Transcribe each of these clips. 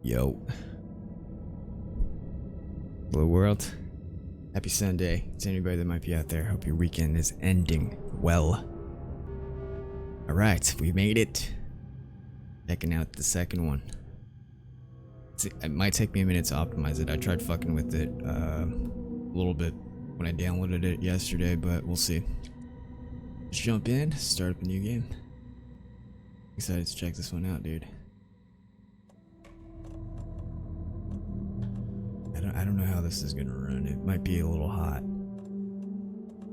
Yo. Hello world. Happy Sunday to anybody that might be out there. Hope your weekend is ending well. Alright, we made it. Checking out the second one. It might take me a minute to optimize it. I tried fucking with it a little bit when I downloaded it yesterday, but we'll see. Let's jump in, start up a new game. Excited to check this one out, dude. I don't know how this is gonna run. It might be a little hot.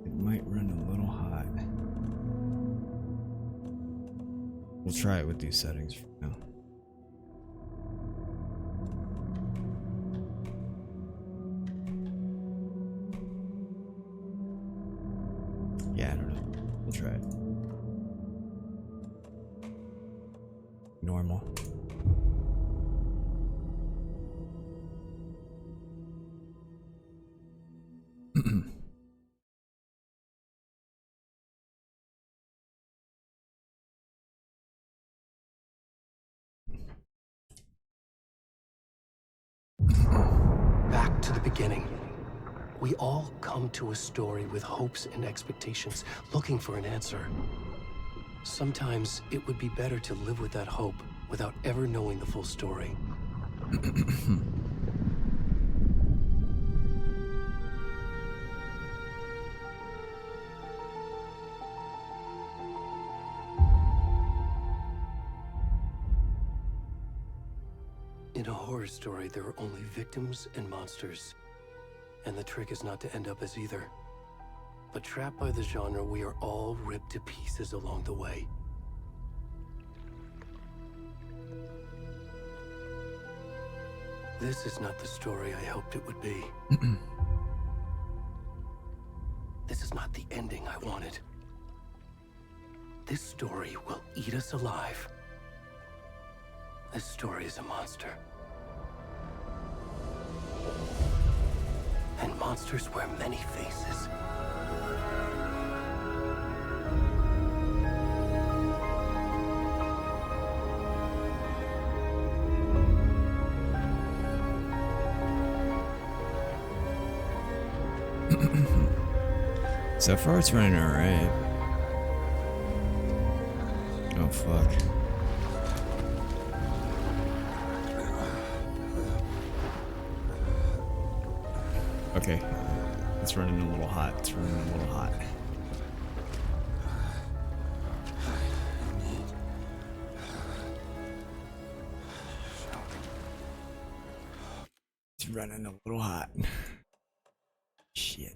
It might run a little hot. We'll try it with these settings for now. Yeah, I don't know. We'll try it. Normal. Back to the beginning. We all come to a story with hopes and expectations, looking for an answer. Sometimes it would be better to live with that hope without ever knowing the full story. In a horror story, there are only victims and monsters. And the trick is not to end up as either. But trapped by the genre, we are all ripped to pieces along the way. This is not the story I hoped it would be. This is not the ending I wanted. This story will eat us alive. This story is a monster. And monsters wear many faces. So far it's running alright. Oh fuck. Okay. It's running a little hot. It's running a little hot. It's running a little hot. Shit.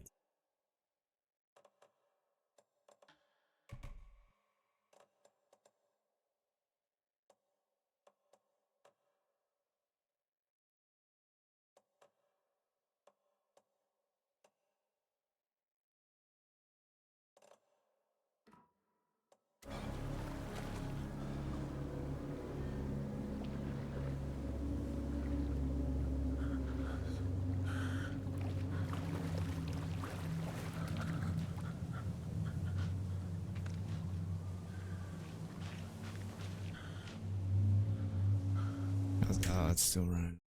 Oh, it's still running.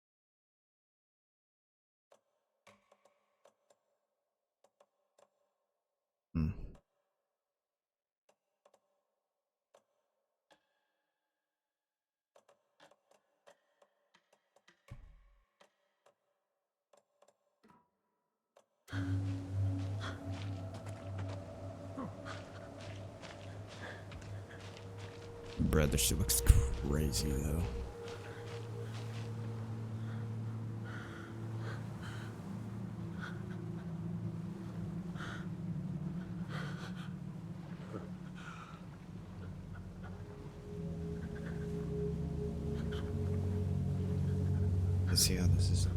Hmm. Bruh, this shit looks crazy though. Let's see how this is.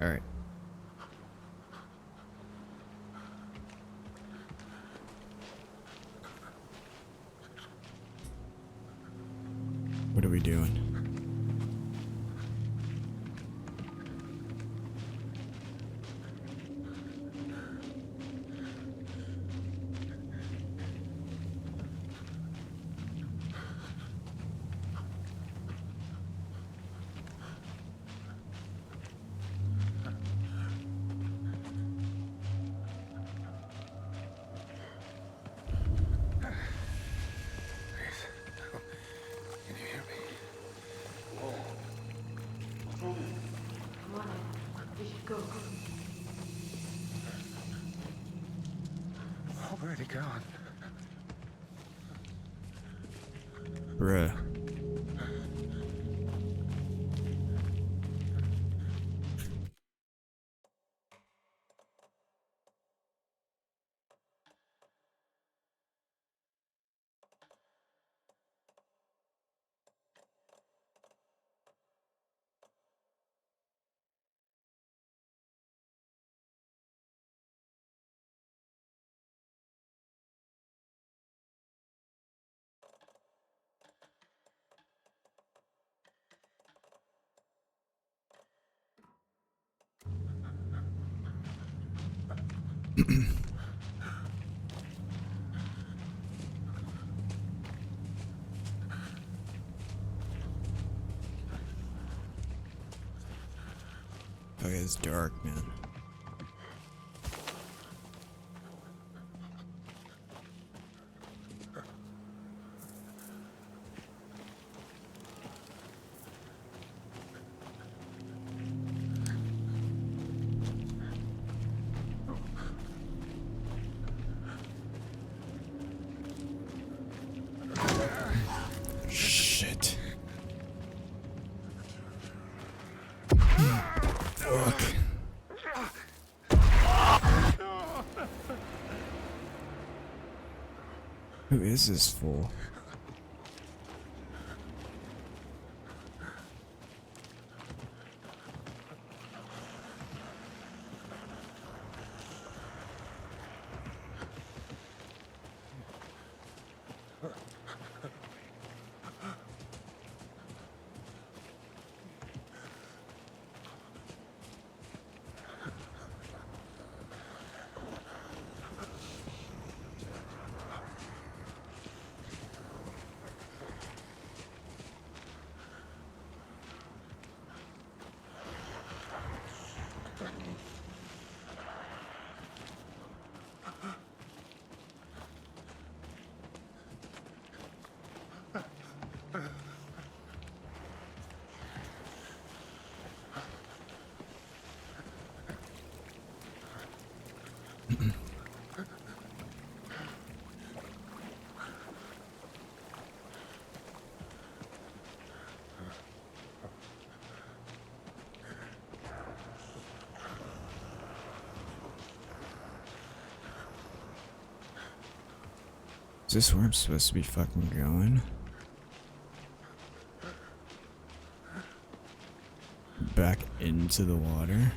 All right. Already gone. Bruh. Okay, it's dark, man. Shit. Fuck. Who is this fool? Is this where I'm supposed to be fucking going? Back into the water?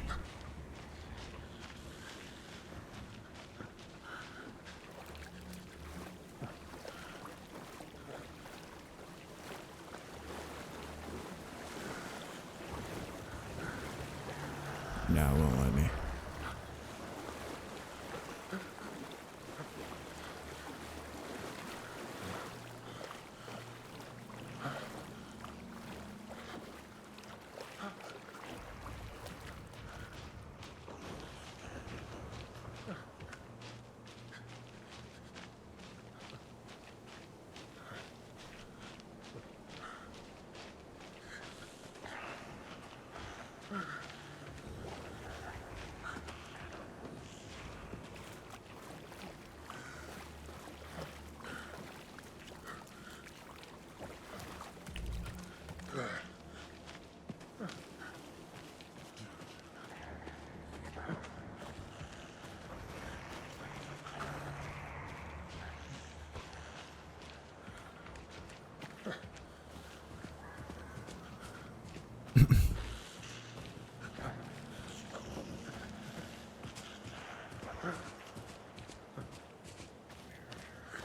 No, it won't let me.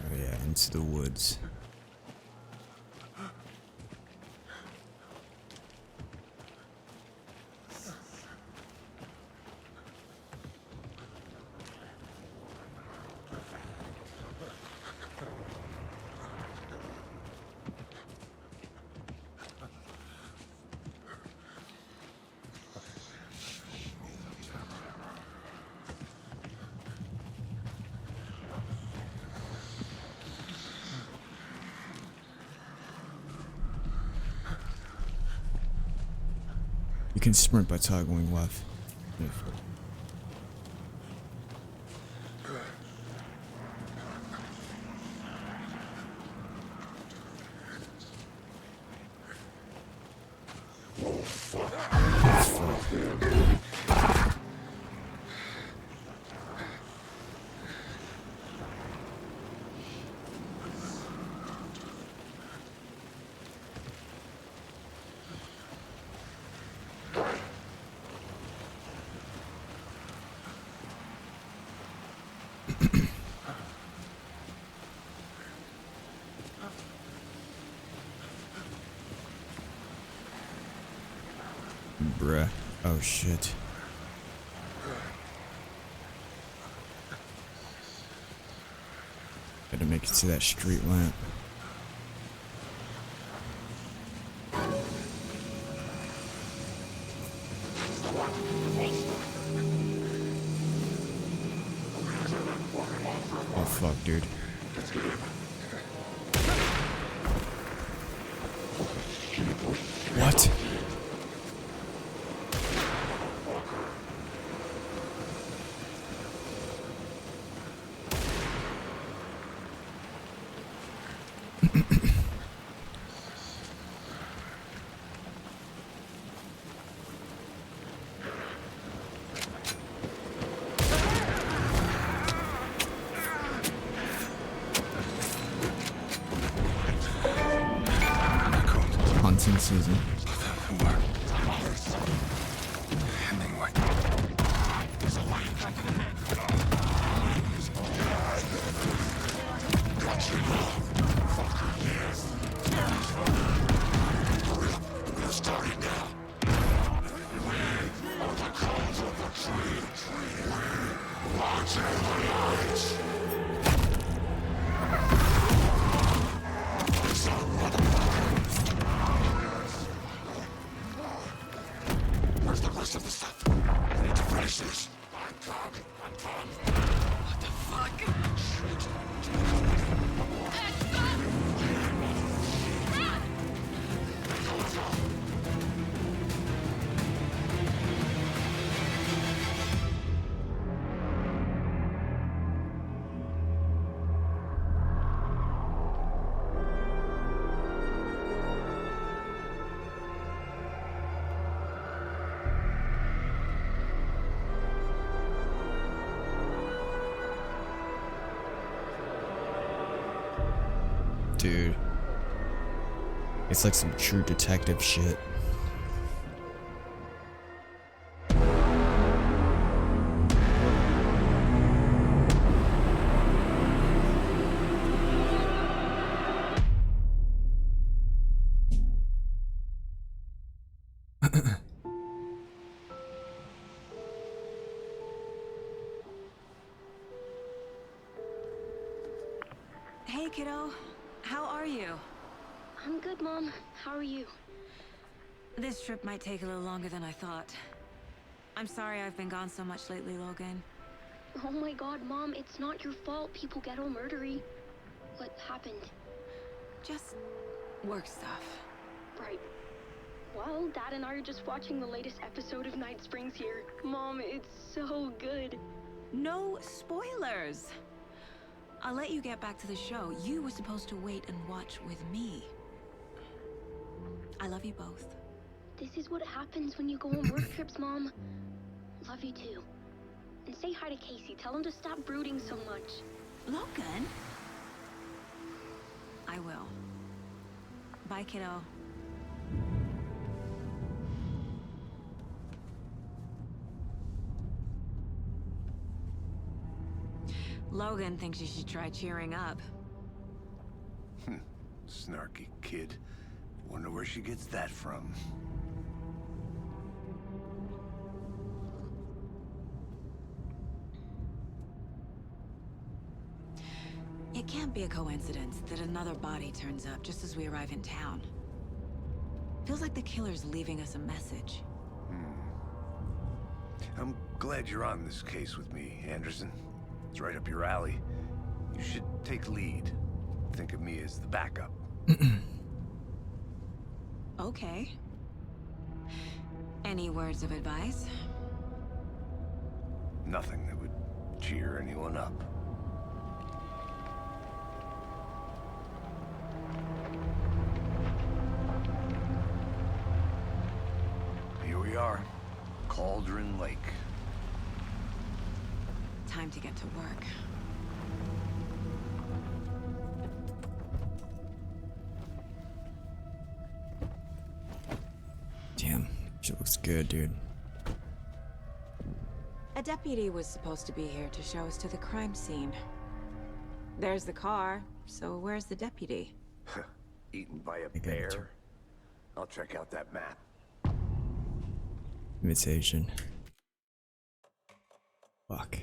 Oh yeah, into the woods. You can sprint by toggling left. Oh, fuck. Bruh. Oh shit. Gotta make it to that street lamp. Oh fuck, dude. What? Hunting season. Dude. It's like some true detective shit. Hey, kiddo. How are you? I'm good, Mom. How are you? This trip might take a little longer than I thought. I'm sorry I've been gone so much lately, Logan. Oh my god, Mom, it's not your fault people get all murdery. What happened? Just work stuff. Right. Well, Dad and I are just watching the latest episode of Night Springs here. Mom, it's so good. No spoilers! I'll let you get back to the show. You were supposed to wait and watch with me. I love you both. This is what happens when you go on work trips, Mom. Love you too. And say hi to Casey. Tell him to stop brooding so much. Logan? I will. Bye, kiddo. Logan thinks you should try cheering up. Snarky kid. Wonder where she gets that from. It can't be a coincidence that another body turns up just as we arrive in town. Feels like the killer's leaving us a message. I'm glad you're on this case with me, Anderson. It's right up your alley. You should take lead. Think of me as the backup. Okay. Any words of advice? Nothing that would cheer anyone up. Here we are, Cauldron Lake. Time to get to work. Damn, shit looks good, dude. A deputy was supposed to be here to show us to the crime scene. There's the car, so where's the deputy? Eaten by a I got it. bear? I'll check out that map. Imitation. Fuck.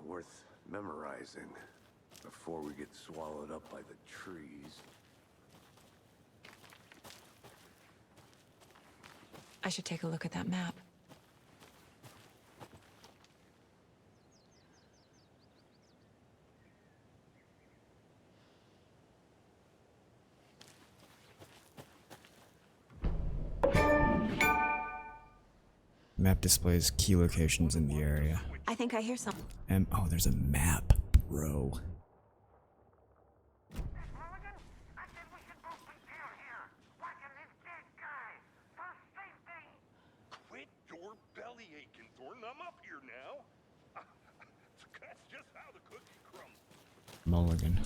Worth memorizing before we get swallowed up by the trees. I should take a look at that map. Map displays key locations in the area. I think I hear some. Oh, there's a map, bro. Mulligan, I said we should both be down here, watching this dead guy. For safety. Quit your belly aching, Thornton. I'm up here now. That's just how the cookie crumbles. Mulligan.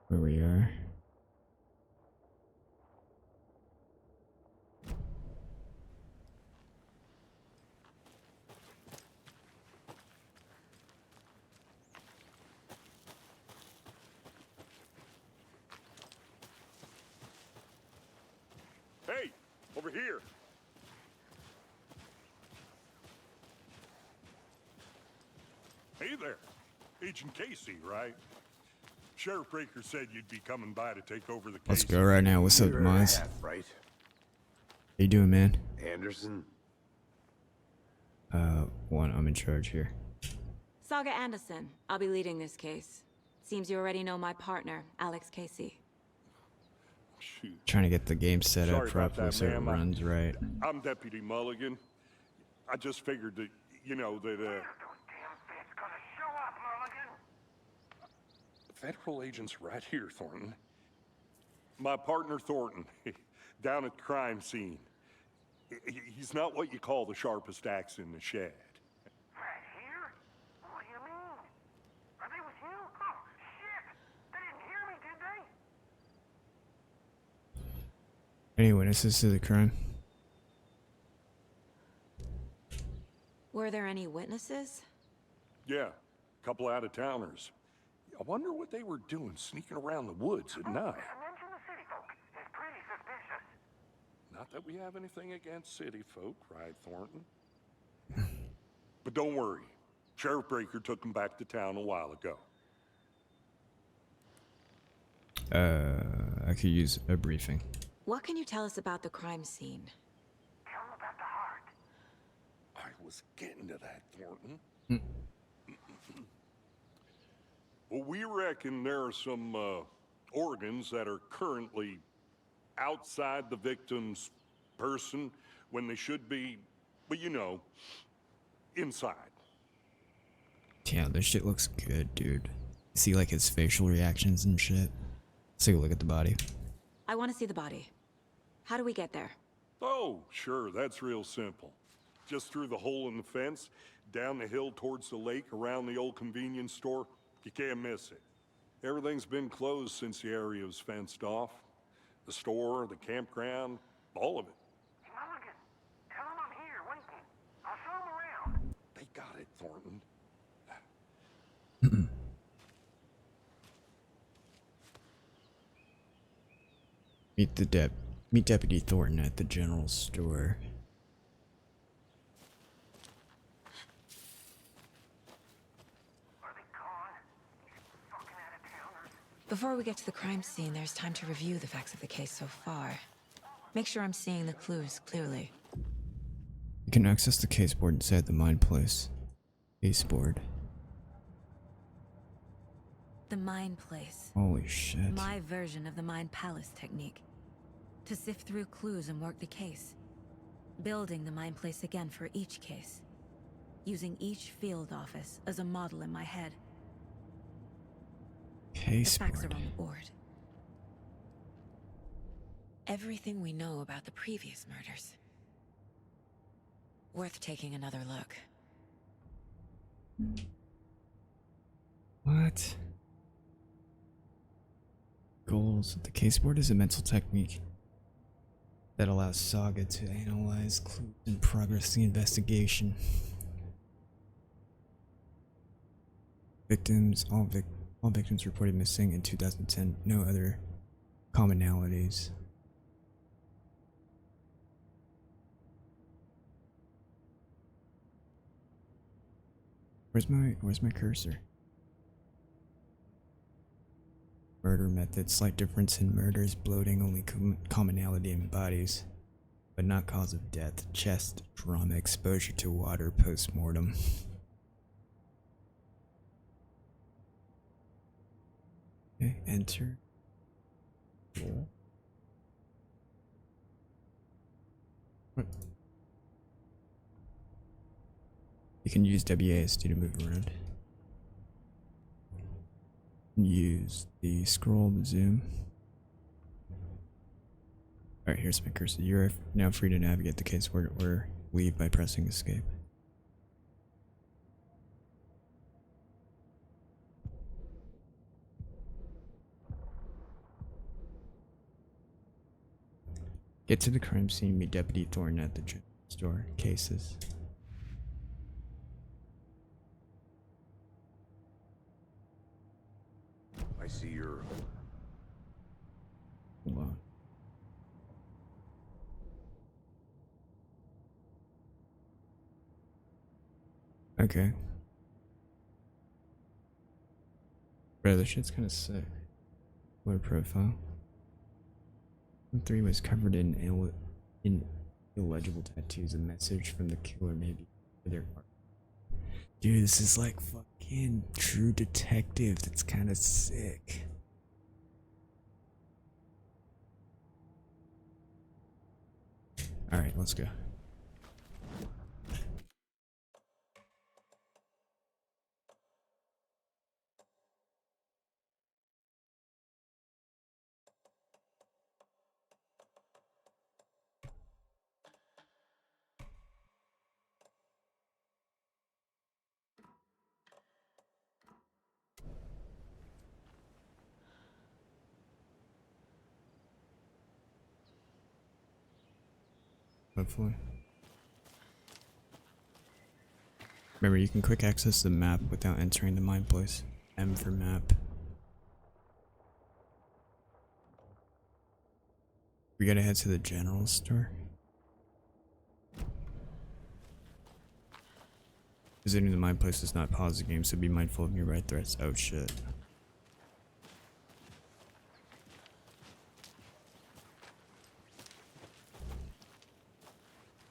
Where we are. Hey, over here. Hey there. Agent Casey, right? Sheriff Breaker said you'd be coming by to take over the case. Let's go right now. What's up, Year and a Miles? half, right? How you doing, man? Anderson? One, I'm in charge here. Saga Anderson. I'll be leading this case. Seems you already know my partner, Alex Casey. Shoot. Trying to get the game set Sorry up about properly that, so it ma'am. runs right. I'm Deputy Mulligan. I just figured that, you know, that, Those damn feds gonna show up, Mulligan. federal agent's right here, Thornton. My partner, Thornton, down at the crime scene. He's not what you call the sharpest axe in the shed. Right here? What do you mean? Are they with you? Oh, shit! They didn't hear me, did they? Any witnesses to the crime? Were there any witnesses? Yeah, a couple out-of-towners. I wonder what they were doing sneaking around the woods at night. Mention the city folk. It's pretty suspicious. Not that we have anything against city folk, right, Thornton? But don't worry. Sheriff Breaker took them back to town a while ago. I could use a briefing. What can you tell us about the crime scene? Tell them about the heart. I was getting to that, Thornton. Well, we reckon there are some organs that are currently outside the victim's person when they should be, well, you know, inside. Damn, this shit looks good, dude. See, like, his facial reactions and shit. Let's take a look at the body. I want to see the body. How do we get there? Oh, sure, that's real simple. Just through the hole in the fence, down the hill towards the lake, around the old convenience store. You can't miss it. Everything's been closed since the area was fenced off. The store, the campground, all of it. Hey, Mulligan, tell them I'm here waiting. I'll show them around. They got it, Thornton. Meet Deputy Thornton at the general store. Are they gone? Fucking out of towners. Before we get to the crime scene, there's time to review the facts of the case so far. Make sure I'm seeing the clues clearly. You can access the case board inside the mine place. Case board. The Mine Place. Holy shit. My version of the Mine Palace technique. To sift through clues and work the case. Building the Mine Place again for each case. Using each field office as a model in my head. Case The facts board. are on the board. Everything we know about the previous murders. Worth taking another look. What? Goals. The case board is a mental technique that allows Saga to analyze clues and progress the investigation. Victims, all victims reported missing in 2010. No other commonalities. Where's my cursor? Murder method. Slight difference in murders. Bloating. Only commonality in bodies, but not cause of death. Chest trauma. Exposure to water. Post-mortem. Okay, enter. Cool. What? You can use WASD to move around. Use the scroll to zoom. Alright, here's my cursor. You're now free to navigate the case board or leave by pressing escape. Get to the crime scene, meet Deputy Thornton at the store. Cases. I see you're... Hold on. Okay. Bro, this shit's kinda sick. Blur profile. 3 was covered in illegible tattoos. A message from the killer, maybe for their art. Dude, this is like fucking True Detective. That's kind of sick. All right, let's go. Hopefully. Remember, you can quick access the map without entering the mine place. M for map. We gotta head to the general store. Visiting the mine place does not pause the game, so be mindful of nearby threats. Oh shit.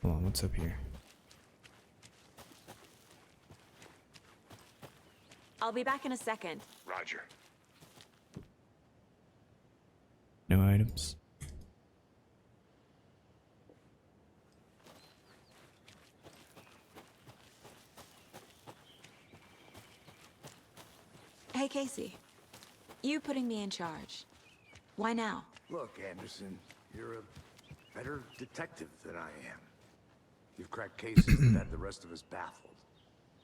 Hold on, what's up here? I'll be back in a second. Roger. No items. Hey, Casey. You putting me in charge. Why now? Look, Anderson, you're a better detective than I am. You've cracked cases that had the rest of us baffled.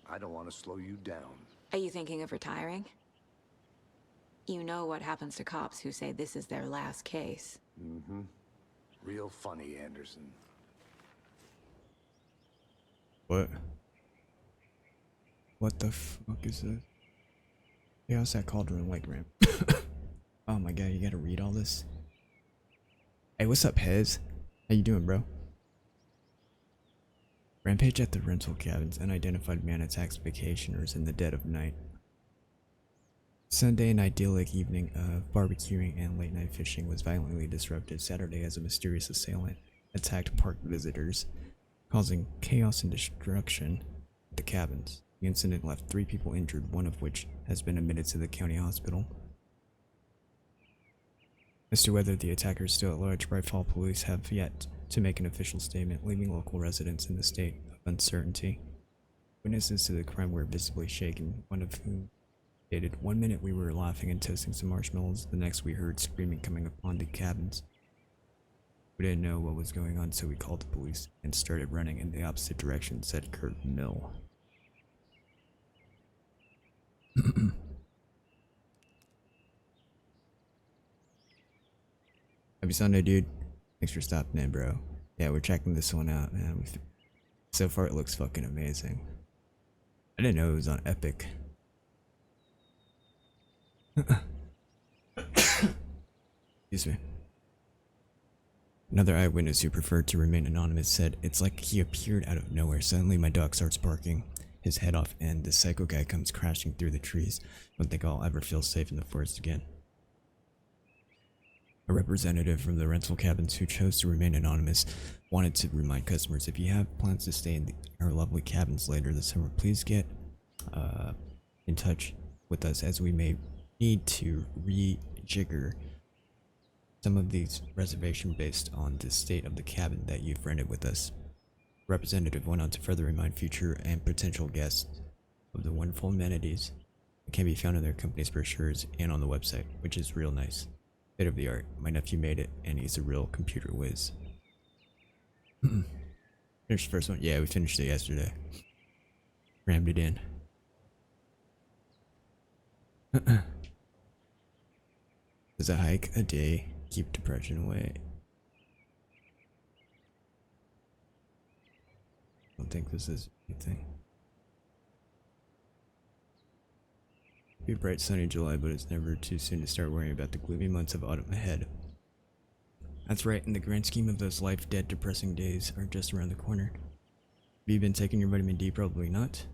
I don't want to slow you down. Are you thinking of retiring? You know what happens to cops who say this is their last case. Mm-hmm. Real funny, Anderson. What? What the fuck is this? Yeah, how's that cauldron like ramp? Oh my god, you gotta read all this? Hey, what's up, Hez? How you doing, bro? Rampage at the rental cabins. Unidentified man attacks vacationers in the dead of night. Sunday, an idyllic evening of barbecuing and late night fishing was violently disrupted Saturday as a mysterious assailant attacked park visitors, causing chaos and destruction at the cabins. The incident left 3 people injured, one of which has been admitted to the county hospital. As to whether the attacker is still at large, Bright Fall police have yet to make an official statement, leaving local residents in the state of uncertainty. Witnesses to the crime were visibly shaken, one of whom stated, "1 minute we were laughing and toasting some marshmallows, the next we heard screaming coming upon the cabins. We didn't know what was going on, so we called the police and started running in the opposite direction," said Kurt Mill. Happy Sunday, dude. Thanks for stopping in, bro. Yeah, we're checking this one out, man. So far, it looks fucking amazing. I didn't know it was on Epic. Excuse me. Another eyewitness who preferred to remain anonymous said, "It's like he appeared out of nowhere. Suddenly my dog starts barking his head off and the psycho guy comes crashing through the trees. Don't think I'll ever feel safe in the forest again." A representative from the rental cabins who chose to remain anonymous wanted to remind customers, if you have plans to stay in our lovely cabins later this summer, please get in touch with us, as we may need to rejigger some of these reservations based on the state of the cabin that you've rented with us. Representative went on to further remind future and potential guests of the wonderful amenities that can be found in their company's brochures and on the website, which is real nice. State of the art. My nephew made it, and he's a real computer whiz. Finished the first one? Yeah, we finished it yesterday. Rammed it in. Does a hike a day keep depression away? I don't think this is anything. Be a bright sunny July, but it's never too soon to start worrying about the gloomy months of autumn ahead. That's right, in the grand scheme of those life-dead depressing days are just around the corner. Have you been taking your vitamin D? Probably not.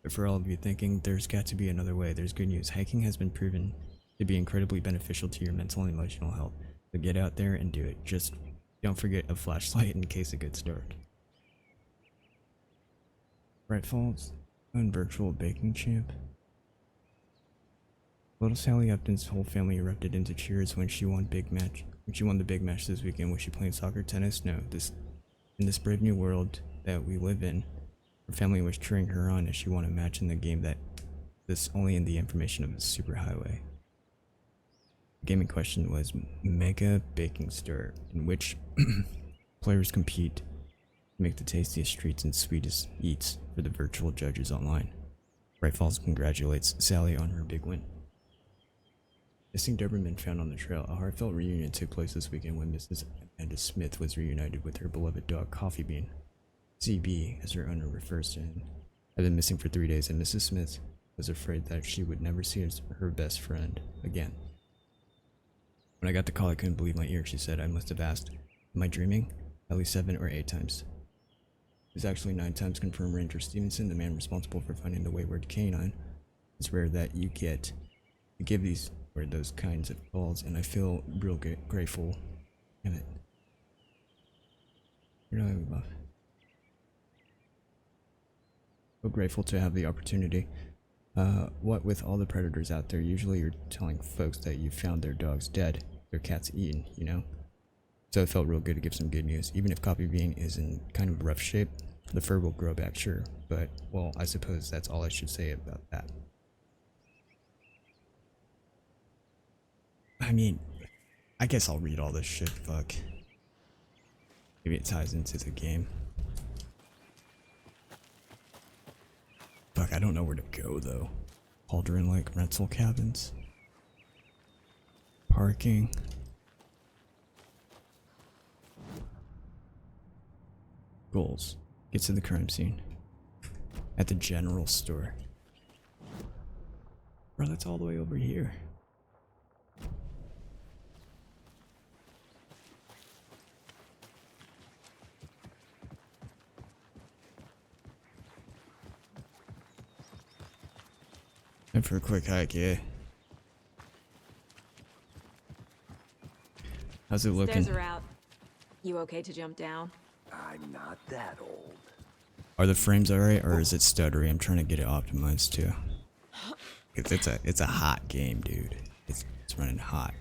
But for all of you thinking there's got to be another way, there's good news. Hiking has been proven to be incredibly beneficial to your mental and emotional health. So get out there and do it. Just don't forget a flashlight in case it gets dark. Bright Falls, own virtual baking champ. Little Sally Upton's whole family erupted into cheers when she won the big match this weekend. Was she playing soccer, tennis? No. In this brave new world that we live in, her family was cheering her on as she won a match in the game that this only in the information of a superhighway. The game in question was Mega Baking Stir, in which players compete to make the tastiest treats and sweetest eats for the virtual judges online. Bright Falls congratulates Sally on her big win. Missing Doberman found on the trail. A heartfelt reunion took place this weekend when Mrs. Amanda Smith was reunited with her beloved dog Coffee Bean. ZB, as her owner refers to him, had been missing for 3 days, and Mrs. Smith was afraid that she would never see her best friend again. When I got the call, I couldn't believe my ears. She said, "I must have asked, am I dreaming? At least 7 or 8 times. It was actually 9 times," confirmed Ranger Stevenson, the man responsible for finding the wayward canine. It's rare that you give those kinds of calls, and I feel real grateful. Damn it. You're not enough. So grateful to have the opportunity. What with all the predators out there, usually you're telling folks that you found their dogs dead, their cats eaten, you know? So it felt real good to give some good news. Even if Coffee Bean is in kind of rough shape, the fur will grow back, sure. But, well, I suppose that's all I should say about that. I mean, I guess I'll read all this shit, fuck. Maybe it ties into the game. Fuck, I don't know where to go, though. Cauldron Lake rental cabins. Parking. Goals. Get to the crime scene. At the general store. Bro, that's all the way over here. for a quick hike, yeah. How's it looking? Stairs are out. You okay to jump down? I'm not that old. Are the frames alright, or is it stuttery? I'm trying to get it optimized too. It's a hot game, dude. It's running hot.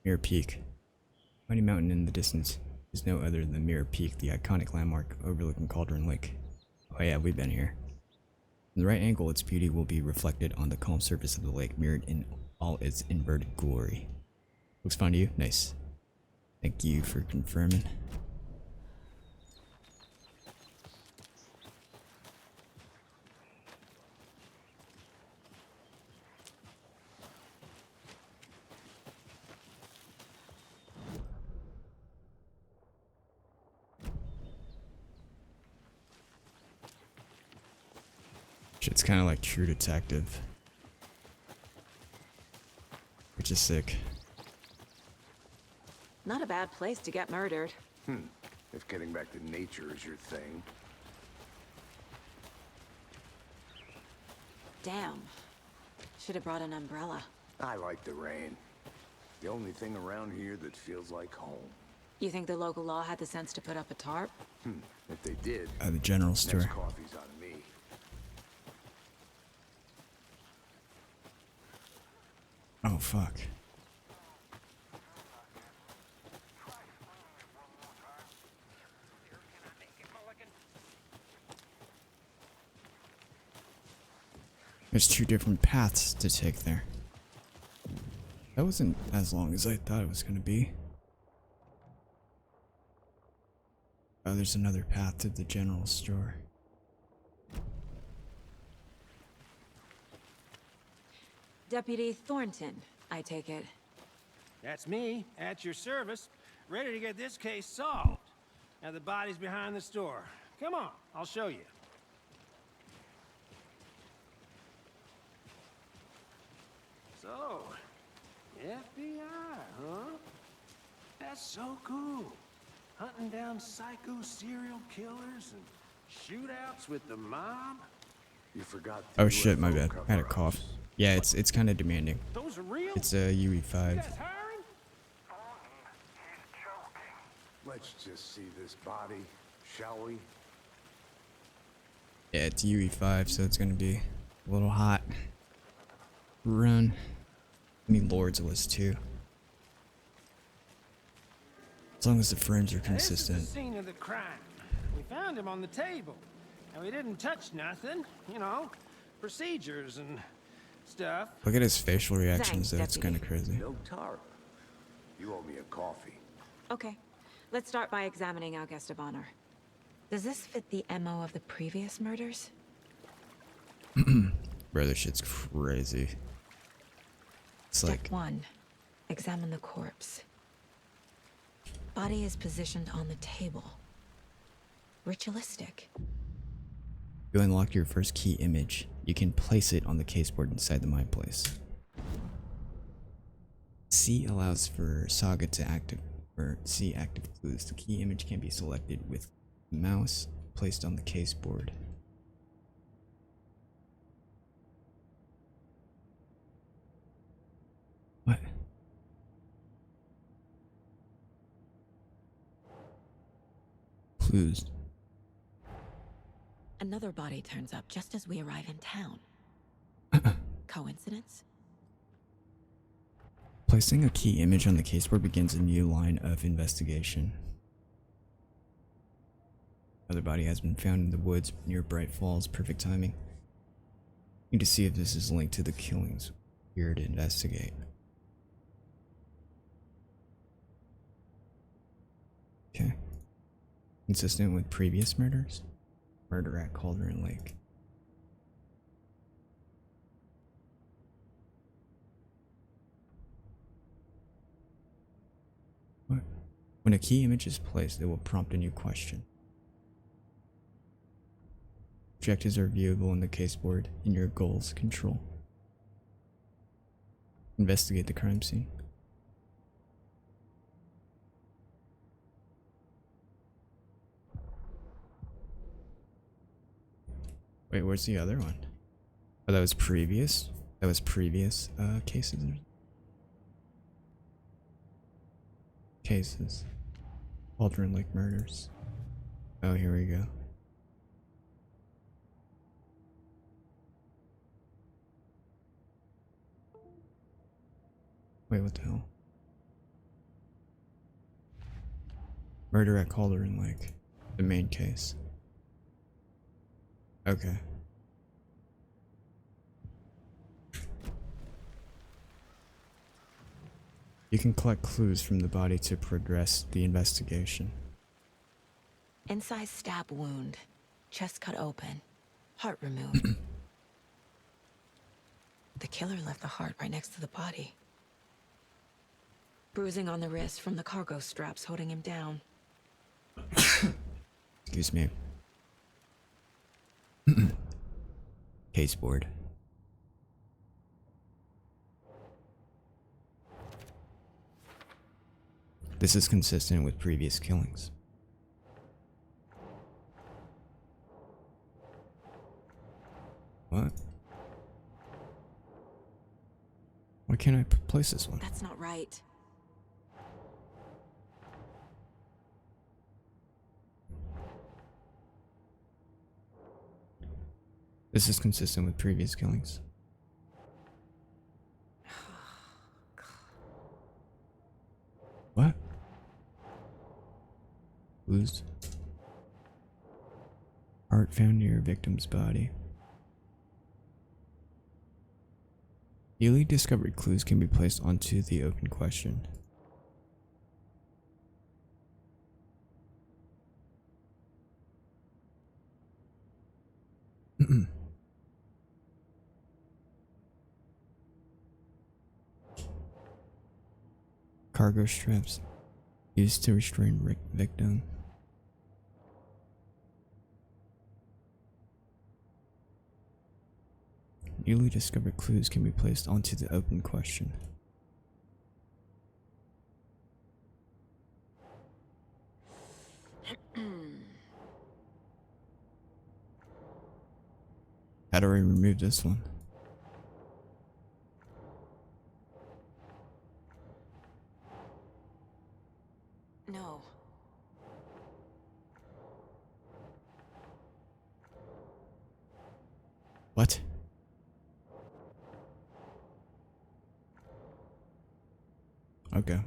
Mirror Peak. Mighty mountain in the distance is no other than Mirror Peak, the iconic landmark overlooking Cauldron Lake. Oh yeah, we've been here. From the right angle, its beauty will be reflected on the calm surface of the lake, mirrored in all its inverted glory. Looks fine to you? Nice. Thank you for confirming. Shit's kind of like True Detective, which is sick. Not a bad place to get murdered. If getting back to nature is your thing. Damn. Should have brought an umbrella. I like the rain. The only thing around here that feels like home. You think the local law had the sense to put up a tarp? If they did, The general store. next coffee's on me. Oh fuck. There's two different paths to take there. That wasn't as long as I thought it was gonna be. Oh, there's another path to the general store. Deputy Thornton, I take it. That's me, at your service, ready to get this case solved. Now the body's behind the store. Come on, I'll show you. So, FBI, huh? That's so cool. Hunting down psycho serial killers and shootouts with the mob. You forgot the Oh shit, my UFO bad. I had a cover-ups. cough. Yeah, it's kind of demanding. Those are real? It's a You UE5. guys hiring? Let's just see this body, shall we? Yeah, it's UE5, so it's gonna be a little hot. Run. I mean, Lords was too. As long as the frames are Now, this is the consistent. scene of the crime. We found him on the table. And we didn't touch nothing, you know, procedures and stuff. Look at his facial reactions, Thanks, though. It's kind of Deputy. crazy. No tarp. You owe me a coffee. Okay, let's start by examining our guest of honor. Does this fit the MO of the previous murders? Bro, this shit's crazy. It's Step like, 1. Examine the corpse. Body is positioned on the table. Ritualistic. you unlock your first key image. You can place it on the caseboard inside the mind place. C allows for Saga to active, or see active clues. The key image can be selected with the mouse placed on the caseboard. What? Clues. Another body turns up just as we arrive in town. Coincidence? Placing a key image on the caseboard begins a new line of investigation. Another body has been found in the woods near Bright Falls. Perfect timing. Need to see if this is linked to the killings. Here to investigate. Okay. Consistent with previous murders? Murder at Cauldron Lake. What? When a key image is placed, it will prompt a new question. Objectives are viewable in the caseboard in your goals control. Investigate the crime scene. Wait, where's the other one? Oh, that was previous? That was previous cases? Cases. Cauldron Lake murders. Oh, here we go. Wait, what the hell? Murder at Cauldron Lake. The main case. Okay. You can collect clues from the body to progress the investigation. Incised stab wound. Chest cut open. Heart removed. The killer left the heart right next to the body. Bruising on the wrist from the cargo straps holding him down. Excuse me. Case board. This is consistent with previous killings. What? Why can't I place this one? That's not right. This is consistent with previous killings. What? Clues. Heart found near victim's body. Newly discovered clues can be placed onto the open question. Cargo straps used to restrain victim. Newly discovered clues can be placed onto the open question. How do I remove this one? No. What? Okay.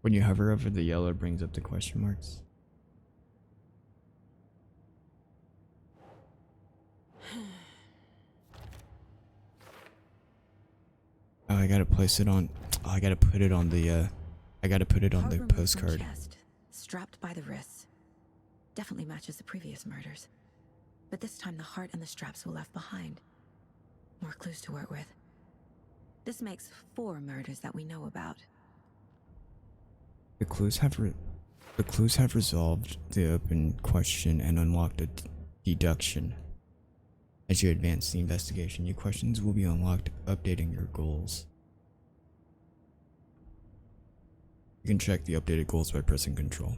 When you hover over the yellow, it brings up the question marks. Oh, I gotta place it on. Oh, I gotta put it on the. I gotta put it on Heart the removed from postcard. chest, strapped by the wrists. Definitely matches the previous murders. But this time the heart and the straps were left behind. More clues to work with. This makes 4 murders that we know about. The clues have resolved the open question and unlocked a deduction. As you advance the investigation, new questions will be unlocked, updating your goals. You can check the updated goals by pressing Control.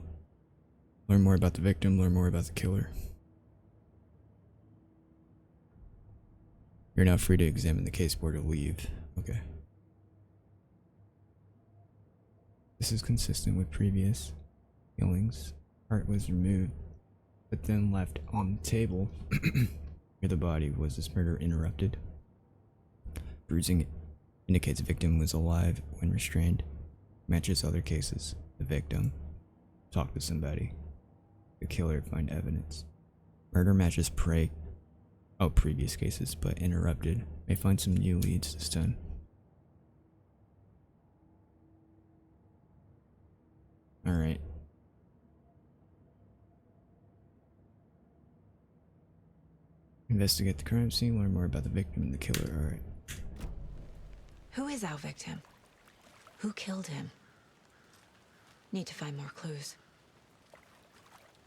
Learn more about the victim, learn more about the killer. You're now free to examine the case board or leave. Okay. This is consistent with previous killings. Heart was removed, but then left on the table near the body. Was this murder interrupted? Bruising indicates the victim was alive when restrained. Matches other cases. The victim talked to somebody. The killer find evidence. Murder matches previous cases, but interrupted. May find some new leads this time. Alright. Investigate the crime scene, learn more about the victim and the killer. Alright. Who is our victim? Who killed him? Need to find more clues.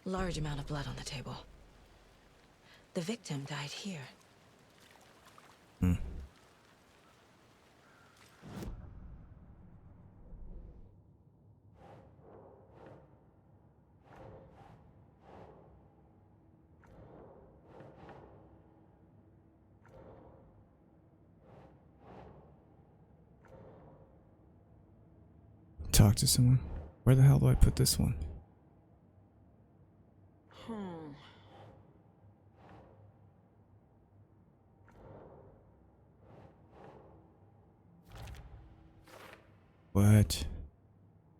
Large amount of blood on the table. The victim died here. talk to someone. Where the hell do I put this one? What?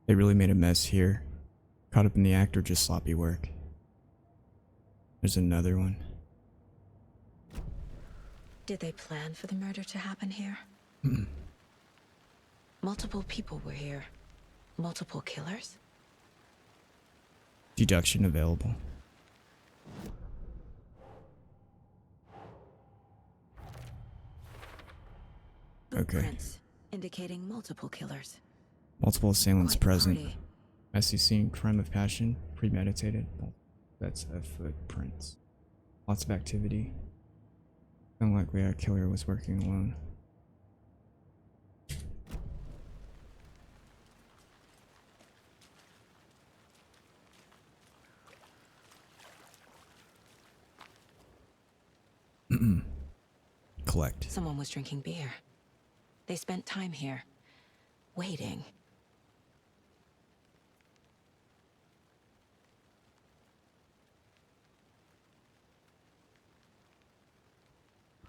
They really made a mess here. Caught up in the act or just sloppy work? There's another one. Did they plan for the murder to happen here? Multiple people were here. Multiple killers? Deduction available. Okay. Blueprints indicating multiple killers. Multiple assailants Quite the present. party. Messy scene, crime of passion, premeditated. That's a footprints. Lots of activity. Unlikely our killer was working alone. Collect. Someone was drinking beer. They spent time here, waiting.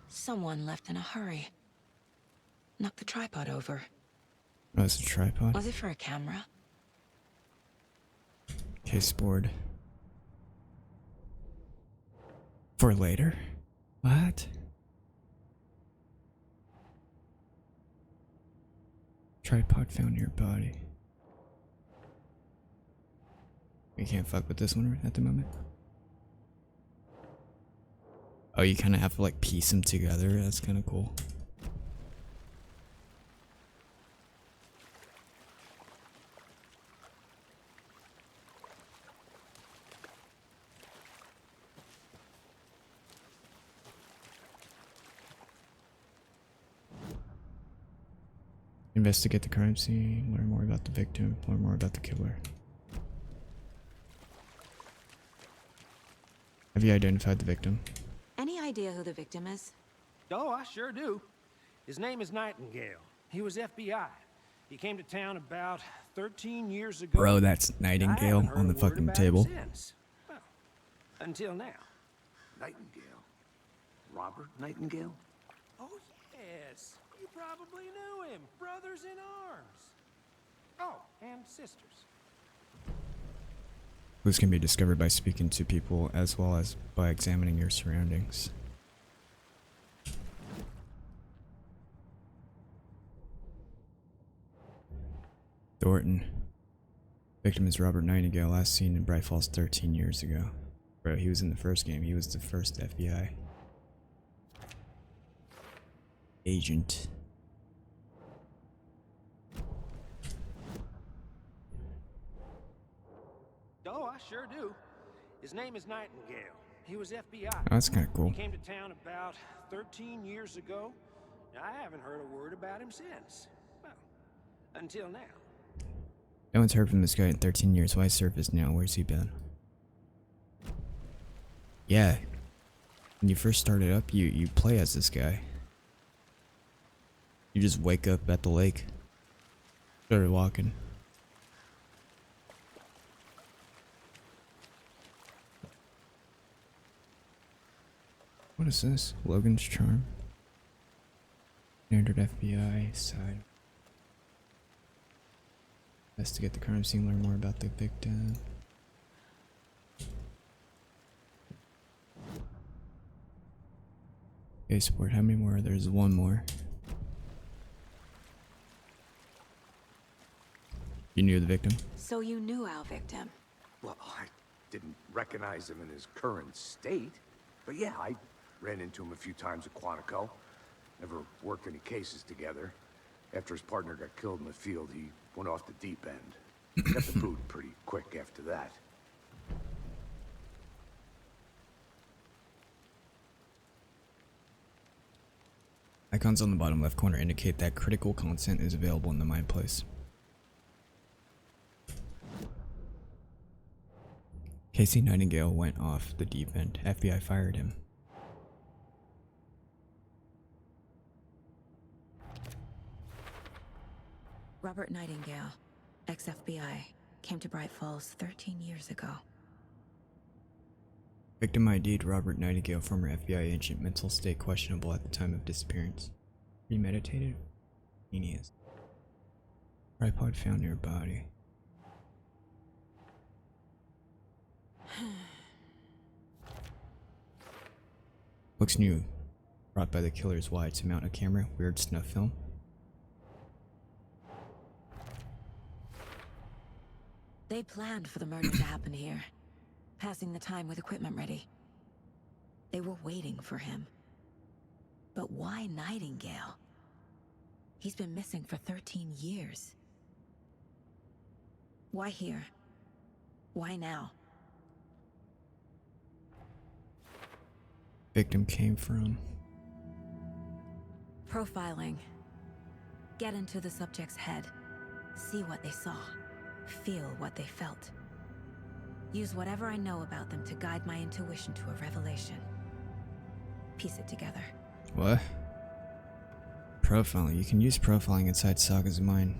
Someone left in a hurry. Knocked the tripod over. Oh, it's a tripod. Was it for a camera? Case board. For later? What? Tripod found near body. We can't fuck with this one at the moment. Oh, you kind of have to like piece them together. That's kind of cool. Investigate the crime scene, learn more about the victim, learn more about the killer. Have you identified the victim? Any idea who the victim is? Oh, I sure do. His name is Nightingale. He was FBI. He came to town about 13 years ago. Bro, that's I Nightingale haven't heard on the a word fucking about him table. since. Well, until now. Nightingale? Robert Nightingale? Oh, yes. You probably knew him. Brothers in arms. Oh, and sisters. Clues can be discovered by speaking to people as well as by examining your surroundings. Thornton. Victim is Robert Nightingale, last seen in Bright Falls 13 years ago. Bro, he was in the first game. He was the first FBI agent. Oh, I sure do. His name is Nightingale. He was FBI. Oh, that's kind of cool. He came to town about 13 years ago. I haven't heard a word about him since. Well, until now. No one's heard from this guy in 13 years. Why surface now? Where's he been? Yeah. When you first started up, you play as this guy. You just wake up at the lake. Started walking. What is this? Logan's Charm. Standard FBI side. Investigate the crime scene, learn more about the victim. Okay, sport, how many more? There's one more. You knew the victim? So you knew our victim. Well, I didn't recognize him in his current state. But yeah, I ran into him a few times at Quantico. Never worked any cases together. After his partner got killed in the field, he went off the deep end. Got the boot pretty quick after that. Icons on the bottom left corner indicate that critical content is available in the Mind Place. Casey Nightingale went off the deep end. FBI fired him. Robert Nightingale, FBI came to Bright Falls 13 years ago. Victim ID'd Robert Nightingale, former FBI agent, mental state questionable at the time of disappearance. Premeditated? Genius. Tripod found near body. Looks new. Brought by the killers. Why? To mount a camera? Weird snuff film? They planned for the murder to happen here, passing the time with equipment ready. They were waiting for him. But why Nightingale? He's been missing for 13 years. Why here? Why now? Victim came from. Profiling. Get into the subject's head. See what they saw. Feel what they felt. Use whatever I know about them to guide my intuition to a revelation. Piece it together. What? Profiling. You can use profiling inside Saga's mind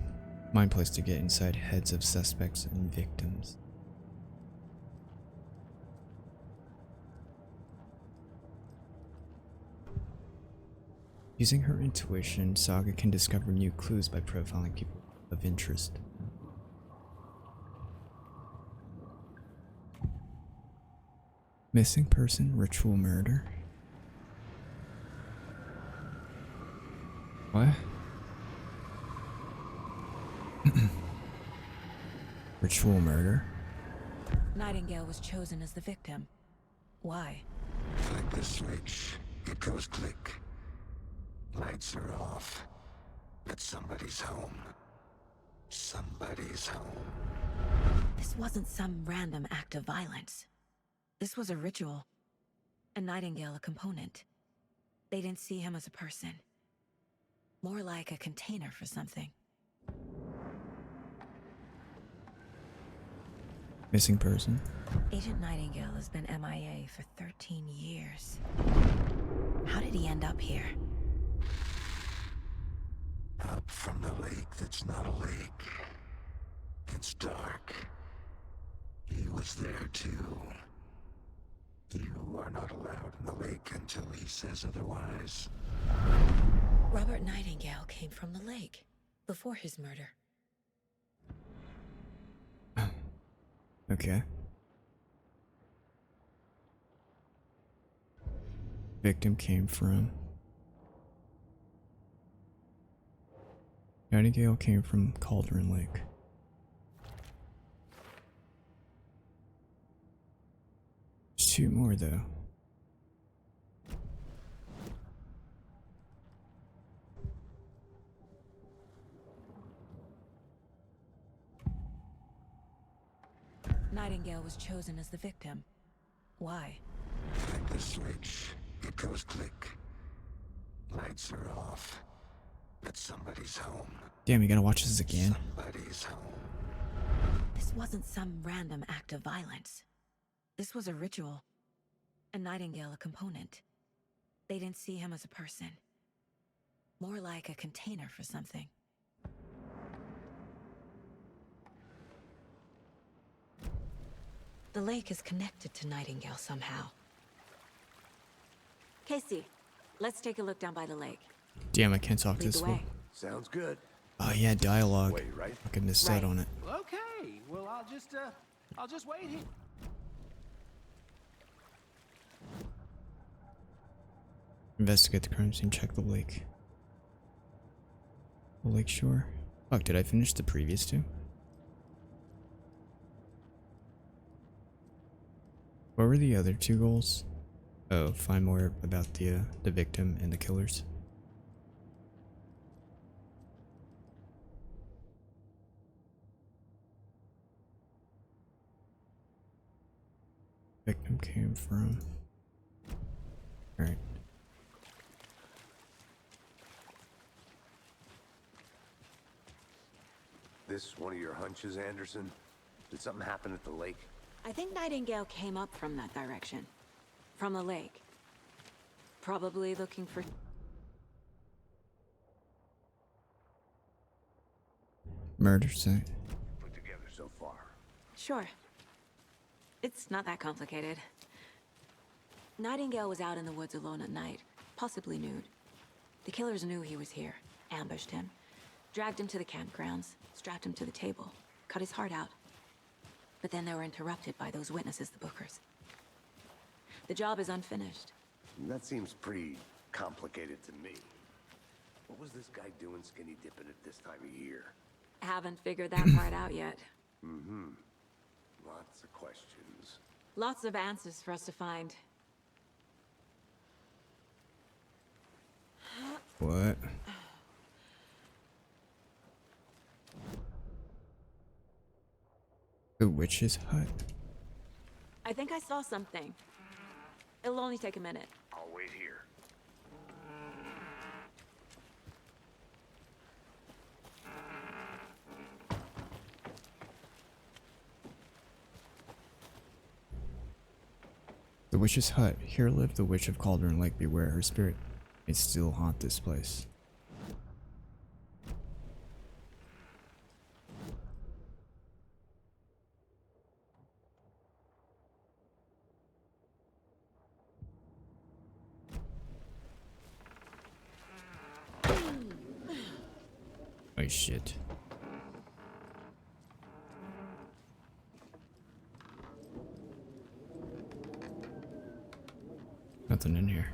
place to get inside heads of suspects and victims. Using her intuition, Saga can discover new clues by profiling people of interest. Missing person, ritual murder. What? Ritual murder? Nightingale was chosen as the victim. Why? Flick the switch. It goes click. Lights are off. But somebody's home. Somebody's home. This wasn't some random act of violence. This was a ritual. And Nightingale a component. They didn't see him as a person. More like a container for something. Missing person? Agent Nightingale has been MIA for 13 years. How did he end up here? Up from the lake that's not a lake. It's dark. He was there too. You are not allowed in the lake until he says otherwise. Robert Nightingale came from the lake before his murder. Okay. Victim came from. Nightingale came from Cauldron Lake. There's two more though. Nightingale was chosen as the victim. Why? Flick the switch. It goes click. Lights are off. But somebody's home. Damn, you gotta watch this again. Somebody's home. This wasn't some random act of violence. This was a ritual. And Nightingale a component. They didn't see him as a person. More like a container for something. The lake is connected to Nightingale somehow. Casey, let's take a look down by the lake. Damn, I can't talk Lead this the way. way. Sounds good. Oh yeah, dialogue. Way, right? I could missed out Right. on it. Okay, well, I'll just wait here. Investigate the crime scene, check the lake. The lake shore. Fuck, did I finish the previous two? What were the other two goals? Oh, find more about the victim and the killers. Victim came from. Alright. This one of your hunches, Anderson? Did something happen at the lake? I think Nightingale came up from that direction. From the lake. Probably looking for... Murder site. Put Sure. It's not that complicated. Nightingale was out in the woods alone at night, possibly nude. The killers knew he was here, ambushed him, dragged him to the campgrounds, strapped him to the table, cut his heart out. But then they were interrupted by those witnesses, the Bookers. The job is unfinished. That seems pretty complicated to me. What was this guy doing skinny dipping at this time of year? Haven't figured that part out yet. Mm-hmm. Lots of questions. Lots of answers for us to find. What? The witch's hut? I think I saw something. It'll only take a minute. I'll wait here. The witch's hut. Here lived the witch of Cauldron Lake. Beware, her spirit may still haunt this place. Oh shit. Nothing in here.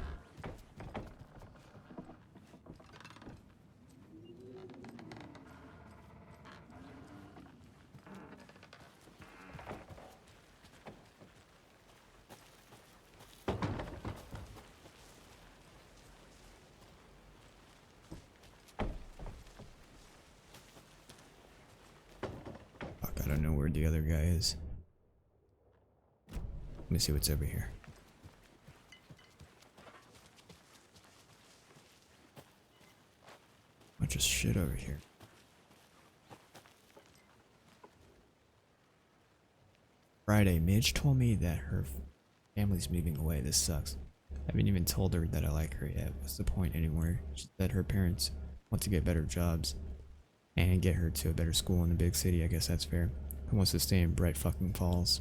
Fuck, I don't know where the other guy is. Let me see what's over here. Bunch of shit over here. Friday, Midge told me that her family's moving away. This sucks. I haven't even told her that I like her yet. What's the point anymore? She said her parents want to get better jobs and get her to a better school in a big city. I guess that's fair. Who wants to stay in Bright fucking Falls?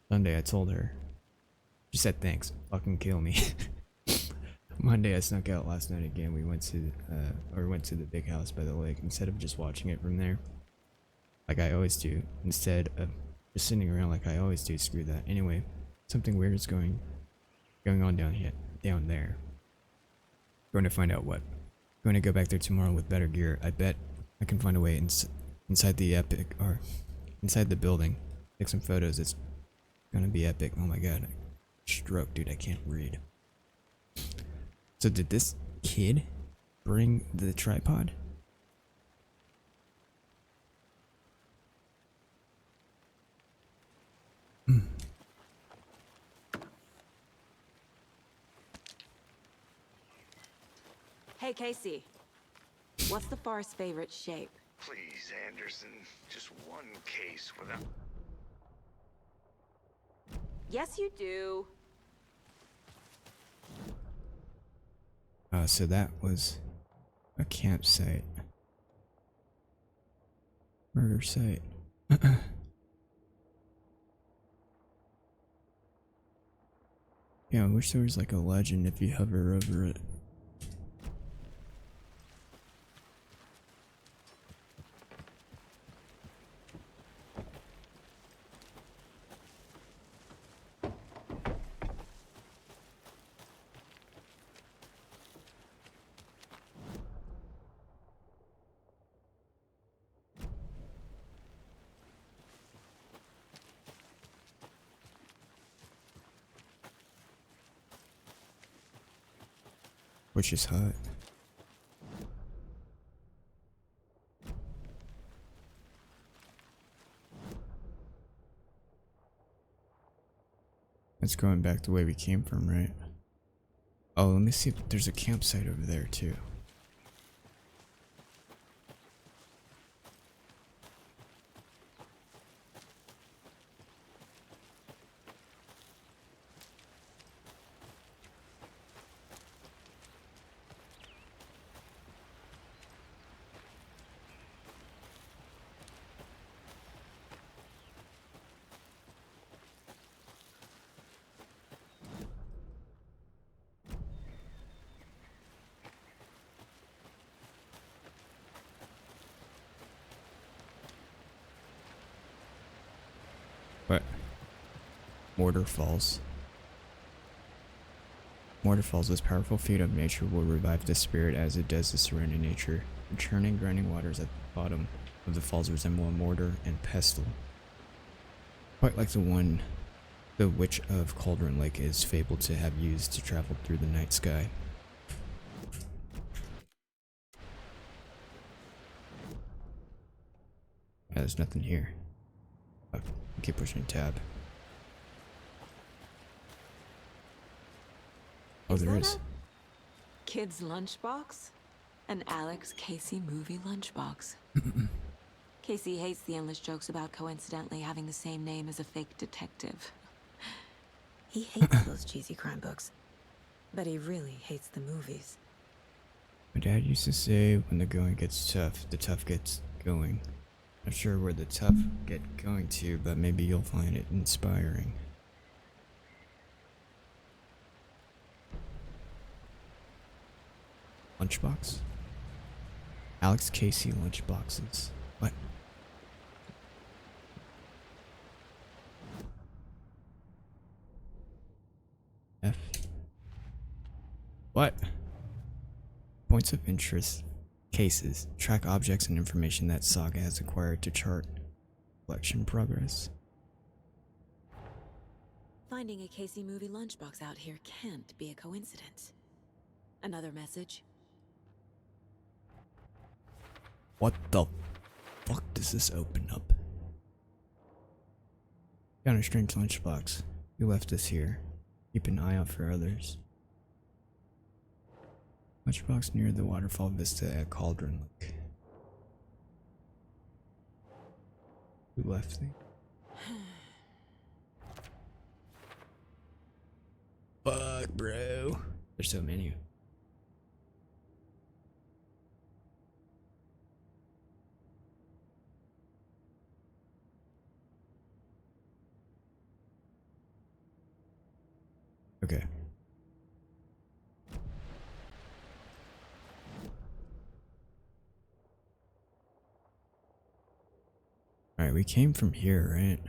Sunday, I told her. She said thanks. Fucking kill me. Monday, I snuck out last night again. We went to the big house by the lake instead of just watching it from there, like I always do. Instead of just sitting around like I always do. Screw that. Anyway, something weird is going on down there. Going to find out what. Going to go back there tomorrow with better gear. I bet I can find a way inside the building. Take some photos. It's gonna be epic. Oh my god, stroke, dude. I can't read. So did this kid bring the tripod? Hey, Casey. What's the far's favorite shape? Please, Anderson. Just one case without... Yes, you do. So that was a campsite. Murder site. Yeah, I wish there was like a legend if you hover over it. Witch's hut. It's going back the way we came from, right? Oh, let me see if there's a campsite over there too. Mortar Falls. Mortar Falls, this powerful feat of nature will revive the spirit as it does the surrounding nature. The churning, grinding waters at the bottom of the falls resemble a mortar and pestle. Quite like the one the Witch of Cauldron Lake is fabled to have used to travel through the night sky. Yeah, there's nothing here. Oh, keep pushing tab. Oh, there is. Kid's lunchbox? An Alex Casey movie lunchbox. Casey hates the endless jokes about coincidentally having the same name as a fake detective. He hates those cheesy crime books, but he really hates the movies. My dad used to say, when the going gets tough, the tough gets going. Not sure where the tough get going to, but maybe you'll find it inspiring. Lunchbox? Alex Casey lunchboxes. What? F. What? Points of interest. Cases. Track objects and information that Saga has acquired to chart collection progress. Finding a Casey movie lunchbox out here can't be a coincidence. Another message? What the fuck does this open up? Found a strange lunchbox. You left this here. Keep an eye out for others. Lunchbox near the waterfall vista at Cauldron Lake. Who left it? Fuck, bro. There's so many. Okay. Alright, we came from here, right?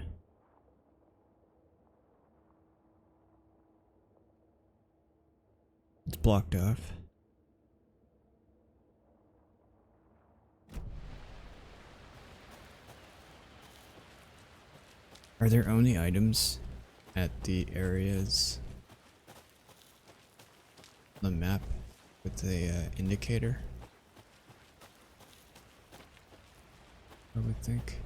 It's blocked off. Are there only items at the areas on the map with the indicator? I would think.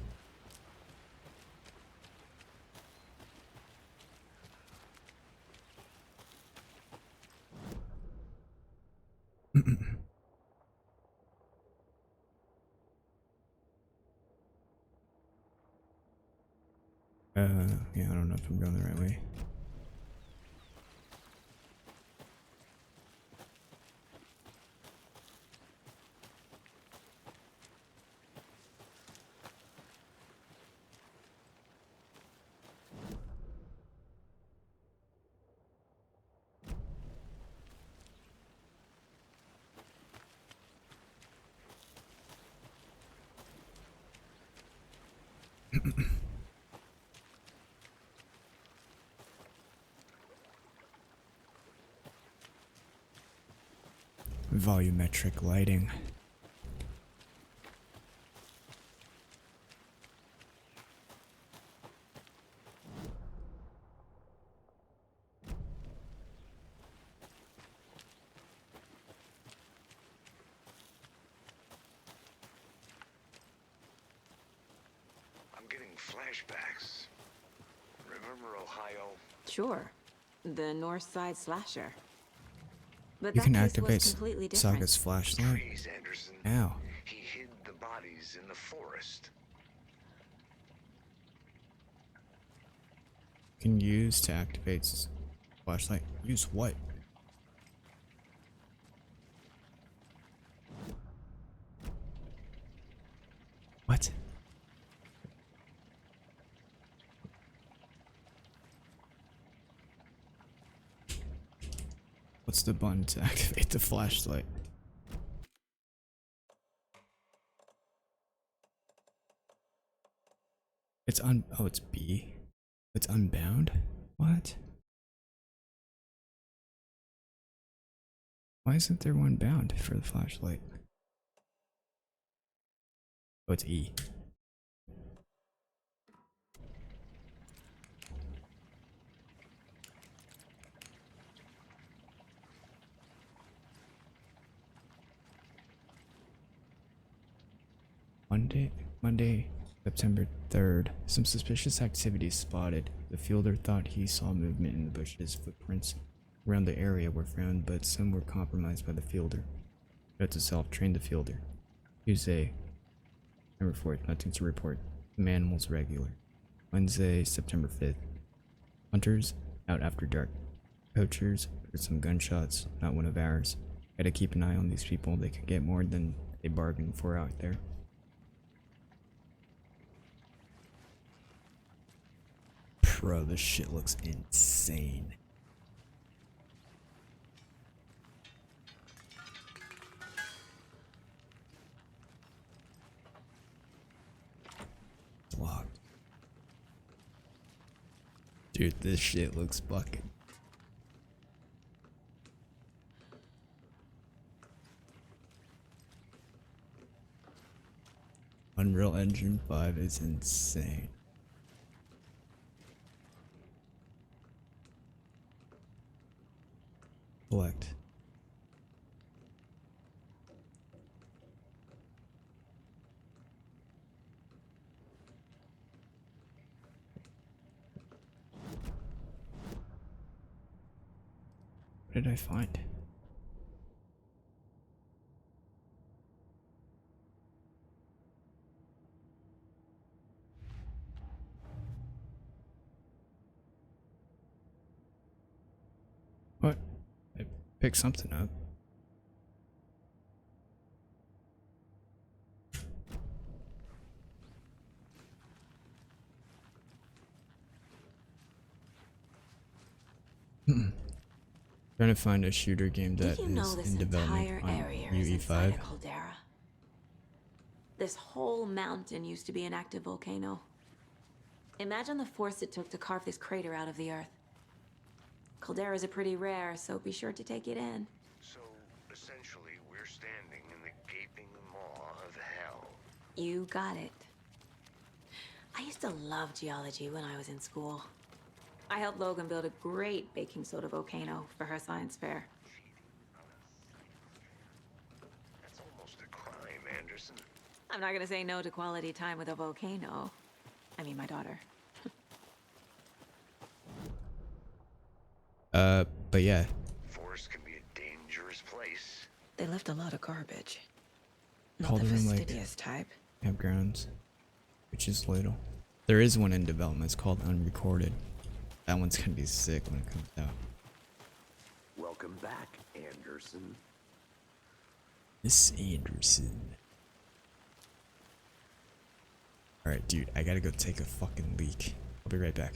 Yeah, I don't know if I'm going the right way. Volumetric lighting. I'm getting flashbacks. Remember Ohio? Sure. The North Side Slasher. But You that can case was activate completely different. Saga's flashlight. Trees, Anderson. Ow. He hid the bodies in the forest. Can use to activate flashlight. Use what? What? What's the button to activate the flashlight? It's oh, it's B. It's unbound? What? Why isn't there one bound for the flashlight? Oh, it's E. Monday, September 3rd. Some suspicious activity spotted. The fielder thought he saw movement in the bushes. Footprints around the area were found, but some were compromised by the fielder. Note to self, train the fielder. Tuesday, September 4th. Nothing to report. Some animals regular. Wednesday, September 5th. Hunters out after dark. Poachers heard some gunshots, not one of ours. Gotta keep an eye on these people. They could get more than they bargained for out there. Bro, this shit looks insane. It's locked. Dude, this shit looks fucking. Unreal Engine 5 is insane. Select. What did I find? What? I picked something up. Trying to find a shooter game that Did you know is this in development entire on area is inside UE5. a caldera? This whole mountain used to be an active volcano. Imagine the force it took to carve this crater out of the earth. Calderas are pretty rare, so be sure to take it in. So, essentially, we're standing in the gaping maw of hell. You got it. I used to love geology when I was in school. I helped Logan build a great baking soda volcano for her science fair. That's almost a crime, Anderson. I'm not gonna say no to quality time with a volcano. I mean, my daughter. But yeah, Forest can be a dangerous place. They left a lot of garbage. Not Called the them, like, fastidious type. campgrounds, which is little. There is one in development. It's called Unrecorded. That one's gonna be sick when it comes out. Welcome back, Anderson. Miss Anderson. Alright, dude, I gotta go take a fucking leak. I'll be right back.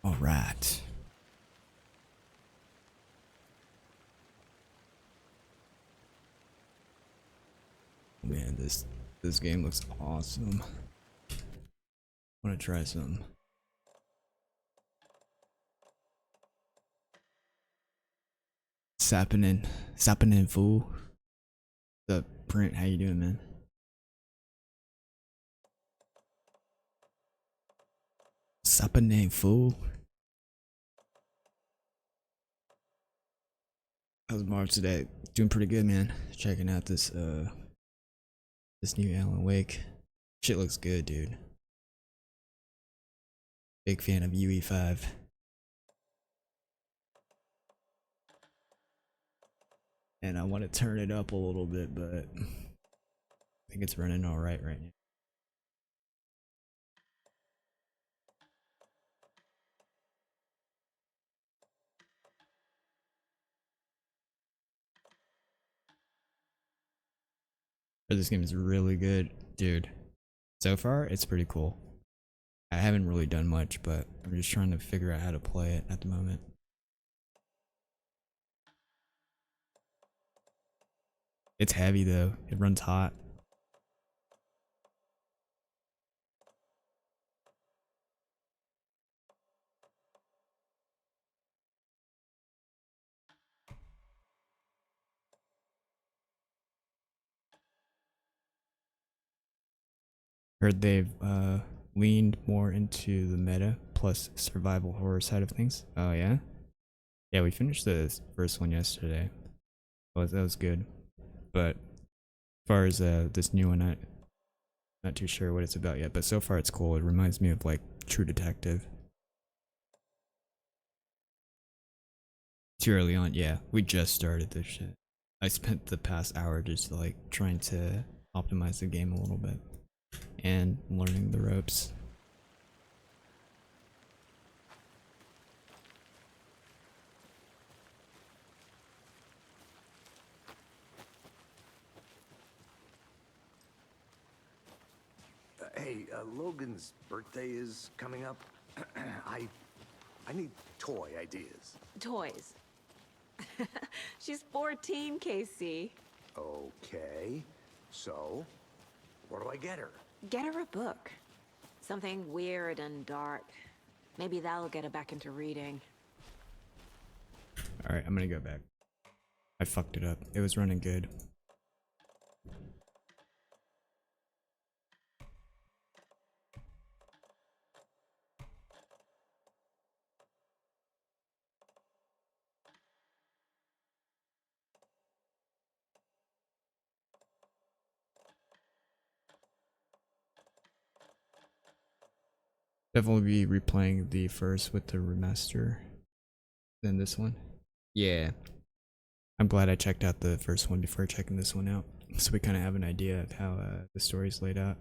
All right. This game looks awesome. I want to try some. Sappinin fool. What's up, Print? How you doing, man? Sappinin fool. How's Marv today? Doing pretty good, man. Checking out this new Alan Wake. Shit looks good, dude. Big fan of UE5. And I want to turn it up a little bit, but I think it's running alright right now. This game is really good, dude. So far, it's pretty cool. I haven't really done much, but I'm just trying to figure out how to play it at the moment. It's heavy though. It runs hot. Heard they've leaned more into the meta plus survival horror side of things. Oh yeah? Yeah, we finished the first one yesterday. That was good. But as far as this new one, not too sure what it's about yet, but so far it's cool. It reminds me of like True Detective. Too early on, yeah. We just started this shit. I spent the past hour just like trying to optimize the game a little bit and learning the ropes. Hey, Logan's birthday is coming up. I need toy ideas. Toys. She's 14, Casey. Okay, so what do I get her? Get her a book. Something weird and dark. Maybe that'll get her back into reading. Alright, I'm gonna go back. I fucked it up. It was running good. Definitely be replaying the first with the remaster than this one. Yeah. I'm glad I checked out the first one before checking this one out. So we kind of have an idea of how the story's laid out.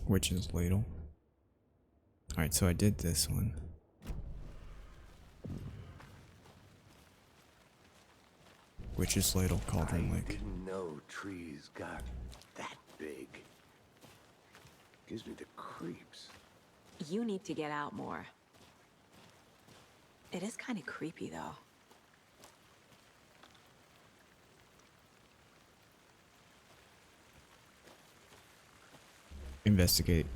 Witch's Ladle. Alright, so I did this one. Witch's Ladle, Cauldron Lake. I didn't know trees got that big. Gives me the creeps. You need to get out more. It is kind of creepy, though. Investigate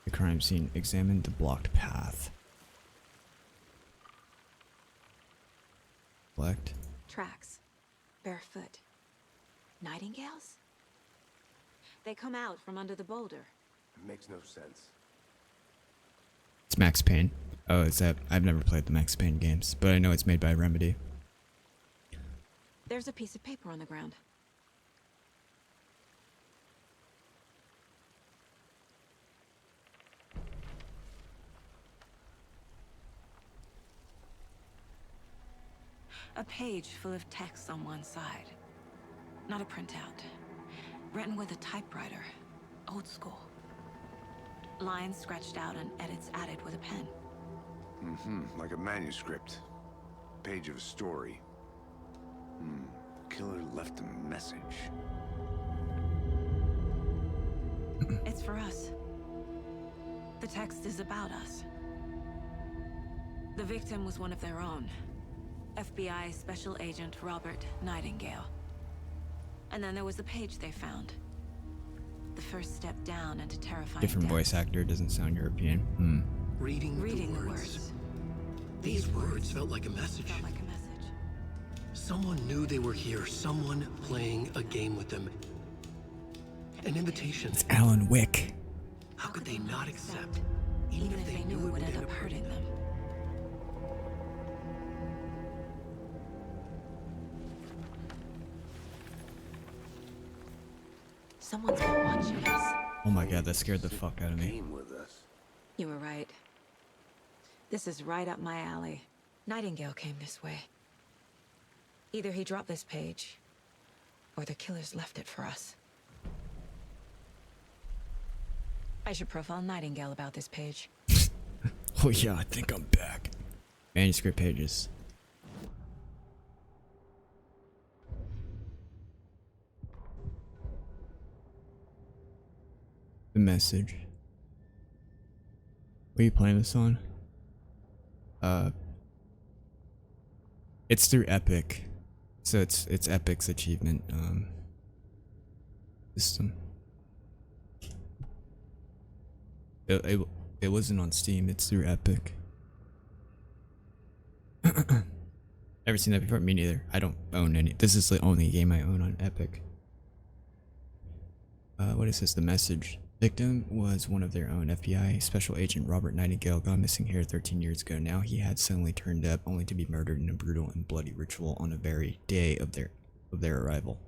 the crime scene. Examine the blocked path. Select. Tracks. Barefoot. Nightingales? They come out from under the boulder. It makes no sense. It's Max Payne. Oh, is that? I've never played the Max Payne games, but I know it's made by Remedy. There's a piece of paper on the ground. A page full of text on one side. Not a printout. Written with a typewriter. Old school. Lines scratched out and edits added with a pen. Like a manuscript. Page of a story. Killer left a message. It's for us. The text is about us. The victim was one of their own. FBI Special Agent Robert Nightingale. And then there was the page they found. The first step down into terrifying Different voice depths. actor, doesn't sound European. Reading Reading the words. These These words felt like a message. Felt like a message. Someone knew they were here. Someone playing a game with them. An invitation. It's Alan Wick. How could they not accept? Even if they knew it would end up hurting them. Someone's been watching us. Oh my god, that scared the fuck out of me. Game with us. You were right. This is right up my alley. Nightingale came this way. Either he dropped this page, or the killers left it for us. I should profile Nightingale about this page. Oh yeah, I think I'm back. Manuscript pages. The message. What are you playing this on? It's through Epic. So it's Epic's achievement system. It wasn't on Steam, it's through Epic. Never seen that before? Me neither. I don't own any. This is the only game I own on Epic. What is this? The message. Victim was one of their own. FBI Special Agent Robert Nightingale gone missing here 13 years ago. Now he had suddenly turned up, only to be murdered in a brutal and bloody ritual on the very day of their arrival.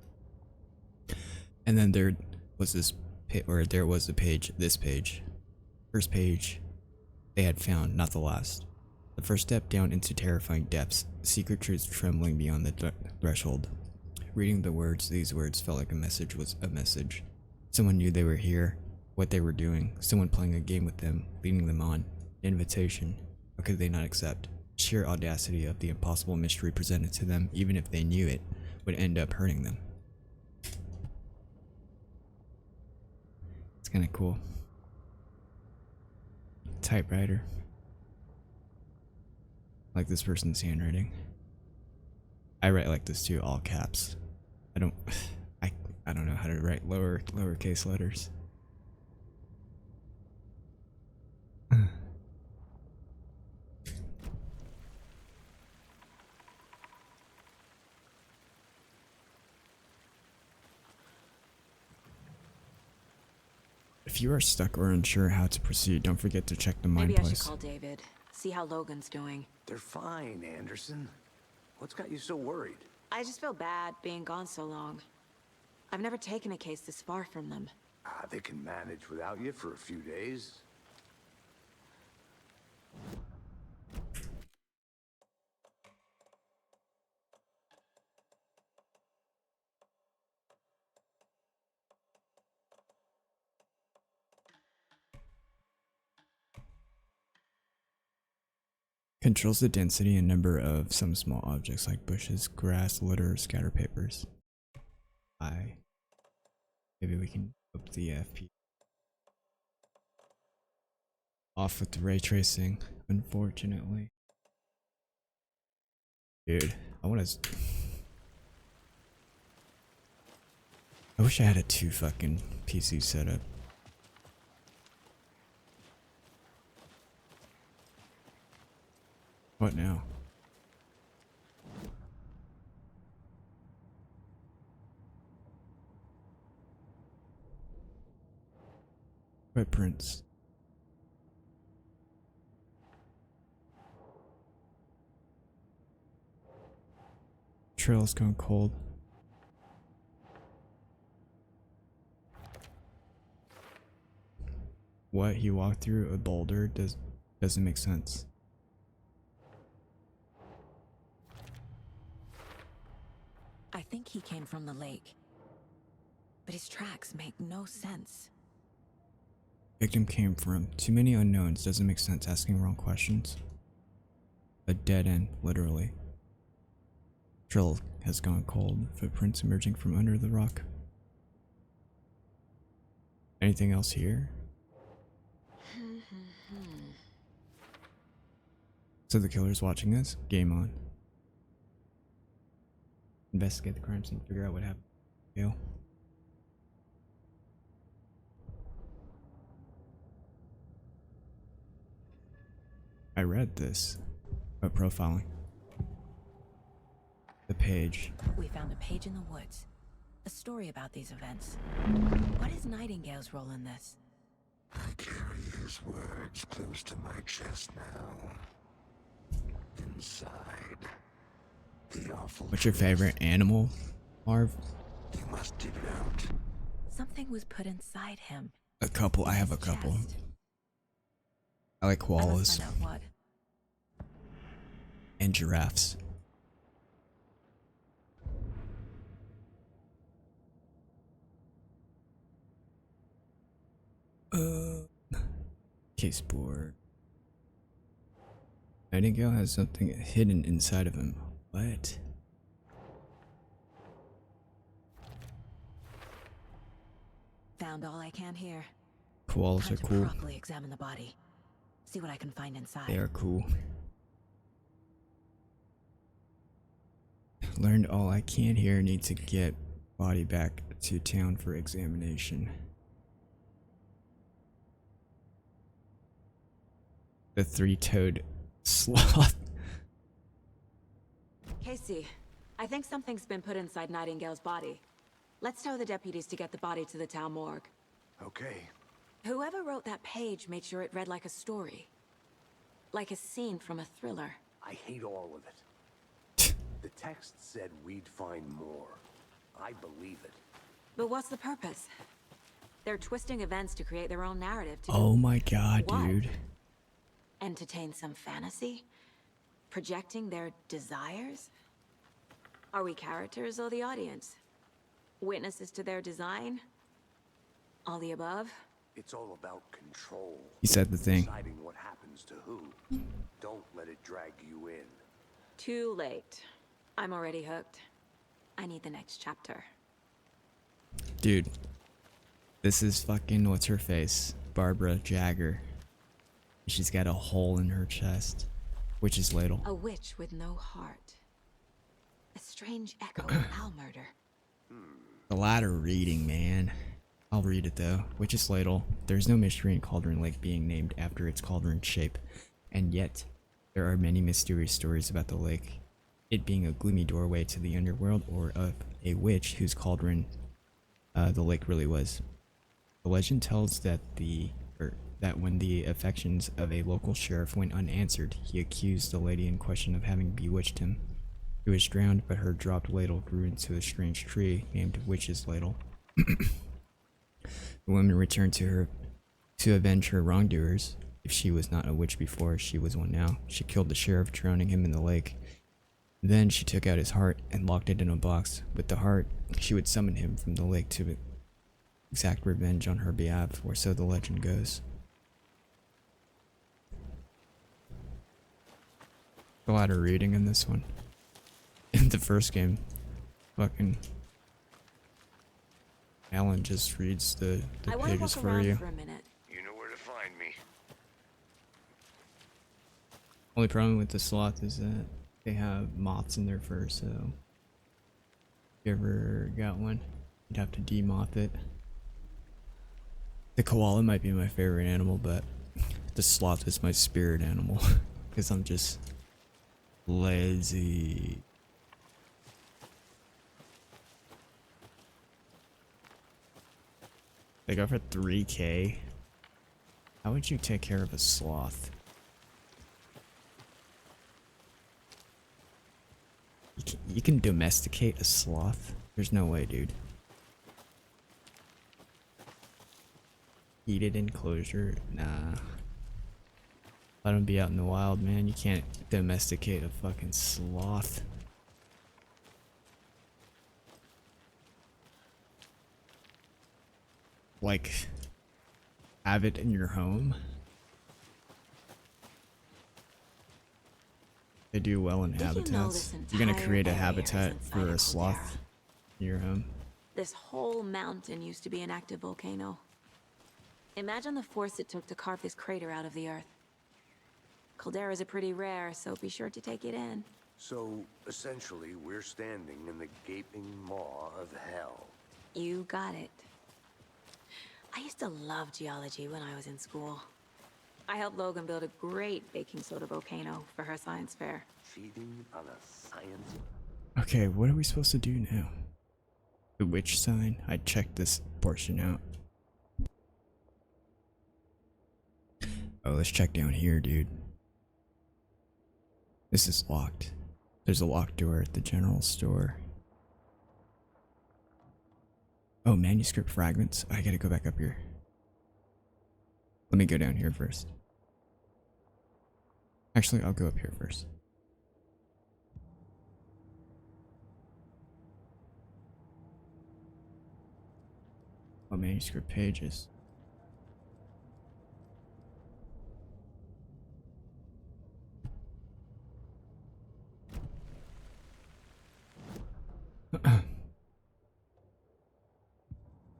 And then there was this the page. This page. First page they had found, not the last. The first step down into terrifying depths, secret truths trembling beyond the threshold. Reading the words, these words felt like a message was a message. Someone knew they were here, what they were doing, someone playing a game with them, leading them on. An invitation. What could they not accept? Sheer audacity of the impossible mystery presented to them, even if they knew it, would end up hurting them. It's kinda cool. Typewriter. Like this person's handwriting. I write like this too, all caps. I don't know how to write lowercase letters. If you are stuck or unsure how to proceed, don't forget to check the mine Maybe I should place. call David. See how Logan's doing. They're fine, Anderson. What's got you so worried? I just feel bad being gone so long. I've never taken a case this far from them. They can manage without you for a few days. Controls the density and number of some small objects like bushes, grass, litter, scatter papers. Maybe we can up the FP. Off with the ray tracing, unfortunately. Dude, I wish I had a 2 fucking PC setup. What now? Footprints. Trail's gone cold. What? He walked through a boulder? Doesn't make sense. I think he came from the lake. But his tracks make no sense. Victim came from too many unknowns. Doesn't make sense. Asking wrong questions. A dead end, literally. Trail has gone cold. Footprints emerging from under the rock. Anything else here? So the killer's watching us? Game on. Investigate the crime scene, figure out what happened. Fail. I read this about profiling. The page. We found a page in the woods. A story about these events. What is Nightingale's role in this? I carry his words close to my chest now. Inside, the awful. What's your favorite animal, Marv? You must dig it out. Something was put inside him. A couple. I have a couple. I like koalas. Find out what. And giraffes. Case board. Nightingale has something hidden inside of him. What? Found all I can here. Koalas Time are to cool. properly examine the body. See what I can find inside. They are cool. Learned all I can here. Need to get body back to town for examination. The three-toed sloth. Casey, I think something's been put inside Nightingale's body. Let's tell the deputies to get the body to the town morgue. Okay. Whoever wrote that page made sure it read like a story. Like a scene from a thriller. I hate all of it. The text said we'd find more. I believe it. But what's the purpose? They're twisting events to create their own narrative to Oh my god, What? dude. entertain some fantasy? Projecting their desires? Are we characters or the audience? Witnesses to their design? All the above? It's all about control. He said the thing. Deciding what happens to who. Don't let it drag you in. Too late. I'm already hooked. I need the next chapter. Dude. This is fucking what's her face? Barbara Jagger. She's got a hole in her chest. Witch's ladle. A witch with no heart. A strange echo of Al murder. The latter reading, man. I'll read it though. Witch's ladle. There's no mystery in Cauldron Lake being named after its cauldron shape. And yet, there are many mysterious stories about the lake. It being a gloomy doorway to the underworld, or of a witch whose cauldron the lake really was. The legend tells that that when the affections of a local sheriff went unanswered, he accused the lady in question of having bewitched him. He was drowned, but her dropped ladle grew into a strange tree named Witch's Ladle. The woman returned to her to avenge her wrongdoers. If she was not a witch before, she was one now. She killed the sheriff, drowning him in the lake. Then she took out his heart and locked it in a box. With the heart, she would summon him from the lake to exact revenge on her behalf, or so the legend goes. A lot of reading in this one. In the first game, fucking Alan just reads the I want to pages walk for around you. for a minute. You know where to find me. Only problem with the sloth is that they have moths in their fur, so if you ever got one, you'd have to demoth it. The koala might be my favorite animal, but the sloth is my spirit animal because I'm just lazy. They go for 3K. How would you take care of a sloth? You can domesticate a sloth? There's no way, dude. Heated enclosure? Nah. Let them be out in the wild, man. You can't domesticate a fucking sloth. Like, have it in your home? They do well in Did you know habitats. this You're gonna entire create a area habitat is for inside a a sloth caldera? in your home. This whole mountain used to be an active volcano. Imagine the force it took to carve this crater out of the earth. Calderas are pretty rare, so be sure to take it in. So, essentially, we're standing in the gaping maw of hell. You got it. I used to love geology when I was in school. I helped Logan build a great baking soda volcano for her science fair. Cheating on a science... Okay, what are we supposed to do now? The witch sign? I checked this portion out. Oh, let's check down here, dude. This is locked. There's a locked door at the general store. Oh, manuscript fragments. I gotta go back up here. Let me go down here first. Actually, I'll go up here first. Oh, manuscript pages.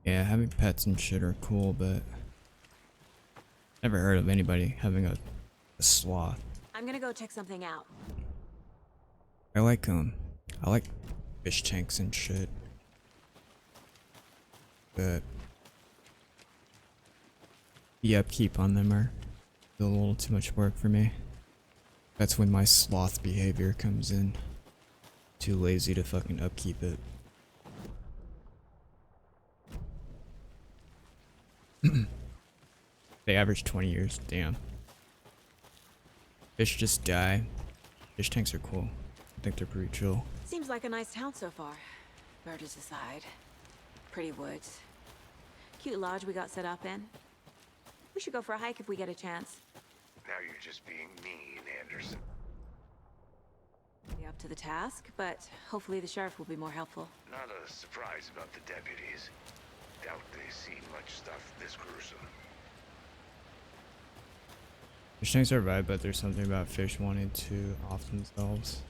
Yeah, having pets and shit are cool, but never heard of anybody having a sloth. I'm gonna go check something out. I like fish tanks and shit, but the upkeep on them are a little too much work for me. That's when my sloth behavior comes in. Too lazy to fucking upkeep it. They average 20 years. Damn. Fish just die. Fish tanks are cool. I think they're pretty chill. Seems like a nice town so far. Murders aside. Pretty woods. Cute lodge we got set up in. We should go for a hike if we get a chance. Now you're just being mean, Anderson. Be up to the task, but hopefully the sheriff will be more helpful. Not a surprise about the deputies. Doubt they've seen much stuff this gruesome. Fish tanks are right, but there's something about fish wanting to off themselves.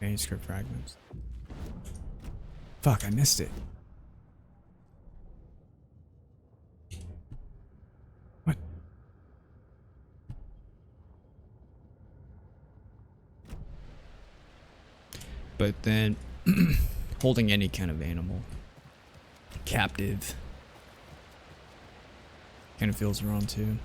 Manuscript fragments. Fuck, I missed it. What? But then, holding any kind of animal captive kind of feels wrong too.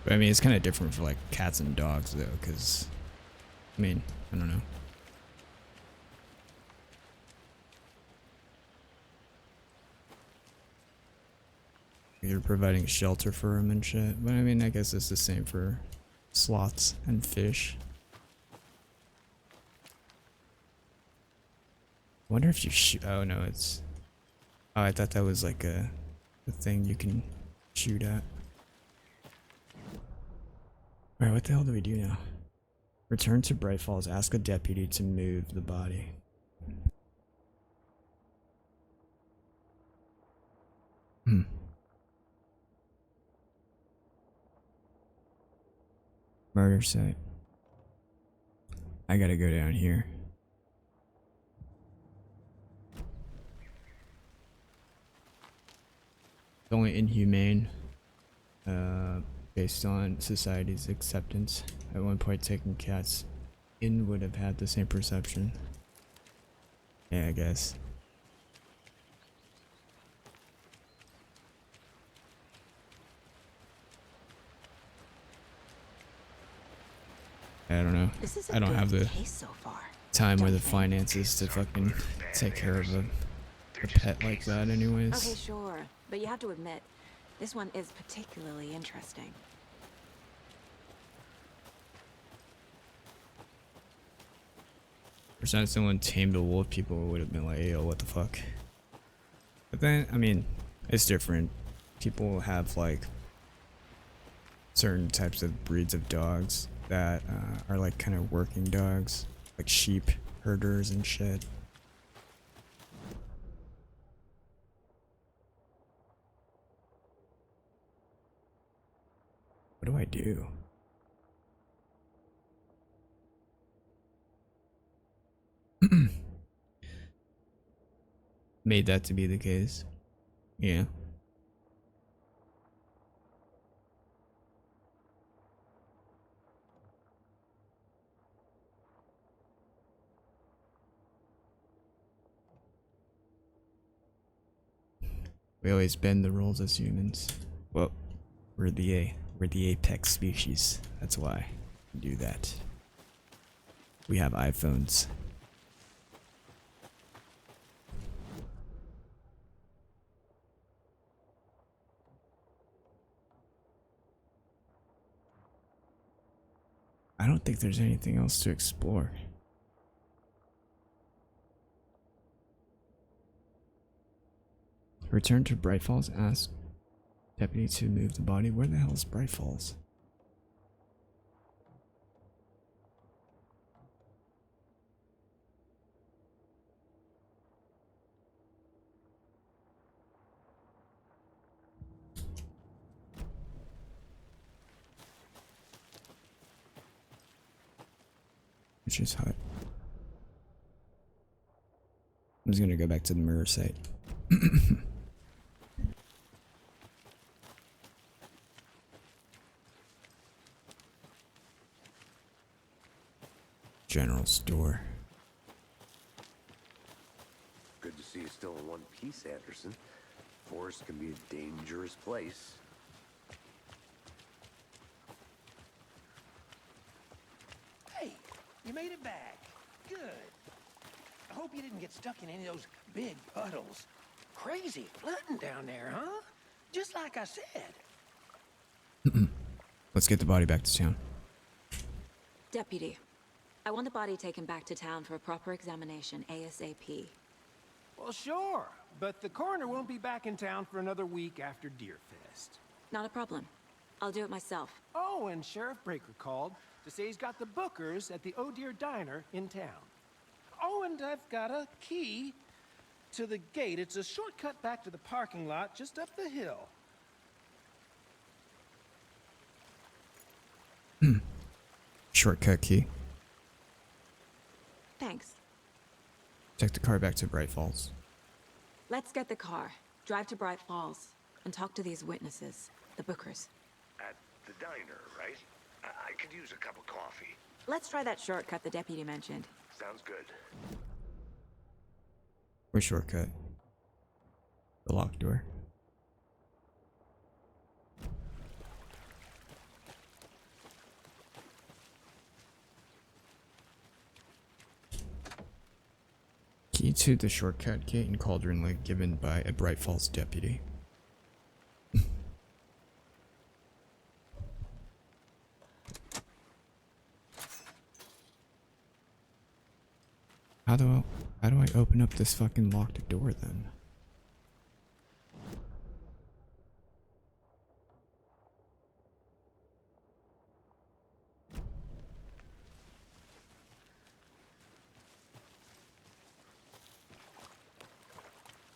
But I mean, it's kind of different for like cats and dogs though, because I mean, I don't know. You're providing shelter for them and shit, but I mean, I guess it's the same for sloths and fish. Wonder if you shoot. Oh no, it's. Oh, I thought that was like a thing you can shoot at. Alright, what the hell do we do now? Return to Bright Falls. Ask a deputy to move the body. Murder site. I gotta go down here. It's only inhumane. Based on society's acceptance. At one point, taking cats in would have had the same perception. Yeah, I guess. I don't know. I don't have the time or the finances to fucking take care of a pet like that anyways. Okay, sure. But you have to admit, this one is particularly interesting. If someone tamed a wolf, people would have been like, yo, what the fuck? But then, I mean, it's different. People have like certain types of breeds of dogs that are like kind of working dogs, like sheep herders and shit. What do I do? made that to be the case. Yeah. We always bend the rules as humans. Well, we're the apex species. That's why we do that. We have iPhones. I don't think there's anything else to explore. Return to Bright Falls. Ask deputy to move the body. Where the hell is Bright Falls? Witch's hut. I'm just gonna go back to the mirror site. General store. Good to see you still in one piece, Anderson. Forest can be a dangerous place. Hey, you made it back. Good. I hope you didn't get stuck in any of those big puddles. Crazy flooding down there, huh? Just like I said. Let's get the body back to town. Deputy, I want the body taken back to town for a proper examination ASAP. Well, sure. But the coroner won't be back in town for another week after Deerfest. Not a problem. I'll do it myself. Oh, and Sheriff Breaker called to say he's got the Bookers at the Oh Deer Diner in town. Oh, and I've got a key to the gate. It's a shortcut back to the parking lot just up the hill. Shortcut key. Thanks. Take the car back to Bright Falls. Let's get the car, drive to Bright Falls, and talk to these witnesses, the Bookers. At the diner, right? I could use a cup of coffee. Let's try that shortcut the deputy mentioned. Sounds good. Where's shortcut? The locked door. Key to the shortcut gate in Cauldron Lake given by a Bright Falls deputy. How do I open up this fucking locked door then?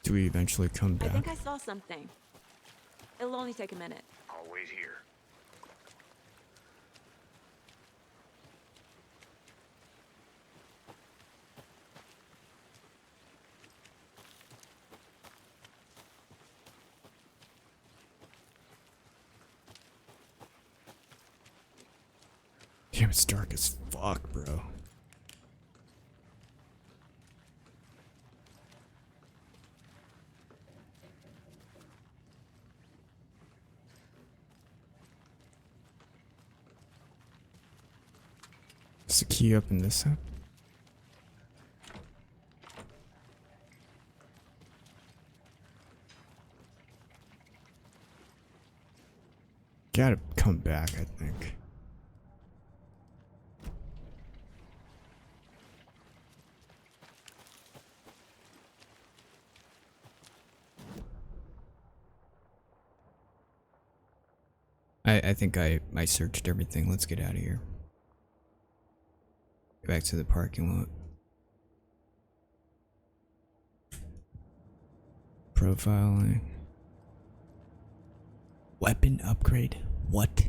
Do we eventually come I back? think I saw something. It'll only take a minute. I'll wait here. Damn, it's dark as fuck, bro. Is the key up in this hut? Gotta come back, I think. I think I searched everything. Let's get out of here. Get back to the parking lot. Profiling. Weapon upgrade? What?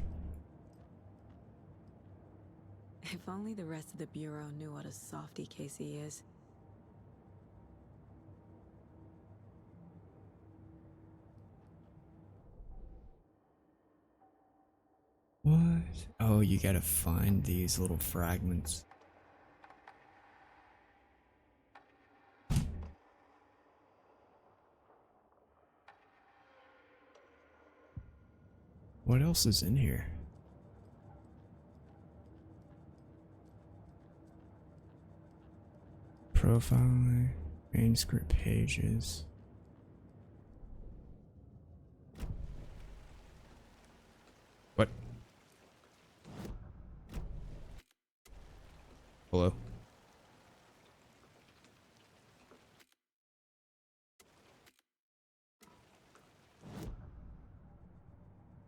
If only the rest of the Bureau knew what a softy Casey is. you gotta find these little fragments. What else is in here? Profile, manuscript pages. What? Hello?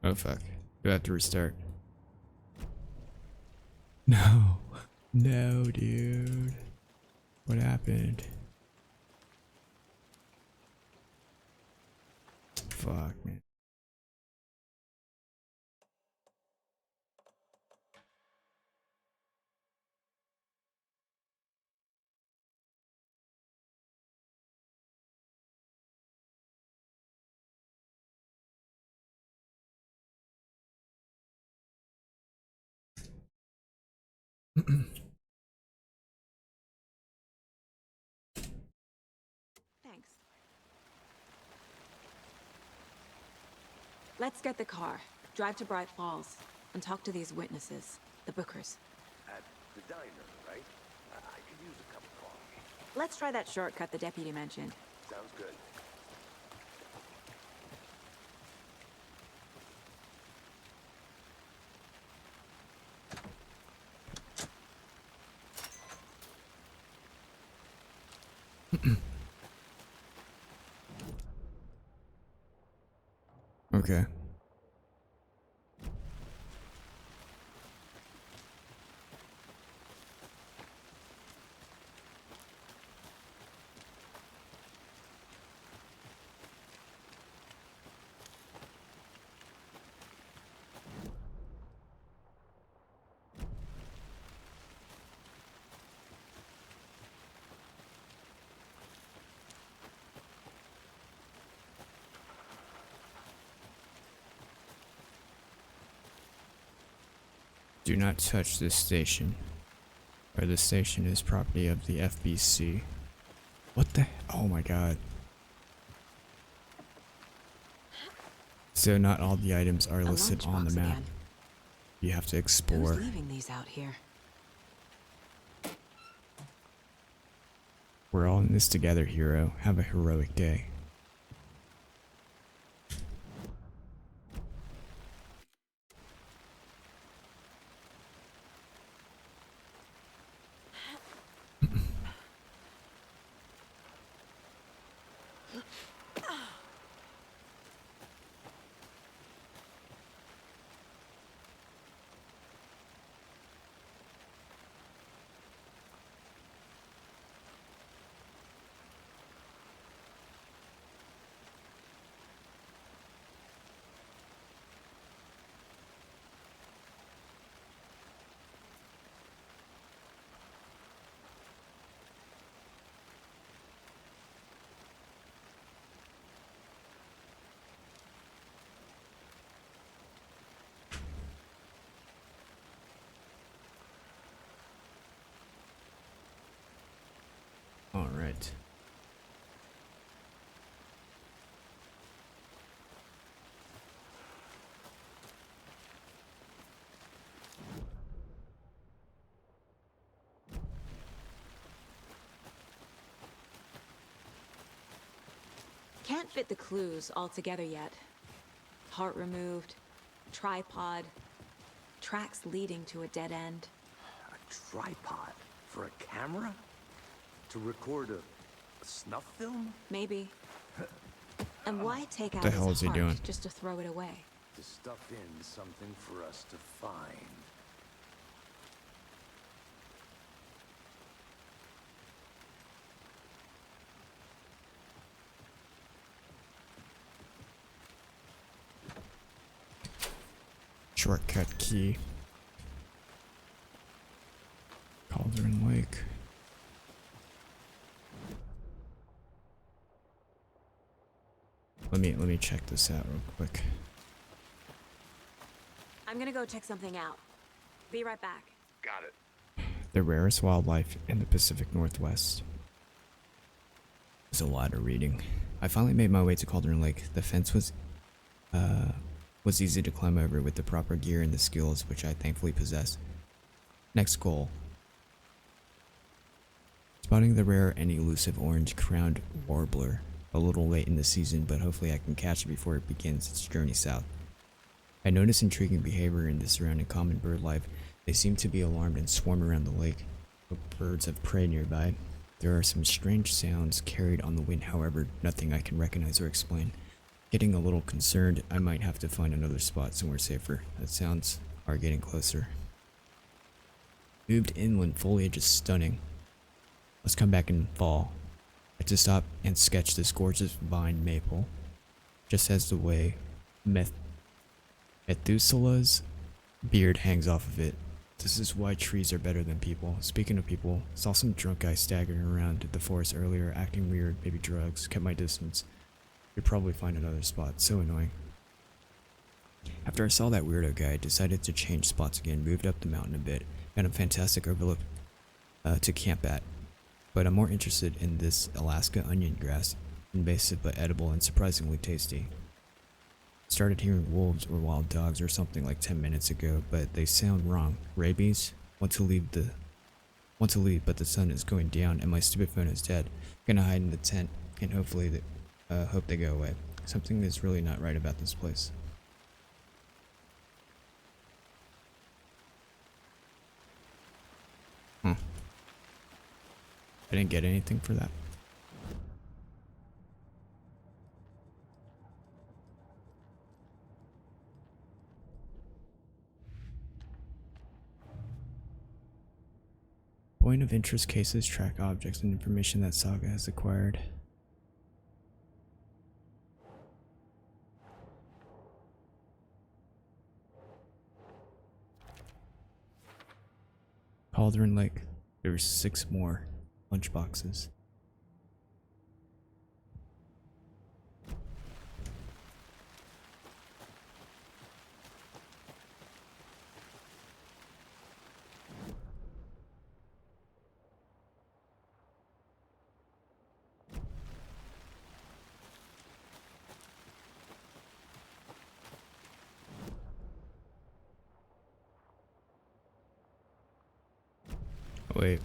Oh fuck. Do I have to restart? No. No, dude. What happened? Fuck, man. Thanks. Let's get the car, drive to Bright Falls, and talk to these witnesses, the Bookers. At the diner, right? I could use a cup of coffee. Let's try that shortcut the deputy mentioned. Sounds good. Okay. Do not touch this station, or the station is property of the FBC. What the? Oh my god. So not all the items are listed on the map. Again. You have to Who's explore. leaving these out here? We're all in this together, hero. Have a heroic day. All right. Can't fit the clues all together yet. Heart removed, tripod, tracks leading to a dead end. A tripod for a camera? To record a snuff film? Maybe. And why take out The hell his is he heart doing? just to throw it away? To stuff in something for us to find. Shortcut key. Cauldron Lake. Let me check this out real quick. I'm gonna go check something out. Be right back. Got it. The rarest wildlife in the Pacific Northwest. There's a lot of reading. I finally made my way to Cauldron Lake. The fence was easy to climb over with the proper gear and the skills which I thankfully possess. Next goal. Spotting the rare and elusive orange-crowned warbler. A little late in the season, but hopefully I can catch it before it begins its journey south. I notice intriguing behavior in the surrounding common bird life. They seem to be alarmed and swarm around the lake. With birds of prey nearby. There are some strange sounds carried on the wind, however, nothing I can recognize or explain. Getting a little concerned, I might have to find another spot somewhere safer. The sounds are getting closer. Moved inland, foliage is stunning. Let's come back in fall. I had to stop and sketch this gorgeous vine maple. Just as the way Methuselah's beard hangs off of it. This is why trees are better than people. Speaking of people, saw some drunk guy staggering around the forest earlier, acting weird, maybe drugs, kept my distance. Could probably find another spot, so annoying. After I saw that weirdo guy, I decided to change spots again, moved up the mountain a bit, found a fantastic overlook to camp at. But I'm more interested in this Alaska onion grass, invasive but edible and surprisingly tasty. Started hearing wolves or wild dogs or something like 10 minutes ago, but they sound wrong. Rabies? Want to leave, but the sun is going down and my stupid phone is dead. Gonna hide in the tent and hopefully hope they go away. Something is really not right about this place. I didn't get anything for that. Point of interest cases track objects and information that Saga has acquired. Cauldron Lake. There's 6 more lunchboxes. Wait.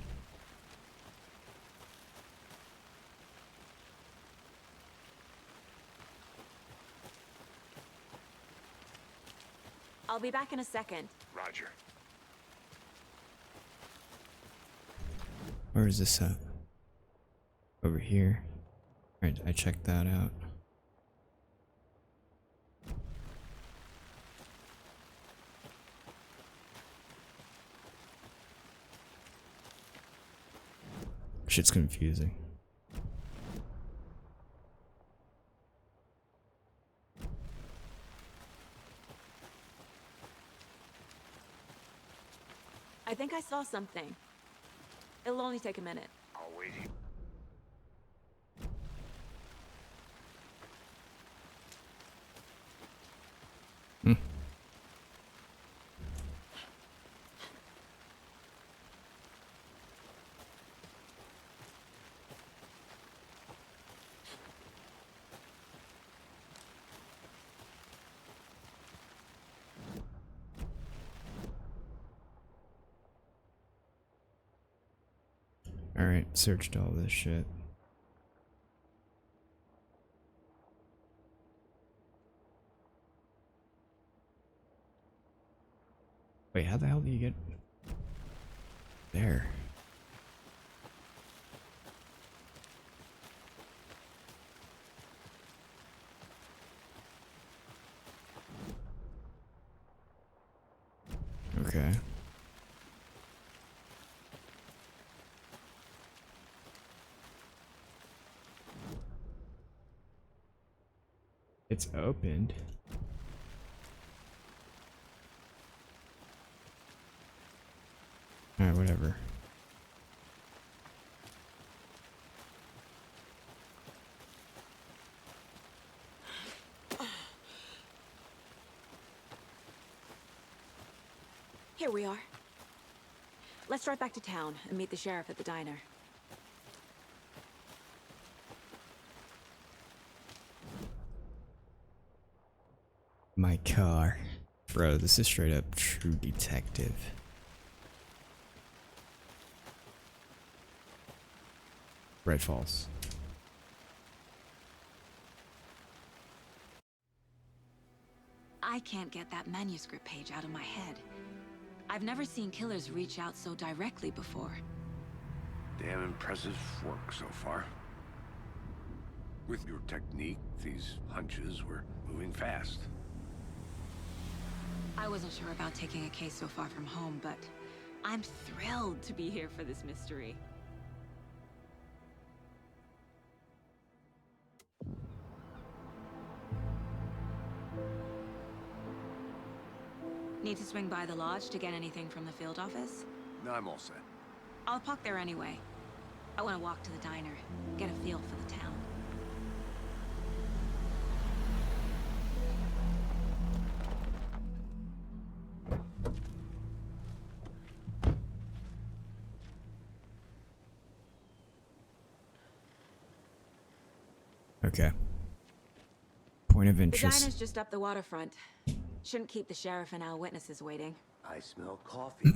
I'll be back in a second. Roger. Where is this at? Over here. Alright, I checked that out. Shit's confusing. I think I saw something. It'll only take a minute. Always. Alright, searched all this shit. Wait, how the hell do you get there? Okay. It's opened. Alright, whatever. Here we are. Let's drive back to town and meet the sheriff at the diner. My car. Bro, this is straight up True Detective. Bright Falls. I can't get that manuscript page out of my head. I've never seen killers reach out so directly before. Damn impressive work so far. With your technique, these hunches were moving fast. I wasn't sure about taking a case so far from home, but I'm thrilled to be here for this mystery. Need to swing by the lodge to get anything from the field office? No, I'm all set. I'll park there anyway. I want to walk to the diner, get a feel for the town. Okay. Point of The interest. diner's just up the waterfront. Shouldn't keep the sheriff and our witnesses waiting. I smell coffee.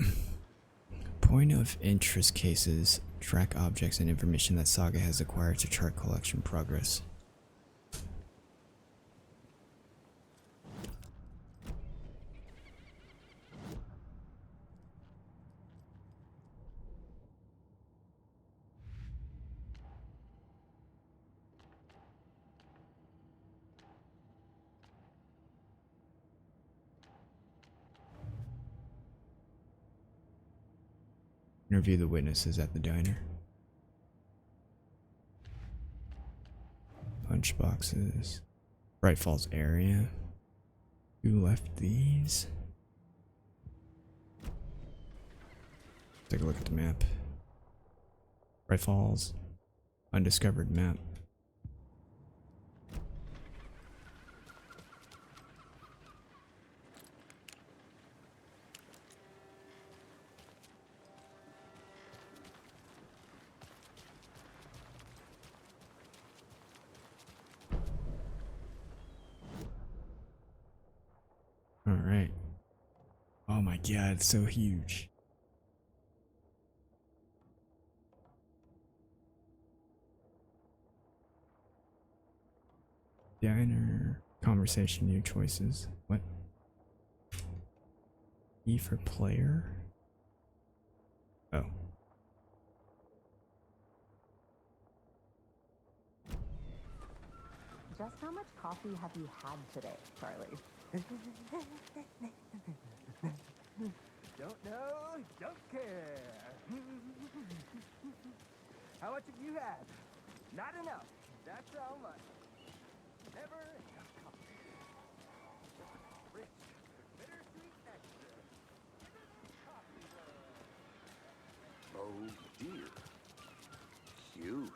Point of interest cases track objects and information that Saga has acquired to chart collection progress. Interview the witnesses at the diner. Punch boxes. Bright Falls area. Who left these? Take a look at the map. Bright Falls. Undiscovered map. Alright. Oh my god, it's so huge. Diner. Conversation, new choices. What? E for player? Oh. Just how much coffee have you had today, Charlie? Don't know, don't care. How much have you had? Not enough. That's how much. Never enough coffee. Rich, bittersweet texture. Oh dear. Cute.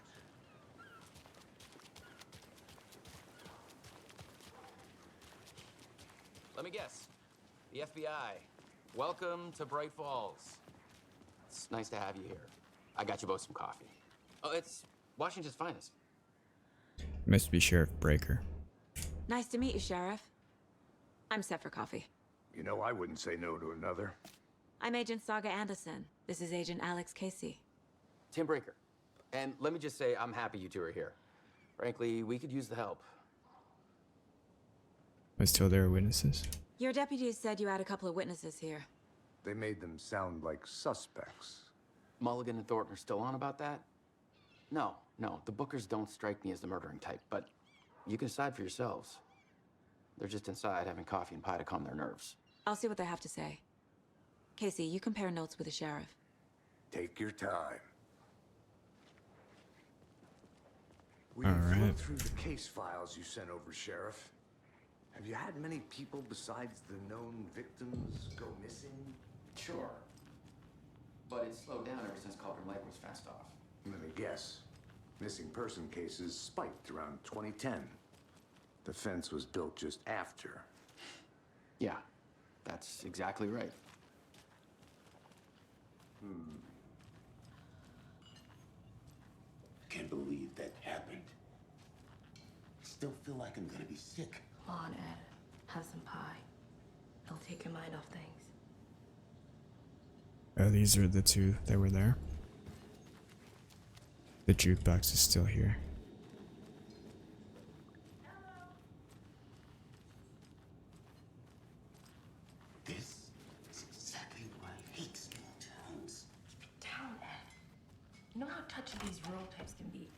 Let me guess. The FBI. Welcome to Bright Falls. It's nice to have you here. I got you both some coffee. Oh, it's Washington's finest. Must be Sheriff Breaker. Nice to meet you, Sheriff. I'm set for coffee. You know, I wouldn't say no to another. I'm Agent Saga Anderson. This is Agent Alex Casey. Tim Breaker. And let me just say, I'm happy you two are here. Frankly, we could use the help. Was told there were witnesses. Your deputies said you had a couple of witnesses here. They made them sound like suspects. Mulligan and Thornton are still on about that? No, the Bookers don't strike me as the murdering type, but you can decide for yourselves. They're just inside having coffee and pie to calm their nerves. I'll see what they have to say. Casey, you compare notes with the sheriff. Take your time. All right. Looked through the case files you sent over, Sheriff. Have you had many people besides the known victims go missing? Sure. But it's slowed down ever since Cauldron Lake was fenced off. Let me guess. Missing person cases spiked around 2010. The fence was built just after. Yeah, that's exactly right. Can't believe that happened. Still feel like I'm gonna be sick. Come on, Ed. Have some pie. It'll take your mind off things. Oh, these are the two that were there. The jukebox is still here. This is exactly why I hate small towns. Down, Ed. You know how touchy these rural types can be.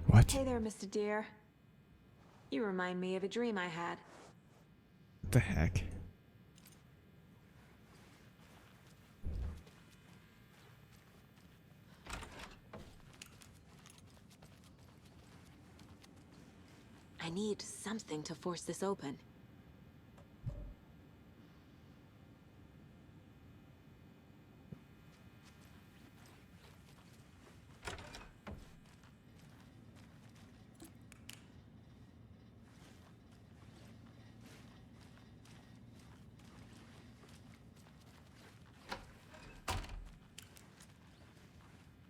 What? Hey there, Mr. Deer. You remind me of a dream I had. What the heck? I need something to force this open.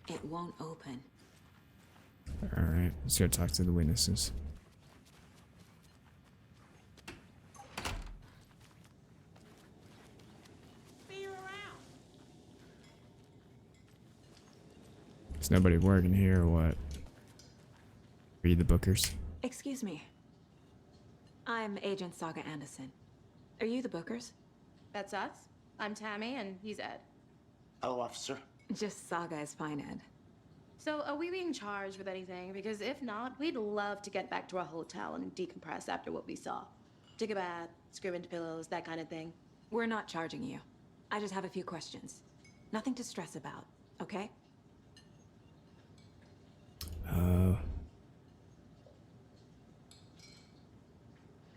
It won't open. Alright, let's go talk to the witnesses. Is nobody working here or what? Are you the bookers? Excuse me. I'm Agent Saga Anderson. Are you the bookers? That's us. I'm Tammy, and he's Ed. Hello, officer. Just Saga is fine, Ed. So, are we being charged with anything? Because if not, we'd love to get back to our hotel and decompress after what we saw. Take a bath, scream into pillows, that kind of thing. We're not charging you. I just have a few questions. Nothing to stress about, okay?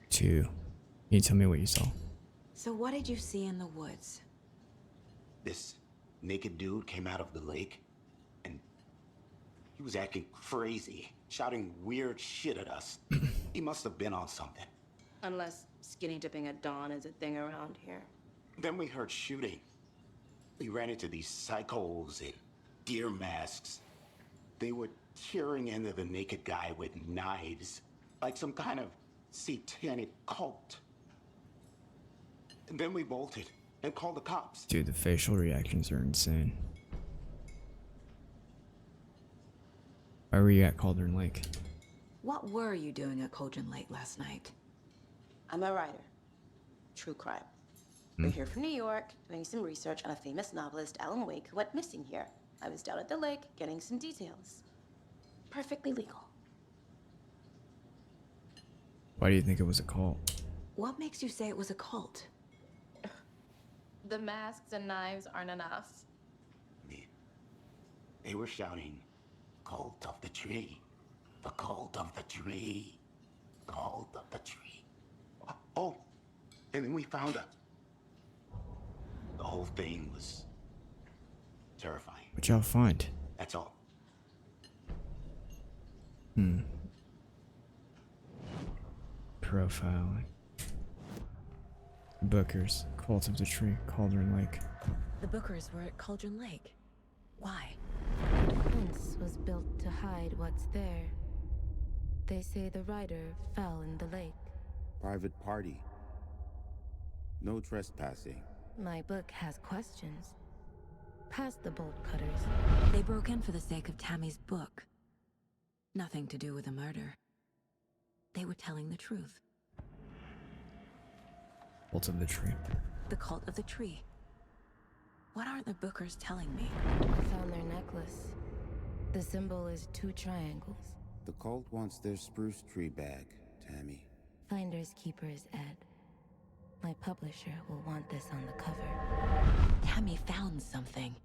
Two. Can you tell me what you saw? So what did you see in the woods? This naked dude came out of the lake, and he was acting crazy, shouting weird shit at us. He must have been on something. Unless skinny dipping at dawn is a thing around here. Then we heard shooting. We ran into these psychos in deer masks. They were tearing into the naked guy with knives, like some kind of satanic cult. And then we bolted and called the cops. Dude, the facial reactions are insane. Why were you at Cauldron Lake? What were you doing at Cauldron Lake last night? I'm a writer. True crime. We're here from New York, doing some research on a famous novelist, Alan Wake, who went missing here. I was down at the lake, getting some details. Perfectly legal. Why do you think it was a cult? What makes you say it was a cult? The masks and knives aren't enough. They were shouting, "Cult of the tree. The cult of the tree. Cult of the tree." Oh, and then we found her. The whole thing was terrifying. What y'all find? That's all. Profiling. Bookers. Cult of the Tree. Cauldron Lake. The Bookers were at Cauldron Lake. Why? The fence was built to hide what's there. They say the rider fell in the lake. Private party. No trespassing. My book has questions. Past the bolt cutters. They broke in for the sake of Tammy's book. Nothing to do with the murder. They were telling the truth. Cult of the Tree. The Cult of the Tree. What aren't the Bookers telling me? I found their necklace. The symbol is 2 triangles. The cult wants their spruce tree back, Tammy. Finders keepers, Ed. My publisher will want this on the cover. Tammy found something.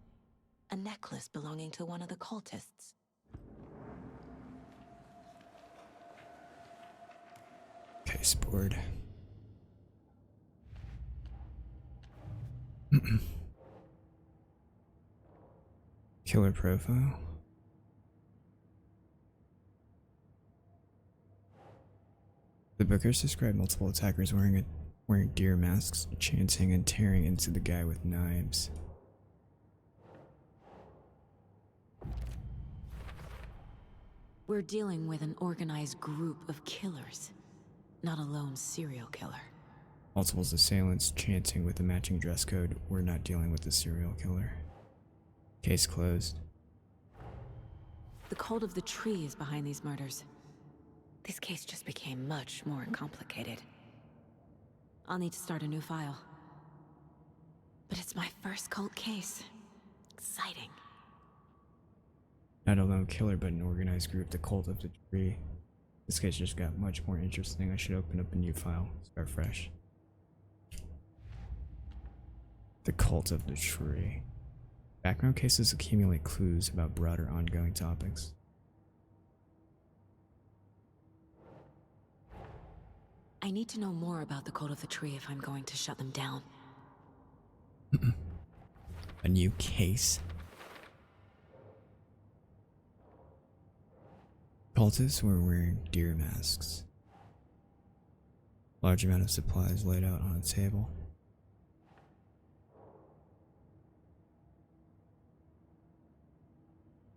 A necklace belonging to one of the cultists. Case board. Killer profile. The Bookers describe multiple attackers wearing deer masks, chanting and tearing into the guy with knives. We're dealing with an organized group of killers, not a lone serial killer. Multiple assailants chanting with a matching dress code. We're not dealing with a serial killer. Case closed. The cult of the tree is behind these murders. This case just became much more complicated. I'll need to start a new file. But it's my first cult case. Exciting. Not a lone killer, but an organized group, the cult of the tree. This case just got much more interesting. I should open up a new file. Start fresh. The cult of the tree. Background cases accumulate clues about broader ongoing topics. I need to know more about the cult of the tree if I'm going to shut them down. A new case? Cultists were wearing deer masks. Large amount of supplies laid out on a table.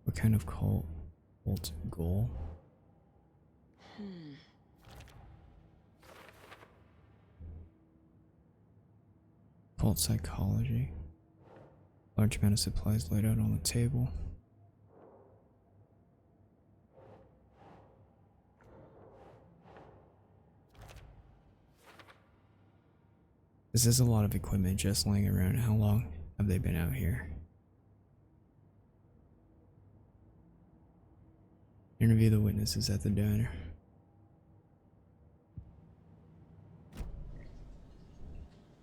What kind of cult goal? Cult psychology. Large amount of supplies laid out on the table. This is a lot of equipment just laying around. How long have they been out here? Interview the witnesses at the diner.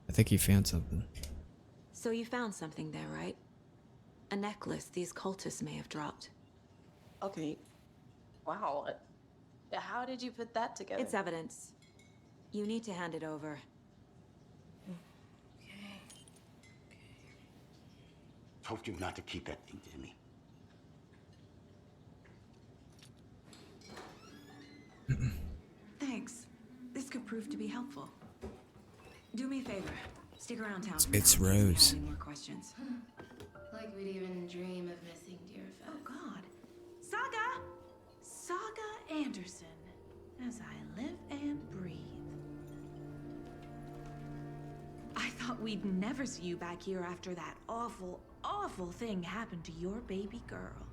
I think he found something. So you found something there, right? A necklace these cultists may have dropped. Okay. Wow. How did you put that together? It's evidence. You need to hand it over. Told you not to keep that thing, Jimmy. Thanks. This could prove to be helpful. Do me a favor. Stick around town. It's Rose. Any more questions? Like we'd even dream of missing dear Fez. Oh God. Saga Anderson. As I live and breathe. I thought we'd never see you back here after that awful, awful thing happened to your baby girl.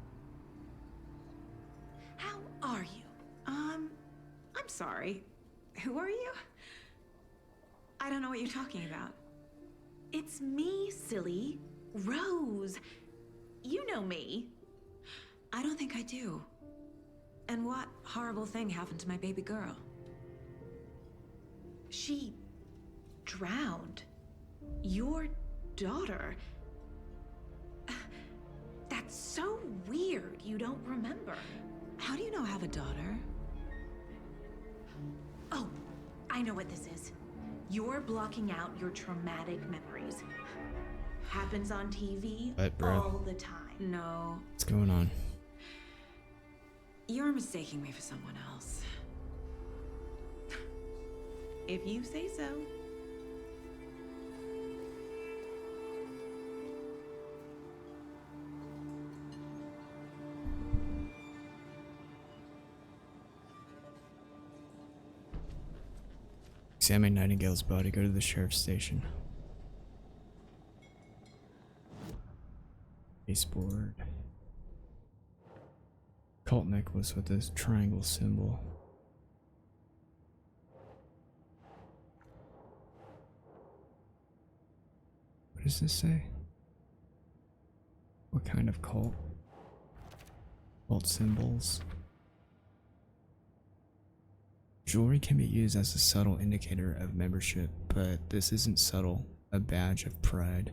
How are you? I'm sorry. Who are you? I don't know what you're talking about. It's me, silly. Rose. You know me. I don't think I do. And what horrible thing happened to my baby girl? She drowned. Your daughter. That's so weird you don't remember. How do you know I have a daughter? Oh, I know what this is. You're blocking out your traumatic memories. Happens on TV What, bro? all the time. No. What's going on? You're mistaking me for someone else. If you say so. Examine Nightingale's body. Go to the sheriff's station. Baseboard. Cult necklace with this triangle symbol. What does this say? What kind of cult? Cult symbols. Jewelry can be used as a subtle indicator of membership, but this isn't subtle, a badge of pride.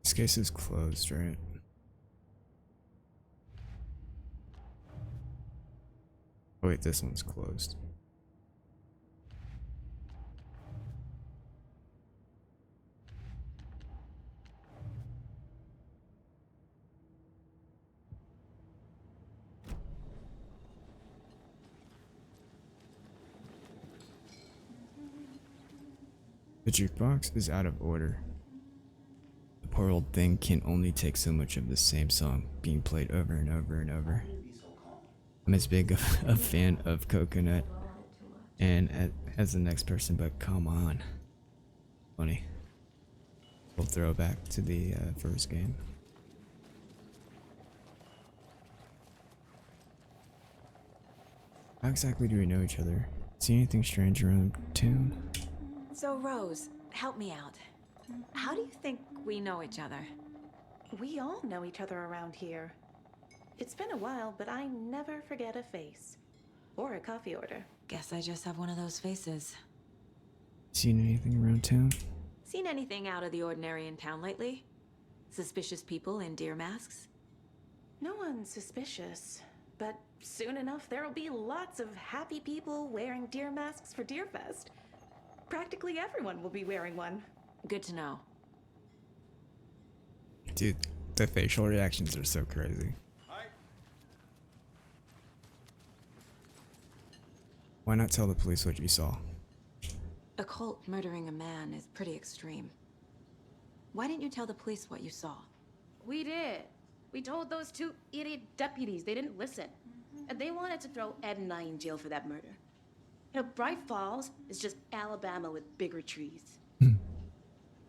This case is closed, right? Oh wait, this one's closed. The jukebox is out of order. The poor old thing can only take so much of the same song being played over and over and over. I'm as big of a fan of Coconut and as the next person, but come on. Funny. We'll throw back to the first game. How exactly do we know each other? See anything strange around town? So, Rose, help me out. How do you think we know each other? We all know each other around here. It's been a while, but I never forget a face. Or a coffee order. Guess I just have one of those faces. Seen anything around town? Seen anything out of the ordinary in town lately? Suspicious people in deer masks? No one's suspicious. But soon enough, there'll be lots of happy people wearing deer masks for Deerfest. Practically everyone will be wearing one. Good to know. Dude, the facial reactions are so crazy. Why not tell the police what you saw? A cult murdering a man is pretty extreme. Why didn't you tell the police what you saw? We did. We told those two idiot deputies. They didn't listen. And they wanted to throw Ed and I in jail for that murder. You know, Bright Falls is just Alabama with bigger trees.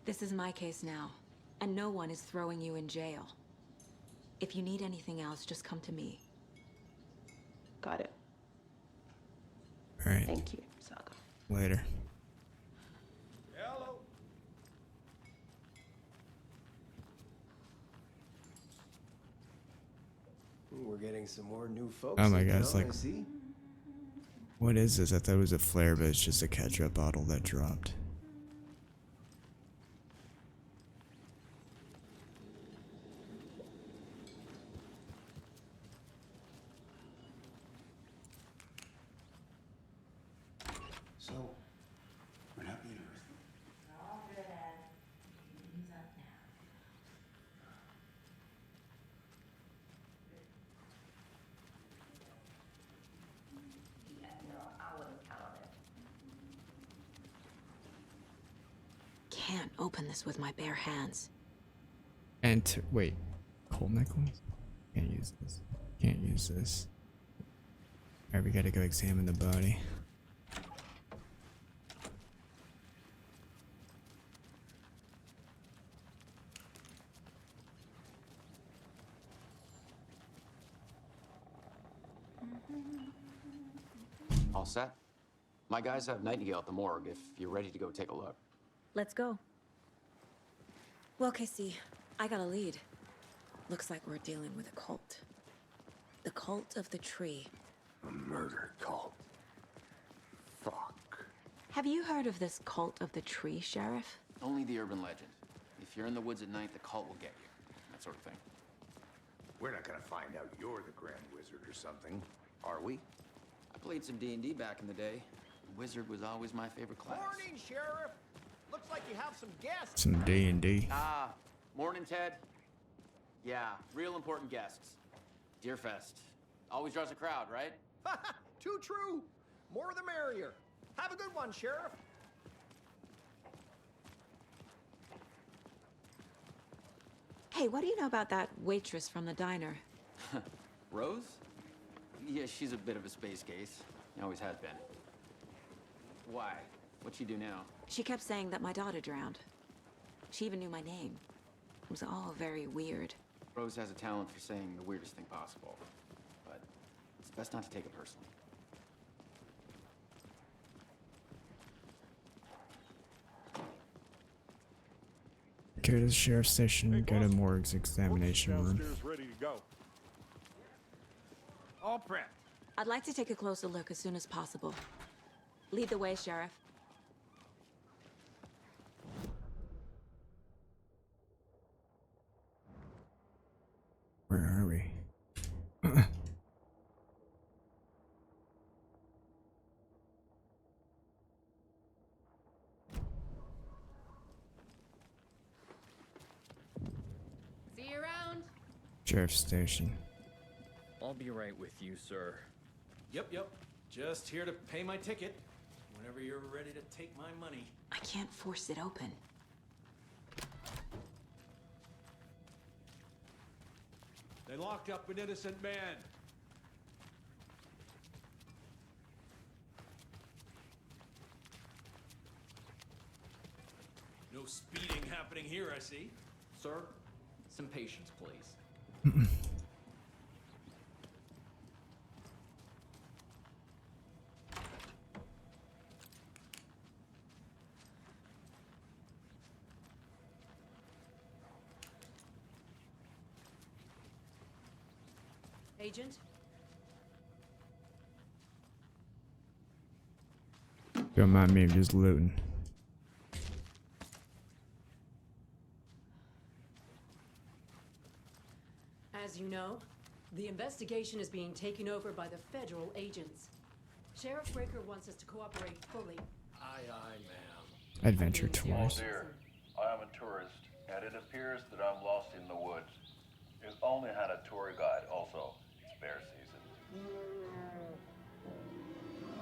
This is my case now, and no one is throwing you in jail. If you need anything else, just come to me. Got it. Alright. Thank you, Saga. Later. Hello. We're getting some more new folks. Oh my in god, it's town, like... I see. What is this? I thought it was a flare, but it's just a ketchup bottle that dropped. So, what happened to everything? All good, Ed. He's up now. Yeah, no, I wouldn't count on it. Can't open this with my bare hands. And wait, cold necklace? Can't use this. Can't use this. Alright, we gotta go examine the body. All set? My guys have Nightingale at the morgue if you're ready to go take a look. Let's go. Well, Casey, I got a lead. Looks like we're dealing with a cult. The cult of the tree. A murder cult. Fuck. Have you heard of this cult of the tree, Sheriff? Only the urban legend. If you're in the woods at night, the cult will get you. That sort of thing. We're not gonna find out you're the Grand Wizard or something, are we? I played some D&D back in the day. Wizard was always my favorite class. Morning, Sheriff. Looks like you have some guests. Some D&D. Ah, morning, Ted. Yeah, real important guests. Deerfest. Always draws a crowd, right? Too true. More the merrier. Have a good one, Sheriff. Hey, what do you know about that waitress from the diner? Rose? Yeah, she's a bit of a space case. Always has been. Why? What'd she do now? She kept saying that my daughter drowned. She even knew my name. It was all very weird. Rose has a talent for saying the weirdest thing possible. But it's best not to take it personally. Go to the sheriff's station, go to morgue's examination room. Downstairs ready to go. All prepped. I'd like to take a closer look as soon as possible. Lead the way, Sheriff. Where are we? Sheriff's station. I'll be right with you, sir. Yep. Just here to pay my ticket. Whenever you're ready to take my money. I can't force it open. They locked up an innocent man. No speeding happening here, I see. Sir, some patience, please. Agent? Don't mind me, I'm just looting. As you know, the investigation is being taken over by the federal agents. Sheriff Breaker wants us to cooperate fully. Aye, ma'am. Adventure tours. Oh dear, I am a tourist, and it appears that I'm lost in the woods. You only had a tour guide also. It's bear season.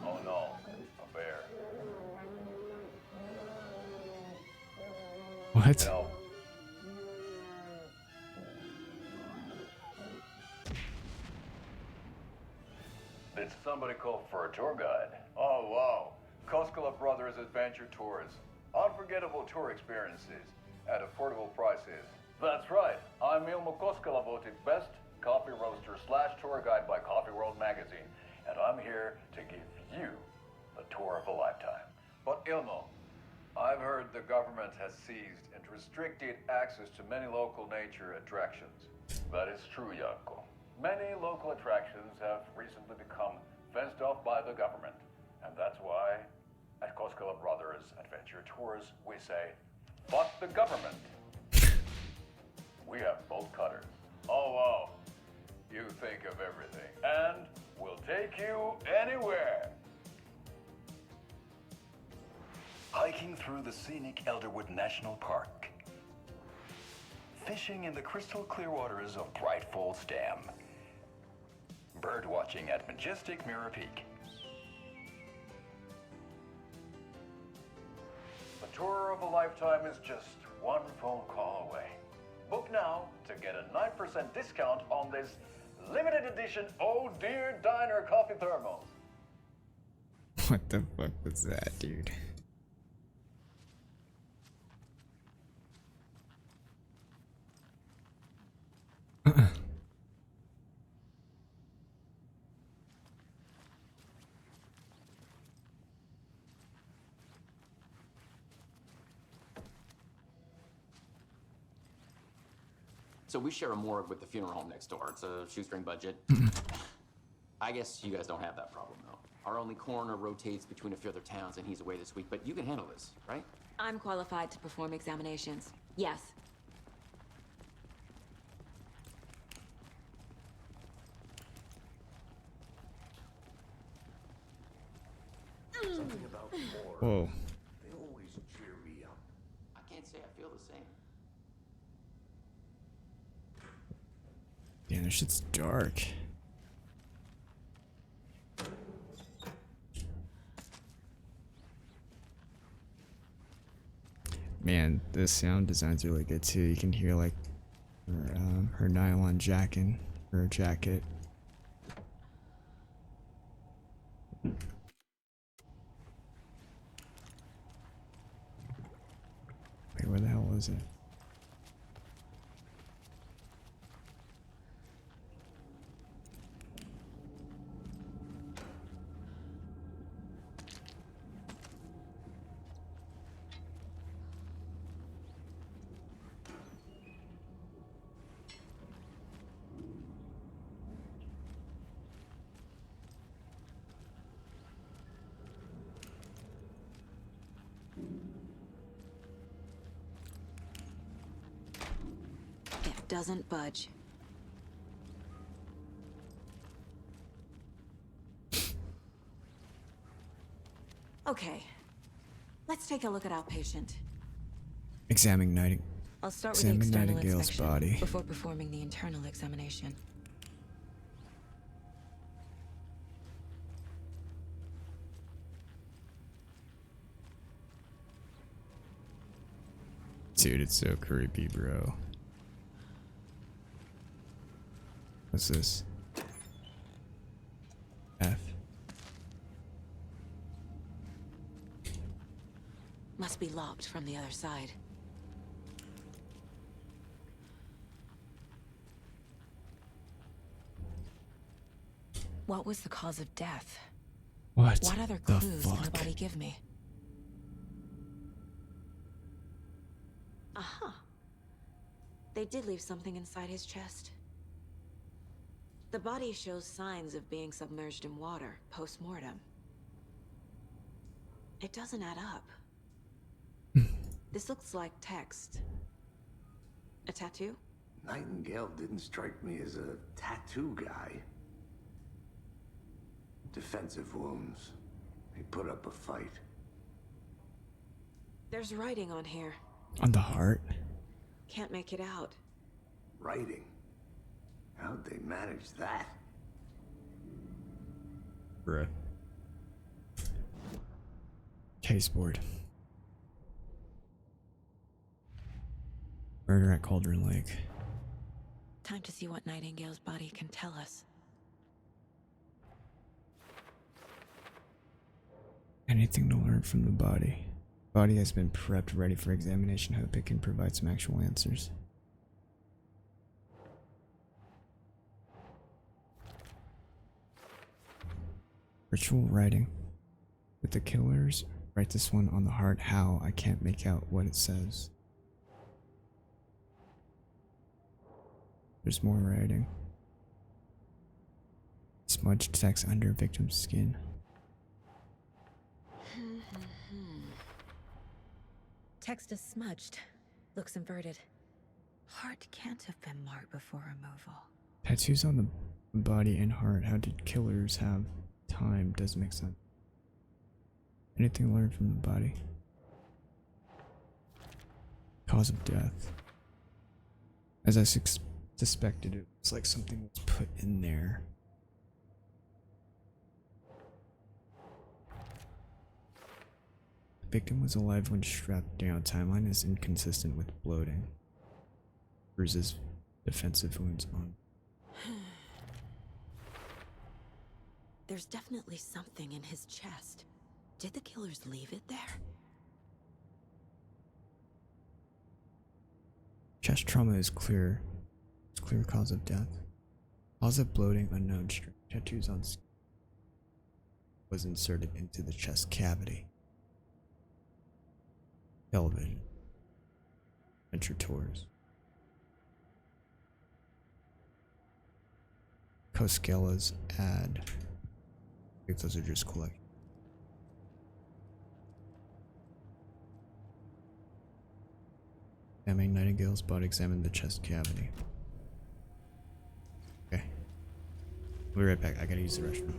Oh no, a bear. What? Help. Did somebody call for a tour guide? Oh wow, Koskela Brothers Adventure Tours. Unforgettable tour experiences at affordable prices. That's right, I'm Ilmo Koskela, voted best coffee roaster / tour guide by Coffee World magazine, and I'm here to give you the tour of a lifetime. But Ilmo, I've heard the government has seized and restricted access to many local nature attractions. That is true, Janko. Many local attractions have recently become fenced off by the government, and that's why at Koskela Brothers Adventure Tours we say, fuck the government. We have bolt cutters. Oh wow, you think of everything, and we'll take you anywhere. Hiking through the scenic Elderwood National Park. Fishing in the crystal clear waters of Bright Falls Dam. Bird watching at majestic Mirror Peak. The tour of a lifetime is just one phone call away. Book now to get a 9% discount on this limited edition Oh Dear Diner coffee thermos. What the fuck was that, dude? So we share a morgue with the funeral home next door. It's a shoestring budget. I guess you guys don't have that problem, though. Our only coroner rotates between a few other towns, and he's away this week. But you can handle this, right? I'm qualified to perform examinations. Yes. Something about more. Whoa. They always cheer me up. I can't say I feel the same. Damn, this shit's dark. Man, the sound design's really good too. You can hear like her nylon jacket, her jacket. Wait, where the hell was it? It doesn't budge. Okay. Let's take a look at our patient. Examining I'll start with the Examine external Nightingale's inspection body. before performing the internal examination. Dude, it's so creepy, bro. What's this? F. Must be locked from the other side. What was the cause of death? What What other the clues can the fuck? body give me? Aha. They did leave something inside his chest. The body shows signs of being submerged in water post-mortem. It doesn't add up. This looks like text. A tattoo? Nightingale didn't strike me as a tattoo guy. Defensive wounds. He put up a fight. There's writing on here. On the heart? Can't make it out. Writing? How'd they manage that? Bruh. Case board. Murder at Cauldron Lake. Time to see what Nightingale's body can tell us. Anything to learn from the body. Body has been prepped, ready for examination. Hope it can provide some actual answers. Ritual writing. With the killers, write this one on the heart. How? I can't make out what it says. There's more writing. Smudged text under victim's skin. Text is smudged. Looks inverted. Heart can't have been marked before removal. Tattoos on the body and heart. How did killers have time? Doesn't make sense. Anything learned from the body? Cause of death. As I suspected, it was like something was put in there. The victim was alive when strapped down. Timeline is inconsistent with bloating. Bruises, defensive wounds on. There's definitely something in his chest. Did the killers leave it there? Chest trauma is clear. It's clear cause of death. Cause of bloating unknown. Tattoos on skin was inserted into the chest cavity. Television. Adventure tours. Koskela's ad. I think those are just collections. Examining Nightingale's body, examine the chest cavity. Okay. I'll be right back. I gotta use the restroom.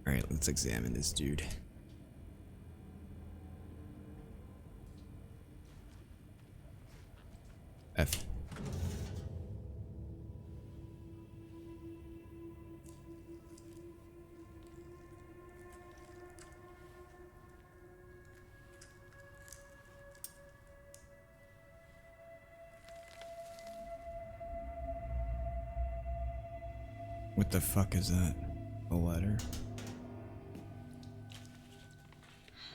Alright, let's examine this dude. F. What the fuck is that? A letter?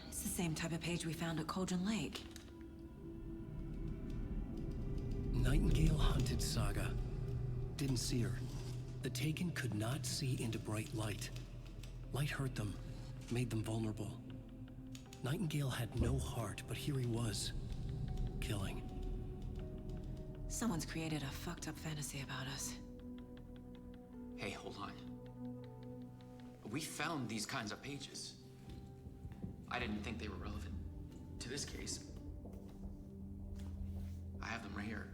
It's the same type of page we found at Cauldron Lake. Nightingale hunted Saga. Didn't see her. The Taken could not see into bright light. Light hurt them, made them vulnerable. Nightingale had no heart, but here he was, killing. Someone's created a fucked up fantasy about us. Hey, hold on. We found these kinds of pages. I didn't think they were relevant to this case. I have them right here.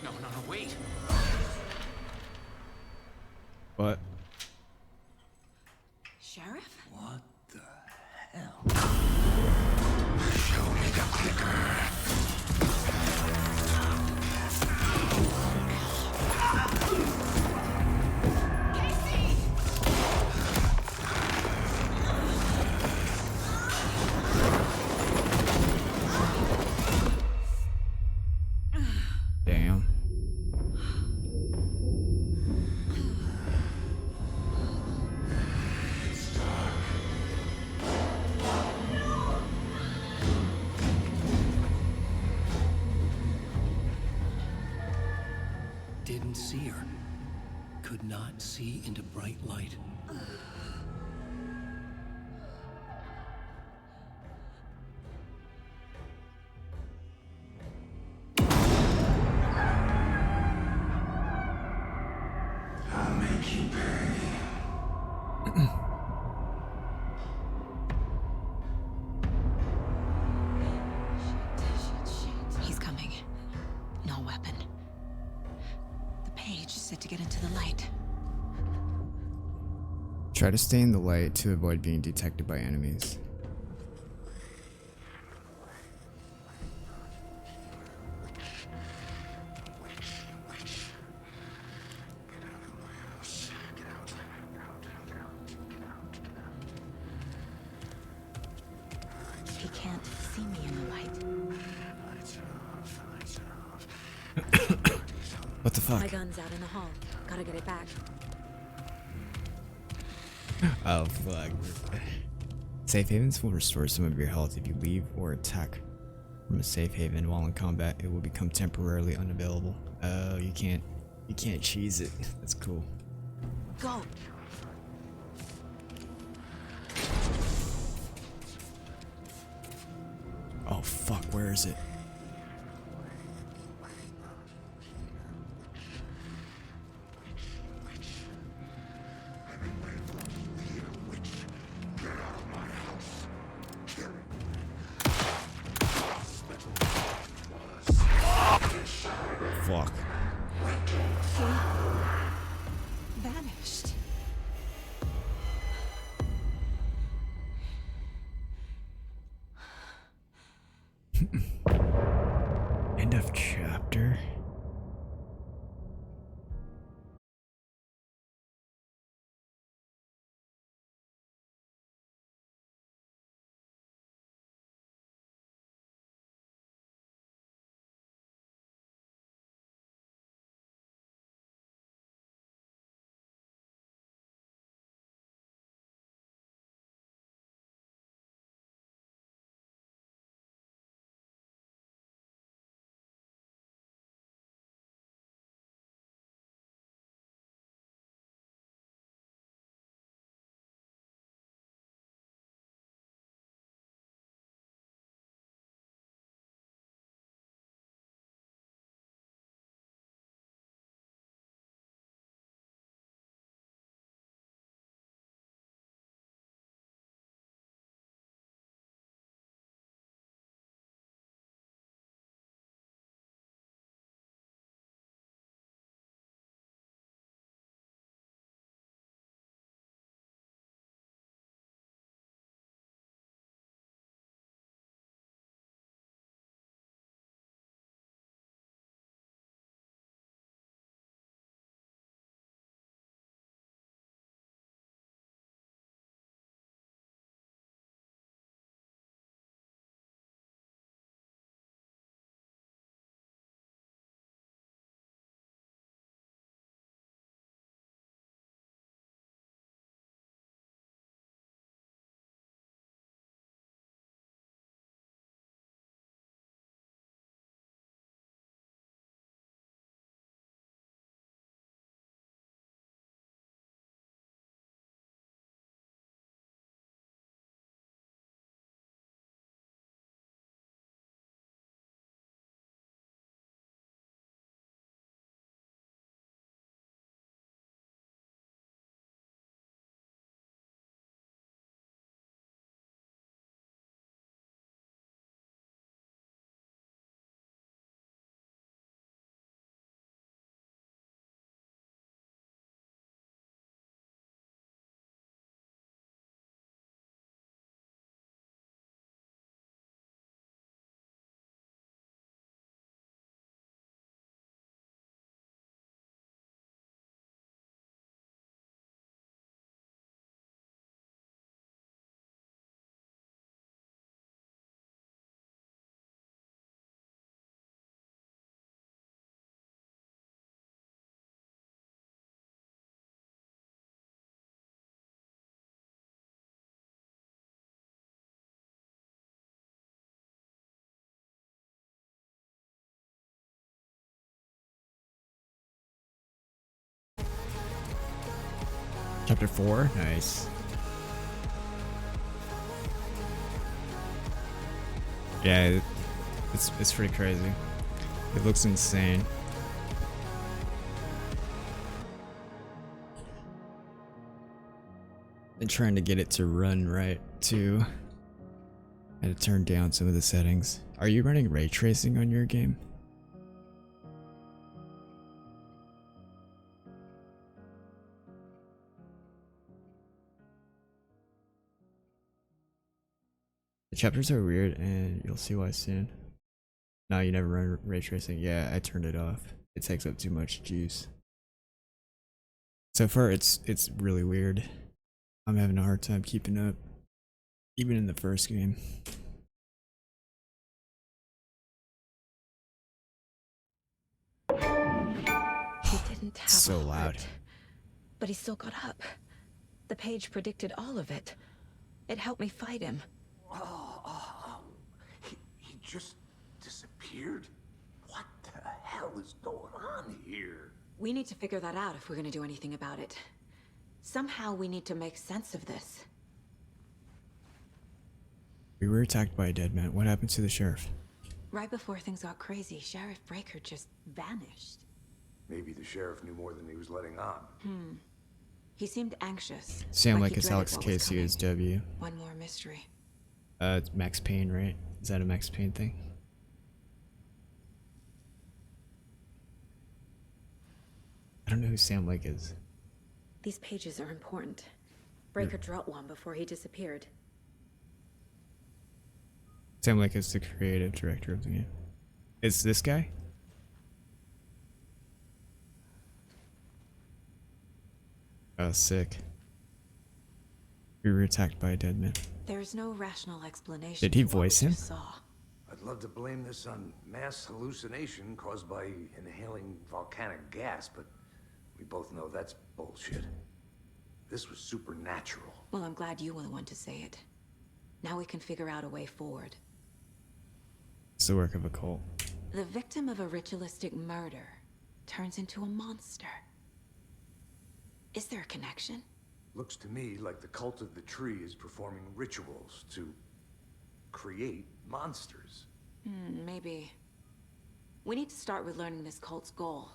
No, wait. What? Sheriff? What the hell? Show me the clicker. Damn. Didn't see her. Could not see into bright light. I'll make you pay. He's coming. No weapon. The page said to get into the light. Try to stay in the light to avoid being detected by enemies. He can't see me in the light. What the fuck? My gun's out in the hall. Gotta get it back. Oh fuck. Safe havens will restore some of your health if you leave or attack from a safe haven while in combat. It will become temporarily unavailable. Oh, you can't cheese it. That's cool. Go! Oh fuck, where is it? Fuck. Vanished. Chapter 4? Nice. Yeah, it's pretty crazy. It looks insane. And trying to get it to run right too. I had to turn down some of the settings. Are you running ray tracing on your game? The chapters are weird and you'll see why soon. No, you never run ray tracing. Yeah, I turned it off. It takes up too much juice. So far it's really weird. I'm having a hard time keeping up. Even in the first game. He didn't have So a loud. heart, but he still got up. The page predicted all of it. It helped me fight him. He just disappeared? What the hell is going on here? We need to figure that out if we're gonna do anything about it. Somehow we need to make sense of this. We were attacked by a dead man. What happened to the sheriff? Right before things got crazy, Sheriff Breaker just vanished. Maybe the sheriff knew more than he was letting on. He seemed anxious. Sam like like he it's dreaded Alex what was Casey coming. is W. One more mystery. It's Max Payne, right? Is that a Max Payne thing? I don't know who Sam Lake is. These pages are important. Breaker dropped one before he disappeared. Sam Lake is the creative director of the game. Is this guy? Oh, sick. We were attacked by a dead man. There's no rational explanation. Did he for what we voice him? just saw. I'd love to blame this on mass hallucination caused by inhaling volcanic gas, but we both know that's bullshit. This was supernatural. Well, I'm glad you were the one to say it. Now we can figure out a way forward. It's the work of a cult. The victim of a ritualistic murder turns into a monster. Is there a connection? Looks to me like the cult of the tree is performing rituals to create monsters. Maybe. We need to start with learning this cult's goal.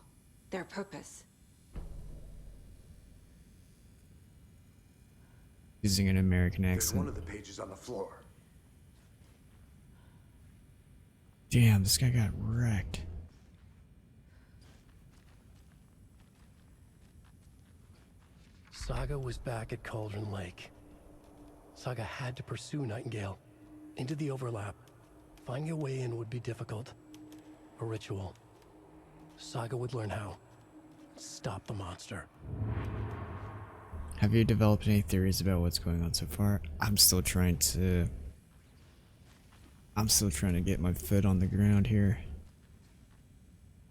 Their purpose. Using an American There's one accent. of the pages on the floor. Damn, this guy got wrecked. Saga was back at Cauldron Lake. Saga had to pursue Nightingale into the overlap. Finding a way in would be difficult. A ritual. Saga would learn how. Stop the monster. Have you developed any theories about what's going on so far? I'm still trying to get my foot on the ground here.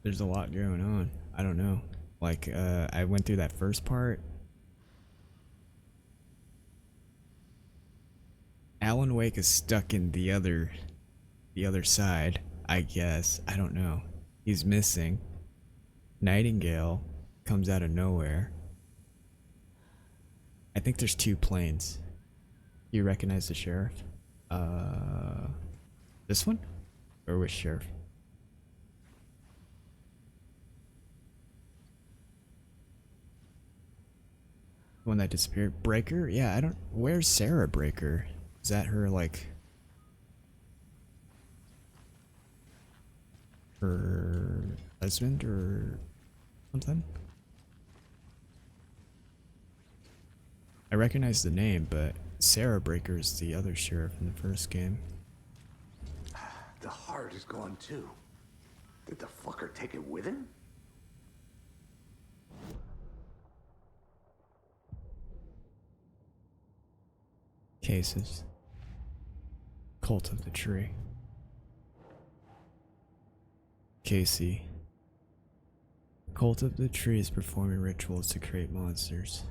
There's a lot going on. I don't know. Like, I went through that first part. Alan Wake is stuck in the other side, I guess. I don't know. He's missing. Nightingale comes out of nowhere. I think there's two planes. You recognize the sheriff? This one? Or which sheriff? One that disappeared. Breaker? Yeah, I don't... Where's Sarah Breaker? Is that her, like... her husband or something? I recognize the name, but Sarah Breaker is the other sheriff in the first game. The heart is gone too. Did the fucker take it with him? Cases. Cult of the Tree. Casey. Cult of the Tree is performing rituals to create monsters.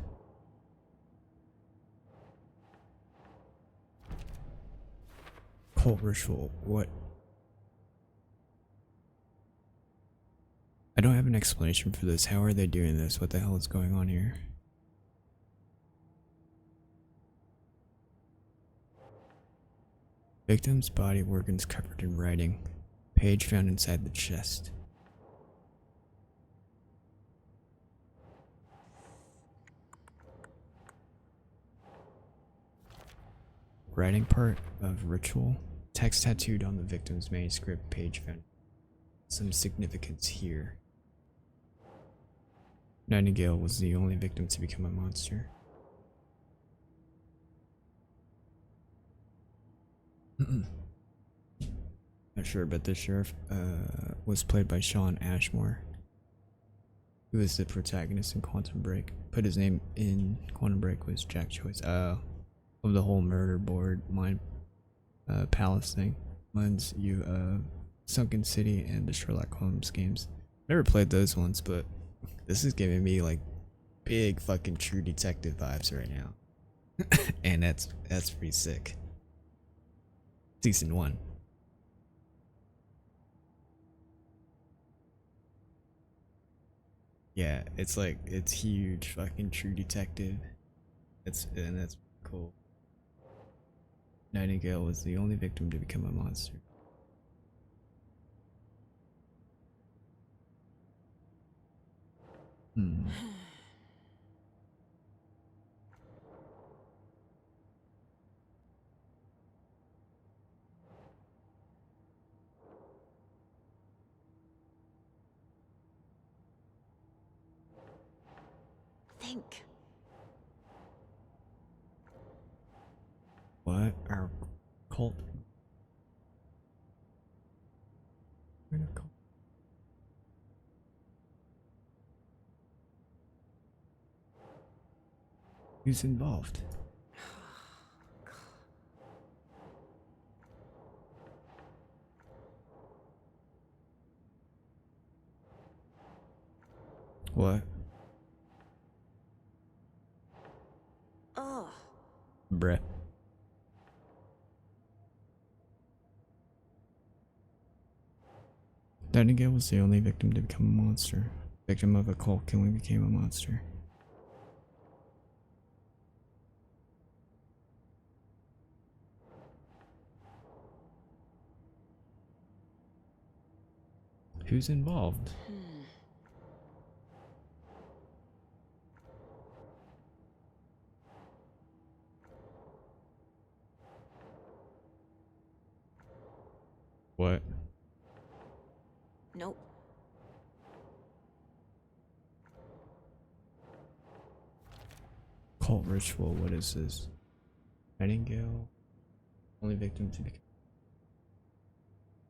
Cult ritual. What? I don't have an explanation for this. How are they doing this? What the hell is going on here? Victim's body organs covered in writing. Page found inside the chest. Writing part of ritual. Text tattooed on the victim's manuscript. Page found some significance here. Nightingale was the only victim to become a monster. Not sure, but the sheriff was played by Sean Ashmore, who is the protagonist in Quantum Break. Put his name in Quantum Break was Jack Choice. Of the whole murder board mind palace thing. Mine's Sunken City and the Sherlock Holmes games. Never played those ones, but this is giving me like big fucking True Detective vibes right now. And that's pretty sick. Season 1. Yeah, it's huge fucking True Detective. That's cool. Nightingale was the only victim to become a monster. Think. What? Our cult? We're not cult. Who's involved? What? Oh. Bruh. Nightingale was the only victim to become a monster. Victim of a cult killing became a monster. Who's involved? What? Nope. Cult ritual, what is this? Nightingale, only victim to become.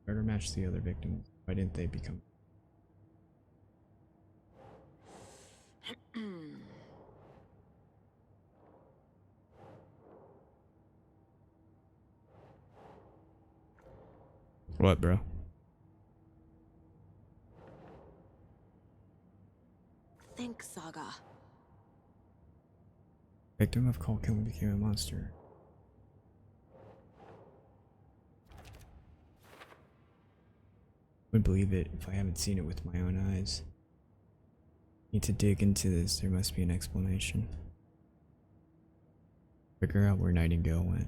Murder match the other victims. Why didn't they become? What, bro? Think, Saga. Victim of cult killing became a monster. Would believe it if I haven't seen it with my own eyes. Need to dig into this. There must be an explanation. Figure out where Nightingale went.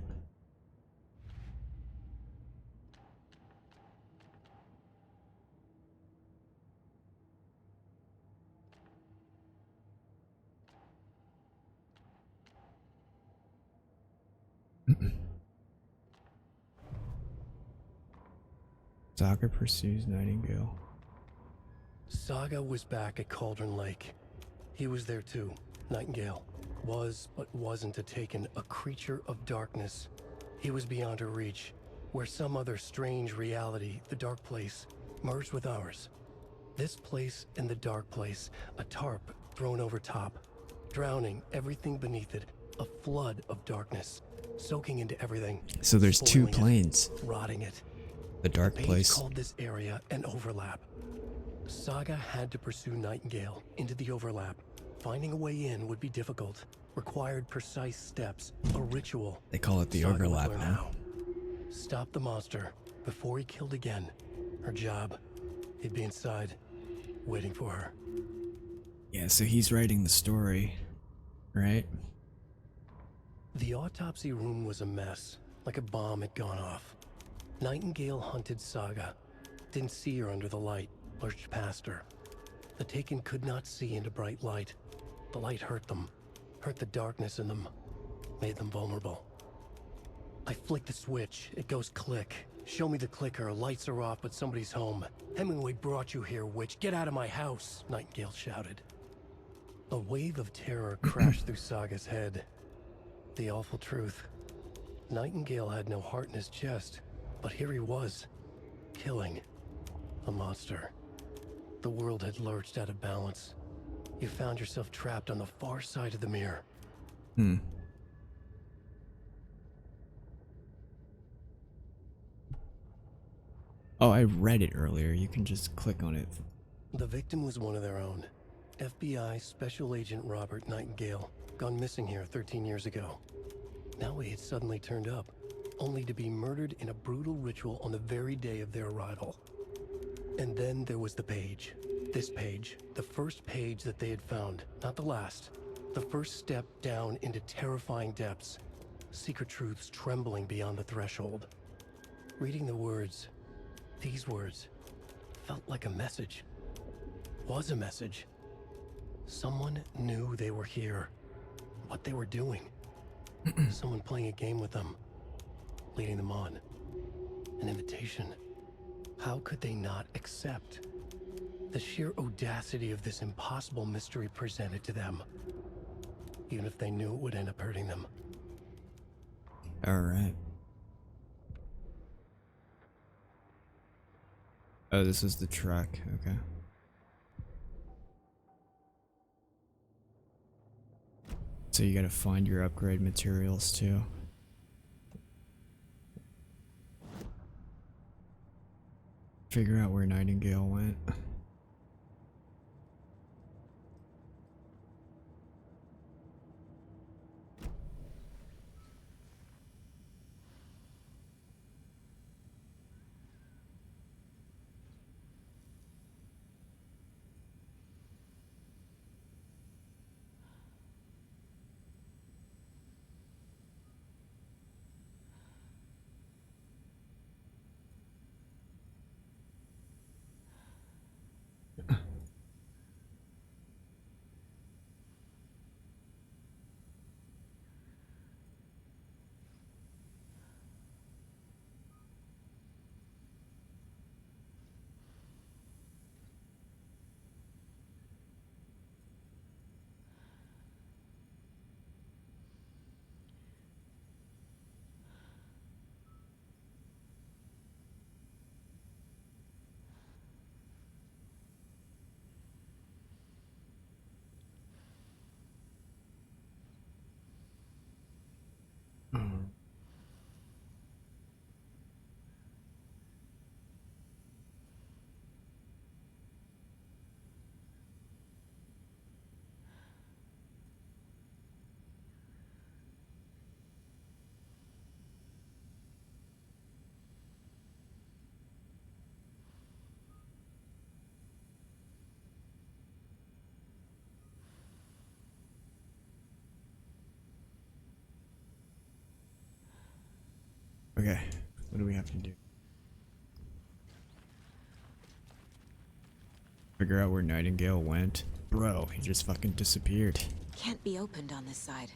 Saga pursues Nightingale. Saga was back at Cauldron Lake. He was there too. Nightingale was, but wasn't a Taken, a creature of darkness. He was beyond her reach, where some other strange reality, the Dark Place, merged with ours. This place and the Dark Place, a tarp thrown over top, drowning everything beneath it, a flood of darkness, soaking into everything. So there's two spoiling it, planes. rotting it. The Dark Page Place. called this area an overlap. Saga had to pursue Nightingale into the overlap. Finding a way in would be difficult. Required precise steps, a ritual. They call it the Saga would overlap, learn huh? how. Stop the monster before he killed again. Her job. He'd be inside, waiting for her. Yeah, so he's writing the story, right? The autopsy room was a mess, like a bomb had gone off. Nightingale hunted Saga. Didn't see her under the light, lurched past her. The Taken could not see into bright light. The light hurt them, hurt the darkness in them, made them vulnerable. I flick the switch, it goes click. Show me the clicker, lights are off, but somebody's home. Hemingway brought you here, witch. Get out of my house, Nightingale shouted. A wave of terror crashed through Saga's head. The awful truth. Nightingale had no heart in his chest, but here he was, killing a monster. The world had lurched out of balance. You found yourself trapped on the far side of the mirror. Oh, I read it earlier. You can just click on it. The victim was one of their own. FBI Special Agent Robert Nightingale, gone missing here 13 years ago. Now he had suddenly turned up, only to be murdered in a brutal ritual on the very day of their arrival. And then there was the page. This page, the first page that they had found, not the last. The first step down into terrifying depths. Secret truths trembling beyond the threshold. Reading the words, these words, felt like a message. Was a message. Someone knew they were here. What they were doing. Someone playing a game with them. Leading them on. An invitation. How could they not accept? The sheer audacity of this impossible mystery presented to them. Even if they knew it would end up hurting them. Alright. Oh, this is the track. Okay. So you gotta find your upgrade materials too. Figure out where Nightingale went. Okay, what do we have to do? Figure out where Nightingale went? Bro, he just fucking disappeared. Can't be opened on this side.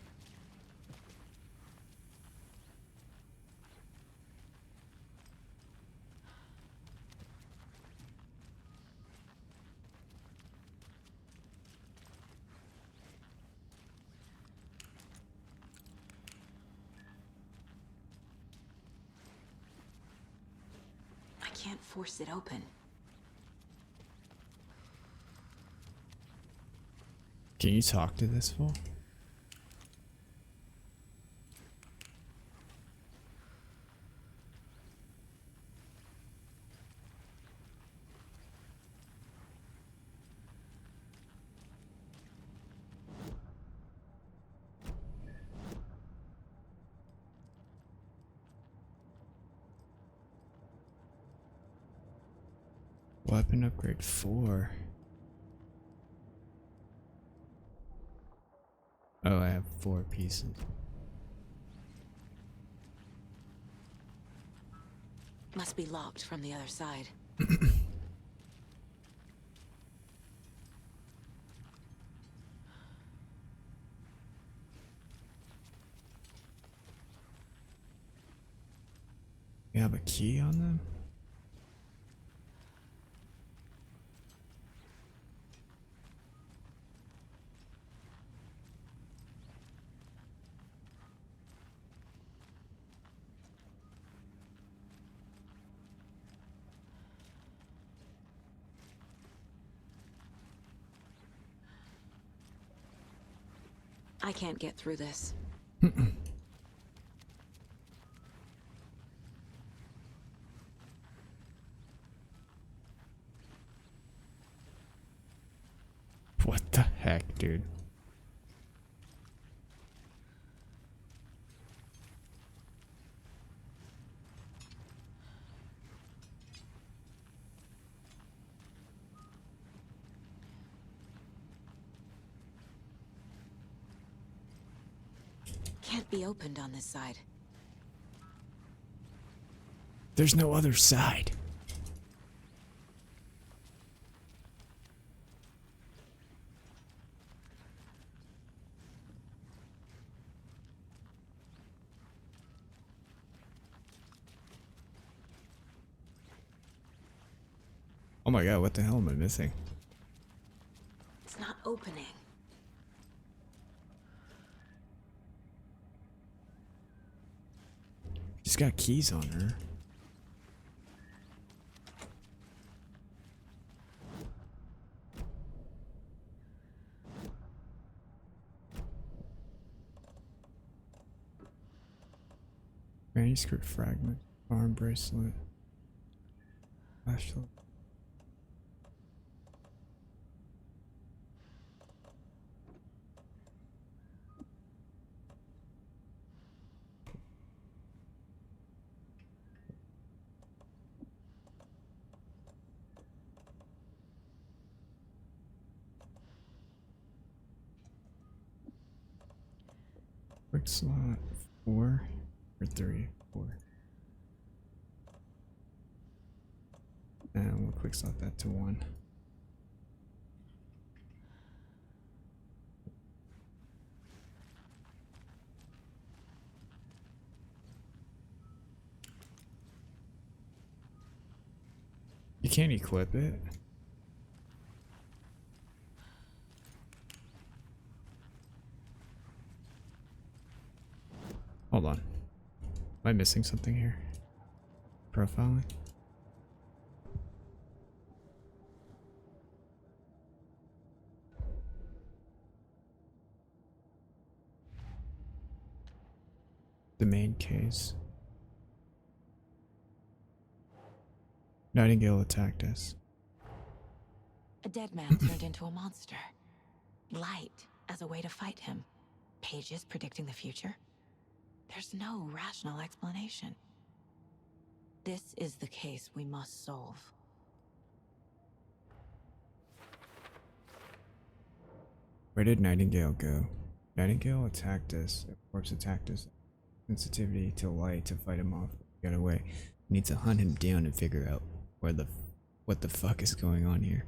I can't force it open. Can you talk to this fool? Weapon upgrade 4. Oh, I have 4 pieces. Must be locked from the other side. You have a key on them? I can't get through this. What the heck, dude? Can't be opened on this side. There's no other side. Oh my god, what the hell am I missing? It's not opening. She's got keys on her. Manuscript fragment, arm bracelet, flashlight. Quick slot 4 or 3, 4. And we'll quick slot that to 1. You can't equip it. Hold on. Am I missing something here? Profiling? The main case. Nightingale attacked us. A dead man turned into a monster. Light as a way to fight him. Pages predicting the future. There's no rational explanation. This is the case we must solve. Where did Nightingale go? Nightingale attacked us. Corpse attacked us. Sensitivity to light to fight him off. Got away. Need to hunt him down and figure out what the fuck is going on here.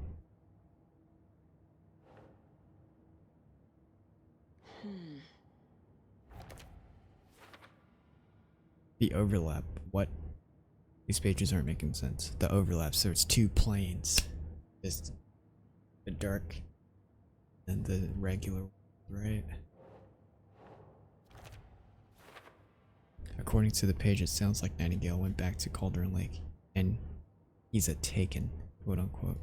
The overlap. What? These pages aren't making sense. The overlap. So it's two planes. There's the dark and the regular, right? According to the page, it sounds like Nightingale went back to Cauldron Lake, and he's a taken, quote unquote.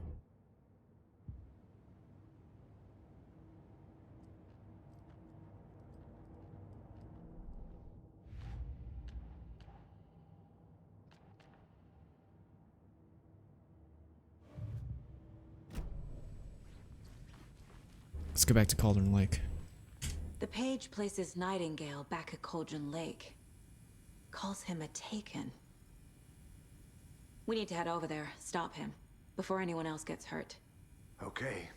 Let's go back to Cauldron Lake. The page places Nightingale back at Cauldron Lake. Calls him a taken. We need to head over there, stop him, before anyone else gets hurt. Okay.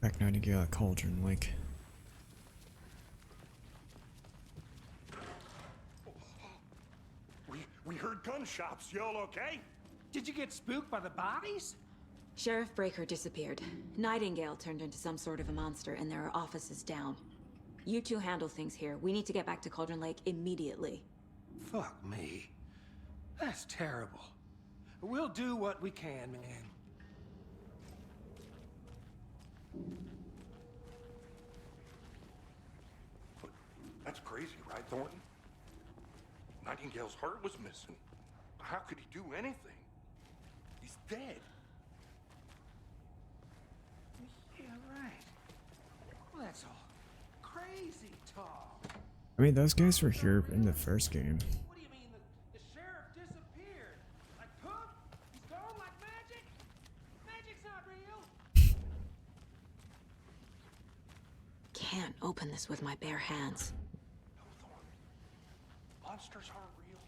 Back Nightingale at Cauldron Lake. gun shops. You all okay? Did you get spooked by the bodies? Sheriff Breaker disappeared. Nightingale turned into some sort of a monster, and there are offices down. You two handle things here. We need to get back to Cauldron Lake immediately. Fuck me. That's terrible. We'll do what we can, man. That's crazy, right, Thornton? Nightingale's heart was missing. How could he do anything? He's dead. Yeah, right. Well, that's all crazy talk. I mean, those guys were here in the first game. What do you mean the sheriff disappeared? Like poof? He's gone like magic? Magic's not real. Can't open this with my bare hands. Monsters aren't real,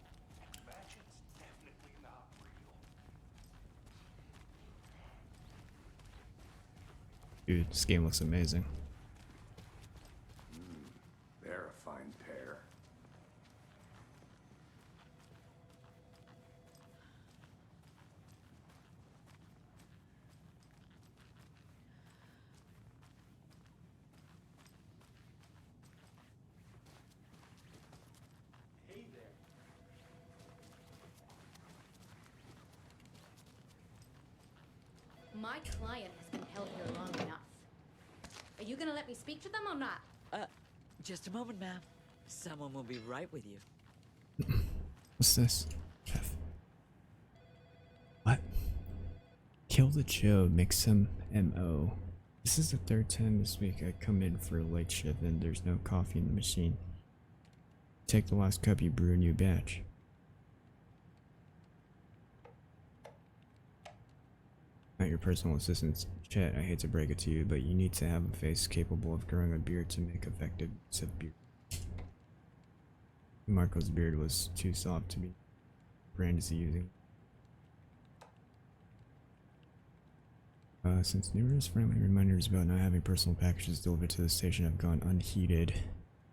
and magic's definitely not real. Dude, this game looks amazing. They're a fine pair. My client has been held here long enough. Are you gonna let me speak to them or not? Just a moment, ma'am. Someone will be right with you. What's this? Jeff. What? Kill the Joe, make some MO. This is the third time this week I come in for a late shift and there's no coffee in the machine. Take the last cup, you brew a new batch. Not your personal assistant, Chet. I hate to break it to you, but you need to have a face capable of growing a beard to make effective use of beard. Marco's beard was too soft to be brand is he using. Since numerous friendly reminders about not having personal packages delivered to the station have gone unheeded,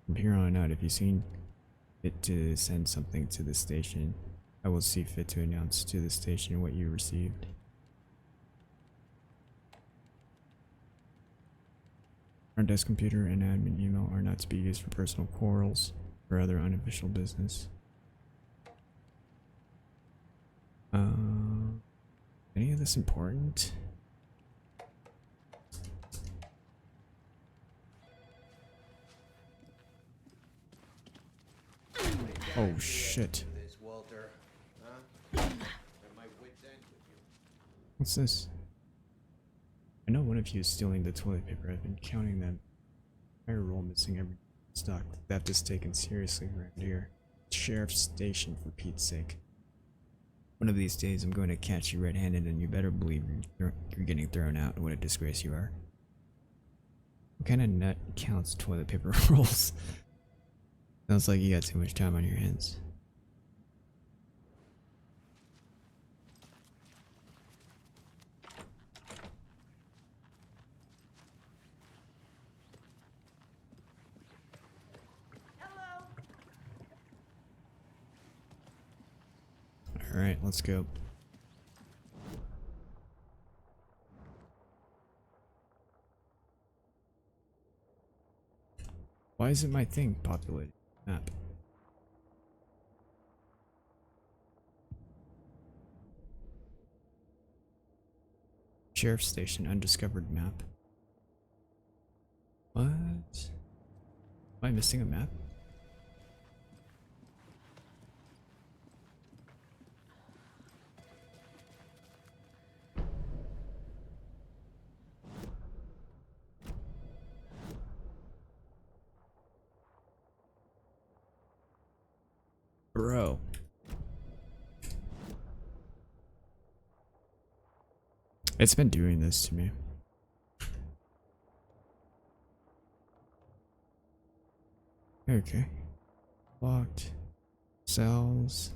from here on out, if you've seen fit to send something to the station, I will see fit to announce to the station what you received. Our desk computer and admin email are not to be used for personal quarrels or other unofficial business. Any of this important? Oh shit. What's this? I know one of you is stealing the toilet paper. I've been counting them. Higher roll missing every stock. Theft is taken seriously around here. Sheriff's station, for Pete's sake. One of these days I'm going to catch you red-handed and you better believe you're getting thrown out. What a disgrace you are. What kind of nut counts toilet paper rolls? Sounds like you got too much time on your hands. Alright, let's go. Why isn't my thing populated? Map. Sheriff's Station, undiscovered map. What? Am I missing a map? Bro. It's been doing this to me. Okay. Locked. Cells.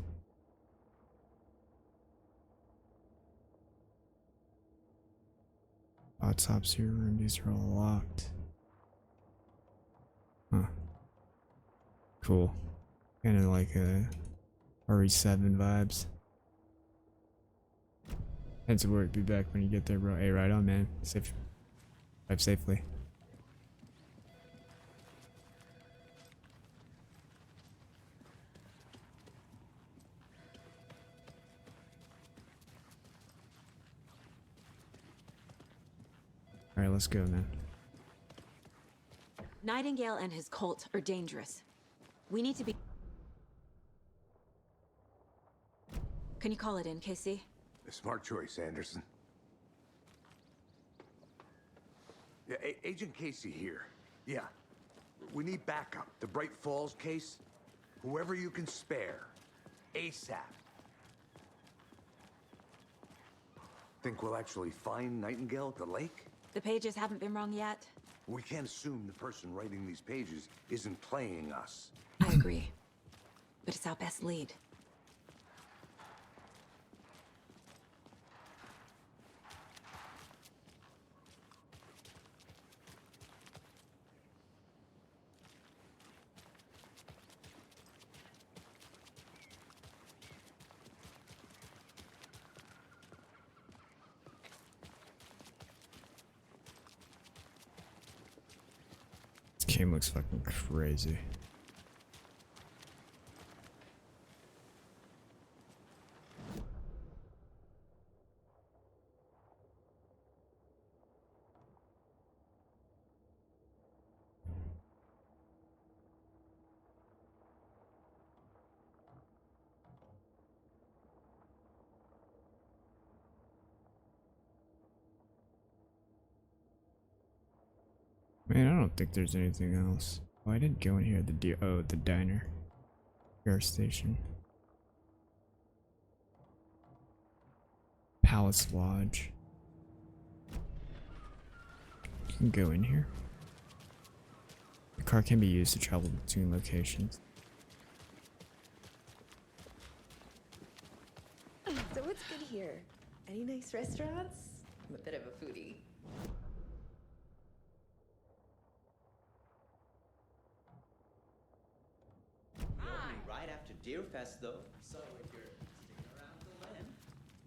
Autopsy room, these are all locked. Huh. Cool. Kind of like a RE7 vibes. Head to work. Be back when you get there, bro. Hey, right on, man. Drive safely. Alright, let's go, man. Nightingale and his cult are dangerous. We need to be... Can you call it in, Casey? A smart choice, Anderson. Yeah, Agent Casey here. Yeah. We need backup. The Bright Falls case. Whoever you can spare. ASAP. Think we'll actually find Nightingale at the lake? The pages haven't been wrong yet. We can't assume the person writing these pages isn't playing us. I agree. But it's our best lead. This game looks fucking crazy. Man, I don't think there's anything else. Oh, I didn't go in here. The diner. Gas station. Palace Lodge. You can go in here. The car can be used to travel between locations. So what's good here? Any nice restaurants? I'm a bit of a foodie. Right after Deerfest, though. So if you're sticking around till then.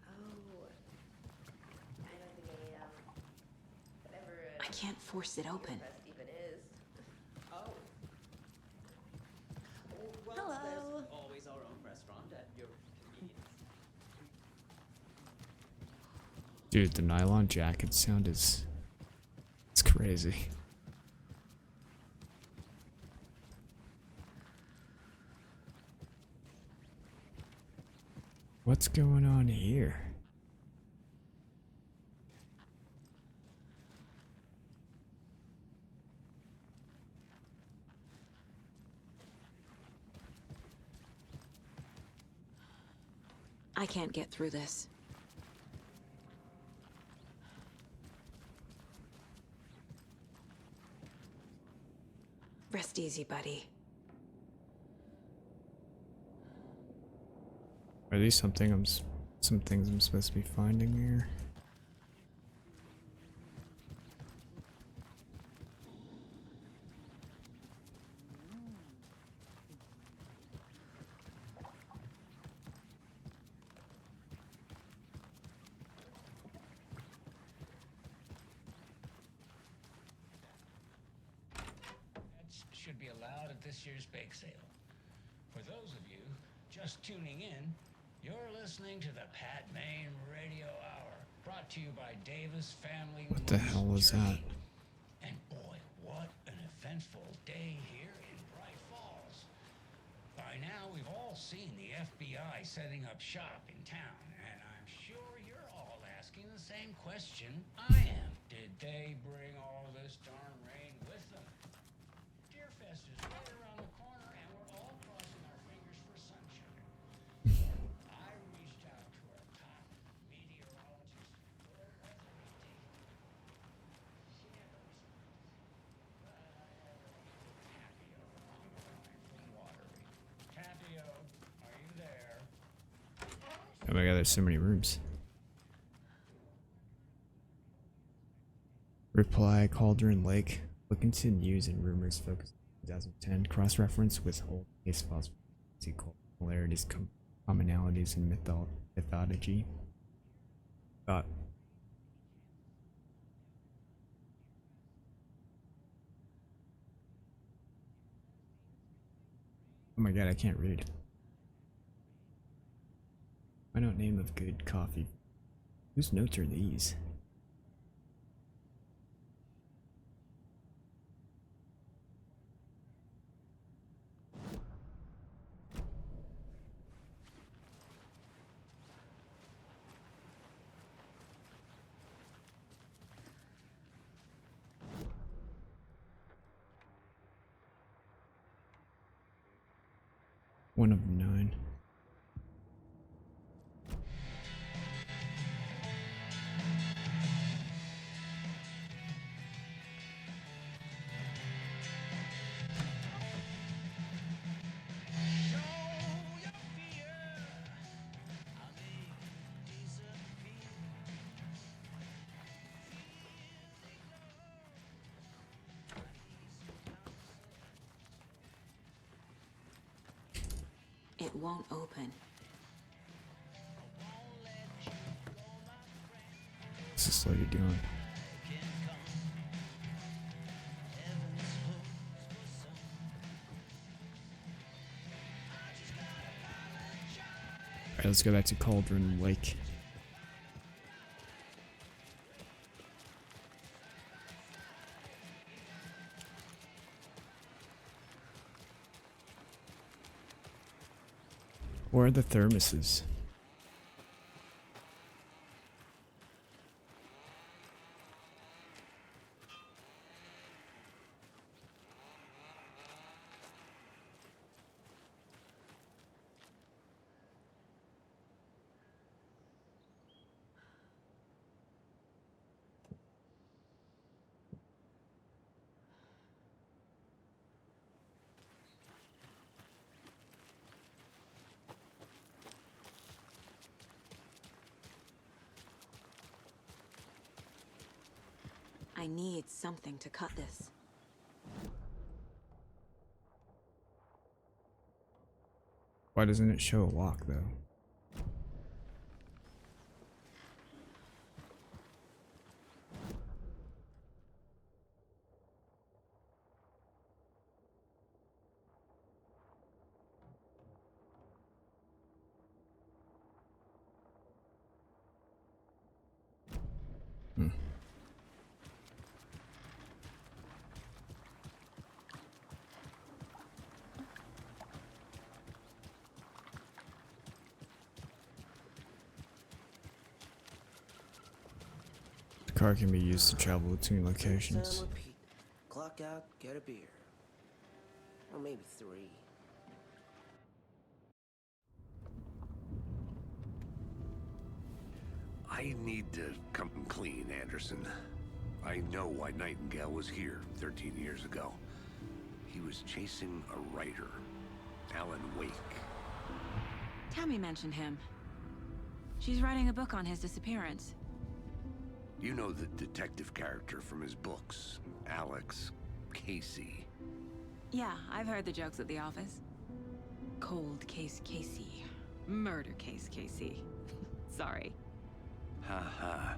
Oh. I don't think whatever. I can't force it open. Deerfest even is. Oh. Well, Hello. there's always our own restaurant at your convenience. Dude, the nylon jacket sound is... it's crazy. What's going on here? I can't get through this. Rest easy, buddy. Are these some things I'm supposed to be finding here? Should be allowed at this year's bake sale. For those of you just tuning in, you're listening to the Pat Maine Radio Hour, brought to you by Davis Family. What the hell was that? And boy, what an eventful day here in Bright Falls. By now, we've all seen the FBI setting up shop in town, and I'm sure you're all asking the same question I am. Did they bring all this darn rain with them? Deerfest is right around the corner, and we're all crossing our fingers for sunshine. I reached out to our top meteorologist for a weather update. She never responded, but I have Tapio on the line from Watery. Tapio, are you there? Oh my god, there's so many rooms. Reply, Cauldron Lake. Look into news and rumors focused on 2010. Cross-reference with old case files. See similarities commonalities in mythology. Thought. Oh my god, I can't read. Why not name of good coffee? Whose notes are these? One of 9. It won't open. This is what you're doing. Alright, let's go back to Cauldron Lake. Where are the thermoses? I need something to cut this. Why doesn't it show a lock though? The car can be used to travel between locations. Repeat. Clock out, get a beer. Or maybe 3. I need to come clean, Anderson. I know why Nightingale was here 13 years ago. He was chasing a writer, Alan Wake. Tammy mentioned him. She's writing a book on his disappearance. You know the detective character from his books, Alex Casey. Yeah, I've heard the jokes at the office. Cold case Casey. Murder case Casey. Sorry. Haha.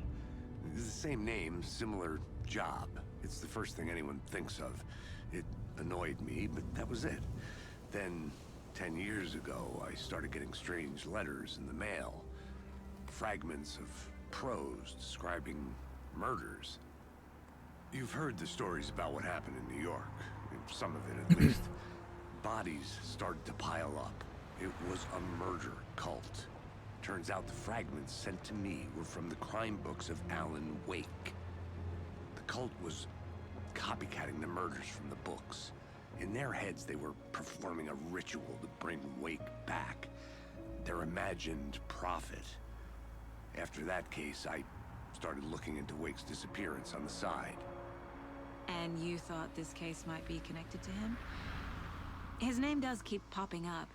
It's the same name, similar job. It's the first thing anyone thinks of. It annoyed me, but that was it. Then, 10 years ago, I started getting strange letters in the mail. Fragments of prose describing murders. You've heard the stories about what happened in New York. Some of it, at least. Bodies started to pile up. It was a murder cult. Turns out the fragments sent to me were from the crime books of Alan Wake. The cult was copycatting the murders from the books. In their heads, they were performing a ritual to bring Wake back. Their imagined prophet. After that case, I started looking into Wake's disappearance on the side. And you thought this case might be connected to him? His name does keep popping up.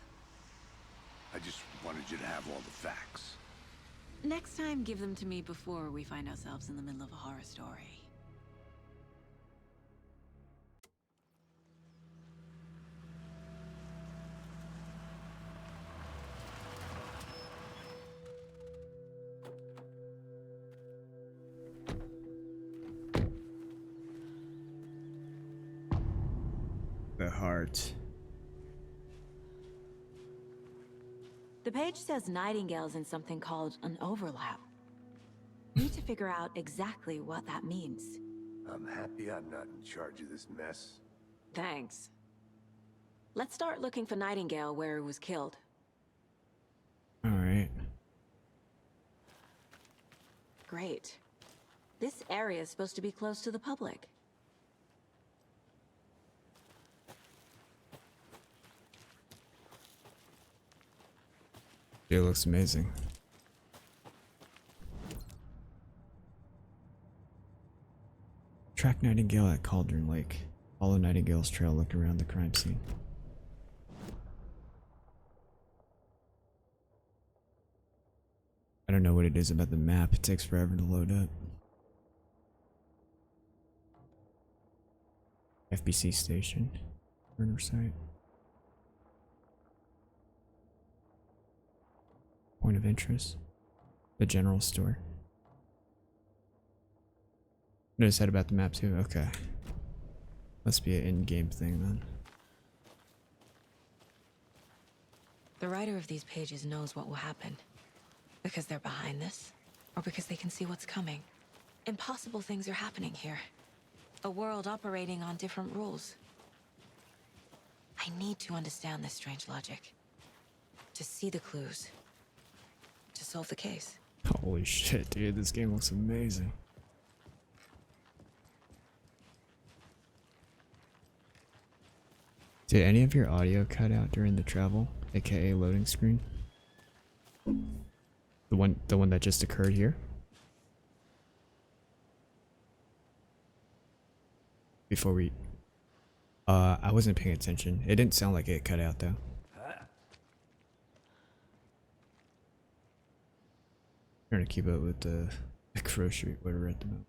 I just wanted you to have all the facts. Next time, give them to me before we find ourselves in the middle of a horror story. The heart. The page says Nightingale's in something called an overlap. Need to figure out exactly what that means. I'm happy I'm not in charge of this mess. Thanks. Let's start looking for Nightingale where he was killed. Alright. Great. This area is supposed to be close to the public. It looks amazing. Track Nightingale at Cauldron Lake. Follow Nightingale's trail looking around the crime scene. I don't know what it is about the map. It takes forever to load up. FBC station. Burner site. Point of interest. The general store. Notice that about the map too? Okay. Must be an in-game thing then. The writer of these pages knows what will happen. Because they're behind this, or because they can see what's coming. Impossible things are happening here. A world operating on different rules. I need to understand this strange logic. To see the clues. To solve the case. Holy shit, dude, this game looks amazing. Did any of your audio cut out during the travel, aka loading screen? The one that just occurred here? Before we I wasn't paying attention. It didn't sound like it cut out though. Trying to keep up with the grocery order at the moment.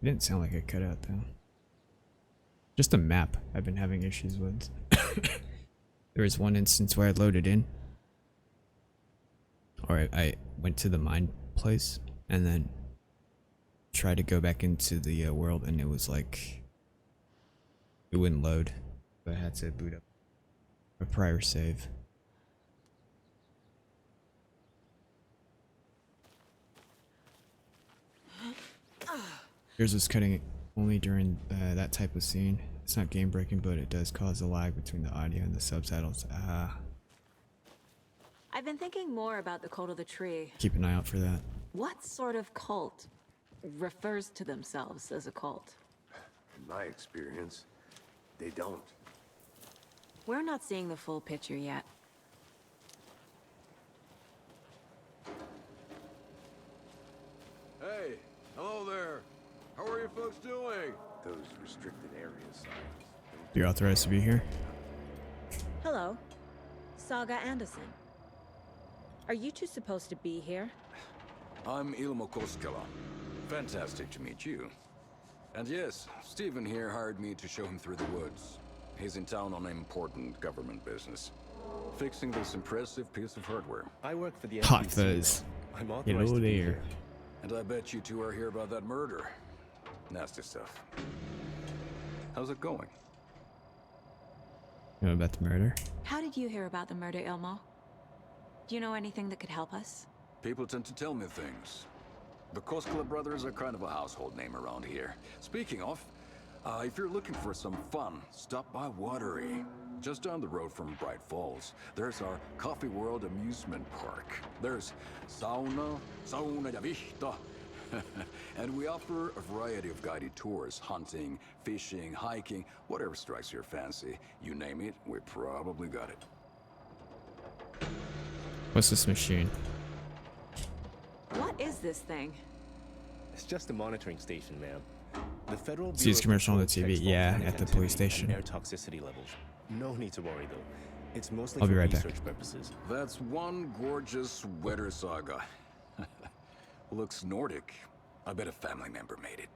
It didn't sound like it cut out though. Just the map I've been having issues with. There was one instance where I loaded in. Or I went to the mine place and then tried to go back into the world and it was like it wouldn't load. So I had to boot up a prior save. Yours was cutting it only during that type of scene. It's not game breaking, but it does cause a lag between the audio and the subtitles. I've been thinking more about the cult of the tree. Keep an eye out for that. What sort of cult refers to themselves as a cult? In my experience, they don't. We're not seeing the full picture yet. Hey, hello there. How are you folks doing? Those restricted area signs. You're authorized to be here? Hello. Saga Anderson. Are you two supposed to be here? I'm Ilmo Koskela. Fantastic to meet you. And yes, Stephen here hired me to show him through the woods. He's in town on important government business. Fixing this impressive piece of hardware. I work for the Hot FBC. fuzz. I'm authorized Hello to be there. here. And I bet you two are here about that murder. Nasty stuff. How's it going? You know about the murder? How did you hear about the murder, Ilmo? Do you know anything that could help us? People tend to tell me things. The Koskela brothers are kind of a household name around here. Speaking of, if you're looking for some fun, stop by Watery. Just down the road from Bright Falls, there's our Coffee World amusement park. There's sauna ja vihta. And we offer a variety of guided tours, hunting, fishing, hiking, whatever strikes your fancy. You name it, we probably got it. What's this machine? What is this thing? It's just a monitoring station, ma'am. The Federal See this Bureau commercial on the of Control TV? checks Yeah, volcanic at the police activity station. and air toxicity levels. No need to worry though. It's mostly I'll be for right back. research purposes. That's one gorgeous weather saga. Looks Nordic. I bet a family member made it.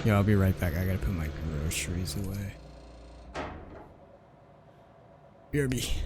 Yeah, I'll be right back. I gotta put my groceries away. BRB.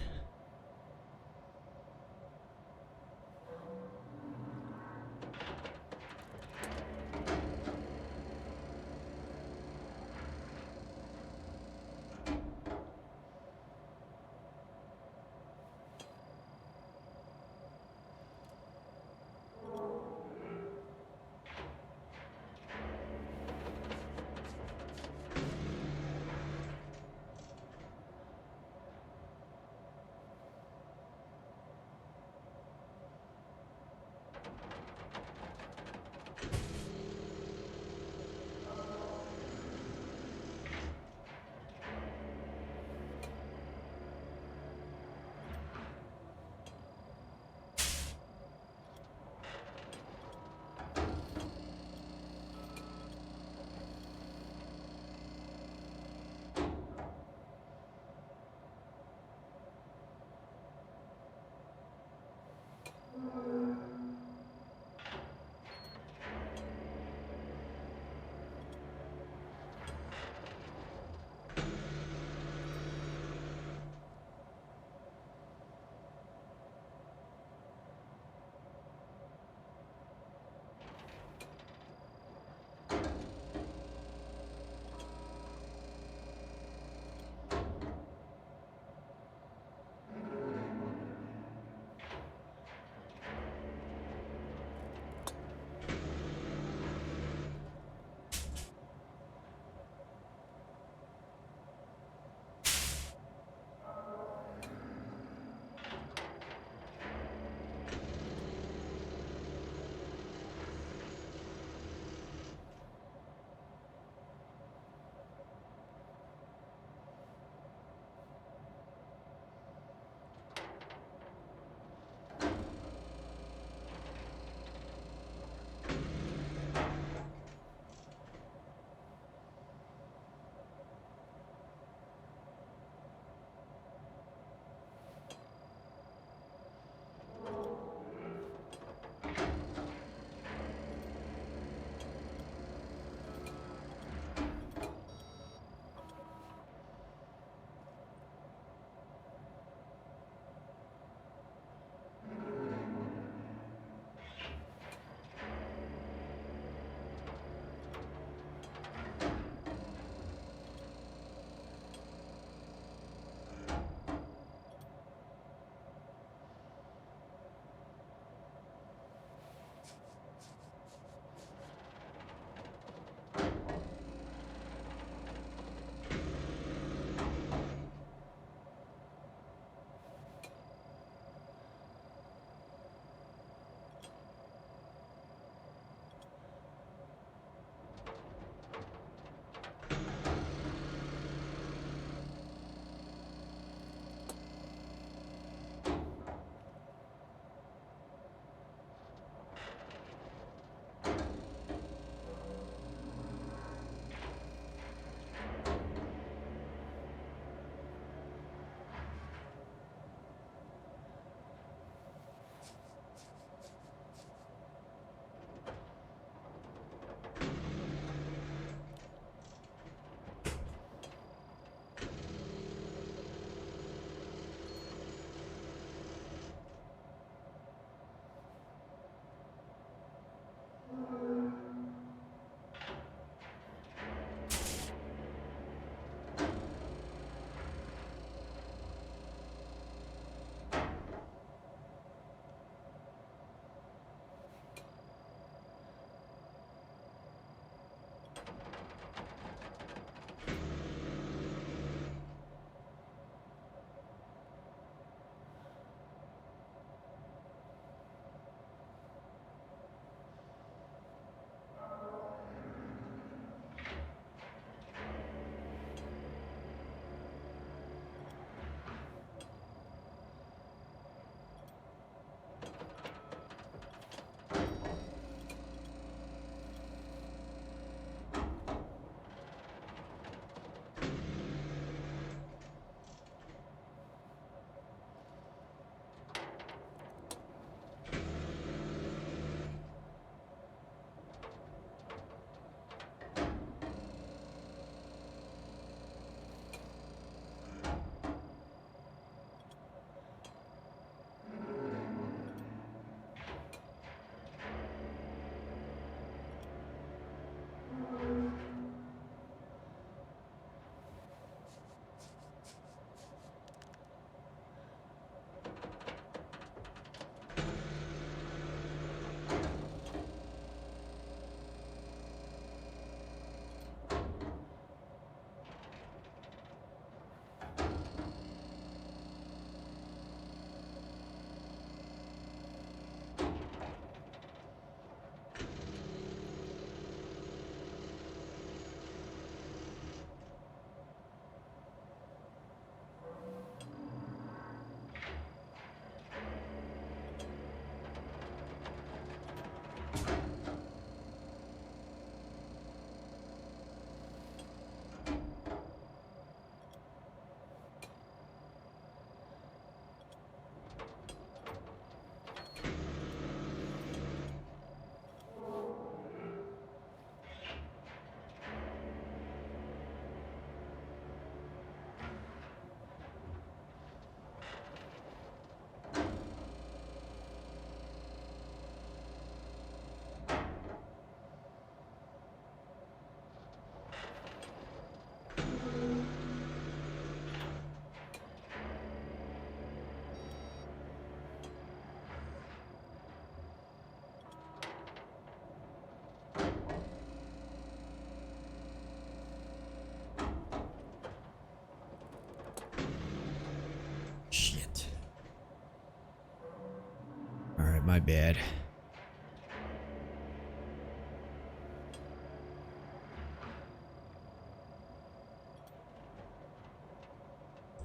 My bad.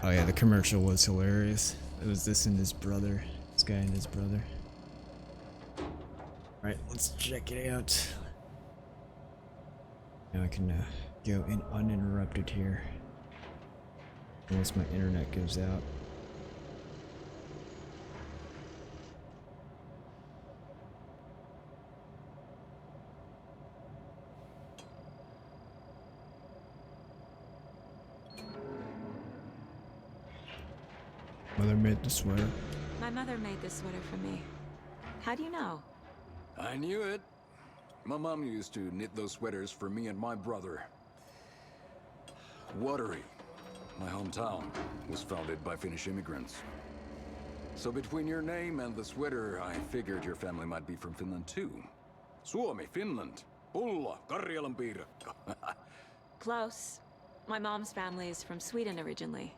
Oh yeah, the commercial was hilarious. It was this and his brother. This guy and his brother. Alright, let's check it out. Now I can go in uninterrupted here. Unless my internet goes out. Mother made the sweater. My mother made this sweater for me. How do you know? I knew it. My mom used to knit those sweaters for me and my brother. Watery, my hometown, was founded by Finnish immigrants. So between your name and the sweater, I figured your family might be from Finland too. Suomi, Finland. Pulla, Karjalan piirakka. Close. My mom's family is from Sweden originally.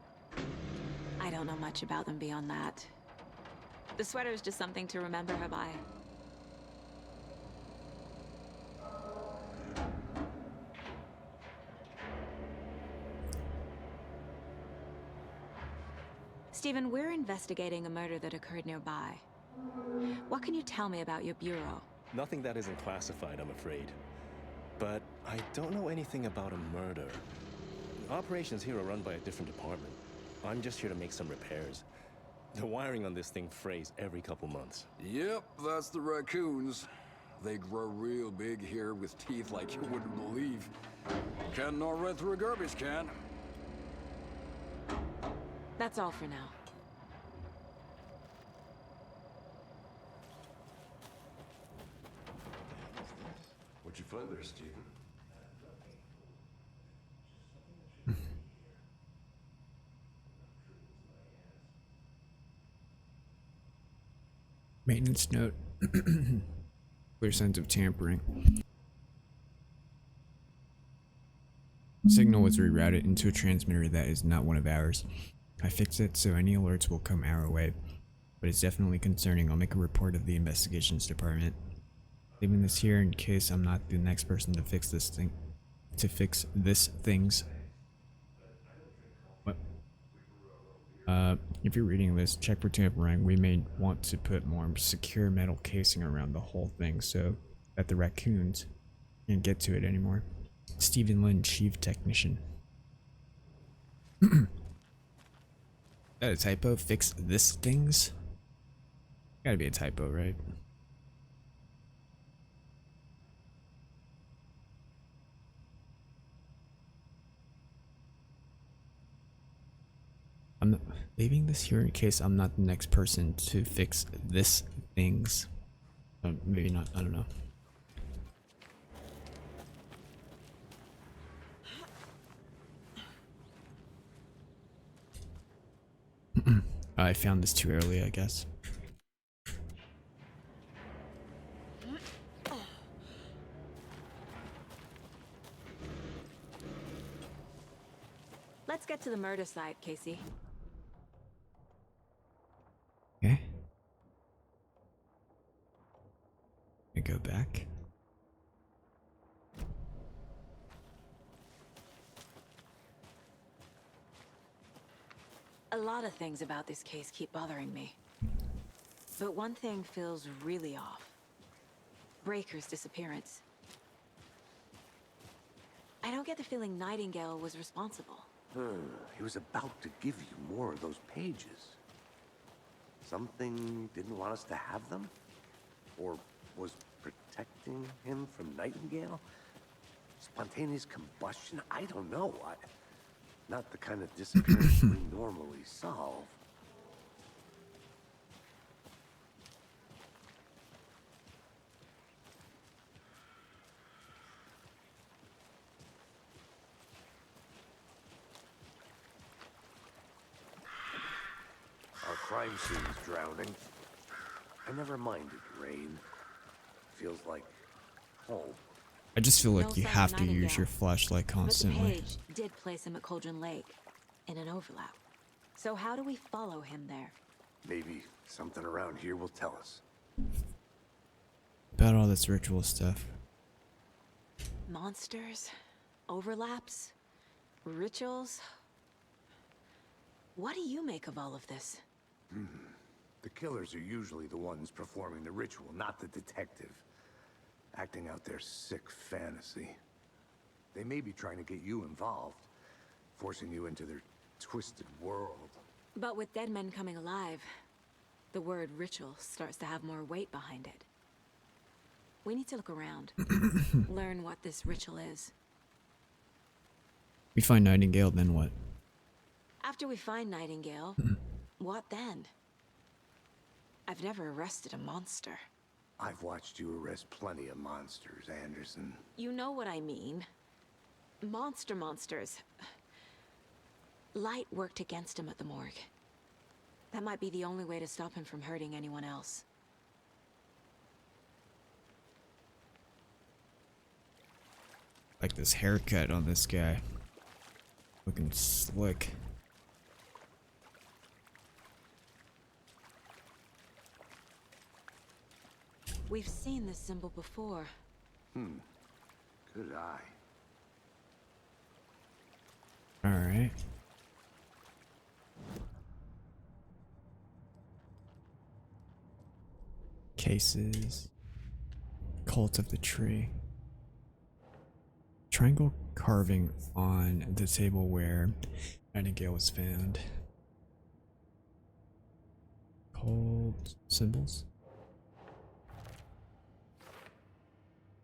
I don't know much about them beyond that. The sweater is just something to remember her by. Stephen, we're investigating a murder that occurred nearby. What can you tell me about your bureau? Nothing that isn't classified, I'm afraid. But I don't know anything about a murder. Operations here are run by a different department. I'm just here to make some repairs. The wiring on this thing frays every couple months. Yep, that's the raccoons. They grow real big here with teeth like you wouldn't believe. Can't nor run through a garbage can. That's all for now. What'd you find there, Stephen? Maintenance note. Clear signs of tampering. Signal was rerouted into a transmitter that is not one of ours. I fixed it so any alerts will come our way, but it's definitely concerning. I'll make a report of the investigations department. Leaving this here in case I'm not the next person to fix this thing. What? If you're reading this, check for tampering. We may want to put more secure metal casing around the whole thing so that the raccoons can't get to it anymore. Stephen Lynn, Chief Technician. That a typo? Fix this things? Gotta be a typo, right? I'm not leaving this here in case I'm not the next person to fix this things. Maybe not, I don't know. I found this too early, I guess. Let's get to the murder site, Casey. Okay. I go back. A lot of things about this case keep bothering me. But one thing feels really off. Breaker's disappearance. I don't get the feeling Nightingale was responsible. He was about to give you more of those pages. Something didn't want us to have them? Or was protecting him from Nightingale? Spontaneous combustion? I don't know. Not the kind of disappearance we normally solve. Our crime scene's drowning. I never minded rain. Feels like home. I just feel like No you sign have of to use Nightingale. your flashlight But the constantly. page did place him at Cauldron Lake, in an overlap. So how do we follow him there? Maybe something around here will tell us. about all this ritual stuff. Monsters, overlaps, rituals. What do you make of all of this? The killers are usually the ones performing the ritual, not the detective. Acting out their sick fantasy. They may be trying to get you involved, forcing you into their twisted world. But with dead men coming alive, the word ritual starts to have more weight behind it. We need to look around, learn what this ritual is. We find Nightingale, then what? After we find Nightingale, what then? I've never arrested a monster. I've watched you arrest plenty of monsters, Anderson. You know what I mean. Monsters. Light worked against him at the morgue. That might be the only way to stop him from hurting anyone else. Like this haircut on this guy. Looking slick. We've seen this symbol before. Good eye. Alright. Cases. Cult of the Tree. Triangle carving on the table where Nightingale was found. Cold symbols?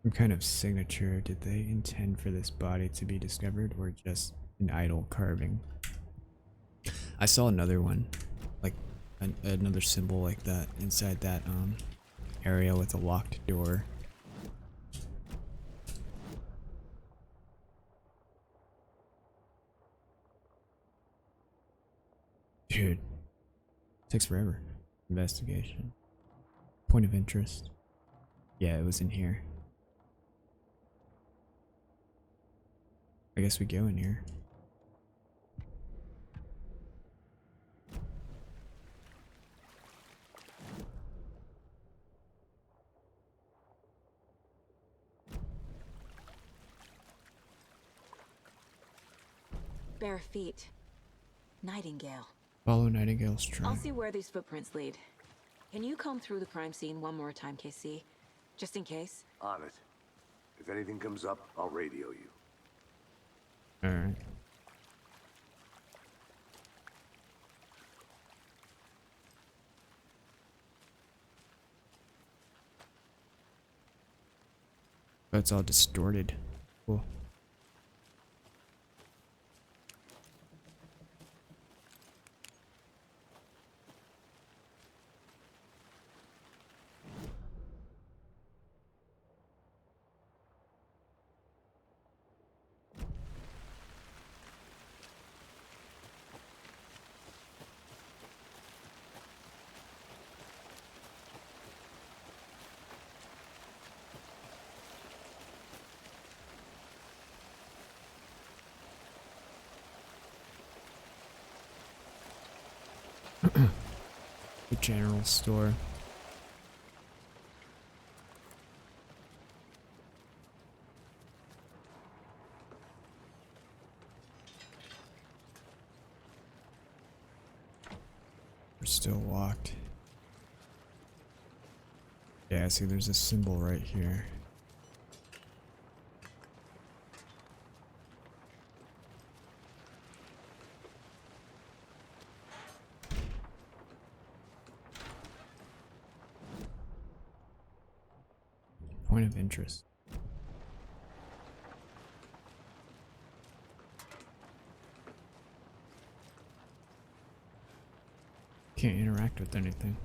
Some kind of signature. Did they intend for this body to be discovered or just an idle carving? I saw another one, like another symbol like that inside that area with a locked door. Dude, takes forever. Investigation. Point of interest. Yeah, it was in here. I guess we go in here. Bare feet. Nightingale. Follow Nightingale's trail. I'll see where these footprints lead. Can you comb through the crime scene one more time, KC? Just in case? On it. If anything comes up, I'll radio you. Alright. That's all distorted. Cool. The general store. We're still locked. Yeah, see there's a symbol right here. Point of interest. Can't interact with anything.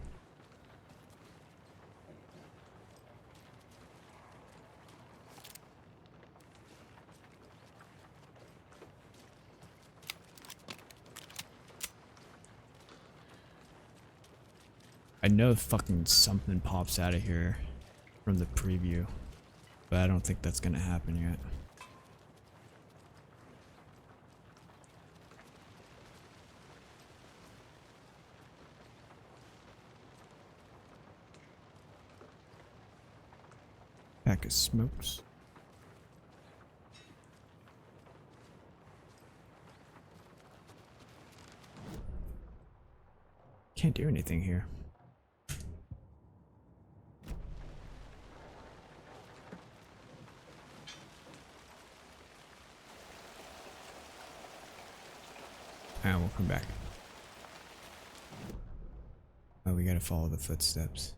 I know fucking something pops out of here from the preview, but I don't think that's gonna happen yet. pack of smokes. Can't do anything here. Ah, we'll come back. Oh, we gotta follow the footsteps.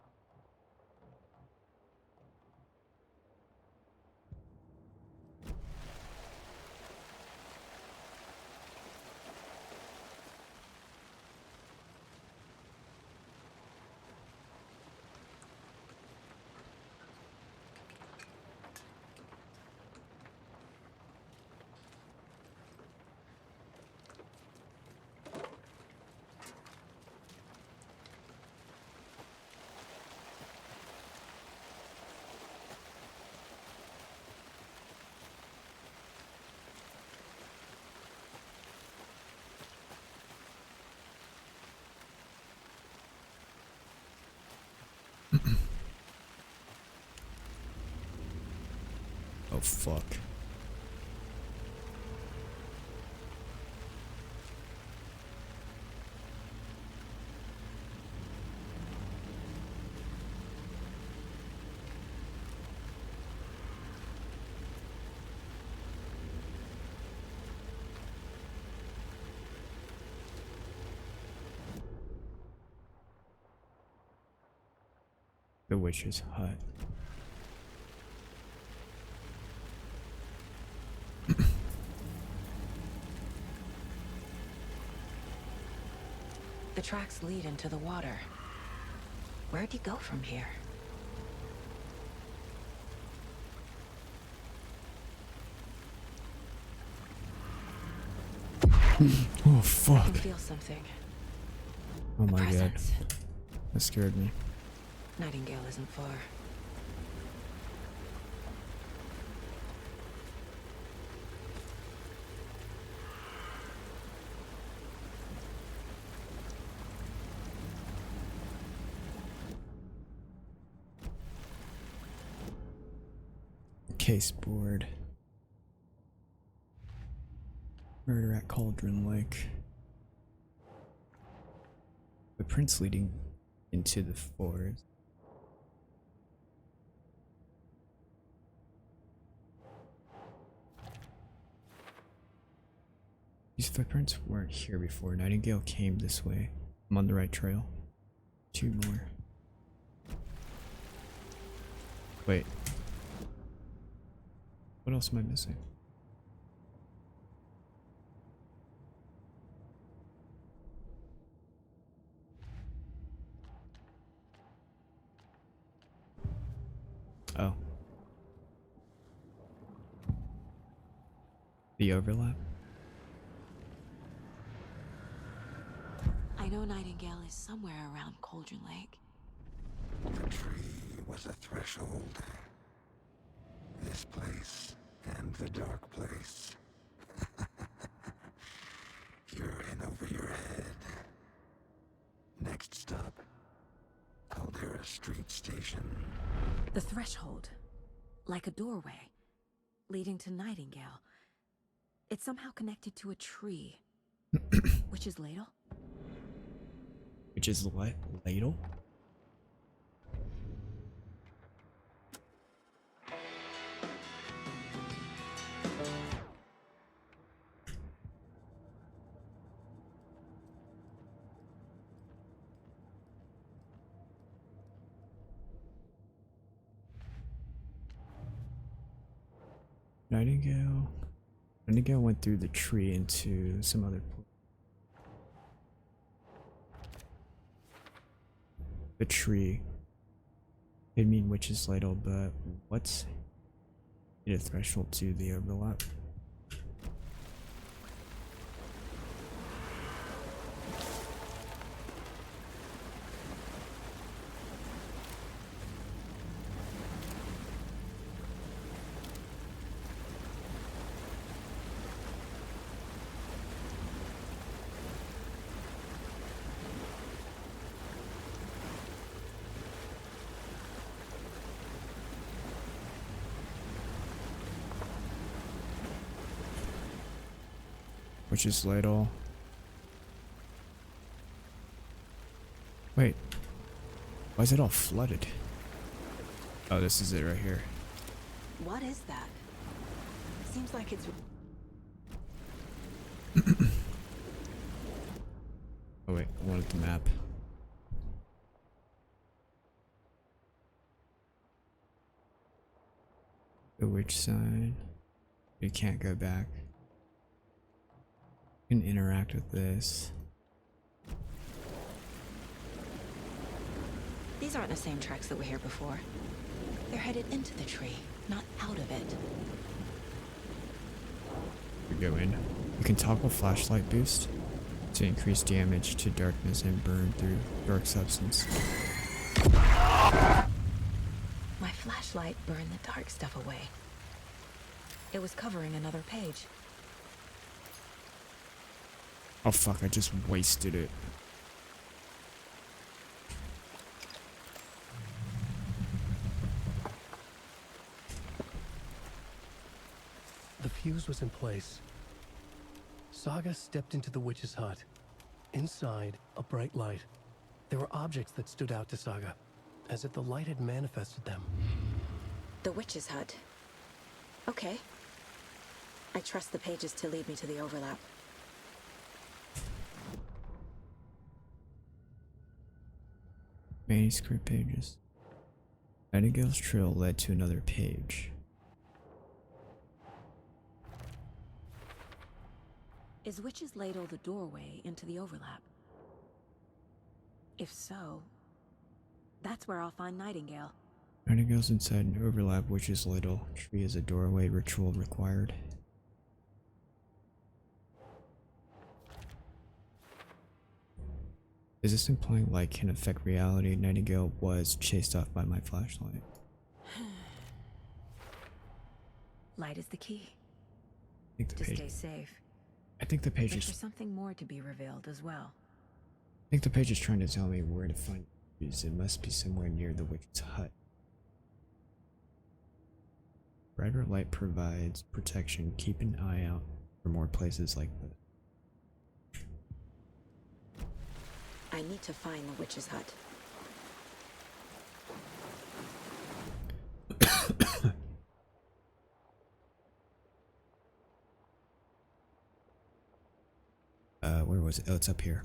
Oh fuck. The witch's hut. The tracks lead into the water. Where'd you go from here? Oh fuck. I can feel something. Oh my Presence. god. That scared me. Nightingale isn't far. Case board. Murder at Cauldron Lake. The prints leading into the forest. These footprints weren't here before. Nightingale came this way. I'm on the right trail. 2 more. Wait. What else am I missing? Oh. The overlap? I know Nightingale is somewhere around Cauldron Lake. The tree was a threshold. This place and the dark place. You're in over your head. Next stop, Caldera Street Station. The threshold, like a doorway, leading to Nightingale. It's somehow connected to a tree. Witch's ladle? Which is what? Ladle? Nightingale went through the tree into some other place. The tree. It'd mean witch's ladle, but what's a threshold to the overlap? Witch's ladle. Wait. Why is it all flooded? Oh, this is it right here. What is that? Seems like it's... Oh wait, I wanted the map. The witch sign. You can't go back. You can interact with this. These aren't the same tracks that were here before. They're headed into the tree, not out of it. You go in. You can toggle flashlight boost to increase damage to darkness and burn through dark substance. My flashlight burned the dark stuff away. It was covering another page. Oh fuck, I just wasted it. The fuse was in place. Saga stepped into the witch's hut. Inside, a bright light. There were objects that stood out to Saga, as if the light had manifested them. The witch's hut. Okay. I trust the pages to lead me to the overlap. Manuscript pages. Nightingale's trail led to another page. Is Witch's Ladle the doorway into the overlap? If so, that's where I'll find Nightingale. Nightingale's inside an overlap, Witch's Ladle. Tree is a doorway, ritual required. Is this implying light can affect reality? Nightingale was chased off by my flashlight. Light is the key. I think the To page. stay safe. I think the page But is. there's something more to be revealed as well. I think the page is trying to tell me where to find these. It must be somewhere near the witch's hut. Brighter light provides protection. Keep an eye out for more places like this. I need to find the witch's hut. Where was it? Oh, it's up here.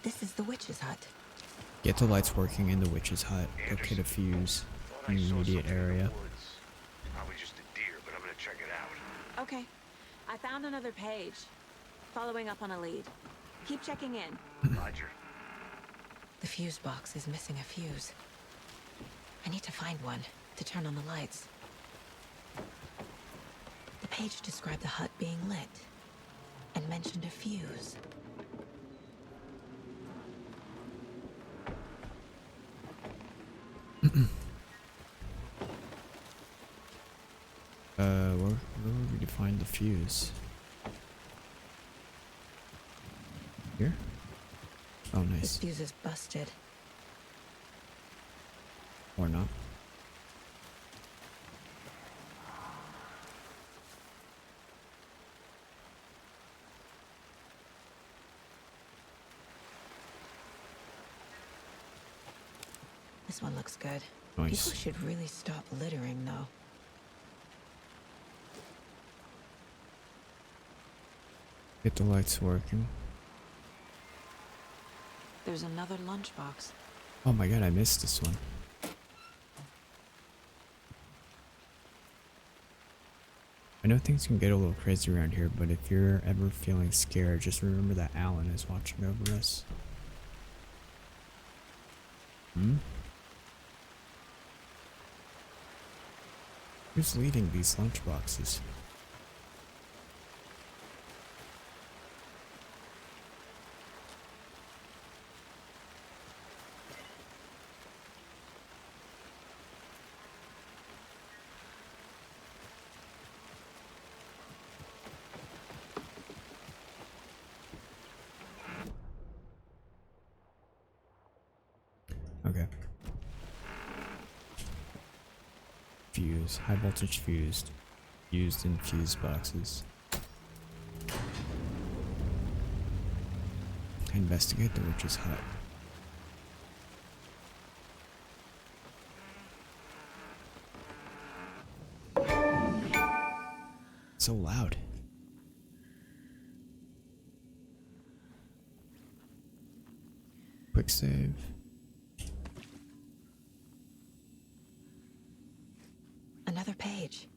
This is the witch's hut. Get the lights working in the witch's hut. Locate a fuse in the immediate area. Probably just a deer, but I'm gonna check it out. Okay. I found another page. Following up on a lead. Keep checking in. Roger. The fuse box is missing a fuse. I need to find one to turn on the lights. The page described the hut being lit and mentioned a fuse. Where would we find the fuse? Here? Oh, This nice. fuse is busted. Or not. This one looks good. Nice. People should really stop littering, though. Get the lights working. There's another lunchbox. Oh my god, I missed this one. I know things can get a little crazy around here, but if you're ever feeling scared, just remember that Alan is watching over us. Who's leading these lunchboxes? Okay. Fuse. High voltage fused. Used in fuse boxes. Investigate the witch's hut. So loud. Quick save. Another page.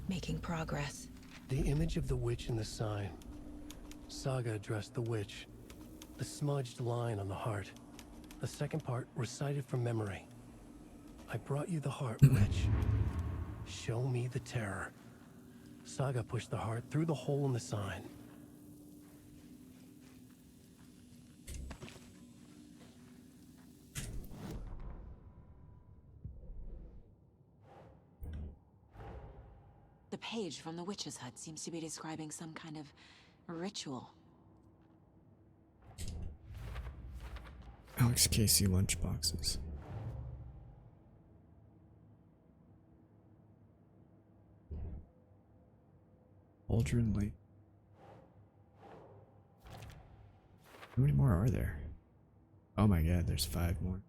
Making progress. The image of the witch in the sign. Saga addressed the witch. The smudged line on the heart. The second part recited from memory. I brought you the heart, witch. Show me the terror. Saga pushed the heart through the hole in the sign. The page from the witch's hut seems to be describing some kind of ritual. Alex Casey lunchboxes. Aldrin Lake. How many more are there? Oh my god, there's 5 more.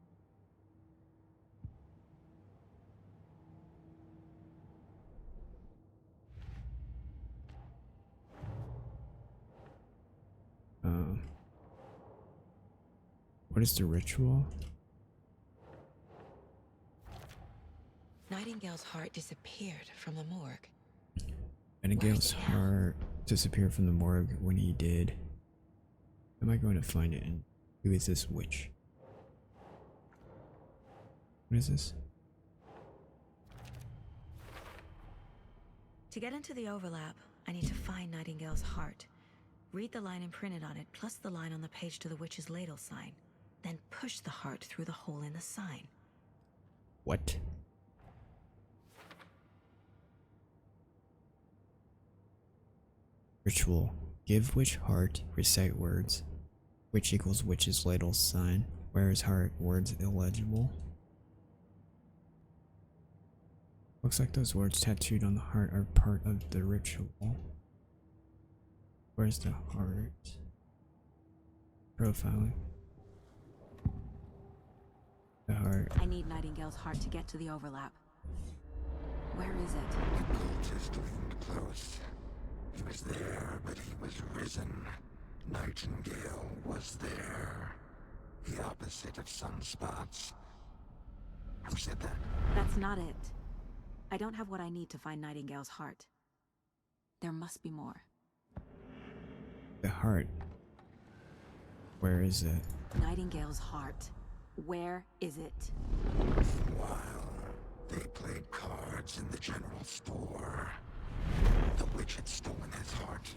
What is the ritual? Nightingale's heart disappeared from the morgue. Nightingale's heart disappeared from the morgue when he did. Am I going to find it? And who is this witch? What is this? To get into the overlap, I need to find Nightingale's heart. Read the line imprinted on it, plus the line on the page to the witch's ladle sign. Then push the heart through the hole in the sign. What? Ritual. Give witch heart, recite words. Witch equals witch's ladle sign. Where is heart? Words illegible. Looks like those words tattooed on the heart are part of the ritual. Where's the heart? Profiling. The heart. I need Nightingale's heart to get to the overlap. Where is it? The cultist leaned close. He was there, but he was risen. Nightingale was there. The opposite of sunspots. Who said that? That's not it. I don't have what I need to find Nightingale's heart. There must be more. The heart. Where is it? Nightingale's heart. Where is it? While they played cards in the general store, the witch had stolen his heart.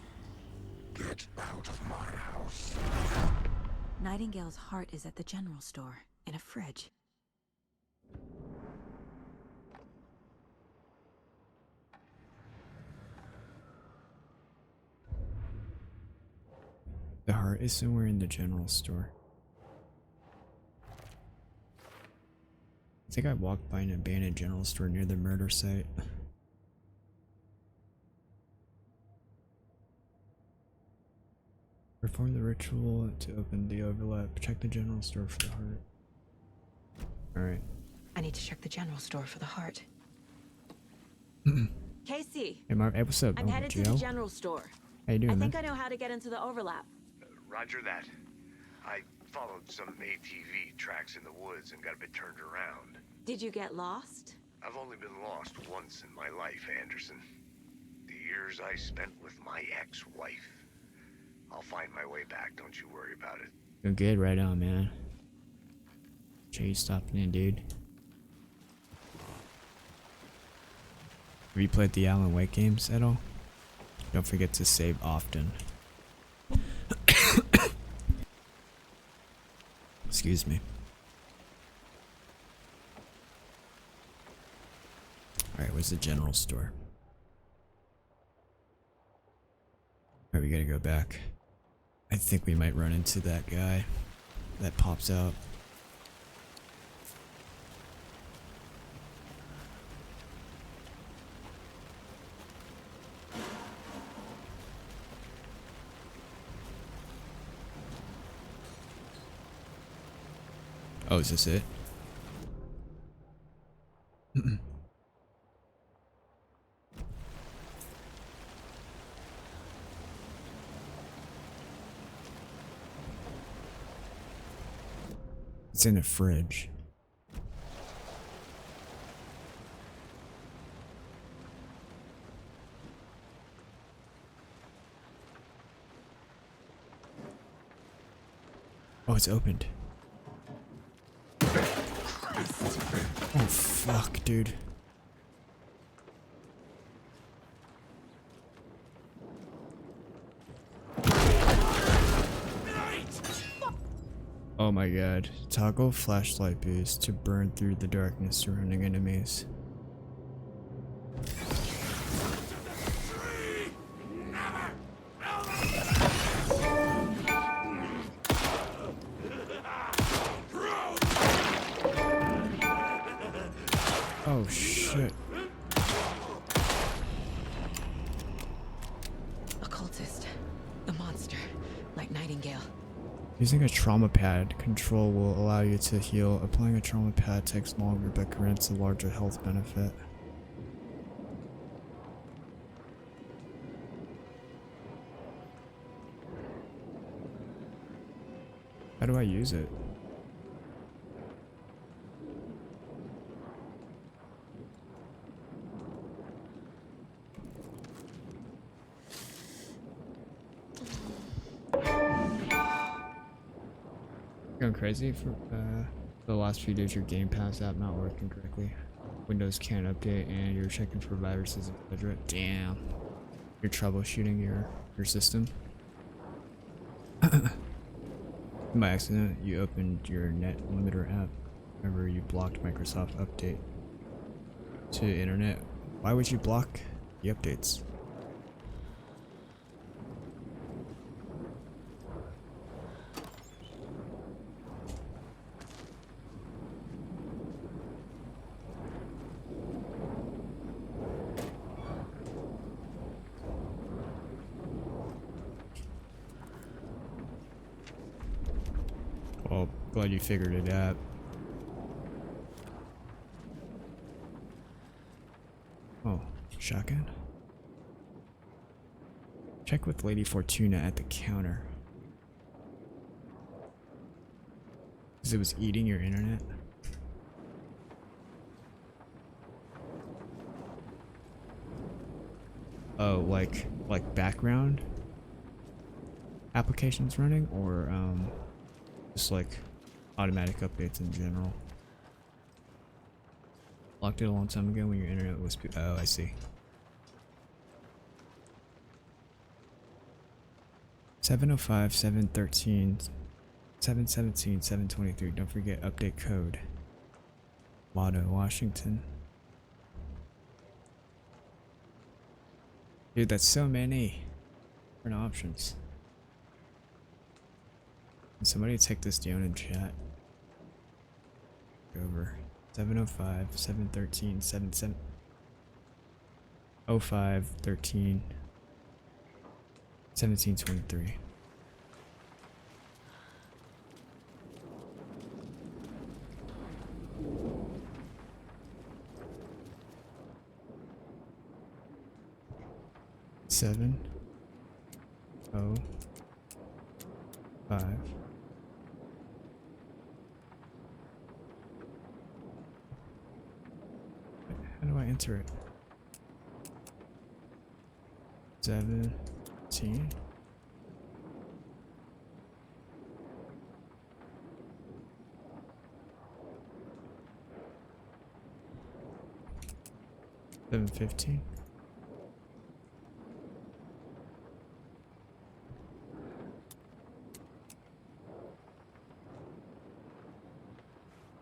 Get out of my house. Nightingale's heart is at the general store, in a fridge. The heart is somewhere in the general store. I think I walked by an abandoned general store near the murder site. Perform the ritual to open the overlap. Check the general store for the heart. Alright. I need to check the general store for the heart. Casey! Hey, Mark. Hey, what's up? I'm headed to the general store. How you doing, I man? think I know how to get into the overlap. Roger that. I followed some ATV tracks in the woods and got a bit turned around. Did you get lost? I've only been lost once in my life, Anderson. The years I spent with my ex-wife. I'll find my way back, don't you worry about it. Doing good, right on, man. Jay stopping in, dude. Have you played the Alan Wake games at all? Don't forget to save often. Excuse me. Alright, where's the general store? Alright, we gotta go back. I think we might run into that guy that pops out. Oh, is this it? It's in a fridge. Oh, it's opened. Oh, fuck, dude. Oh my god. Toggle flashlight boost to burn through the darkness surrounding enemies. Oh shit. Occultist. The monster. Like Nightingale. Using a trauma pad control will allow you to heal. Applying a trauma pad takes longer but grants a larger health benefit. How do I use it? Going crazy for the last few days. Your Game Pass app not working correctly. Windows can't update and you're checking for viruses, etc. Damn. You're troubleshooting your system. By accident, you opened your net limiter app. Remember, you blocked Microsoft update to internet. Why would you block the updates? Well, glad you figured it out. Oh, shotgun? Check with Lady Fortuna at the counter. 'Cause it was eating your internet? Oh, like background applications running, or just like automatic updates in general. Locked it a long time ago when your internet was. Oh, I see. 705, 713, 717, 723. Don't forget update code. Lotto, Washington. Dude, that's so many different options. Can somebody take this down in chat? Over 705, 713, 77. 05, 13, 1723. Seven, oh, 5. How do I enter it? 17. 7:15.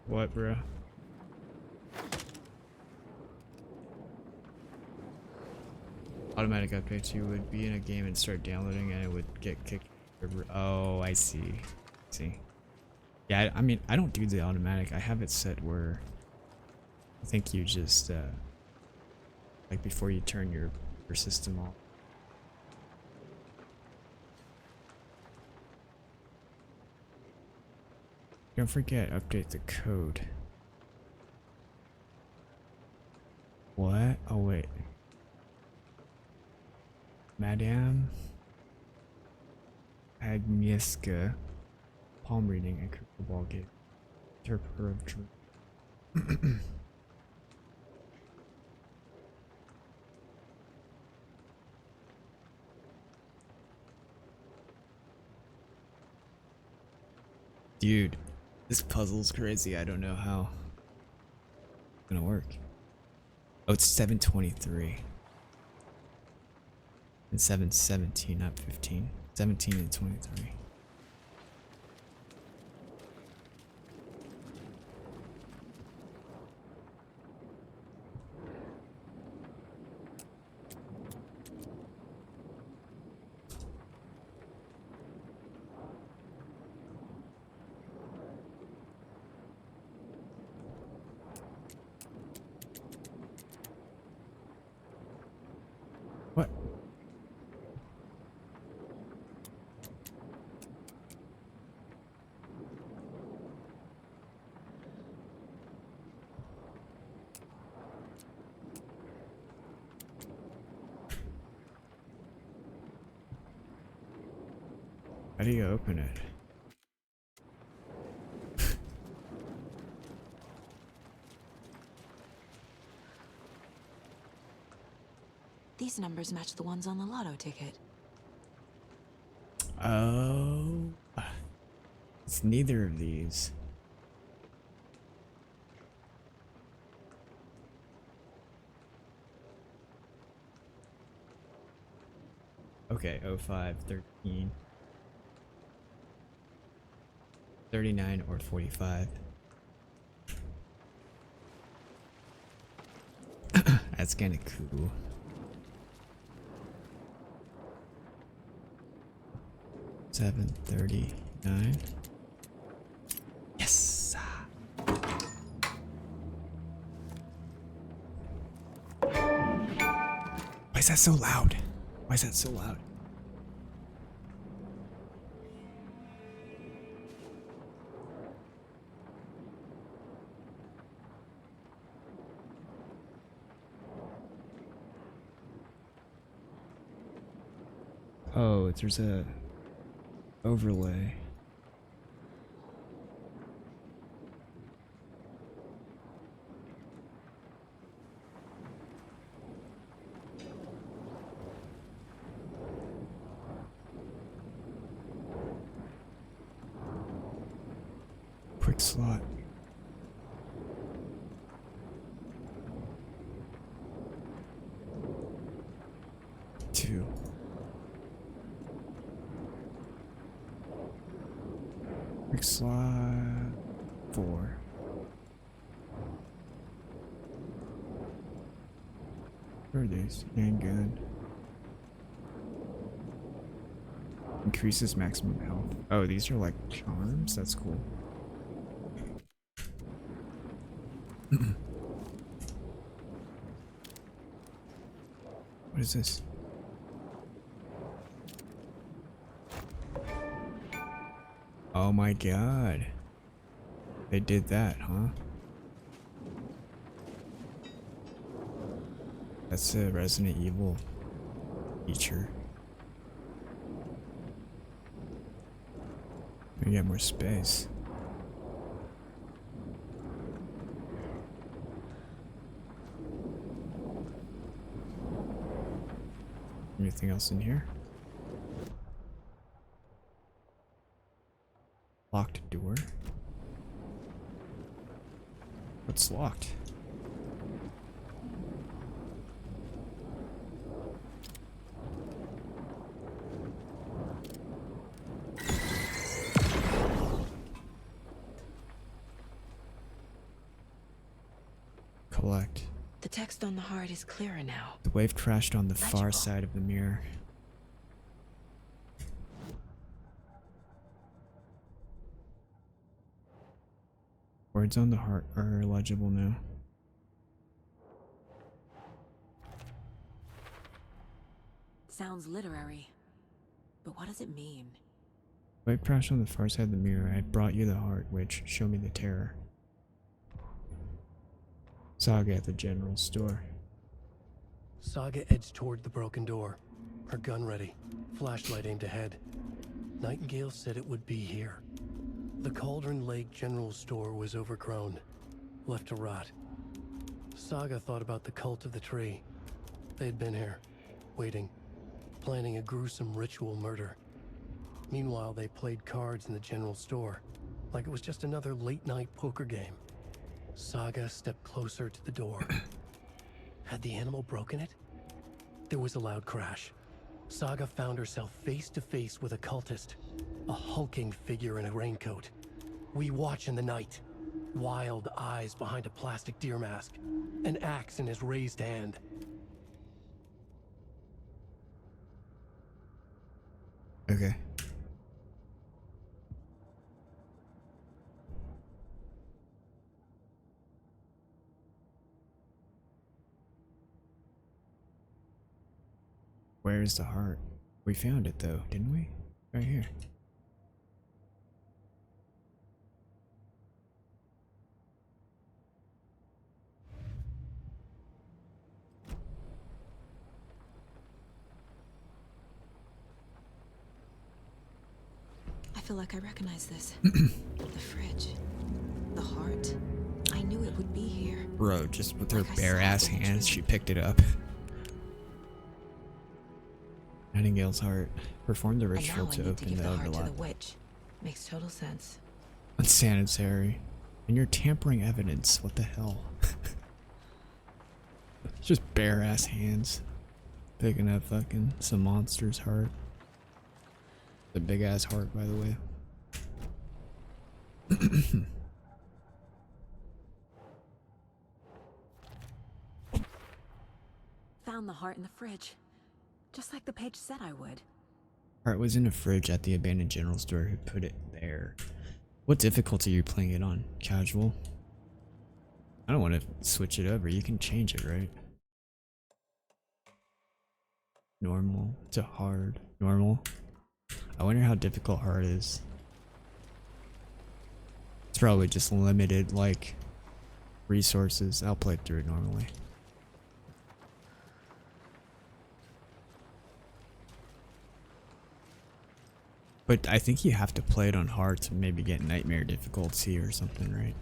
What, bro? Automatic updates. You would be in a game and start downloading, and it would get kicked. Oh, I see. See. Yeah, I mean, I don't do the automatic. I have it set where I think you just like before you turn your system off. Don't forget, update the code. What? Oh wait. Madame Agnieszka, palm reading and crystal ball game. Interpreter of dream. Dude, this puzzle's crazy. I don't know how it's gonna work. Oh, it's 7:23. And 7:17, not 15. 17 and 23. What? How do you open it? These numbers match the ones on the lotto ticket. Oh. It's neither of these. Okay, 05, 13. 39 or 45. That's kinda cool. $7.39. Yes. Why is that so loud? Why is that so loud? Oh, there's a overlay. Quick slot. Two. Quick slot. 4. Where are these? Handgun. Increases maximum health. Oh, these are like charms? That's cool. What is this? Oh my god. They did that, huh? That's a Resident Evil feature. We get more space. Anything else in here? Locked door. What's locked? collect. The text on the heart is clearer now. The wave crashed on the far Legible. side of the mirror. Words on the heart are legible now. Sounds literary. But what does it mean? Wave crashed on the far side of the mirror. I brought you the heart, which show me the terror. Saga at the general store. Saga edged toward the broken door, her gun ready, flashlight aimed ahead. Nightingale said it would be here. The Cauldron Lake General Store was overgrown, left to rot. Saga thought about the cult of the tree. They had been here, waiting, planning a gruesome ritual murder. Meanwhile, they played cards in the general store, like it was just another late-night poker game. Saga stepped closer to the door. Had the animal broken it? There was a loud crash. Saga found herself face to face with a cultist, a hulking figure in a raincoat. We watch in the night, wild eyes behind a plastic deer mask, an axe in his raised hand. Okay. Where's the heart? We found it though, didn't we? Right here. I feel like I recognize this. The fridge. The heart. I knew it would be here. Bro, just with her Like I bare saw ass it in the hands, dream. she picked it up. Nightingale's heart. Perform the And ritual now I to need to open give the the heart to overlap. the witch. Makes total sense. Unsanitary. And you're tampering evidence. What the hell? Just bare ass hands. Picking up fucking some monster's heart. The big ass heart, by the way. Found the heart in the fridge. Just like the page said I would. Heart was in a fridge at the abandoned general store. Who put it there? What difficulty are you playing it on? Casual? I don't want to switch it over. You can change it, right? Normal to hard. Normal. I wonder how difficult hard is. It's probably just limited, like, resources. I'll play through it normally. But I think you have to play it on hard to maybe get nightmare difficulty or something, right?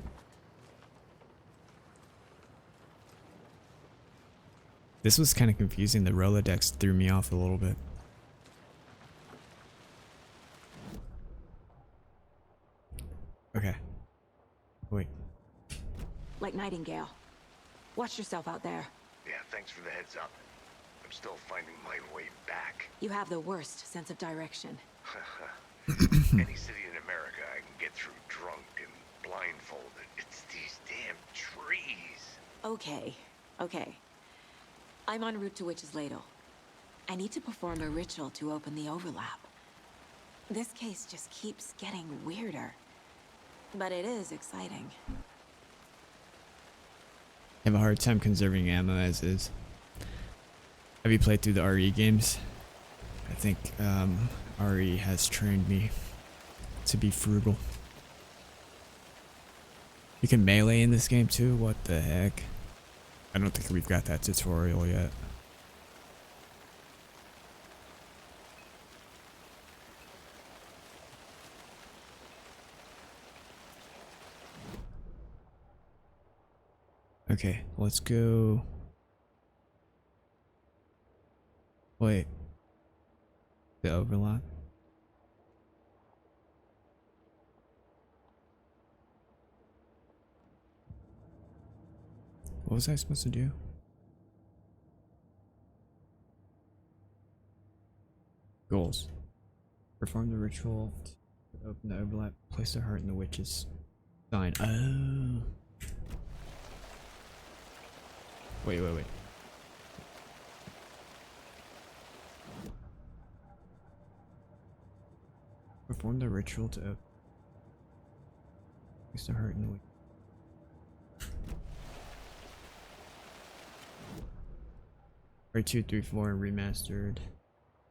This was kind of confusing. The Rolodex threw me off a little bit. Okay. Wait. Like Nightingale. Watch yourself out there. Yeah, thanks for the heads up. I'm still finding my way back. You have the worst sense of direction. Any city in America I can get through drunk and blindfolded. It's these damn trees. Okay, okay. I'm en route to Witch's Ladle. I need to perform a ritual to open the overlap. This case just keeps getting weirder. But it is exciting. I have a hard time conserving ammo as is. Have you played through the RE games? I think RE has trained me to be frugal. You can melee in this game too? What the heck? I don't think we've got that tutorial yet. Okay, let's go. Wait. The overlap? What was I supposed to do? Goals. Perform the ritual to open the overlap. Place the heart in the witch's sign. Oh. Wait. Perform the ritual to used to hurt in the week. Or 2, 3, 4 remastered.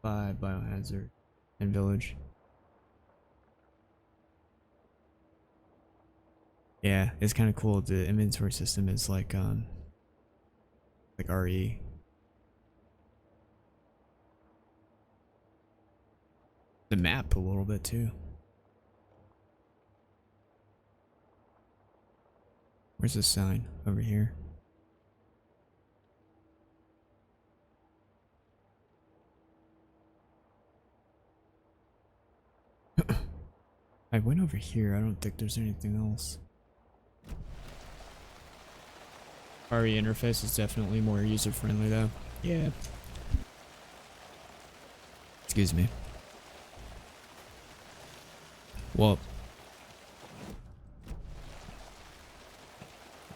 5 Biohazard and Village. Yeah, it's kind of cool. The inventory system is like RE. The map a little bit too. Where's the sign? Over here. I went over here. I don't think there's anything else. RE interface is definitely more user friendly though. Yeah. Excuse me. Well,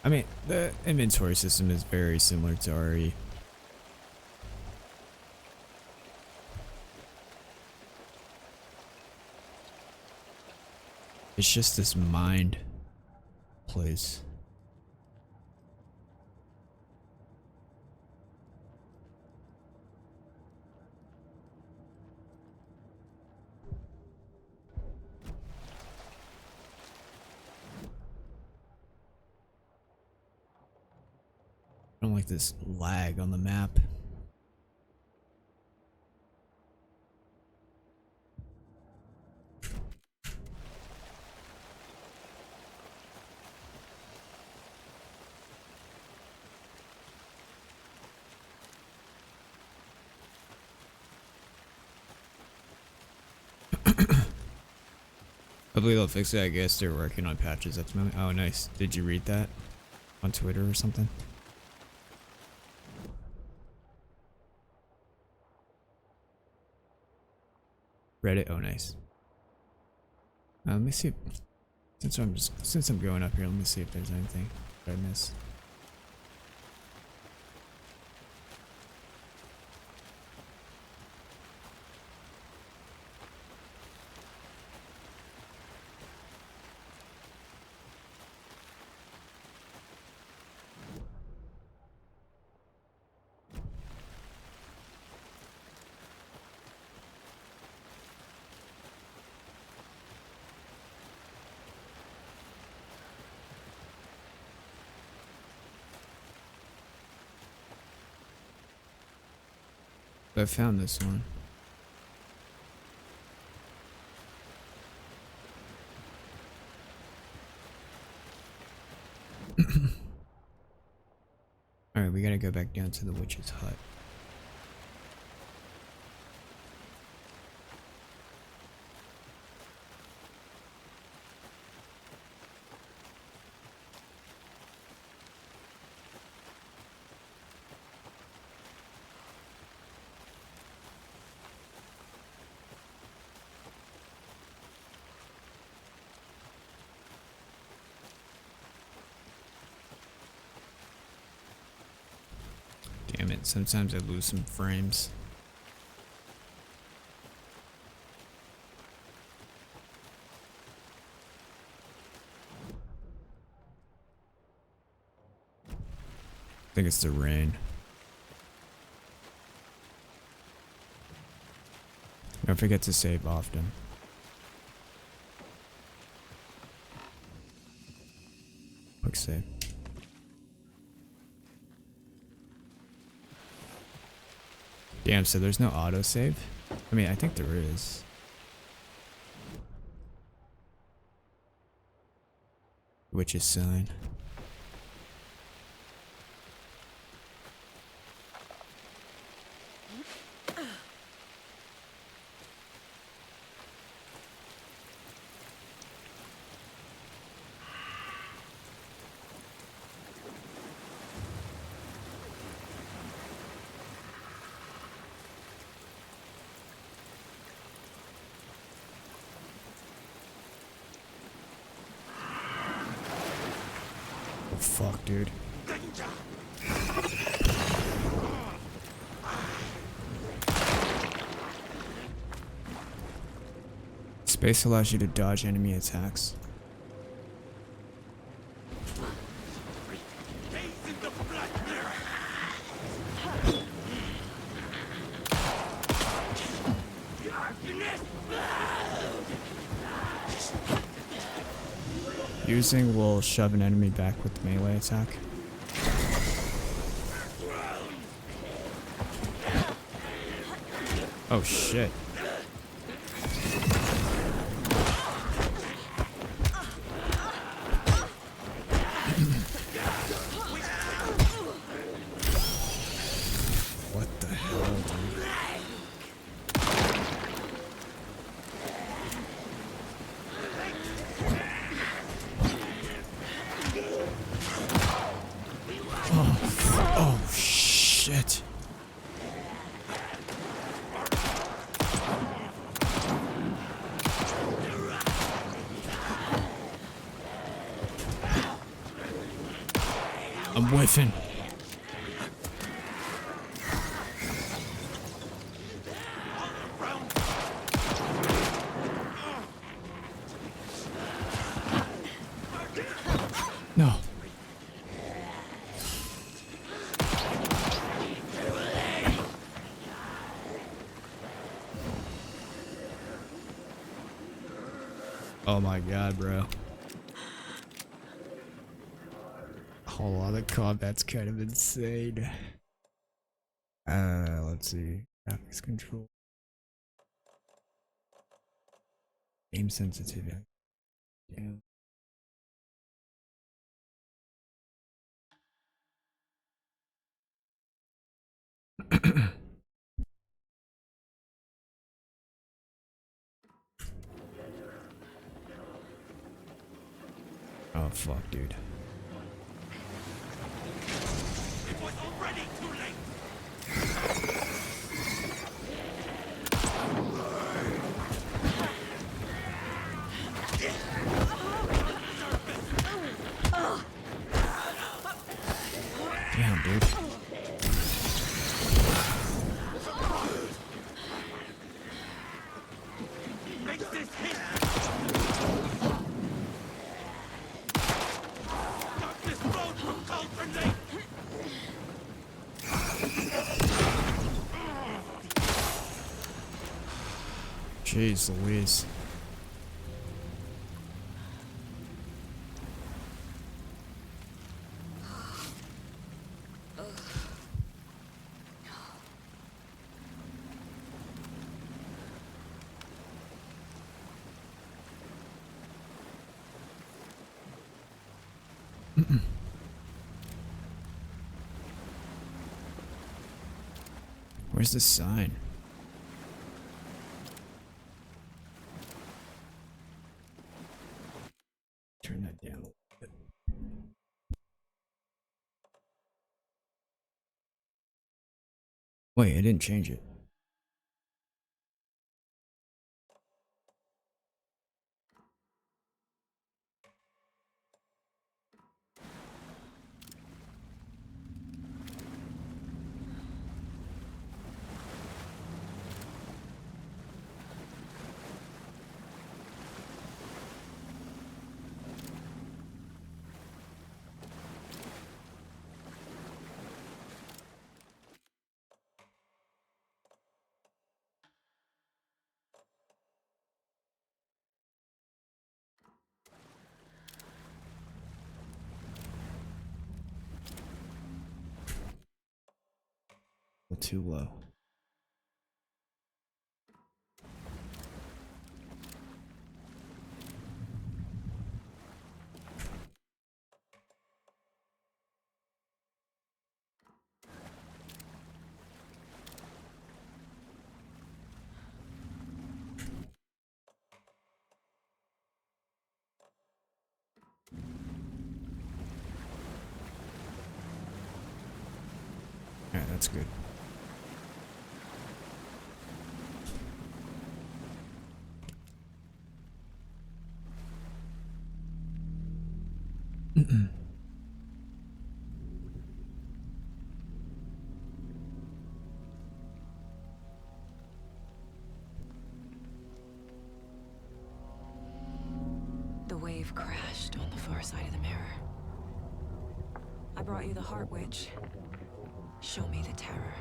I mean, the inventory system is very similar to RE. It's just this mind place. I don't like this lag on the map. Hopefully they'll fix it. I guess they're working on patches at the moment. Oh, nice. Did you read that on Twitter or something? Reddit. Oh, nice. Let me see. Since I'm going up here, let me see if there's anything that I missed. I found this one. Alright, we gotta go back down to the witch's hut. Damn it, sometimes I lose some frames. I think it's the rain. Don't forget to save often. Quick save. Damn, so there's no autosave? I mean, I think there is. Witch's sign. Fuck, dude. Base allows you to dodge enemy attacks. Using will shove an enemy back with melee attack. Oh shit. What the hell, dude? Oh shit. I'm whiffing. No. Oh my god, bro. A lot of combat's kind of insane. Let's see. Graphics control. Aim sensitivity. Yeah. Oh fuck, dude. It was already too late. Damn, dude. Make this hit. Stop this road from Cauldron Lake. Jeez Louise. Where's the sign? Turn that down a little bit. Wait, I didn't change it. Too low. Alright, that's good. on the far side of the mirror. I brought you the Heart Witch. Show me the terror.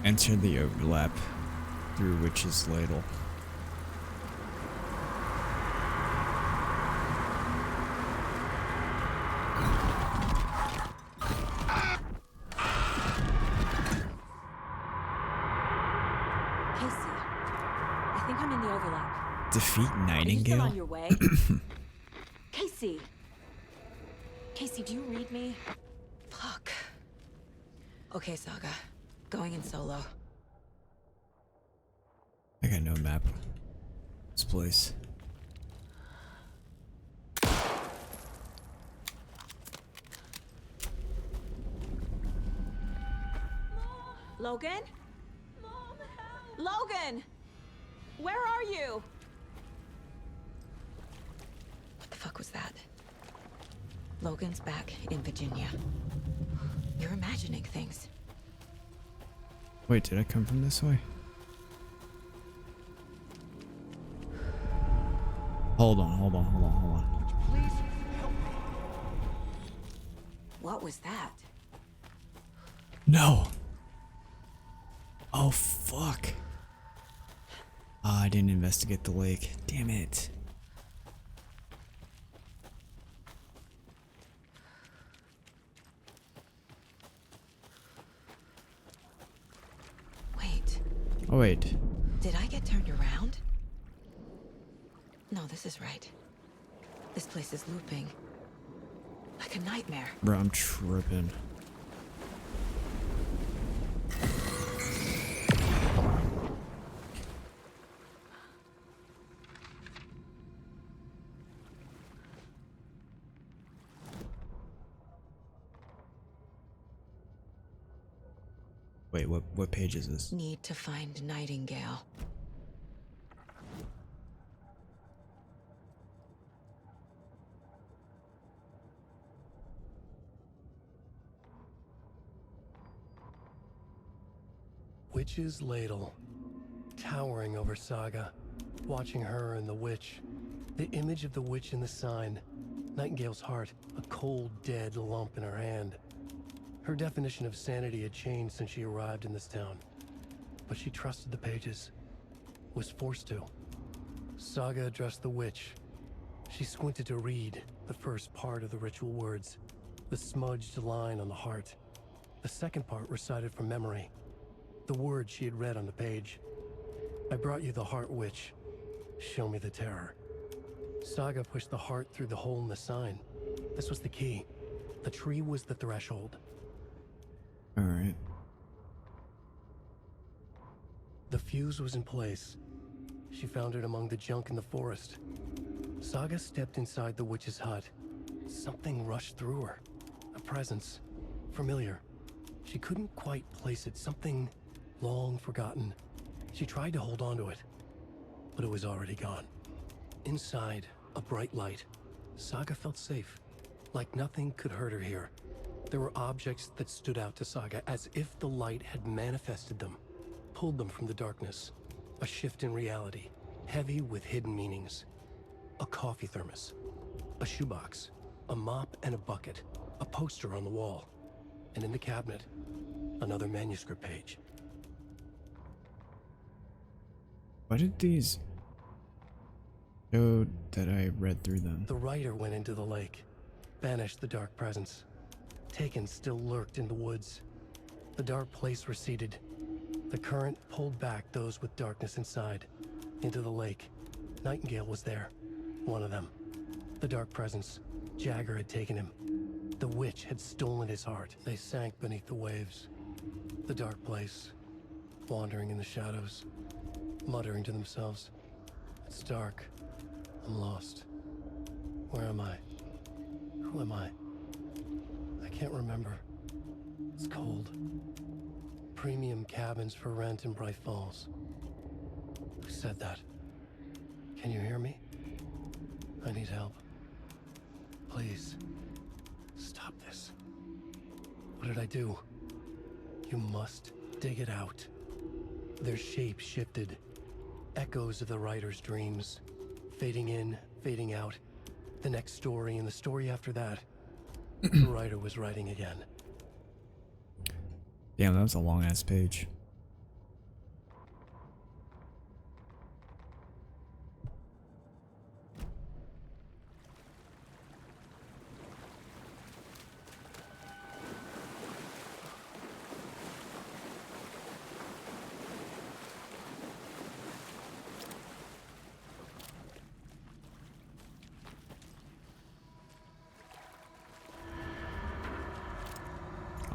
Enter the overlap through Witch's Ladle. Casey, I think I'm in the overlap. Defeat Are you still on Nightingale? your way? Casey! Casey, do you read me? Fuck. Okay, Saga. Going in solo. I got no map. This place. Logan? Mom, help! Logan! Where are you? What the fuck was that? Logan's back in Virginia. You're imagining things. Wait, did I come from this way? Hold on. Please help me. What was that? No! Oh, fuck. Ah, I didn't investigate the lake. Damn it. Wait. Oh, wait. Did I get turned around? No, this is right. This place is looping. Like a nightmare. Bro, I'm tripping. Wait, what page is this? Need to find Nightingale. Witch's Ladle, towering over Saga, watching her and the witch. The image of the witch in the sign, Nightingale's heart, a cold, dead lump in her hand. Her definition of sanity had changed since she arrived in this town. But she trusted the pages, was forced to. Saga addressed the witch. She squinted to read the first part of the ritual words, the smudged line on the heart. The second part recited from memory, the words she had read on the page. I brought you the Heart Witch. Show me the terror. Saga pushed the heart through the hole in the sign. This was the key. The tree was the threshold. Alright. The fuse was in place. She found it among the junk in the forest. Saga stepped inside the witch's hut. Something rushed through her. A presence. Familiar. She couldn't quite place it. Something long forgotten. She tried to hold on to it, but it was already gone. Inside, a bright light. Saga felt safe. Like nothing could hurt her here. There were objects that stood out to Saga as if the light had manifested them, pulled them from the darkness. A shift in reality, heavy with hidden meanings. A coffee thermos, a shoebox, a mop and a bucket, a poster on the wall, and in the cabinet, another manuscript page. Why did these show that I read through them? The writer went into the lake, banished the dark presence. Taken still lurked in the woods. The dark place receded. The current pulled back those with darkness inside, into the lake. Nightingale was there, one of them. The dark presence, Jagger had taken him. The witch had stolen his heart. They sank beneath the waves. The dark place, wandering in the shadows, muttering to themselves. It's dark. I'm lost. Where am I? Who am I? I can't remember. It's cold. Premium cabins for rent in Bright Falls. Who said that? Can you hear me? I need help. Please. Stop this. What did I do? You must dig it out. Their shape shifted. Echoes of the writer's dreams. Fading in, fading out. The next story and the story after that. The writer was writing again. Damn, that was a long ass page.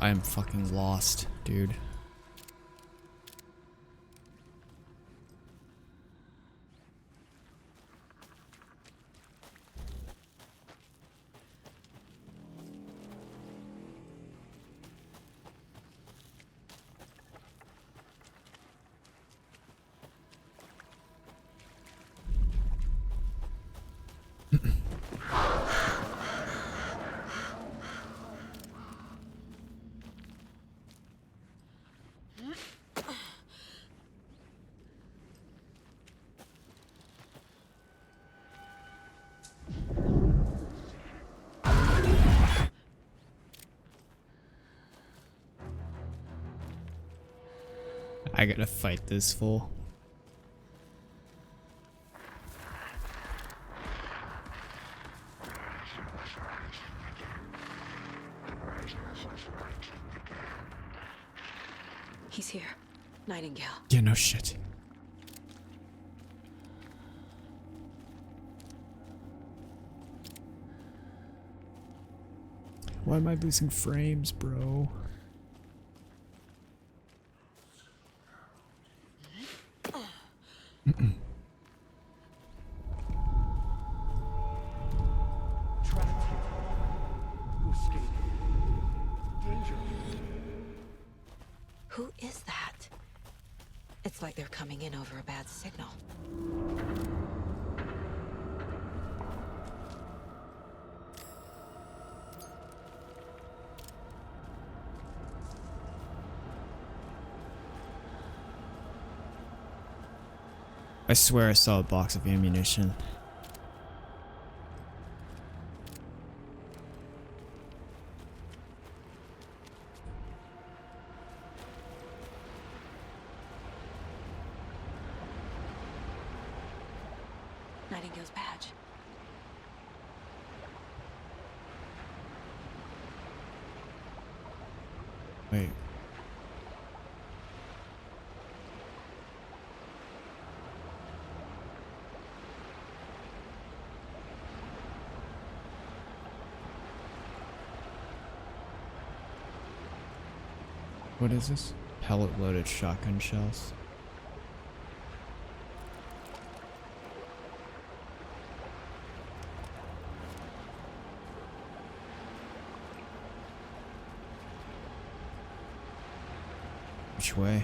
I am fucking lost, dude. I gotta fight this fool. He's here. Nightingale. Yeah, no shit. Why am I losing frames, bro? Who is that? It's like they're coming in over a bad signal. I swear I saw a box of ammunition. Nightingale's badge. Wait. What is this? Pellet loaded shotgun shells. Which way?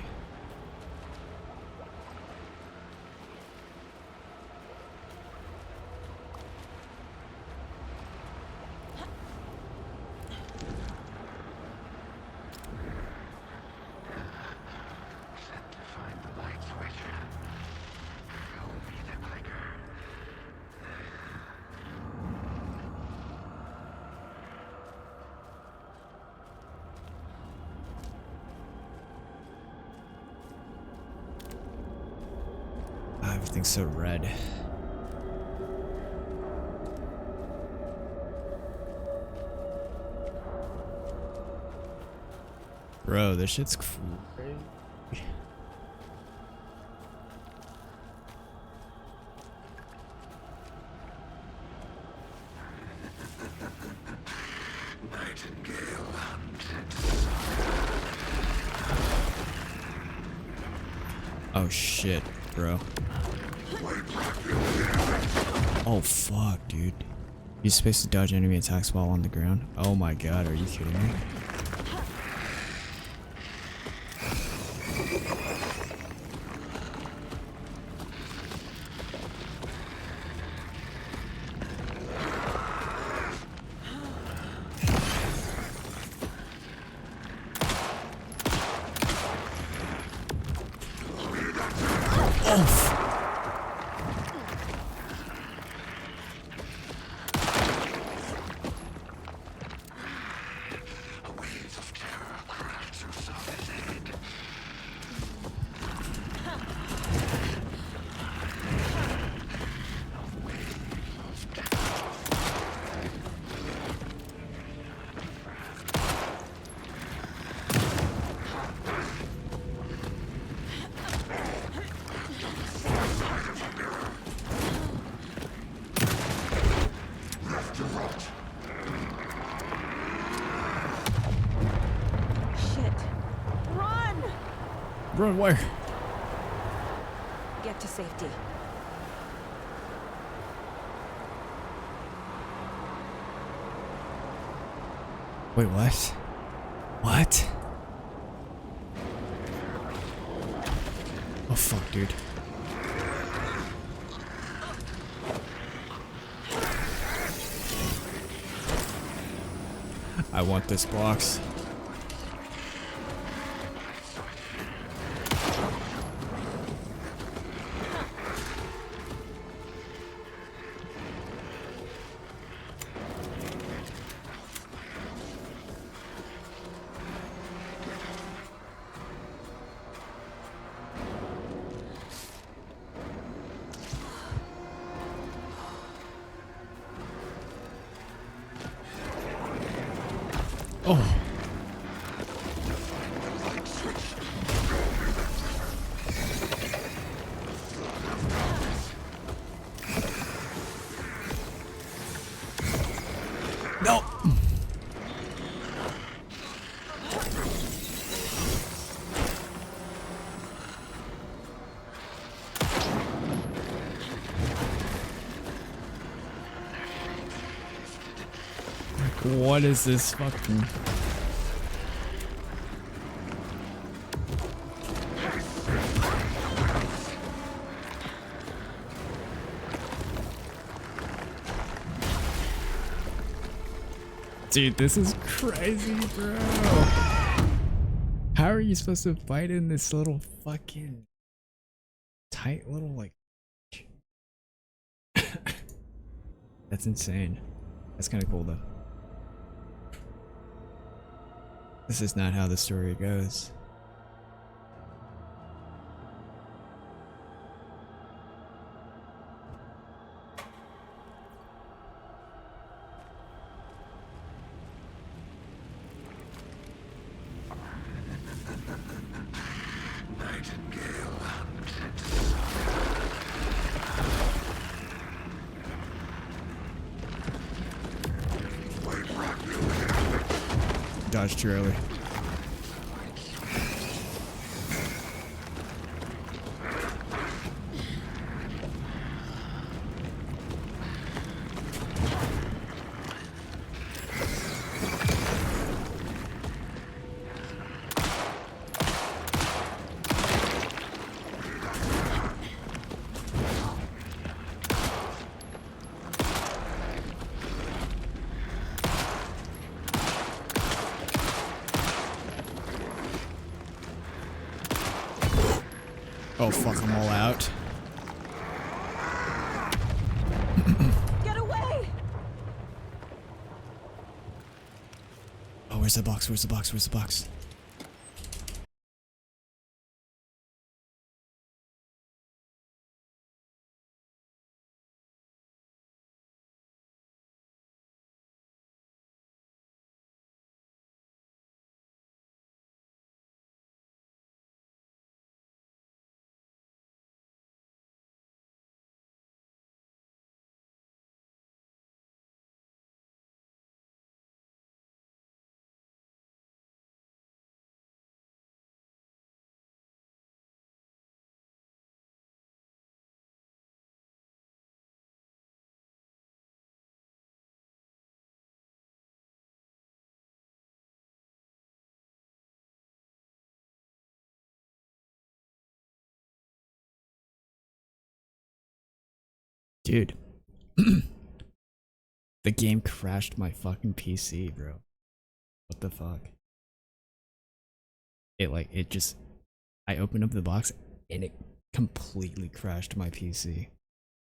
Everything's so red. Bro, this shit's crazy. Nightingale hunted. Oh shit, bro. Oh fuck, dude. Use space to dodge enemy attacks while on the ground. Oh my god, are you kidding me? Run, where? Get to safety. Wait, what? What? Oh fuck, dude. I want this box. Oh. No. What is this fucking... Dude, this is crazy, bro. How are you supposed to fight in this little fucking tight little like... That's insane. That's kind of cool though. This is not how the story goes. Dodged too early. Oh fuck, I'm all out. Get away! Oh, where's the box? Where's the box? Where's the box? Dude. The game crashed my fucking PC, bro. What the fuck? It just... I opened up the box and it completely crashed my PC.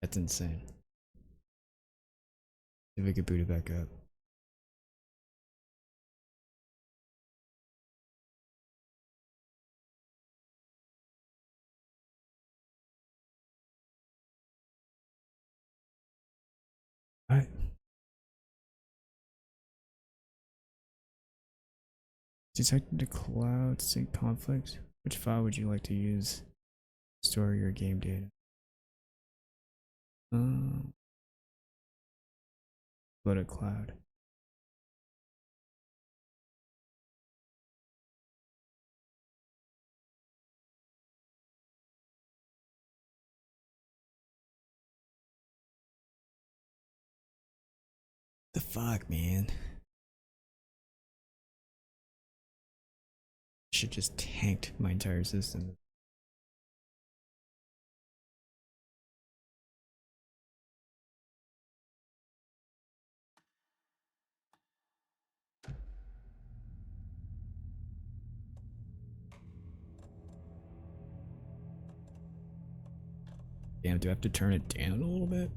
That's insane. If we could boot it back up. Alright. Detected the cloud sync conflict. Which file would you like to use to store your game data? Load a cloud. The fuck, man? Should just tanked my entire system. Damn, do I have to turn it down a little bit?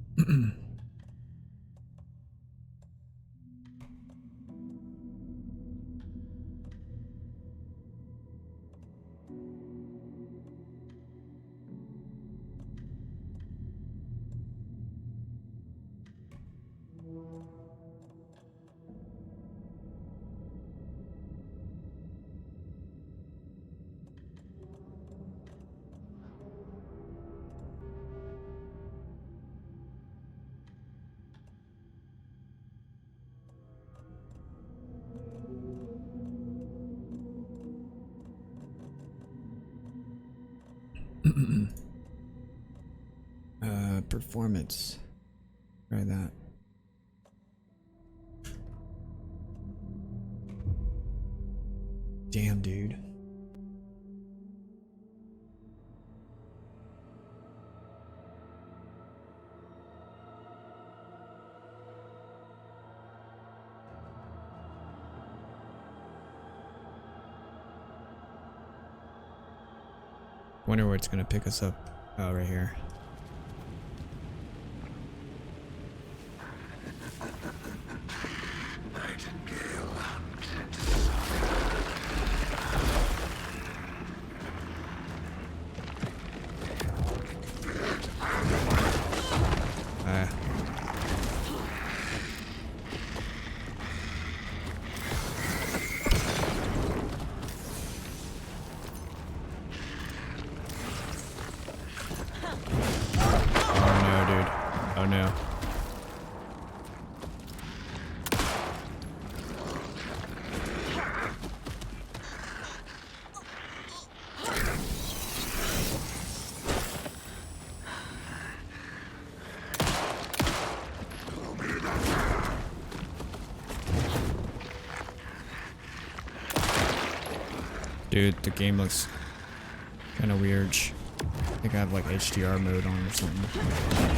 Performance. Try that. Damn, dude. Wonder where it's gonna pick us up. Oh, right here. Oh no. Dude, the game looks kind of weird. I think I have like HDR mode on or something.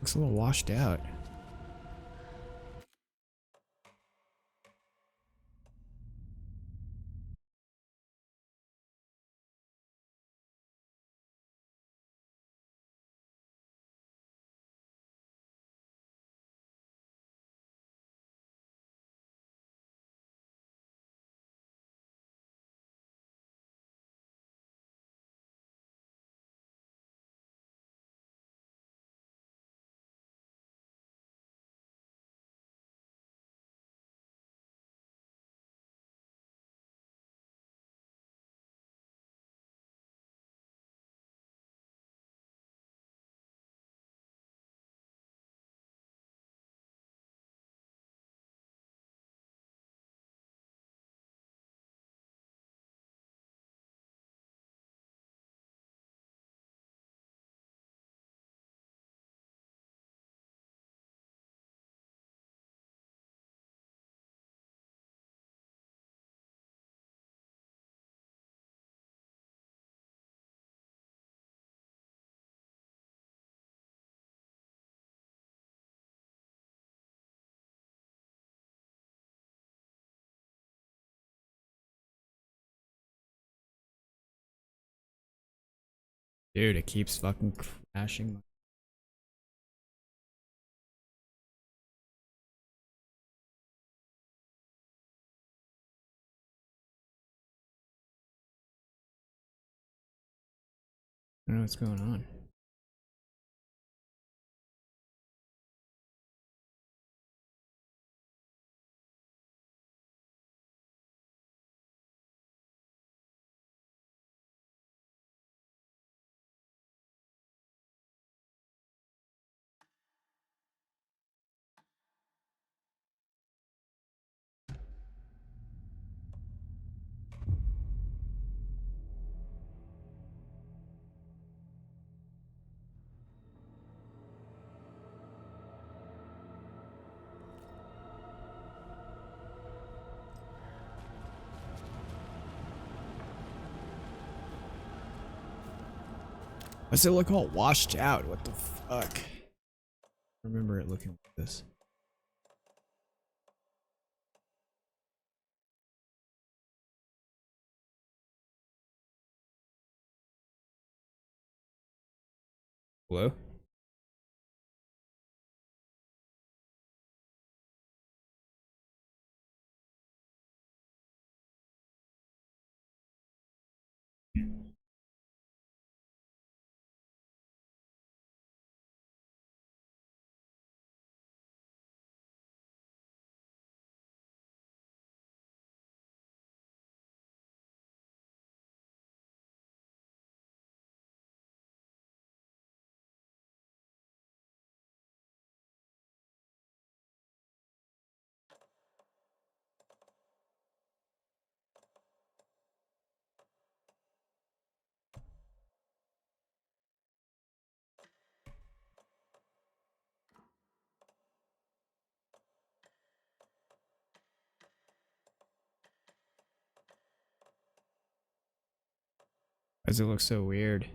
Looks a little washed out. Dude, it keeps fucking crashing. I don't know what's going on. Does it look all washed out? What the fuck? I remember it looking like this. Hello? Why does it look so weird?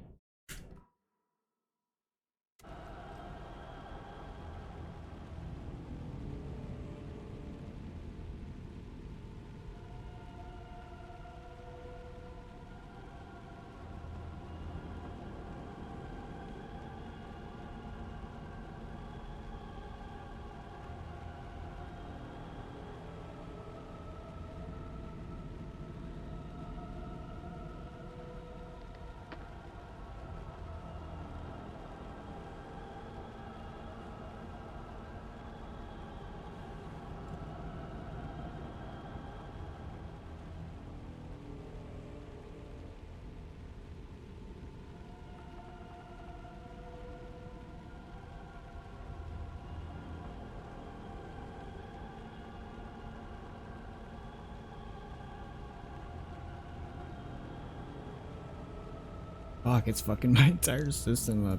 Fuck, it's fucking my entire system up.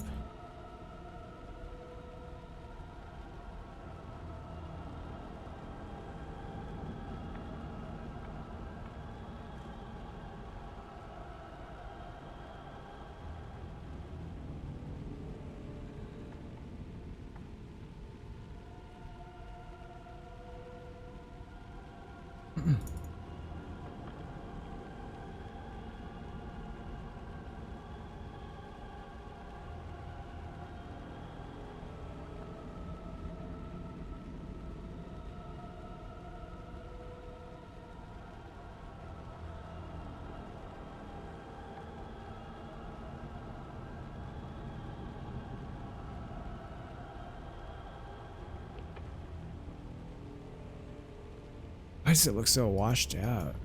Why does it look so washed out?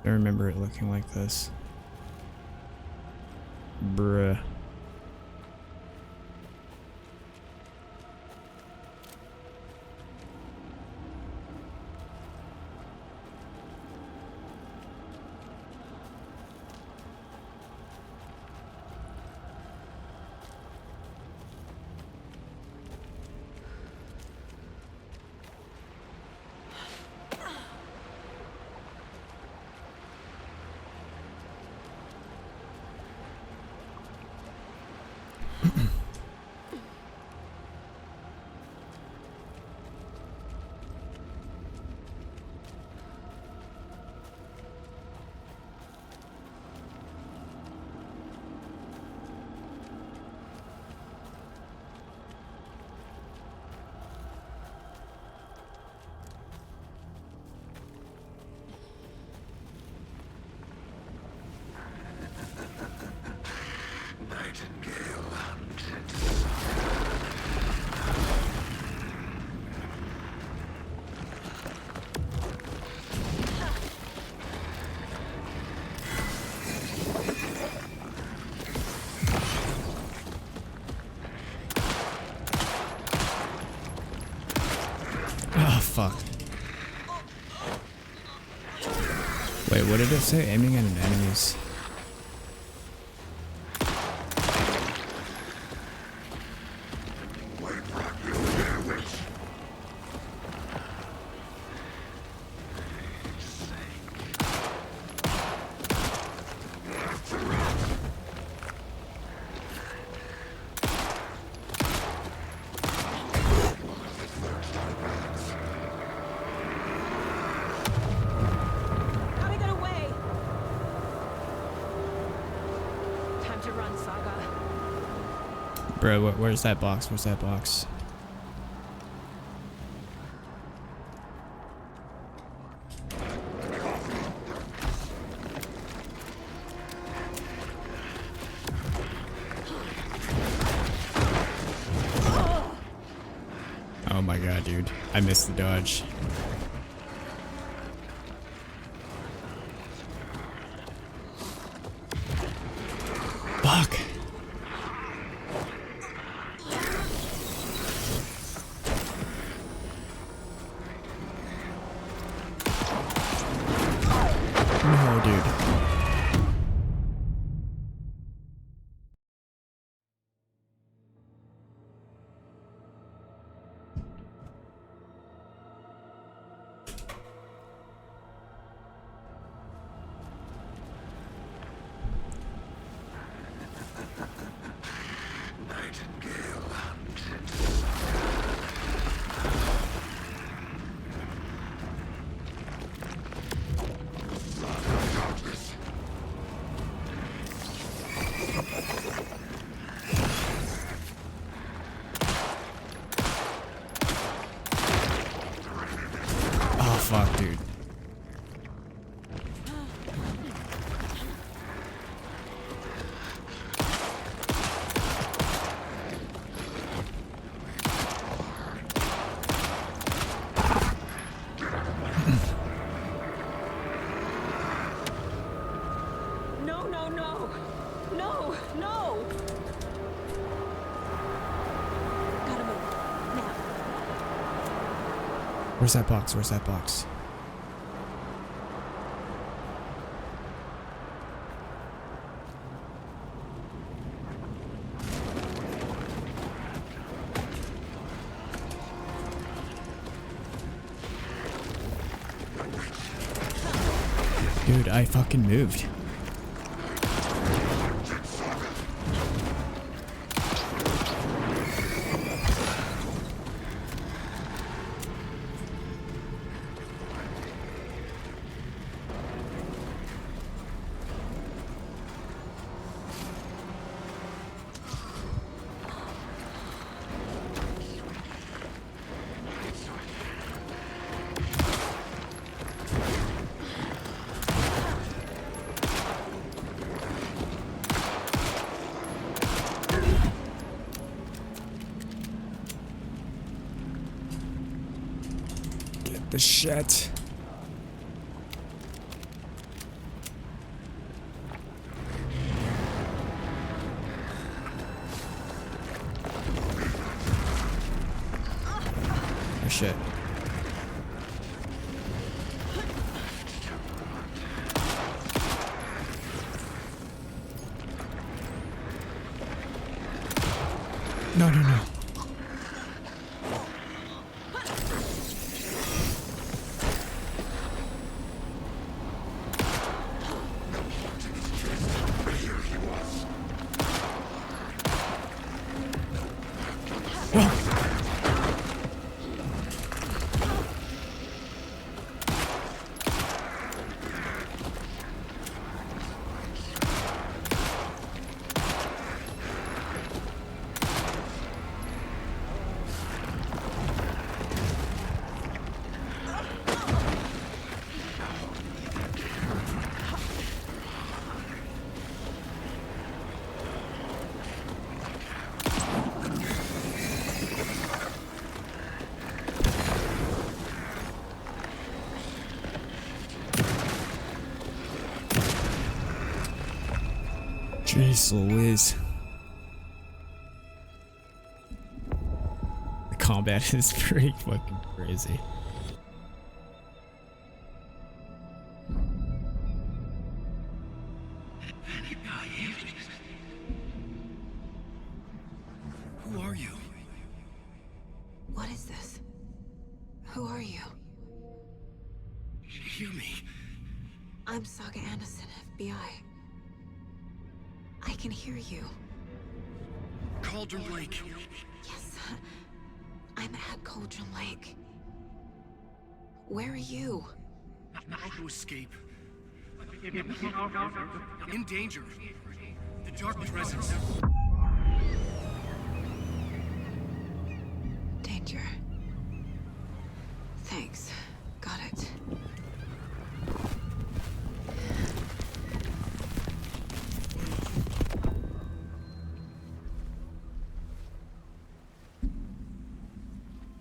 I remember it looking like this. Bruh. Oh, fuck. Wait, what did it say? Aiming at an enemy's... Gotta get away! Time to run, Saga. Bro, where's that box? Where's that box? Oh my god, dude. I missed the dodge. Fuck. No, dude. Oh, fuck, dude. No, no, no! No, no! Gotta move. Now. Where's that box? Where's that box? Dude, I fucking moved. The shit. Oh shit. No, no, no. Jeez Louise. The combat is pretty fucking crazy. Who are you? What is this? Who are you? Hear me. I'm Saga Anderson, FBI. I can hear you. Cauldron Lake. Yes, I'm at Cauldron Lake. Where are you? How to escape. In danger. The Dark Presence. Danger. Thanks. Got it.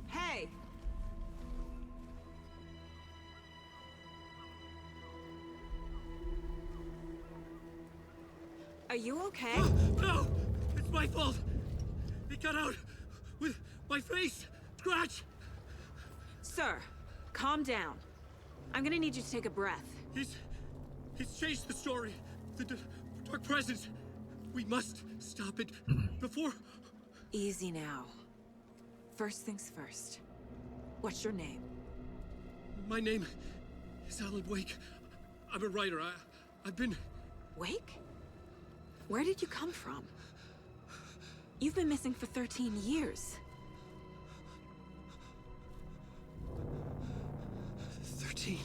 Hey! Are you okay? No! It's my fault! It got out with my face! Scratch! Sir, calm down. I'm gonna need you to take a breath. He's changed the story. The Dark Presence. We must stop it before... Easy now. First things first. What's your name? My name is Alan Wake. I'm a writer. I've been... Wake? Where did you come from? You've been missing for 13 years. 13.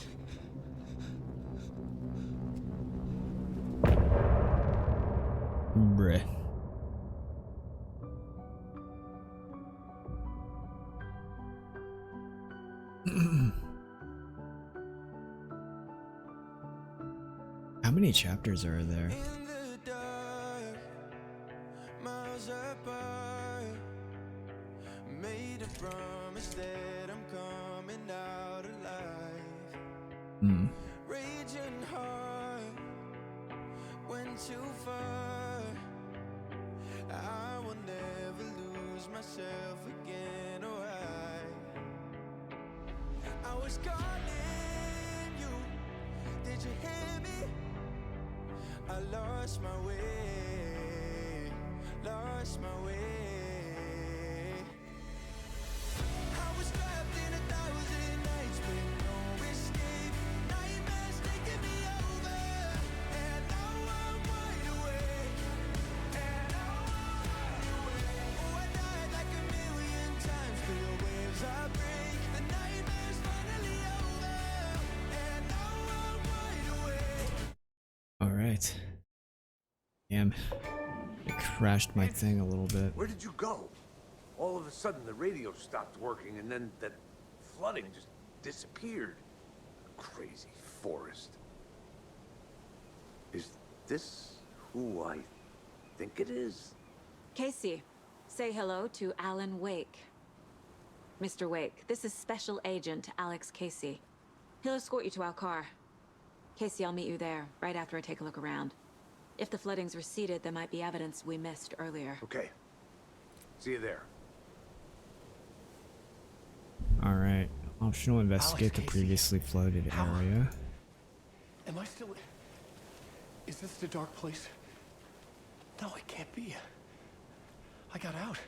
Bruh. How many chapters are there? Miles apart, made a promise that I'm coming out alive. Raging heart went too far. I will never lose myself again. Oh, I was calling you. Did you hear me? I lost my way. Lost my way. I was trapped in 1,000 nights with no escape. Nightmares taking me over, and now I'm wide awake. And now I'm wide awake. Oh, I died like 1,000,000 times. Feel waves I break. The nightmare's finally over, and now I'm wide awake. All right. Damn. It crashed my thing a little bit. Where did you go? All of a sudden the radio stopped working and then that flooding just disappeared. Crazy forest. Is this who I think it is? Casey, say hello to Alan Wake. Mr. Wake, this is Special Agent Alex Casey. He'll escort you to our car. Casey, I'll meet you there, right after I take a look around. If the flooding's receded, there might be evidence we missed earlier. Okay. See you there. Alright. Optional investigate the previously flooded area. Am I still... Is this the dark place? No, it can't be. I got out.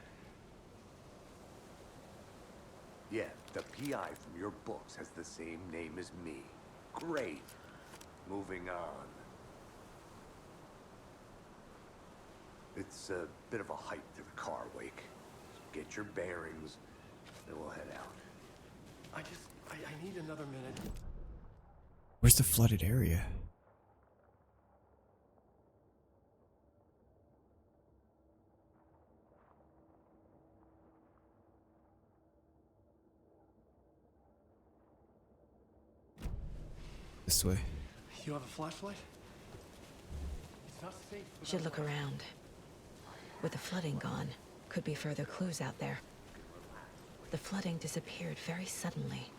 Yeah, the PI from your books has the same name as me. Great. Moving on. It's a bit of a hike to the car, Wake. Get your bearings, then we'll head out. I need another minute. Where's the flooded area? This way. You have a flashlight? It's not safe. Should look around. With the flooding gone, could be further clues out there. The flooding disappeared very suddenly.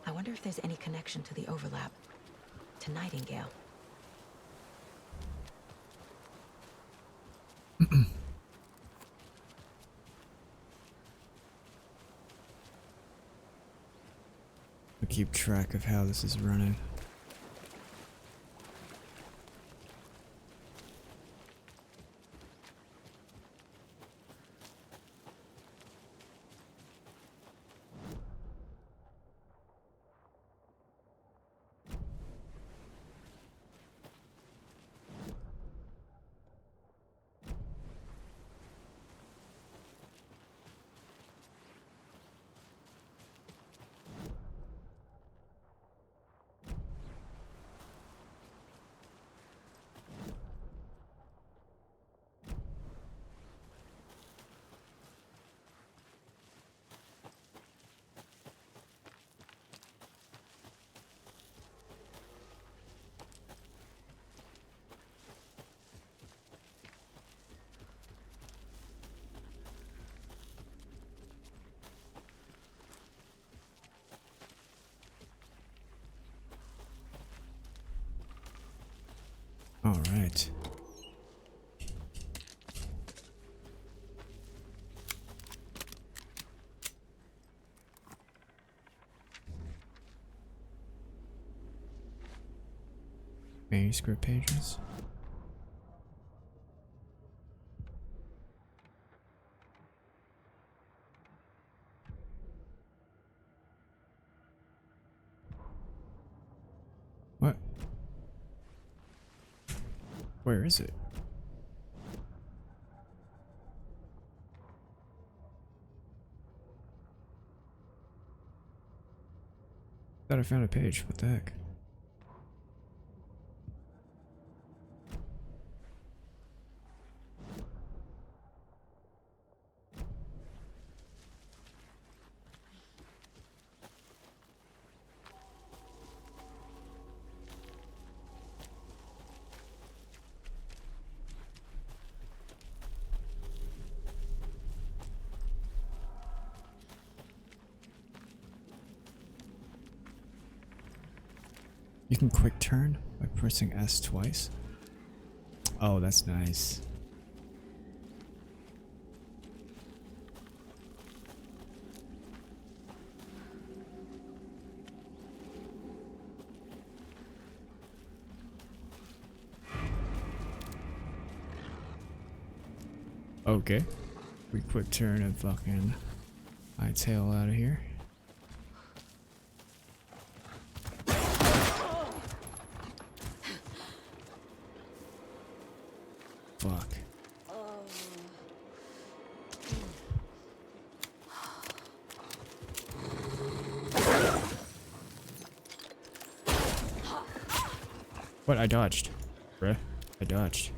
I wonder if there's any connection to the overlap. To Nightingale. keep track of how this is running. All right. Manuscript pages. What? Where is it? Thought I found a page. What the heck? You can quick turn by pressing S twice. Oh, that's nice. Okay. We quick turn and fucking hightail out of here. Fuck. What? I dodged. Bruh. I dodged.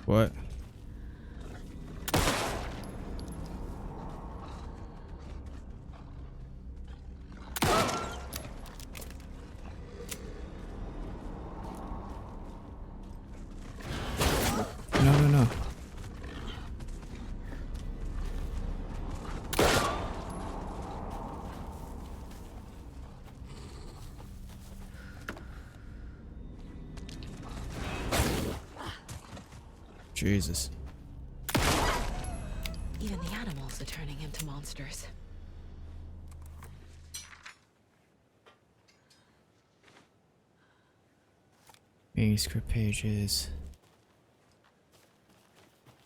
What? No. Jesus. Even the animals are turning into monsters. Manuscript pages.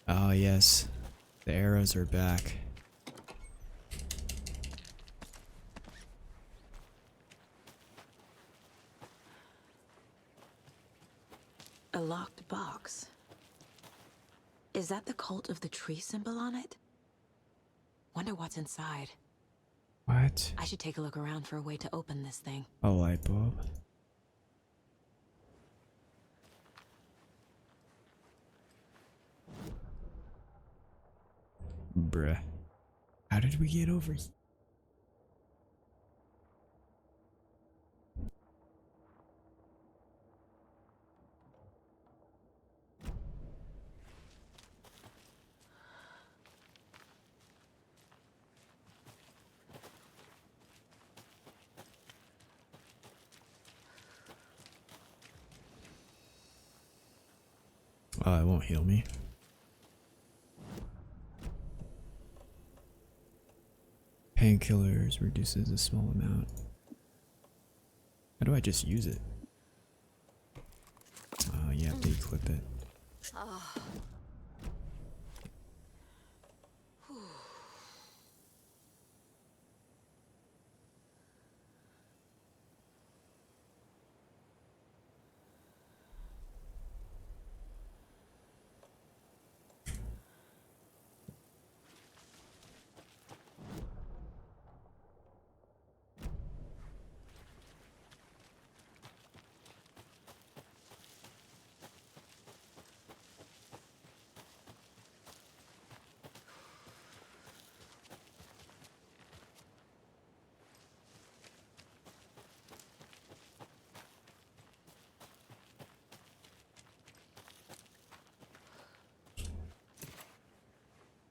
Oh yes, the arrows are back. A locked box. Is that the cult of the tree symbol on it? Wonder what's inside. What? I should take a look around for a way to open this thing. A light bulb. Bruh. How did we get over here? Oh, it won't heal me. Painkillers reduces a small amount. How do I just use it? Oh, you have to equip it. Oh.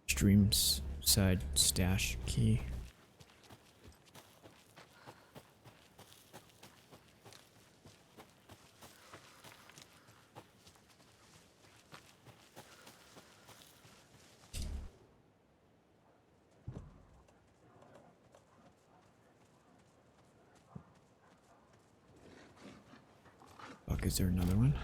Streams side stash key. Fuck, is there another one?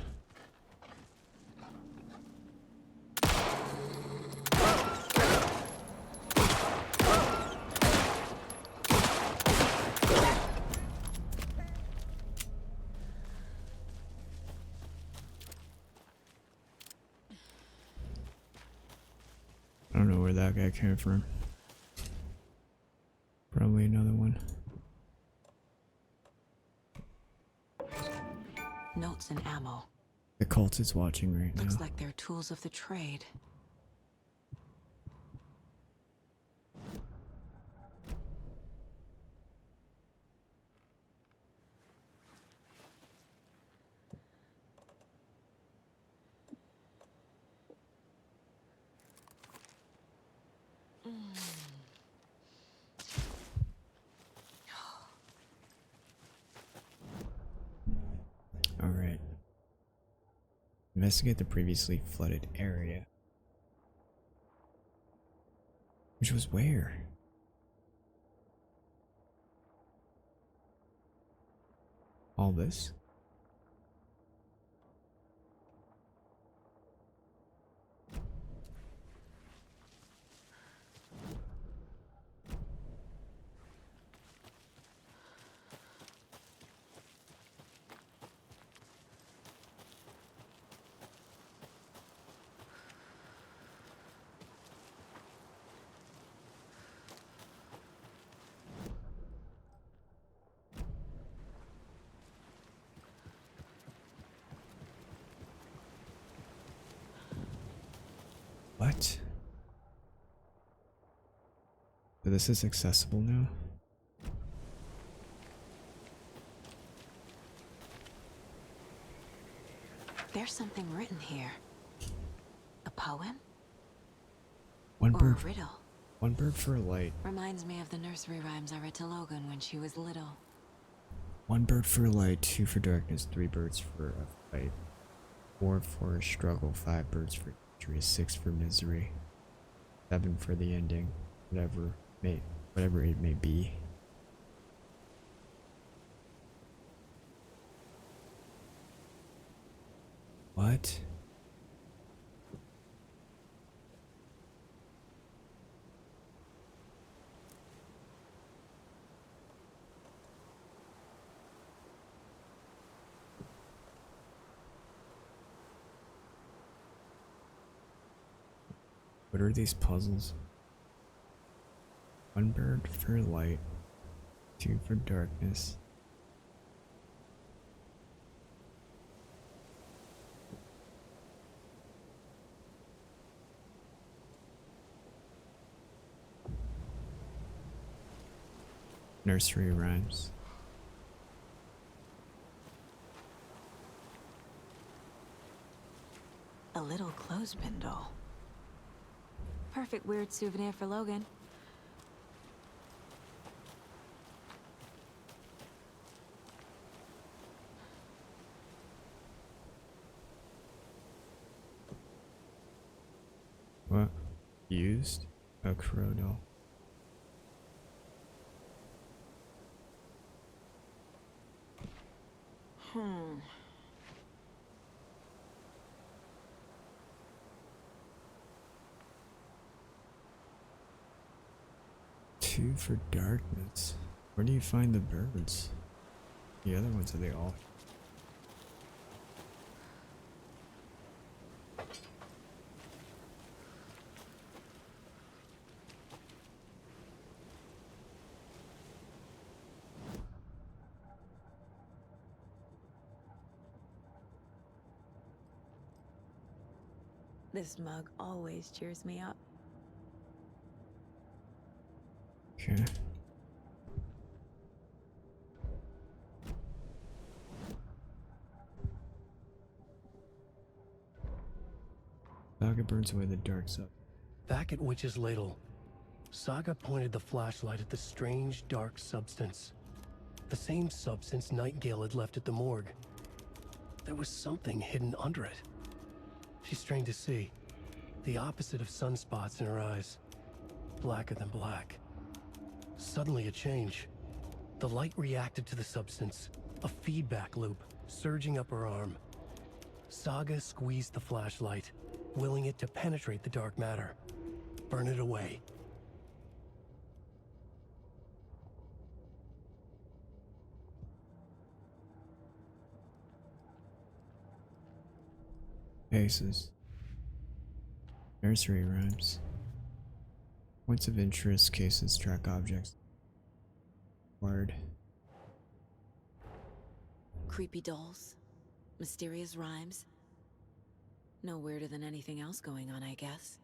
I don't know where that guy came from. Probably another one. Notes and ammo. The cult is watching right now. Looks like they're tools of the trade. Alright. Investigate the previously flooded area. Which was where? All this? What? So this is accessible now? There's something written here. A poem? One Or bird. a riddle. One bird for a light. Reminds me of the nursery rhymes I read to Logan when she was little. One bird for a light, 2 for darkness, 3 birds for a fight, 4 for a struggle, 5 birds for victory, 6 for misery, 7 for the ending, whatever it may be. What? What are these puzzles? 1 bird for light, 2 for darkness. Nursery rhymes. A little clothespin doll. Perfect weird souvenir for Logan. Used? A crow doll. Hmm. Two for darkness. Where do you find the birds? The other ones, are they all? This mug always cheers me up. Okay. Saga burns away the dark side. Back at Witch's Ladle, Saga pointed the flashlight at the strange, dark substance. The same substance Nightingale had left at the morgue. There was something hidden under it. She strained to see. The opposite of sunspots in her eyes. Blacker than black. Suddenly a change. The light reacted to the substance. A feedback loop, surging up her arm. Saga squeezed the flashlight, willing it to penetrate the dark matter. Burn it away. Cases. Nursery rhymes. Points of interest, cases, track objects. Word. Creepy dolls. Mysterious rhymes. No weirder than anything else going on, I guess.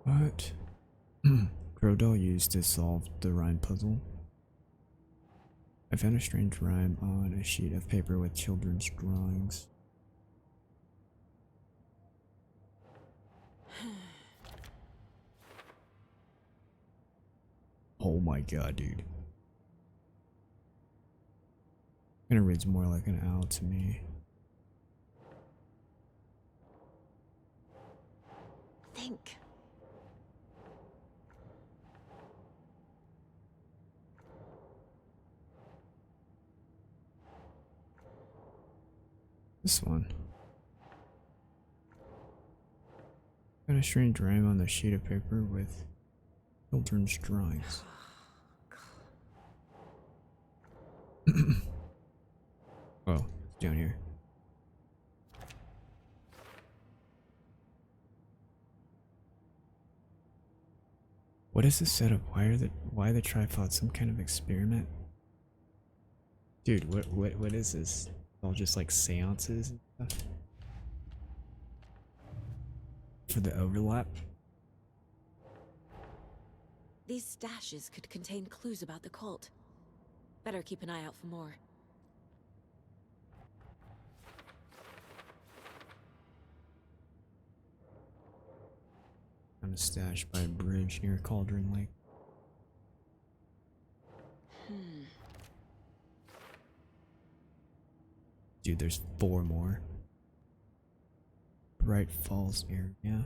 What? Crow doll used to solve the rhyme puzzle. I found a strange rhyme on a sheet of paper with children's drawings. Oh my god, dude. Kinda reads more like an owl to me. Think. This one. Got a strange rhyme on the sheet of paper with children's drawings. Oh, it's down here. What is this setup? Why the tripod? Some kind of experiment? Dude, what is this? All just like seances and stuff? For the overlap? These stashes could contain clues about the cult. Better keep an eye out for more. Found a stash by a bridge near Cauldron Lake. Dude, there's 4 more. Bright Falls area.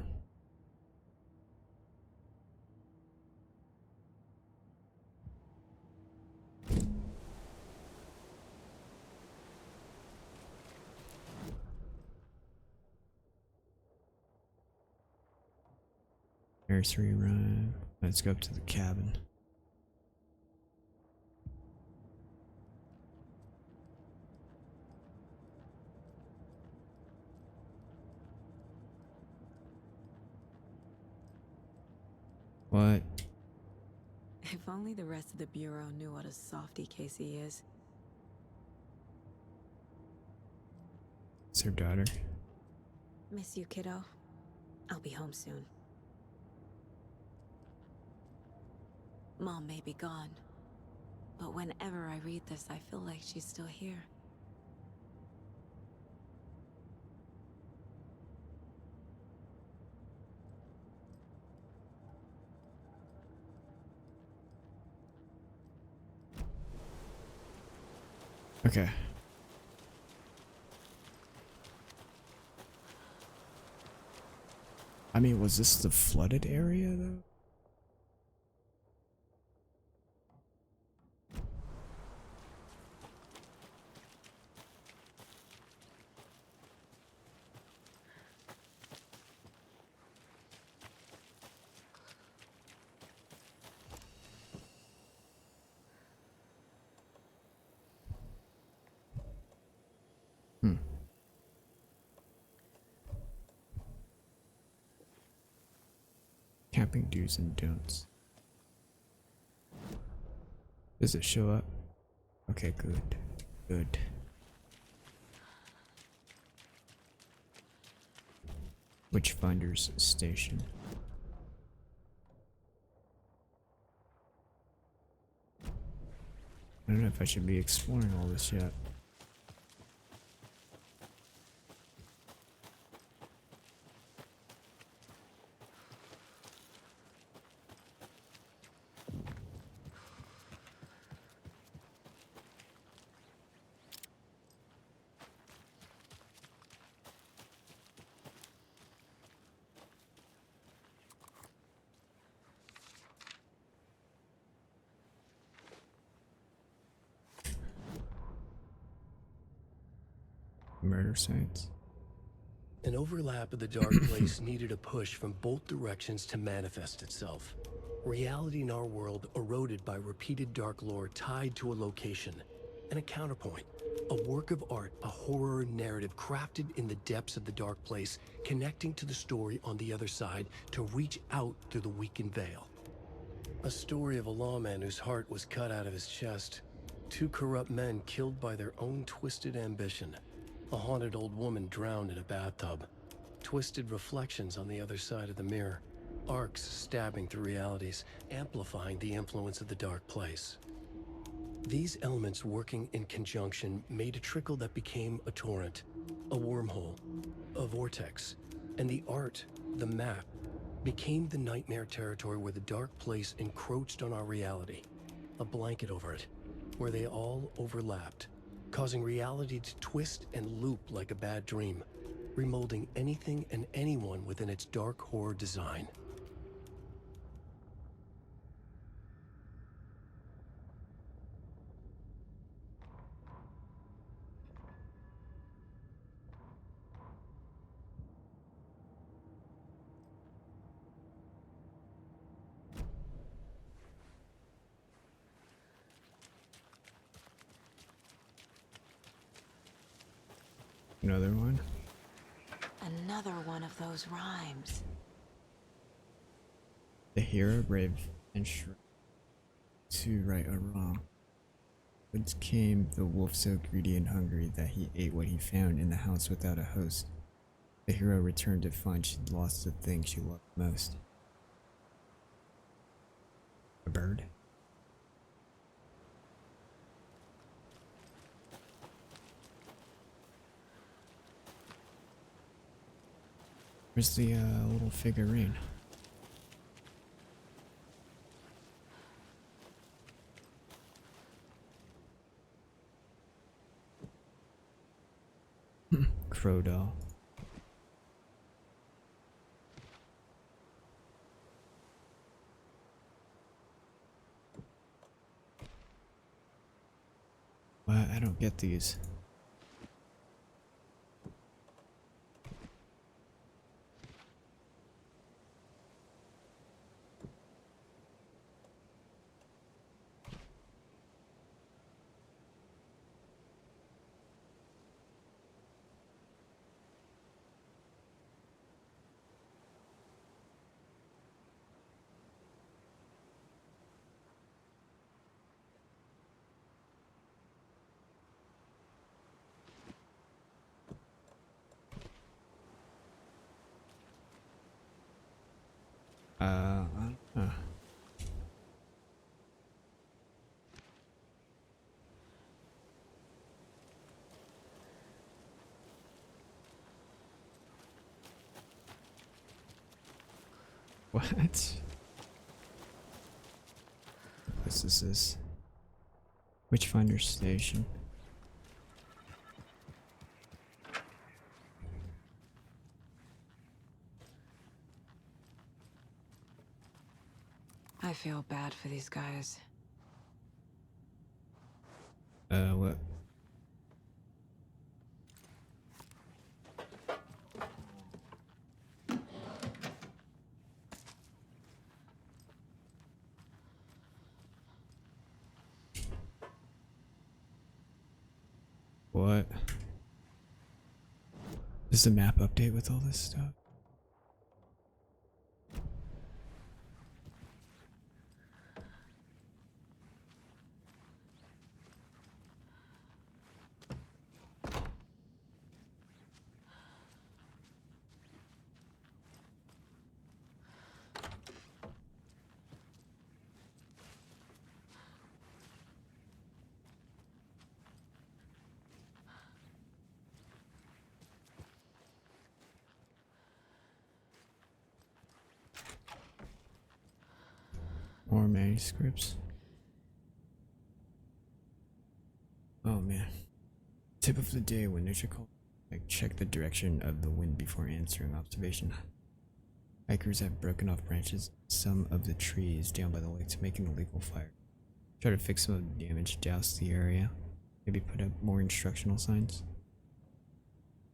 Nursery rhyme. Let's go up to the cabin. What? If only the rest of the Bureau knew what a softy Casey is. It's her daughter. Miss you, kiddo. I'll be home soon. Mom may be gone, but whenever I read this, I feel like she's still here. Okay. I mean, was this the flooded area though? Camping do's and don'ts. Does it show up? Okay, good. Good. Witchfinder's Station. I don't know if I should be exploring all this yet. Murder sites. An overlap of the dark place needed a push from both directions to manifest itself. Reality in our world eroded by repeated dark lore tied to a location. And a counterpoint. A work of art, a horror narrative crafted in the depths of the dark place, connecting to the story on the other side to reach out through the weakened veil. A story of a lawman whose heart was cut out of his chest. Two corrupt men killed by their own twisted ambition. A haunted old woman drowned in a bathtub. Twisted reflections on the other side of the mirror. Arcs stabbing through realities, amplifying the influence of the dark place. These elements working in conjunction made a trickle that became a torrent, a wormhole, a vortex, and the art, the map, became the nightmare territory where the dark place encroached on our reality. A blanket over it, where they all overlapped, causing reality to twist and loop like a bad dream, remolding anything and anyone within its dark horror design. Another one. Another one of those rhymes. The hero, brave and shrewd, to right or wrong. Whence came the wolf so greedy and hungry that he ate what he found in the house without a host? The hero returned to find she'd lost the thing she loved most. A bird? Where's the little figurine? Crow doll. Well, I don't get these. What? This is this. Witchfinder Station. I feel bad for these guys. What? What? Is the map update with all this stuff? More manuscripts. Oh man. Tip of the day when nature calls. Like, check the direction of the wind before answering observation. Hikers have broken off branches, some of the trees down by the lake to make an illegal fire. Try to fix some of the damage, douse the area. Maybe put up more instructional signs.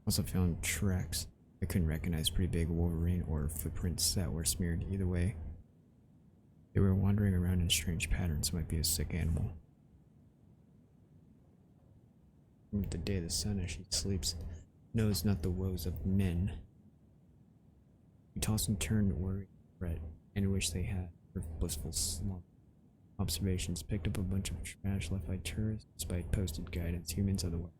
Also found tracks. I couldn't recognize pretty big wolverine or footprints that were smeared either way. They were wandering around in strange patterns. Might be a sick animal. The day the sun as she sleeps knows not the woes of men. We toss and turn, worry, fret, and wish they had her blissful slump. Observations picked up a bunch of trash left by tourists despite posted guidance. Humans otherwise.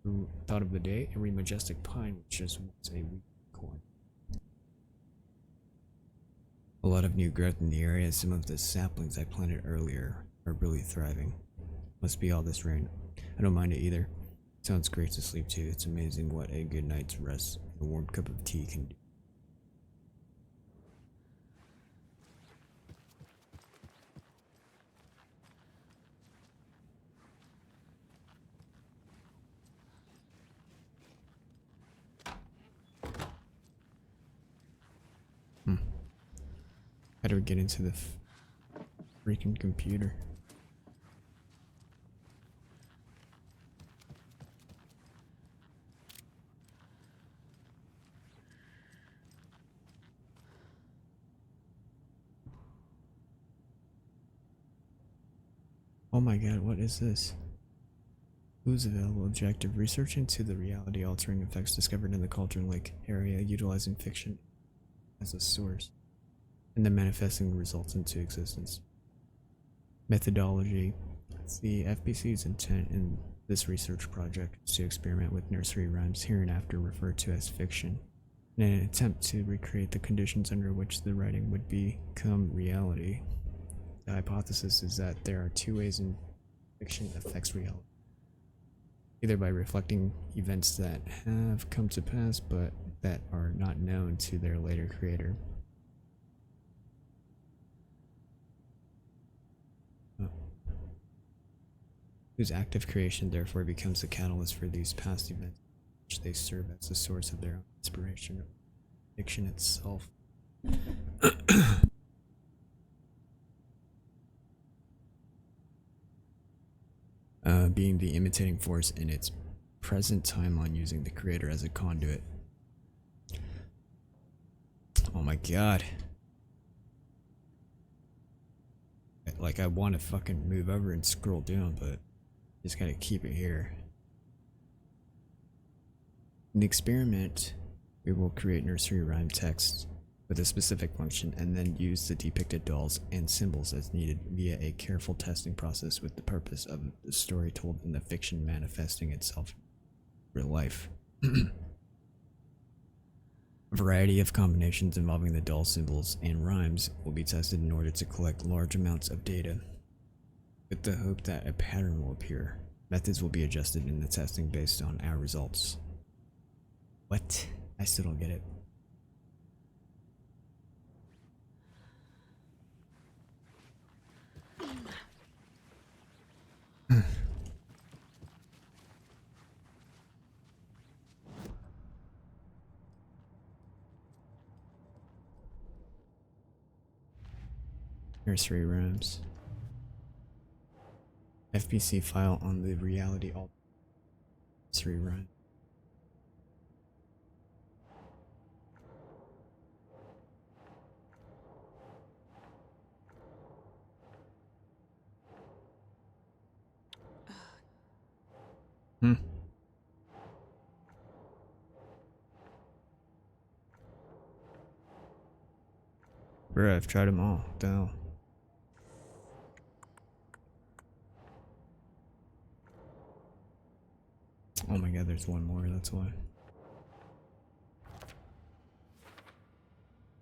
Who thought of the day? Every majestic pine was just once a weak corn. A lot of new growth in the area. Some of the saplings I planted earlier are really thriving. Must be all this rain. I don't mind it either. Sounds great to sleep too. It's amazing what a good night's rest and a warm cup of tea can do. How do we get into the freaking computer? Oh my god, what is this? Who's available? Objective research into the reality altering effects discovered in the Cauldron Lake area utilizing fiction as a source, and then manifesting the results into existence. Methodology. The FBC's intent in this research project is to experiment with nursery rhymes, hereinafter referred to as fiction, in an attempt to recreate the conditions under which the writing would become reality. The hypothesis is that there are two ways in fiction affects reality. Either by reflecting events that have come to pass but that are not known to their later creator. Whose active creation therefore becomes the catalyst for these past events, which they serve as the source of their own inspiration, fiction itself. Being the imitating force in its present timeline, using the creator as a conduit. Oh my god. Like, I want to fucking move over and scroll down, but just gotta keep it here. In the experiment, we will create nursery rhyme text with a specific function and then use the depicted dolls and symbols as needed via a careful testing process with the purpose of the story told in the fiction manifesting itself in real life. A variety of combinations involving the doll symbols and rhymes will be tested in order to collect large amounts of data, with the hope that a pattern will appear. Methods will be adjusted in the testing based on our results. What? I still don't get it. Nursery rooms. FBC file on the reality alt nursery run. Hmm. Bruh, I've tried them all. What the hell? Oh my god, there's one more, that's why.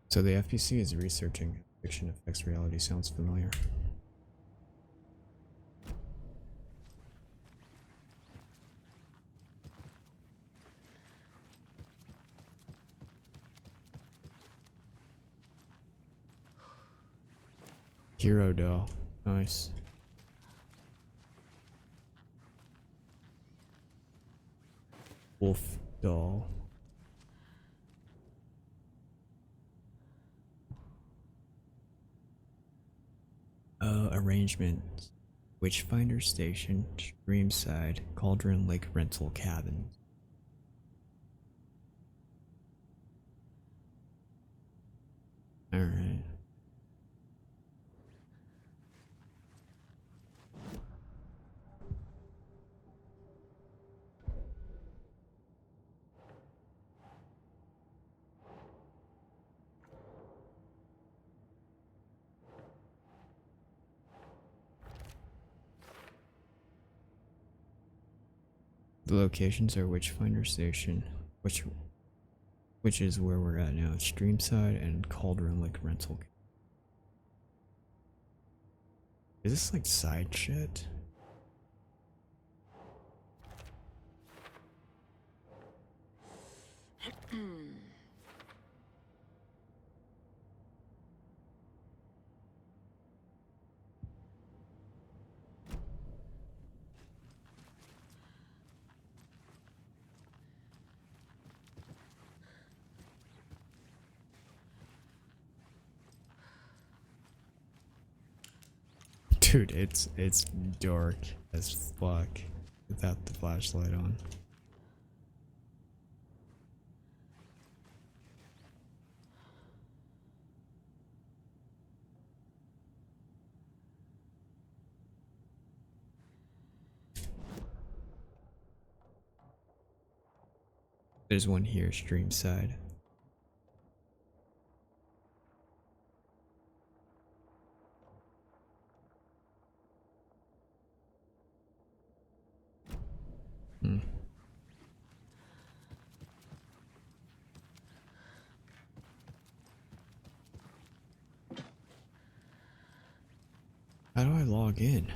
So the FPC is researching fiction affects reality. Sounds familiar. Hero doll. Nice. Wolf doll. Arrangement. Witchfinder Station, Streamside, Cauldron Lake Rental Cabin. Alright. The locations are Witchfinder Station, which is where we're at now, Streamside and Cauldron Lake Rental. Is this like side shit? Dude, it's dark as fuck without the flashlight on. There's one here, Streamside. How do I log in?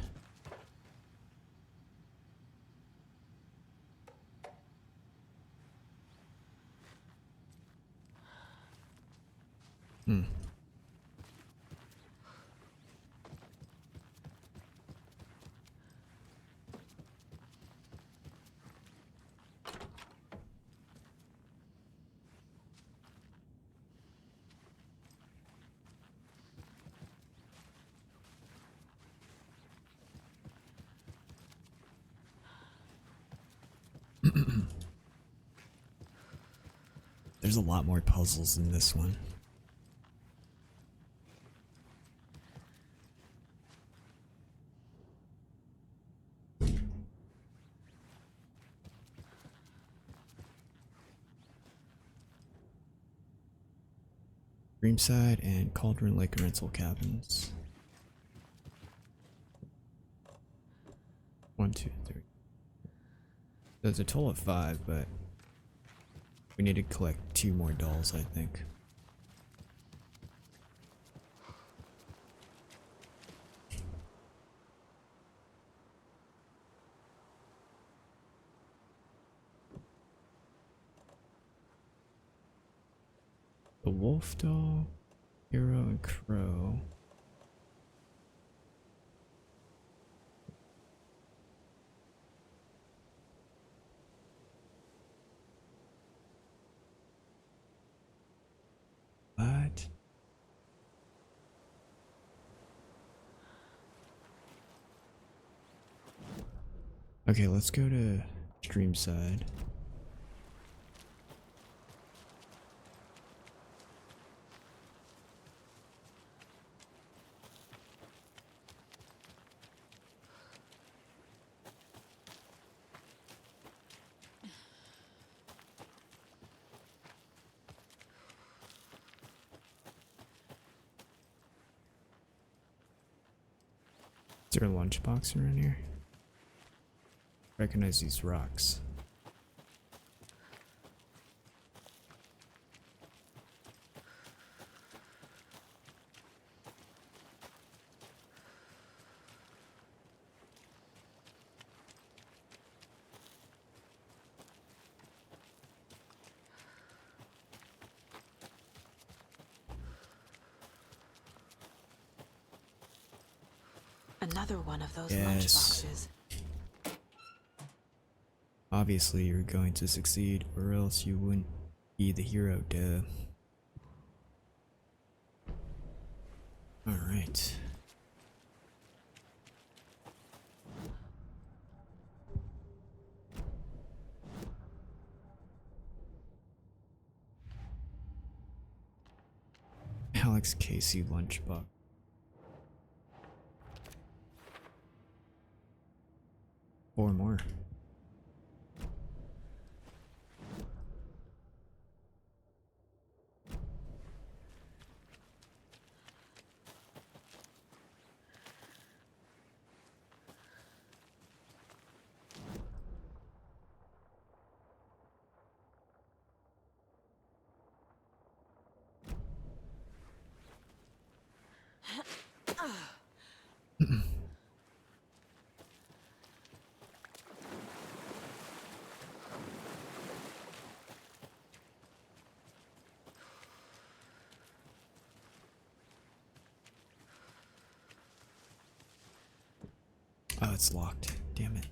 There's a lot more puzzles in this one. Dreamside and Cauldron Lake Rental Cabins. 1, 2, 3. There's a total of 5, but we need to collect 2 more dolls, I think. The wolf doll, hero, and crow. What? Okay, let's go to stream side. Is there a lunchbox around here? Recognize these rocks. Another one of those Yes. lunchboxes. Obviously, you're going to succeed, or else you wouldn't be the hero, duh. Alright. Alex Casey lunchbox. Four more. Oh, it's locked. Damn it.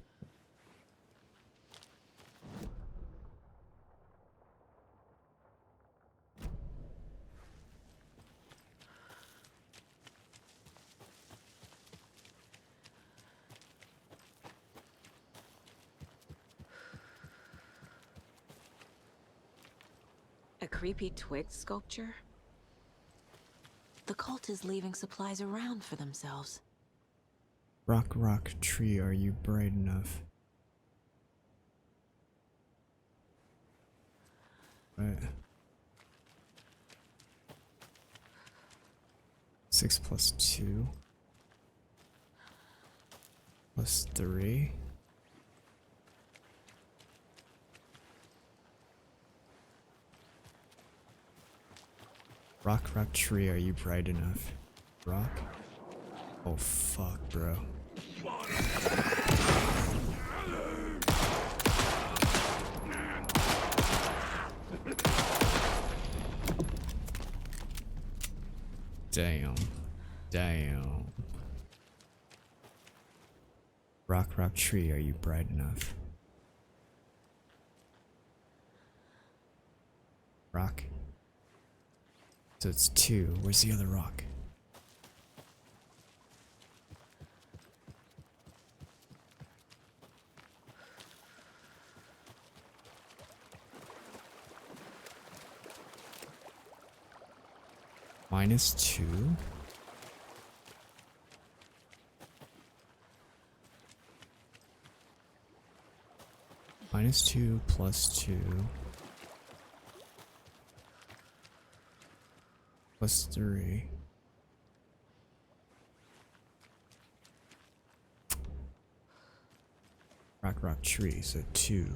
A creepy twig sculpture? The cult is leaving supplies around for themselves. Rock, rock, tree, are you bright enough? Right. 6 plus 2 plus 3. Rock, rock, tree, are you bright enough? Rock? Oh fuck, bro. Damn. Damn. Rock, rock, tree, are you bright enough? Rock. So it's 2. Where's the other rock? -2? -2 plus 2 plus 3. Rock, rock, tree, so 2.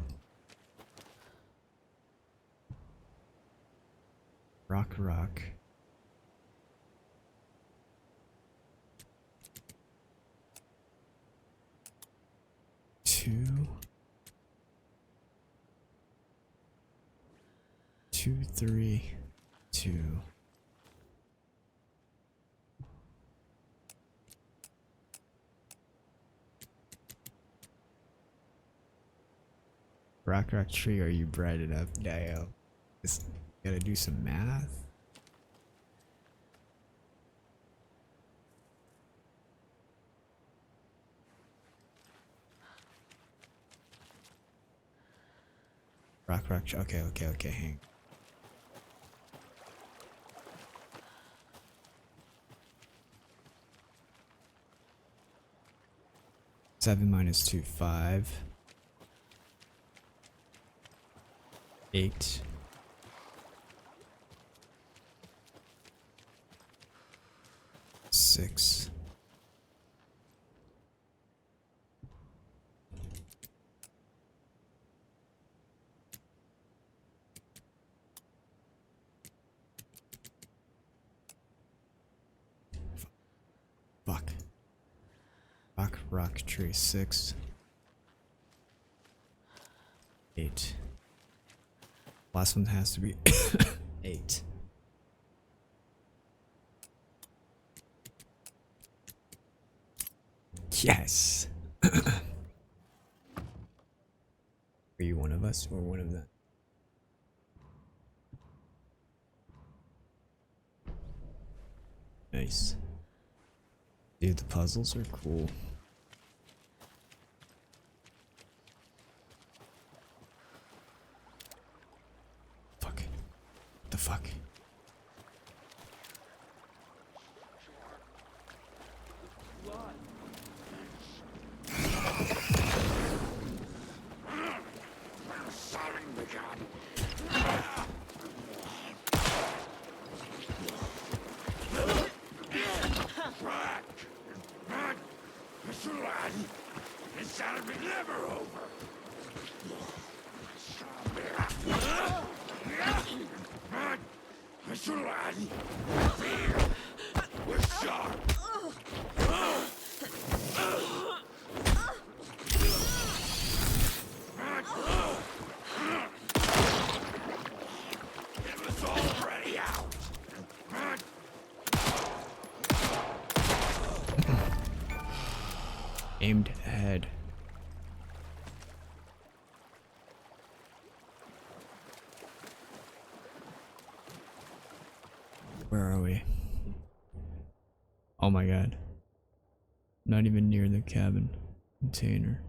Rock, rock. Two, 3, 2. Rock, rock, tree, are you bright enough? Damn. Just gotta do some math. Rock. Okay, hang. Seven minus 2, 5. 8. Six. Fuck. Rock, tree. 6. 8. Last one has to be 8. Yes. Are you one of us or one of them? Nice. Dude, the puzzles are cool. Fuck. What the fuck? It's gotta be never over. Fear with sharp. It was already out. Aimed ahead. Where are we? Oh my god. Not even near the cabin container.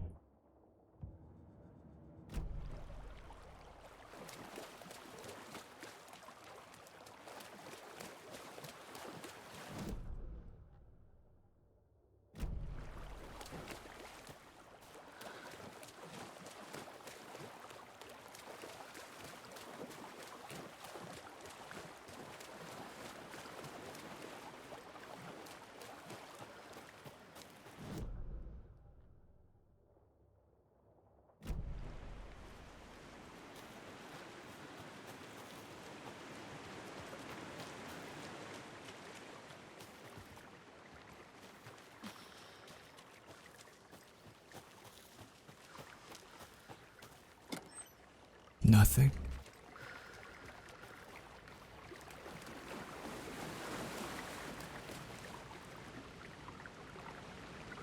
Nothing.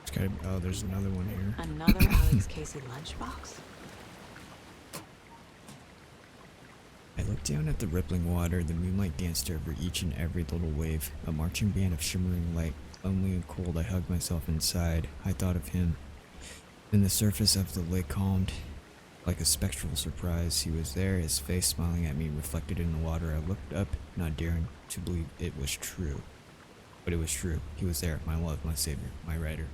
It's gotta be, oh, there's another one here. Another Alex Casey lunchbox? I looked down at the rippling water. The moonlight danced over each and every little wave, a marching band of shimmering light. Lonely and cold, I hugged myself inside. I thought of him. Then the surface of the lake calmed. Like a spectral surprise, he was there, his face smiling at me, reflected in the water. I looked up, not daring to believe it was true. But it was true. He was there, my love, my savior, my rider.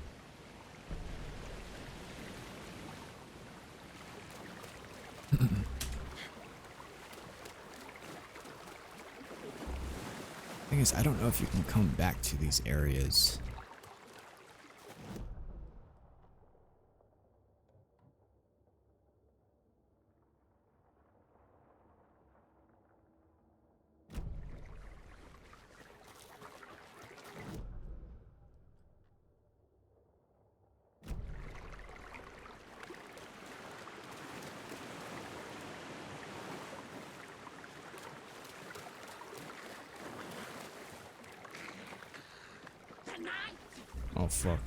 Thing is, I don't know if you can come back to these areas. Oh fuck.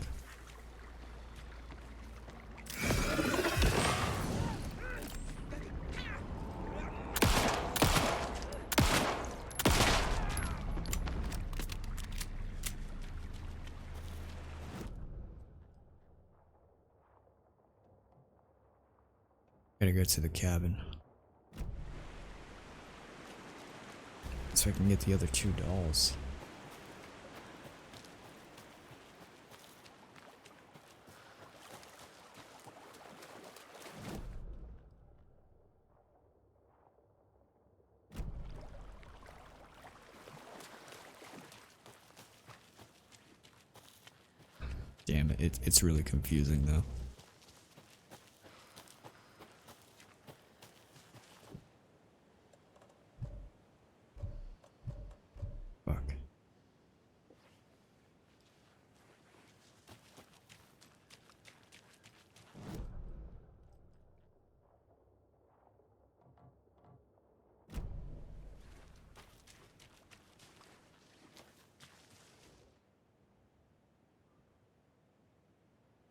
Gotta go to the cabin. so I can get the other 2 dolls. Damn it, it's really confusing though. Fuck.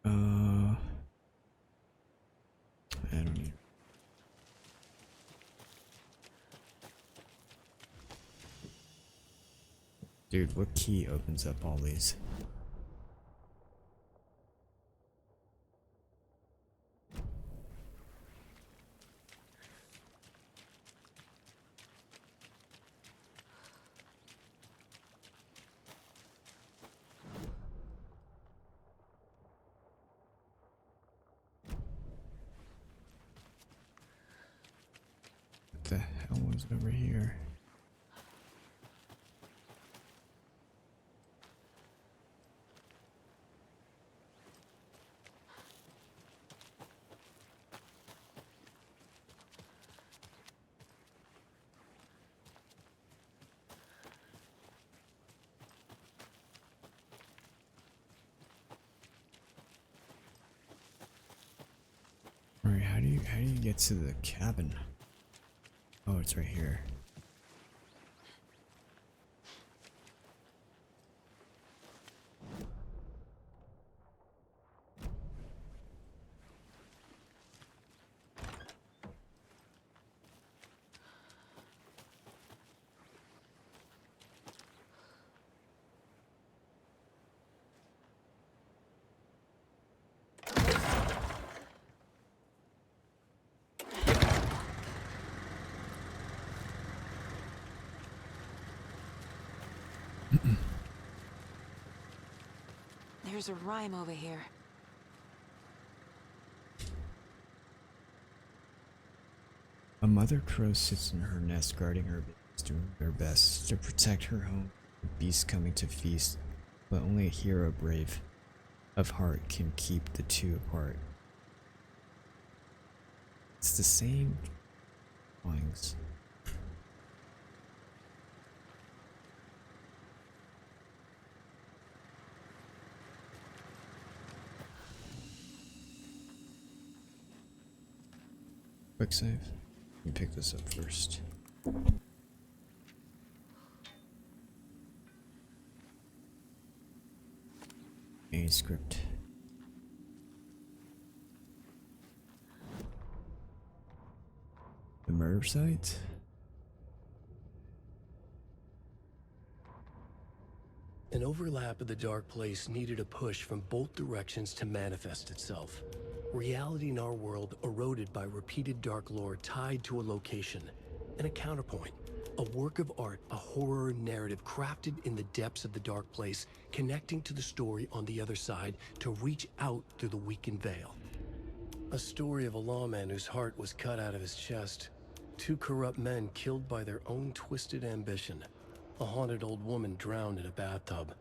I don't need. Dude, what key opens up all these? What the hell was over here? Alright, how do you get to the cabin? Oh, it's right here. There's a rhyme over here. A mother crow sits in her nest guarding her babies, doing their best to protect her home from beasts coming to feast, but only a hero brave of heart can keep the two apart. It's the same drawings. Quick save. Let me pick this up first. Manuscript. The murder site? An overlap of the dark place needed a push from both directions to manifest itself. Reality in our world eroded by repeated dark lore tied to a location, and a counterpoint, a work of art, a horror narrative crafted in the depths of the dark place, connecting to the story on the other side to reach out through the weakened veil. A story of a lawman whose heart was cut out of his chest, 2 corrupt men killed by their own twisted ambition, a haunted old woman drowned in a bathtub,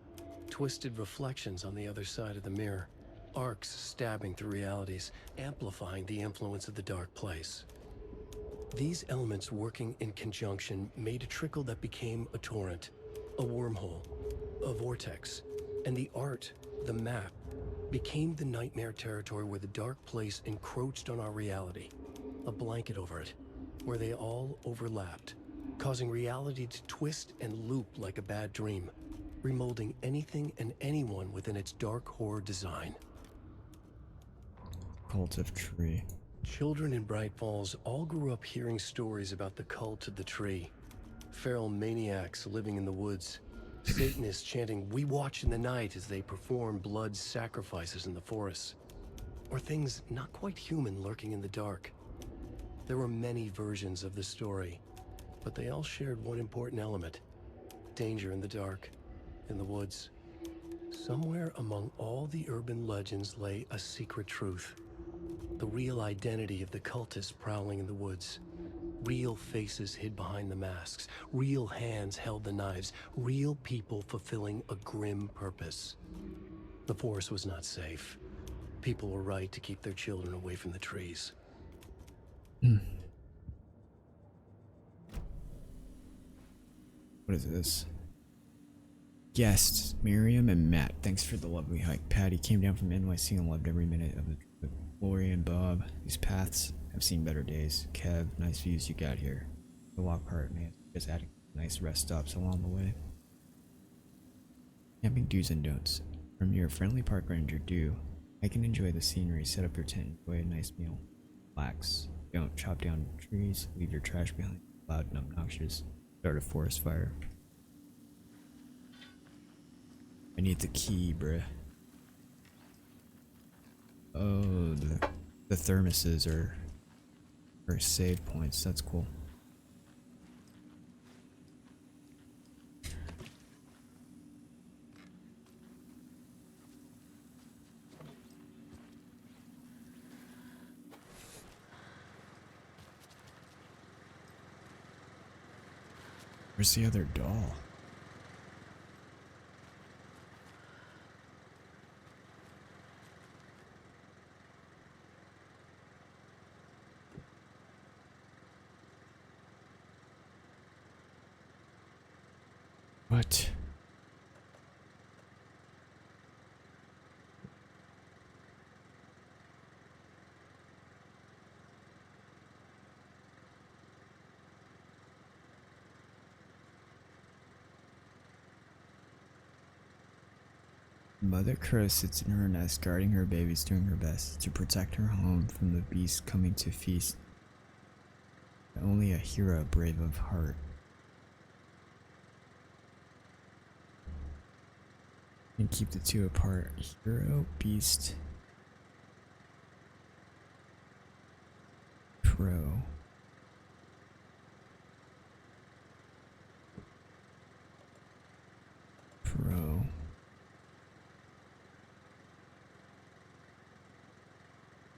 twisted reflections on the other side of the mirror, arcs stabbing through realities, amplifying the influence of the dark place. These elements working in conjunction made a trickle that became a torrent, a wormhole, a vortex, and the art, the map, became the nightmare territory where the dark place encroached on our reality, a blanket over it, where they all overlapped, causing reality to twist and loop like a bad dream, remolding anything and anyone within its dark horror design. Cult of Tree. Children in Bright Falls all grew up hearing stories about the cult of the tree. Feral maniacs living in the woods. Satanists chanting, "We watch in the night," as they perform blood sacrifices in the forests. Or things not quite human lurking in the dark. There were many versions of the story. but they all shared one important element: danger in the dark, in the woods. Somewhere among all the urban legends lay a secret truth. The real identity of the cultists prowling in the woods. Real faces hid behind the masks. Real hands held the knives. Real people fulfilling a grim purpose. The forest was not safe. People were right to keep their children away from the trees. What is this? Guests, Miriam and Matt. Thanks for the lovely hike. Patty came down from NYC and loved every minute of the trip. Lori and Bob. These paths have seen better days. Kev, nice views you got here. The Lockhart, man. Just adding nice rest stops along the way. Camping do's and don'ts. From your friendly park ranger, do. I can enjoy the scenery, set up your tent, enjoy a nice meal. Relax. Don't chop down trees, leave your trash behind. Loud and obnoxious. Start a forest fire. I need the key, bruh. Oh, the thermoses are save points. That's cool. Where's the other doll? What? Mother Crow sits in her nest, guarding her babies, doing her best to protect her home from the beast coming to feast. Only a hero brave of heart. And keep the two apart. Hero, beast, crow. Crow.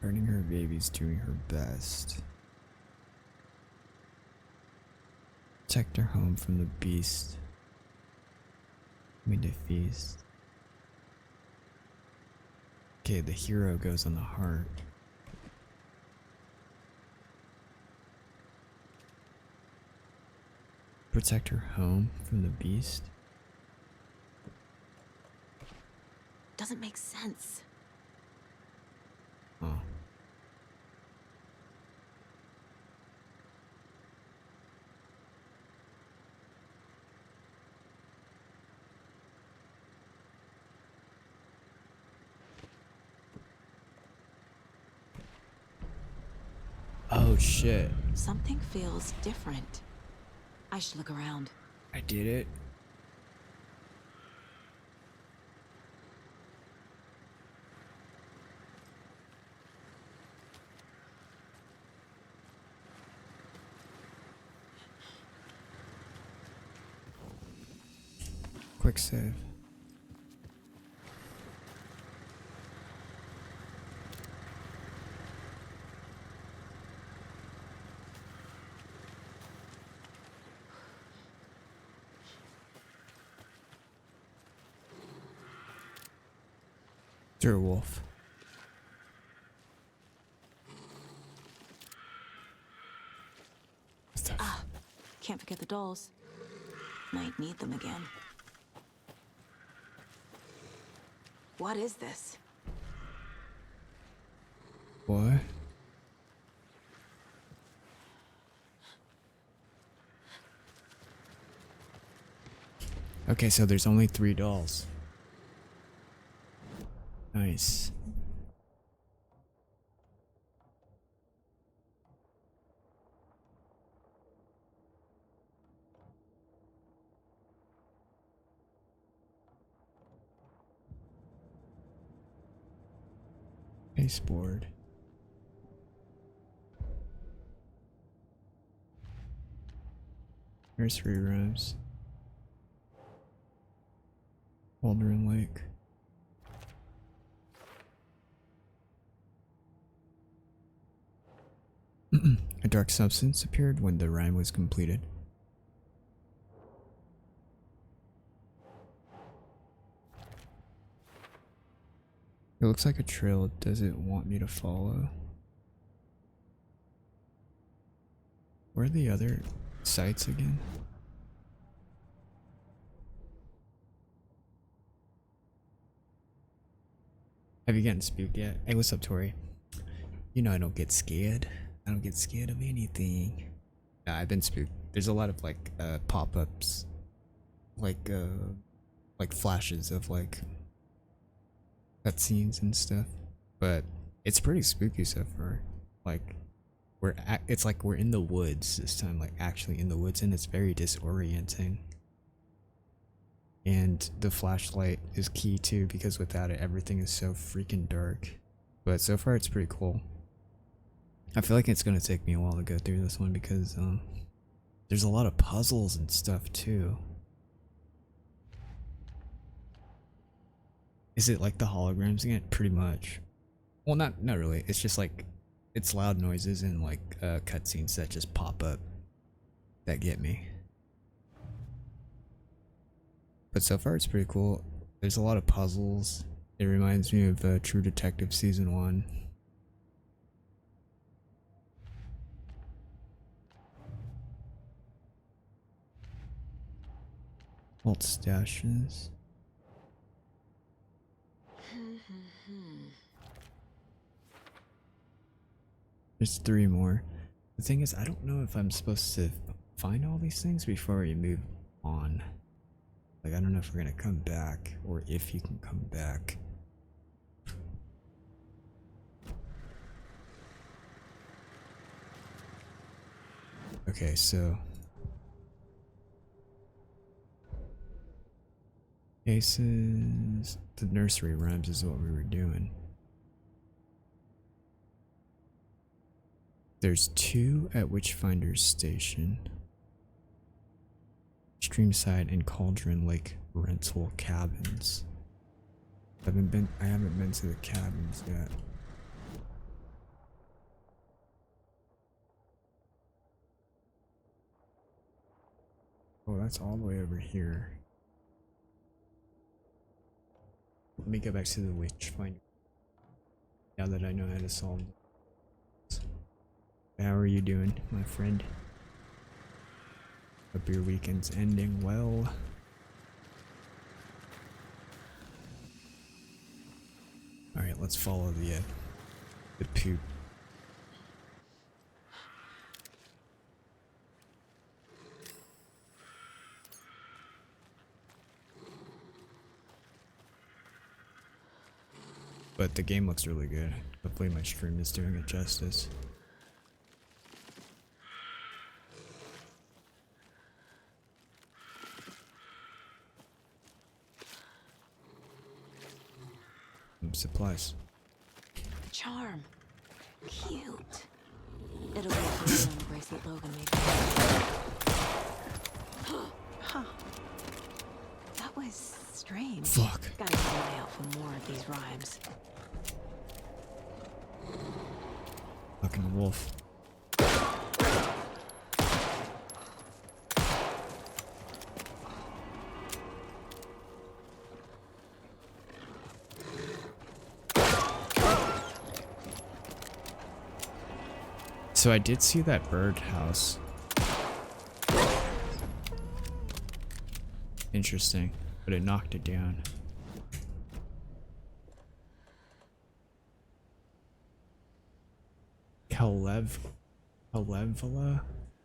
Guarding her babies, doing her best. Protect her home from the beast coming to feast. Okay, the hero goes on the heart. Protect her home from the beast? Doesn't make sense. Oh. Oh shit. Something feels different. I should look around. I did it. Quick save. Wolf. Ah, can't forget the dolls. Might need them again. What is this? What? Okay, so there's only 3 dolls. Nice. Baseboard. Nursery rhymes. Waldron Lake. A dark substance appeared when the rhyme was completed. It looks like a trail. Does it want me to follow? Where are the other sites again? Have you gotten spooked yet? Hey, what's up, Tori? You know I don't get scared. I don't get scared of anything. Nah, I've been spooked. There's a lot of like pop-ups, like flashes of like cutscenes and stuff. But it's pretty spooky so far. Like it's like we're in the woods this time, like actually in the woods, and it's very disorienting. And the flashlight is key too, because without it everything is so freaking dark. But so far it's pretty cool. I feel like it's gonna take me a while to go through this one because there's a lot of puzzles and stuff too. Is it like the holograms again? Pretty much. Well, not really. It's just like it's loud noises and like cutscenes that just pop up that get me. But so far it's pretty cool. There's a lot of puzzles. It reminds me of True Detective Season 1. Vault stashes. There's 3 more. The thing is, I don't know if I'm supposed to find all these things before we move on. Like, I don't know if we're gonna come back, or if you can come back. Okay, so... cases... the nursery rhymes is what we were doing. There's 2 at Witchfinder's Station. Streamside and Cauldron Lake rental cabins. I haven't been to the cabins yet. Oh, that's all the way over here. Let me go back to the Witchfinder. Now that I know how to solve this. How are you doing, my friend? Hope your weekend's ending well. Alright, let's follow the poop. But the game looks really good. Hopefully my stream is doing it justice. Supplies. Charm. Cute. It'll be a on the bracelet Logan made. Huh. That was strange. Fuck. Gotta keep an eye out for more of these rhymes. Fucking wolf. So I did see that birdhouse. Interesting, but it knocked it down. Kalevala?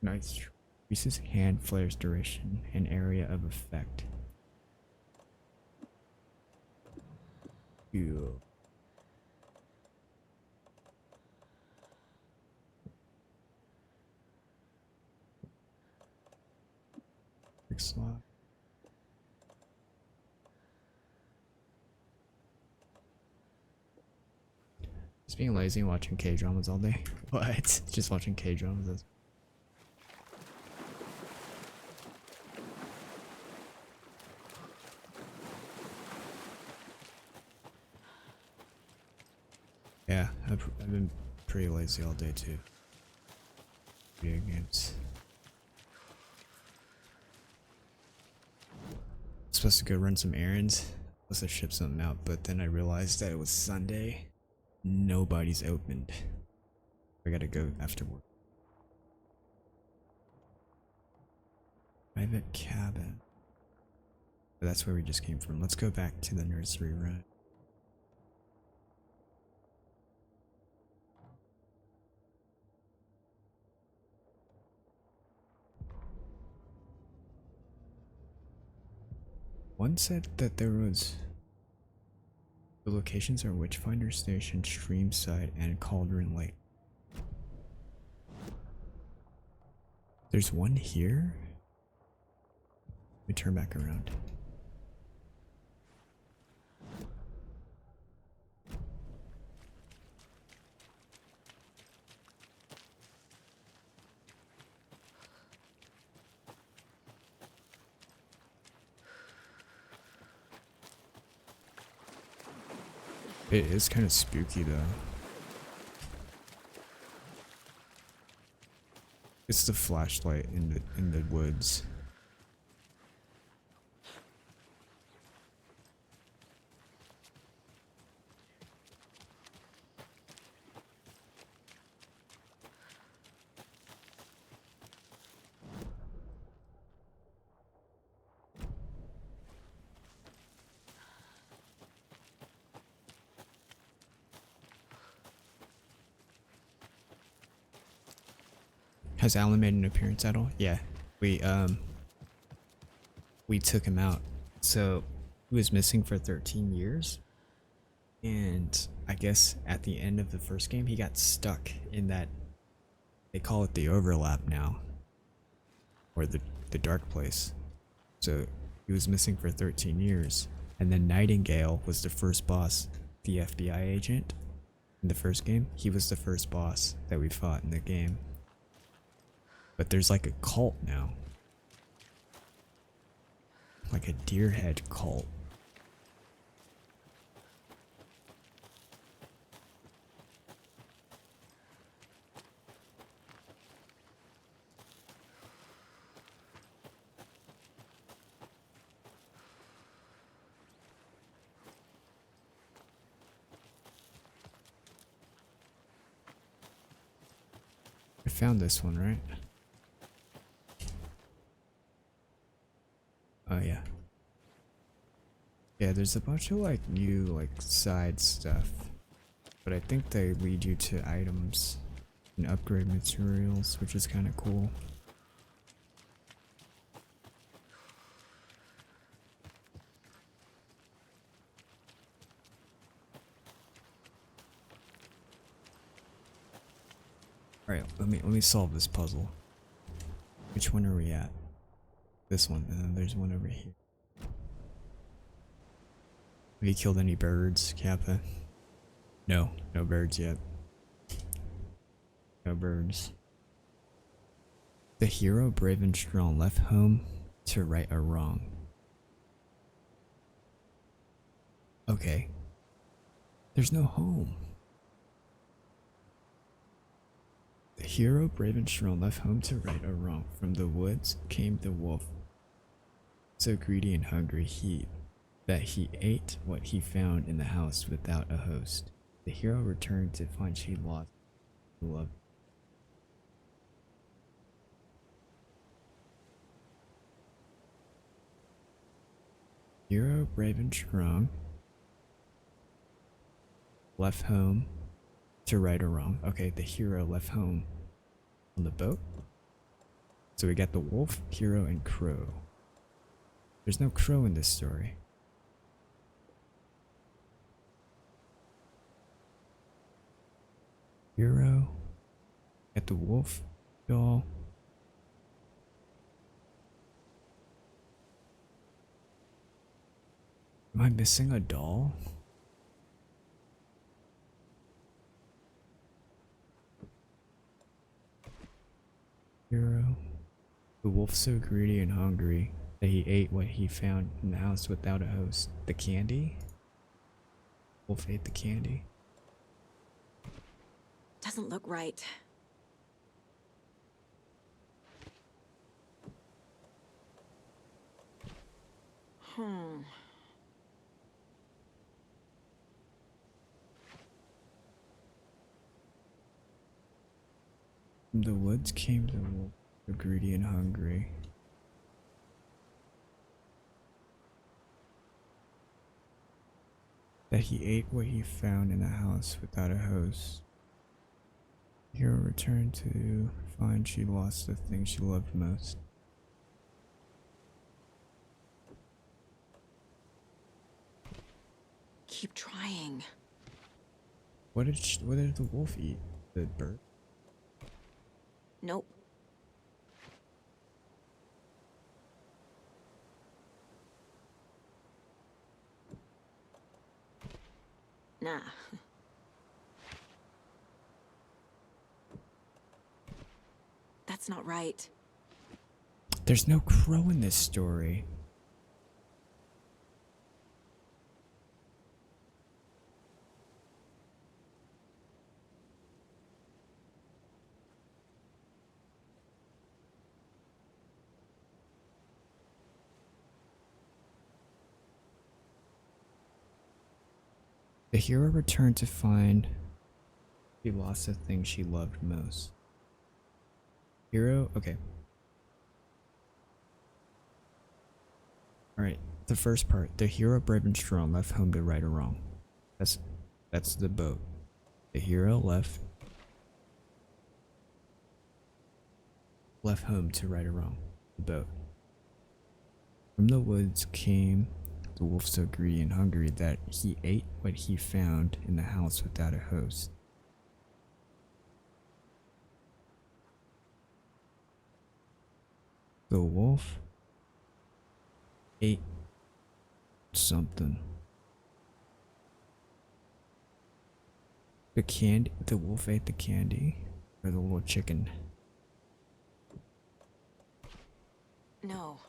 Nice. Increases hand flares duration and area of effect. Ew. Slot. Just being lazy and watching K-dramas all day. What? Just watching K-dramas. Yeah, I've been pretty lazy all day too. Video games. Supposed to go run some errands. Supposed to ship something out, but then I realized that it was Sunday. Nobody's opened. I gotta go after work. Private cabin. But that's where we just came from. Let's go back to the nursery run. One said that there was... The locations are Witchfinder Station, Streamside, and Cauldron Lake. There's one here? Let me turn back around. It is kind of spooky though. It's the flashlight in the woods. Has Alan made an appearance at all? Yeah. We took him out. So he was missing for 13 years. And I guess at the end of the first game he got stuck in that, they call it the overlap now. Or the dark place. So he was missing for 13 years. And then Nightingale was the first boss, the FBI agent in the first game. He was the first boss that we fought in the game. But there's like a cult now. Like a Deerhead cult. I found this one, right? Oh yeah. Yeah, there's a bunch of like new like side stuff. But I think they lead you to items and upgrade materials, which is kind of cool. Alright, let me solve this puzzle. Which one are we at? This one, and then there's one over here. Have you killed any birds, Kappa? No, no birds yet. No birds. The hero, brave and strong, left home to right a wrong. Okay. There's no home. The hero, brave and strong, left home to right a wrong. From the woods came the wolf. So greedy and hungry that he ate what he found in the house without a host. The hero returned to find she lost love. Hero, brave and strong, left home to right or wrong. Okay, the hero left home on the boat. So we got the wolf, hero, and crow. There's no crow in this story. Hero, got the wolf, doll. Am I missing a doll? Hero. The wolf so greedy and hungry that he ate what he found in the house without a host. The candy? Wolf ate the candy. doesn't look right. From the woods came the wolf, so greedy and hungry. That he ate what he found in the house without a host. The hero returned to find she lost the thing she loved most. Keep trying. What did the wolf eat? The bird? Nope. Nah. That's not right. There's no crow in this story. The hero returned to find she lost the thing she loved most. Hero, okay. Alright, the first part. The hero, brave and strong, left home to right or wrong. That's the boat. The hero left home to right or wrong. The boat. From the woods came the wolf, so greedy and hungry that he ate what he found in the house without a host. The wolf ate something. The wolf ate the candy, or the little chicken. No.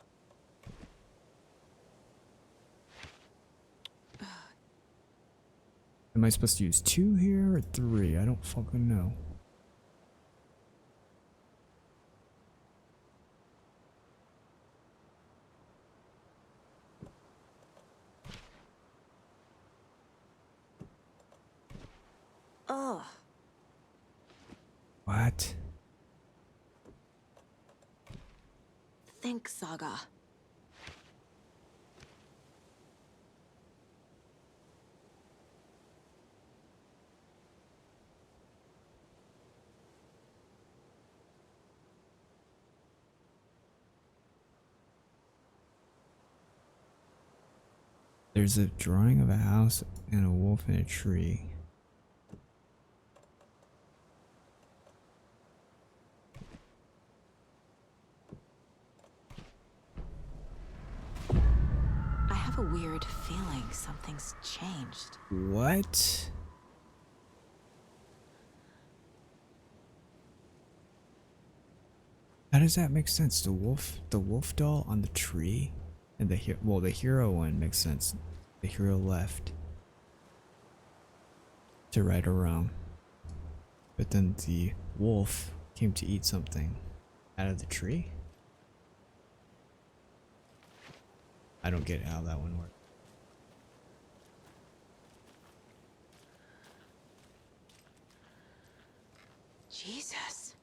Am I supposed to use 2 here or 3? I don't fucking know. Ugh. What? Think, Saga. There's a drawing of a house and a wolf in a tree. I have a weird feeling something's changed. What? How does that make sense? The wolf doll on the tree, and the hero one makes sense. The hero left to right or wrong, but then the wolf came to eat something out of the tree. I don't get how that one works. Jesus.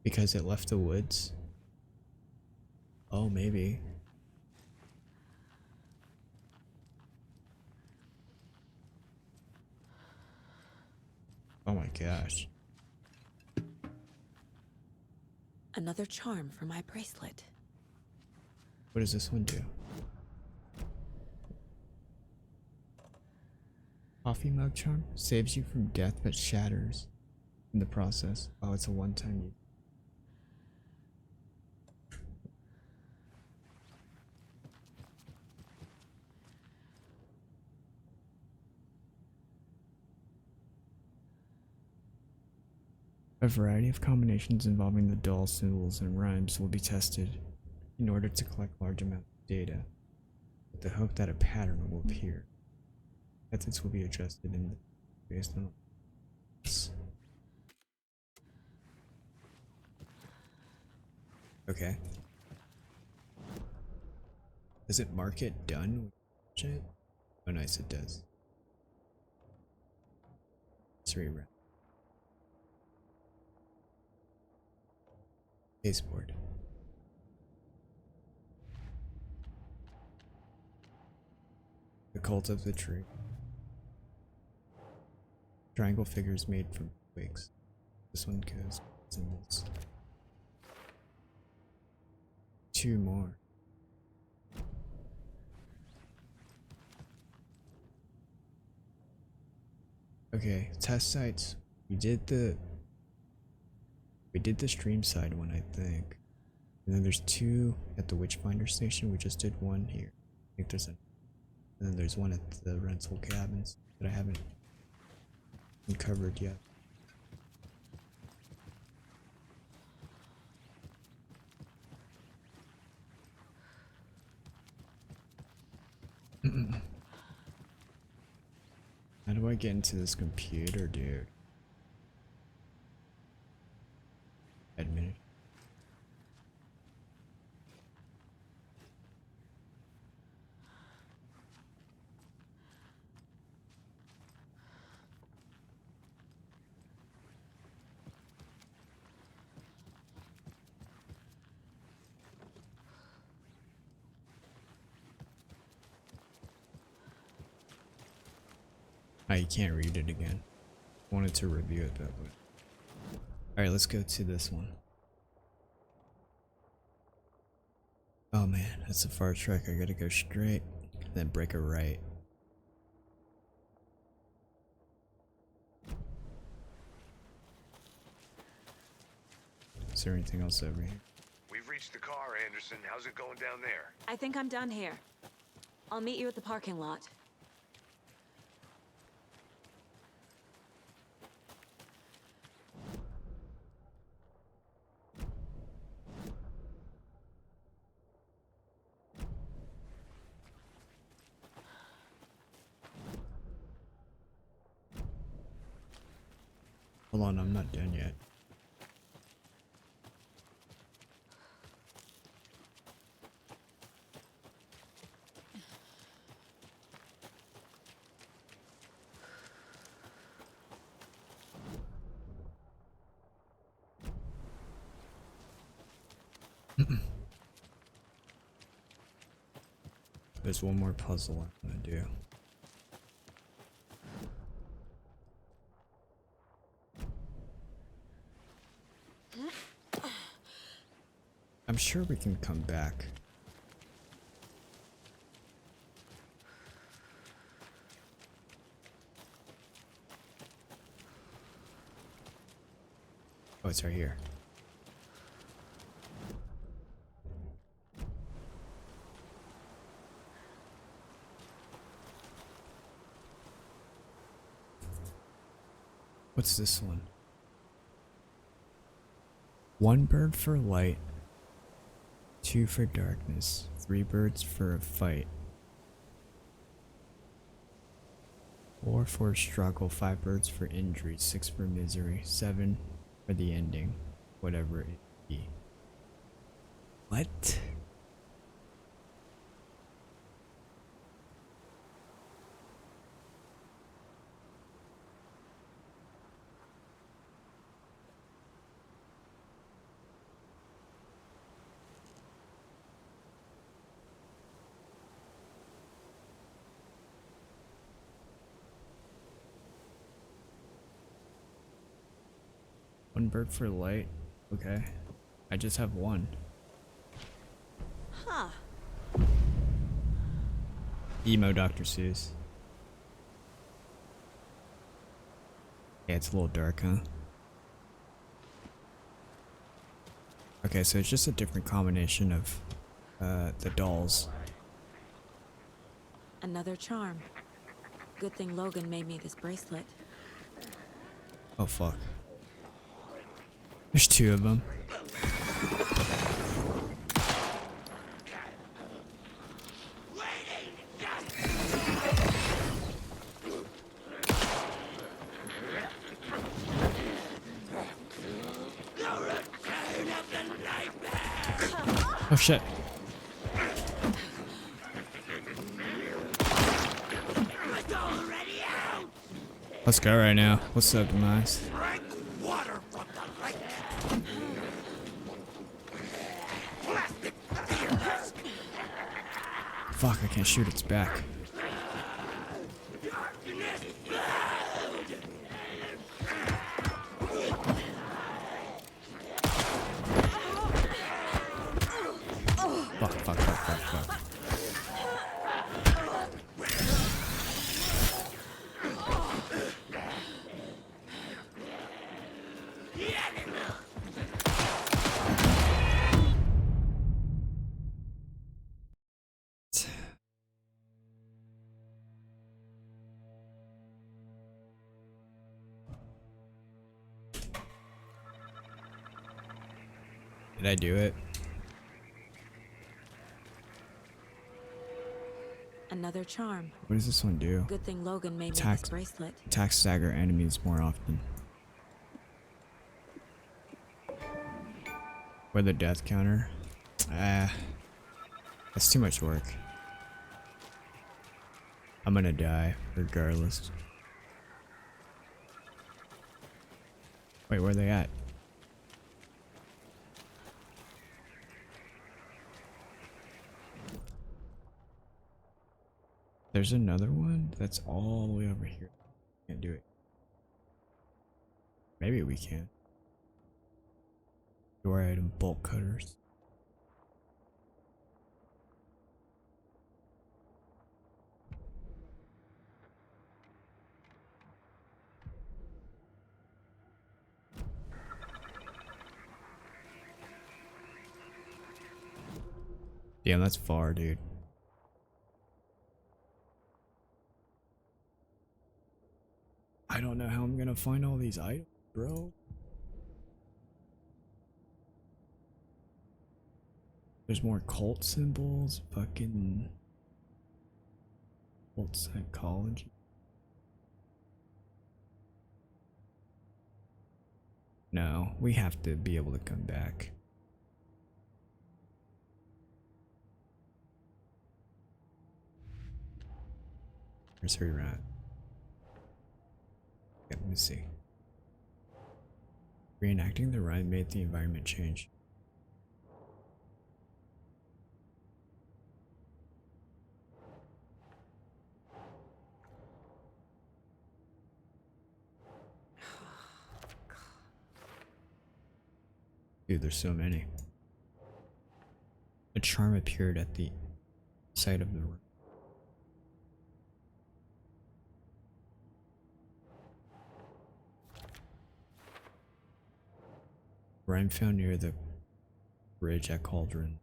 Because it left the woods? Oh, maybe. Oh my gosh. Another charm for my bracelet. What does this one do? Coffee mug charm saves you from death but shatters in the process. Oh, it's a one-time use. A variety of combinations involving the doll symbols and rhymes will be tested in order to collect large amounts of data. the hope that a pattern will appear. Methods will be adjusted based on this. Okay. Does it mark it done? Shit. Oh nice, it does. Let's rerun. Baseboard. The Cult of the Tree. Triangle figures made from twigs. This one goes symbols. 2 more. Okay, test sites. We did the stream side one, I think. And then there's 2 at the Witchfinder station. We just did 1 here. I think there's and then there's 1 at the rental cabins that I haven't uncovered yet. How do I get into this computer, dude? Admin. Oh, you can't read it again. Wanted to review it that way. Alright, let's go to this one. Oh man, that's a far trek. I gotta go straight, then break a right. Is there anything else over here? We've reached the car, Anderson. How's it going down there? I think I'm done here. I'll meet you at the parking lot. Hold on, I'm not done yet. There's one more puzzle I'm gonna do. I'm sure we can come back. Oh, it's right here. What's this one? 1 bird for light, 2 for darkness, 3 birds for a fight, 4 for struggle, 5 birds for injury, 6 for misery, 7 for the ending, whatever it be. What? One bird for light. Okay. I just have 1. Huh. Emo Dr. Seuss. Yeah, it's a little dark, huh? Okay, so it's just a different combination of the dolls. Another charm. Good thing Logan made me this bracelet. Oh fuck. There's 2 of them. Lady! shit. Let's go right now. What's up, Demise? Fuck, I can't shoot its back. Fuck. Did I do it? Another charm. What does this one do? Good thing Logan made me this bracelet. Attack stagger enemies more often. Or the death counter. That's too much work. I'm gonna die regardless. Wait, where are they at? There's another one that's all the way over here. Can't do it. Maybe we can. Door item bolt cutters. Damn, that's far, dude. I don't know how I'm gonna find all these items, bro. There's more cult symbols, fucking cult psychology. No, we have to be able to come back. Where's her rat? Let me see. Reenacting the ride made the environment change. Dude, there's so many. A charm appeared at the side of the room. Rhyme found near the bridge at Cauldron.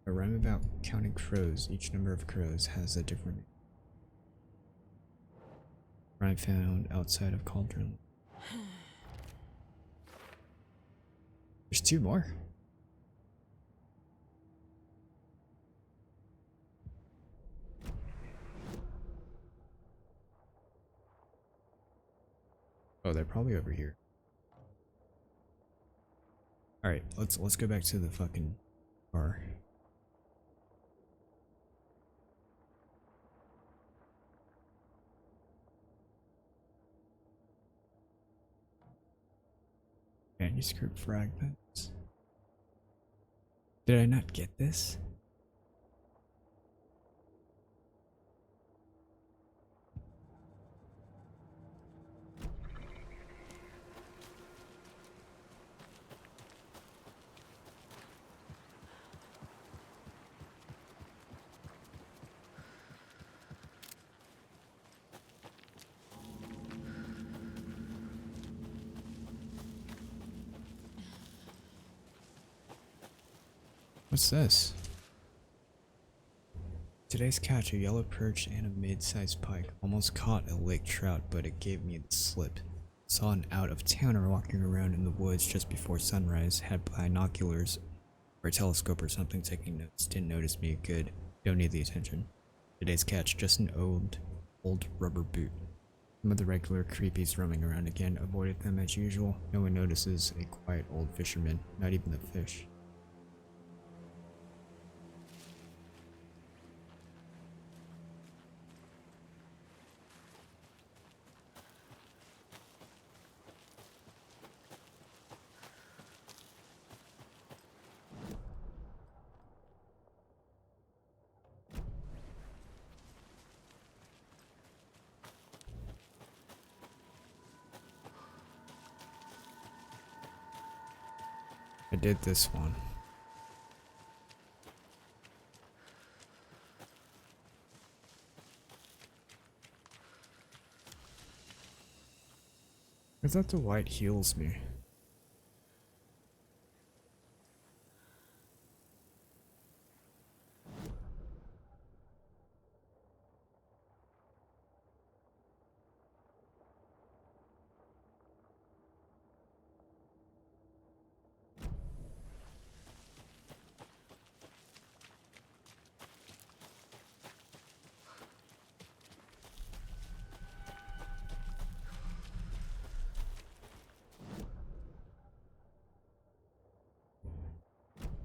A rhyme about counting crows. Each number of crows has a different rhyme found outside of Cauldron. There's two more. Oh, they're probably over here. All right, let's go back to the fucking bar. Manuscript fragments. Did I not get this? What's this? Today's catch, a yellow perch and a mid-sized pike. Almost caught a lake trout, but it gave me the slip. Saw an out-of-towner walking around in the woods just before sunrise. Had binoculars or a telescope or something taking notes. Didn't notice me. Good. Don't need the attention. Today's catch, just an old rubber boot. Some of the regular creepies roaming around again avoided them as usual. No one notices a quiet old fisherman, not even the fish. I did this one. I thought the white heals me.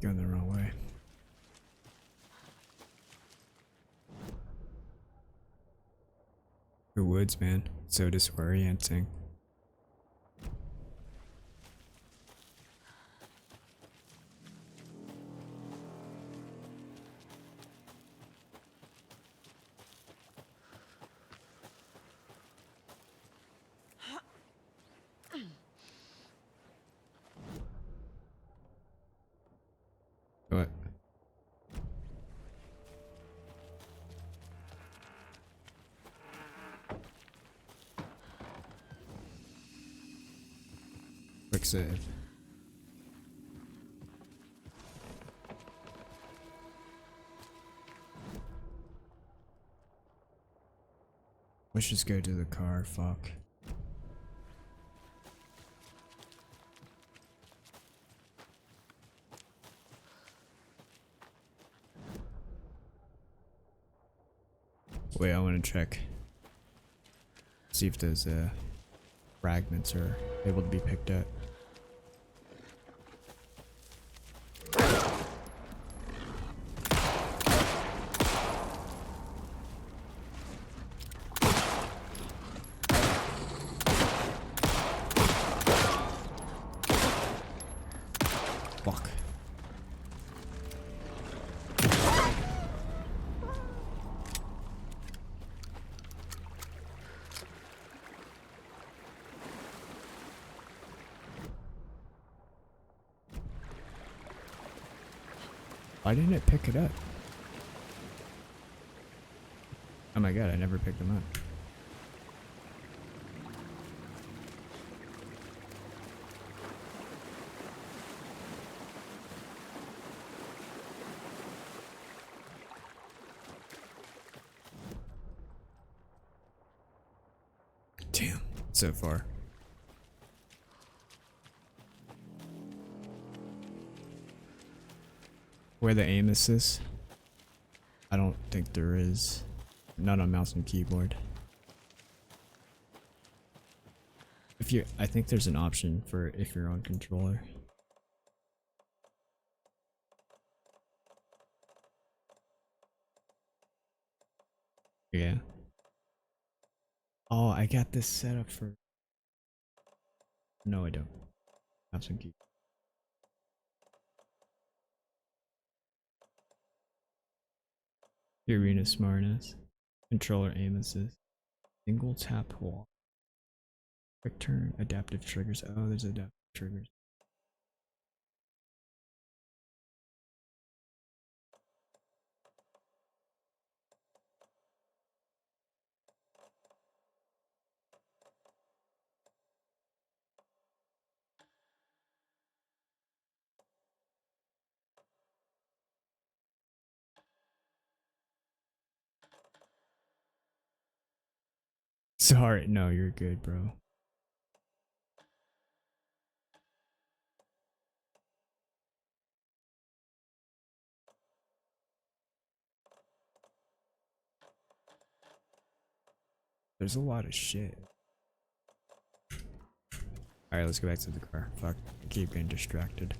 Going the wrong way. The woods, man. So disorienting. What? Quick save. Let's just go to the car, fuck. Wait, I want to check. See if those fragments are able to be picked up. Fuck. Why didn't it pick it up? Oh my god, I never picked them up. Damn, so far. Where the aim assist? I don't think there is. Not on mouse and keyboard. If you, I think there's an option for if you're on controller. Yeah. Oh, I got this set up for. No, I don't. Mouse and keyboard. Arena smartness. Controller aim assist. Single tap wall. Quick turn. Adaptive triggers. Oh, there's adaptive triggers. Sorry, no, you're good, bro. There's a lot of shit. Alright, let's go back to the car. Fuck, I keep getting distracted.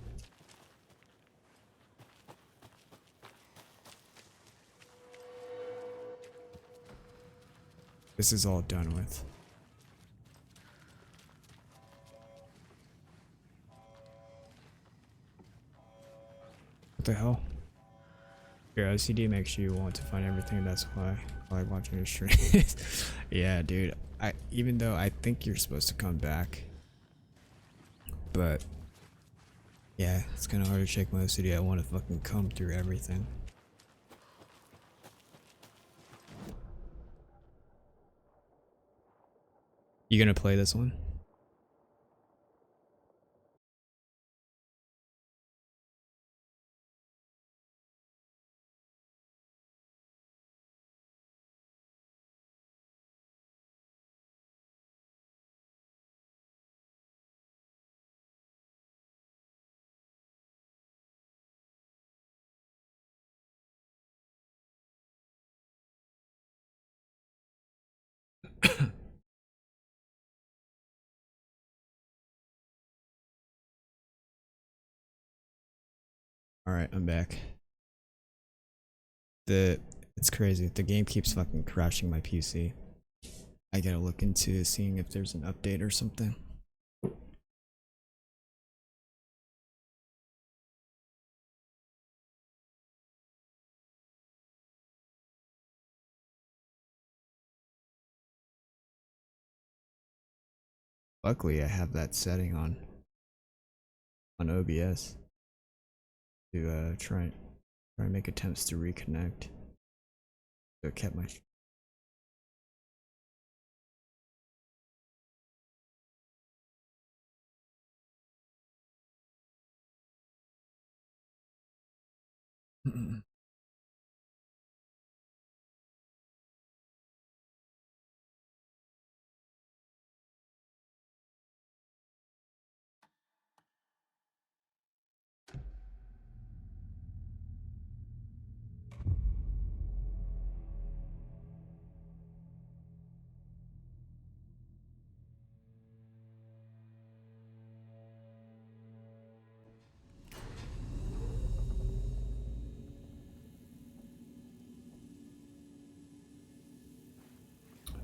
This is all done with. What the hell? Your OCD makes you want to find everything, that's why I like watching your streams. Yeah, dude. Even though I think you're supposed to come back. But yeah, it's kinda hard to shake my OCD. I wanna fucking comb through everything. You gonna play this one? Alright, I'm back. It's crazy. The game keeps fucking crashing my PC. I gotta look into seeing if there's an update or something. Luckily, I have that setting on OBS to try and make attempts to reconnect. So it kept my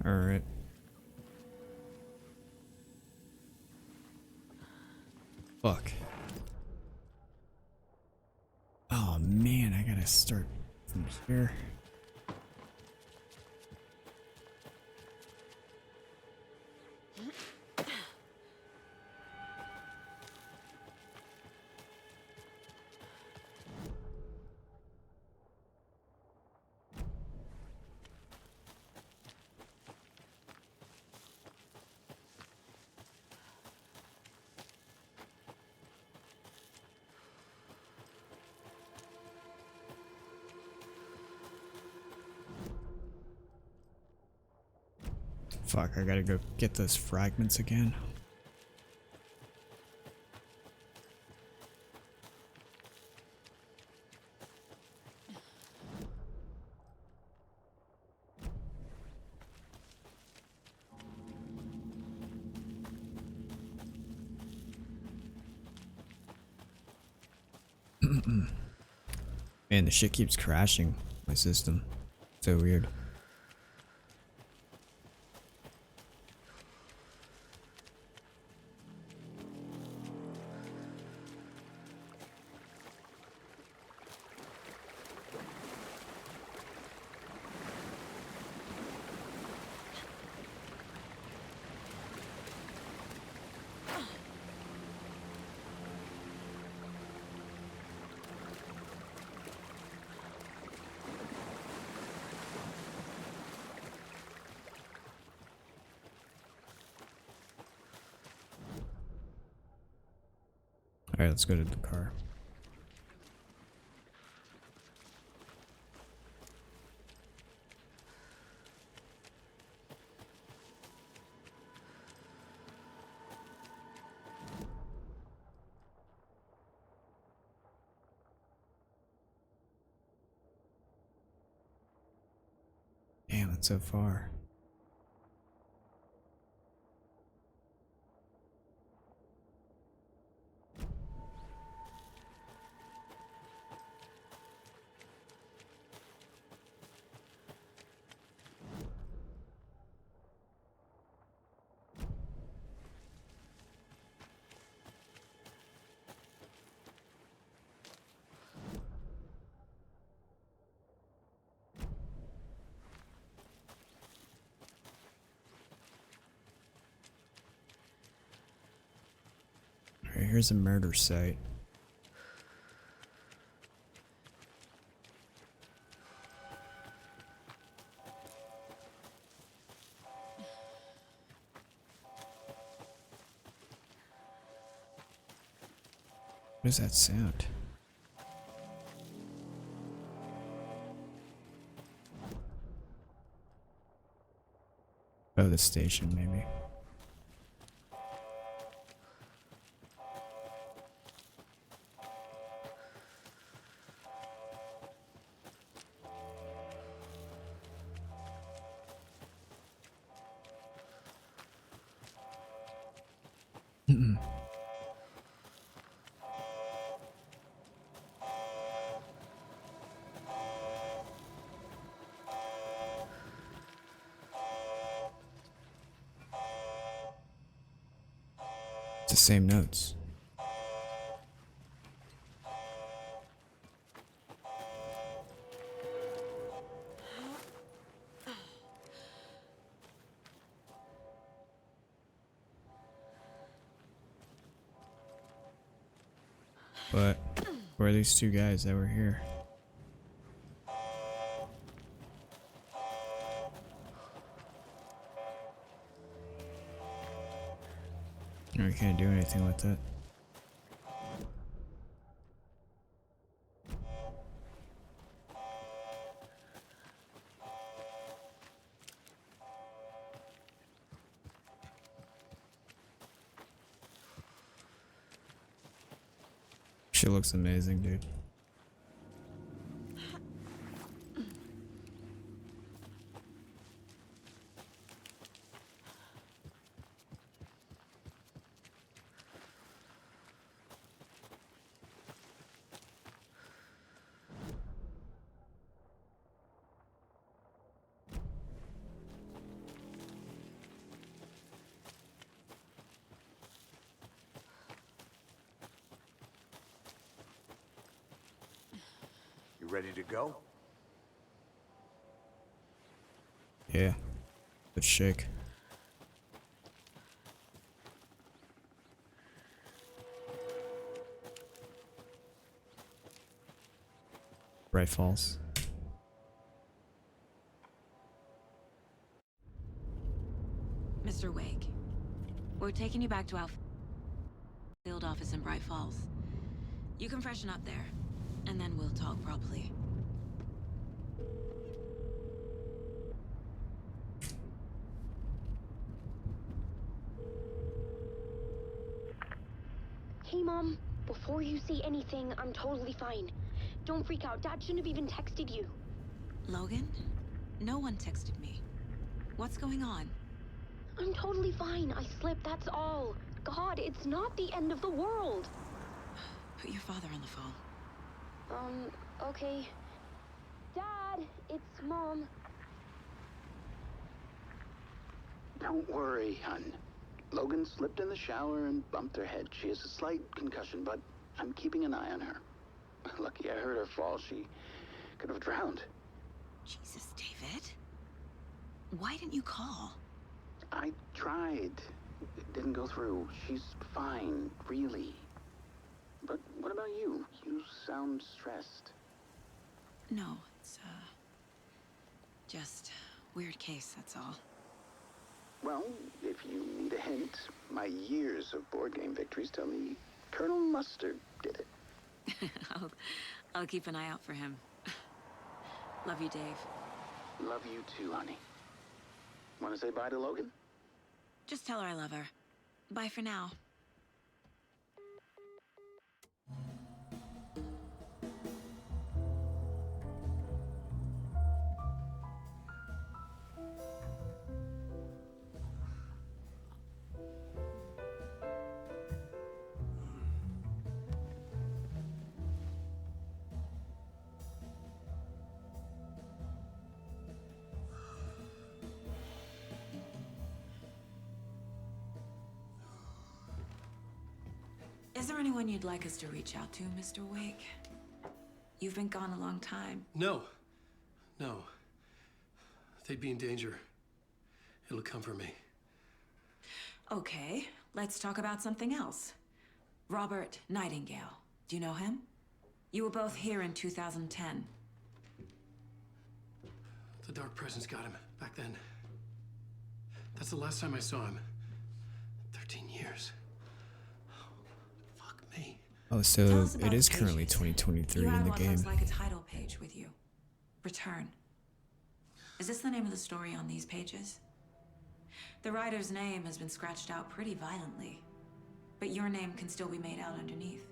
Alright. Fuck. Oh man, I gotta start from here. Fuck, I gotta go get those fragments again. Man, the shit keeps crashing my system. So weird. Alright, let's go to the car. Damn, it's so far. here's a murder site. What is that sound? Oh, the station, maybe. It's the same notes. But where are these two guys that were here? No, we can't do anything with it. She looks amazing, dude. You ready to go? Yeah. Let's shake. Bright Falls. Mr. Wake, we're taking you back to our field office in Bright Falls. You can freshen up there, and then we'll talk properly. Hey, Mom. Before you say anything, I'm totally fine. Don't freak out. Dad shouldn't have even texted you. Logan? No one texted me. What's going on? I'm totally fine. I slipped, that's all. God, it's not the end of the world. Put your father on the phone. Okay. Dad, it's Mom. Don't worry, hun. Logan slipped in the shower and bumped her head. She has a slight concussion, but I'm keeping an eye on her. Lucky I heard her fall. She could have drowned. Jesus, David. Why didn't you call? I tried. It didn't go through. She's fine, really. But what about you? You sound stressed. No, it's, just weird case, that's all. Well, if you need a hint, my years of board game victories tell me Colonel Mustard did it. I'll keep an eye out for him. Love you, Dave. Love you too, honey. Want to say bye to Logan? Just tell her I love her. Bye for now. Is there anyone you'd like us to reach out to, Mr. Wake? You've been gone a long time. No. No. They'd be in danger. It'll come for me. Okay, let's talk about something else. Robert Nightingale. Do you know him? You were both here in 2010. The Dark Presence got him back then. That's the last time I saw him. 13 years. Fuck me. Oh, so it is currently 2023 You in had the what game. looks like a title page with you. Return. Is this the name of the story on these pages? The writer's name has been scratched out pretty violently, but your name can still be made out underneath.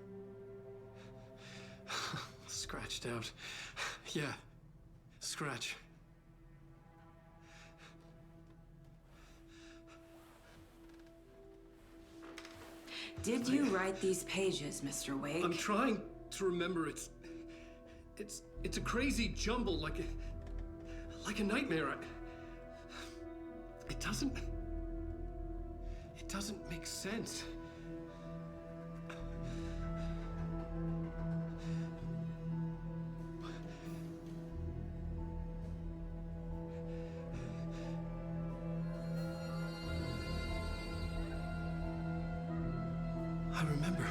Scratched out. Yeah. Scratch. Did you write these pages, Mr. Wake? I'm trying to remember. It's a crazy jumble, like a nightmare. It doesn't make sense. I remember.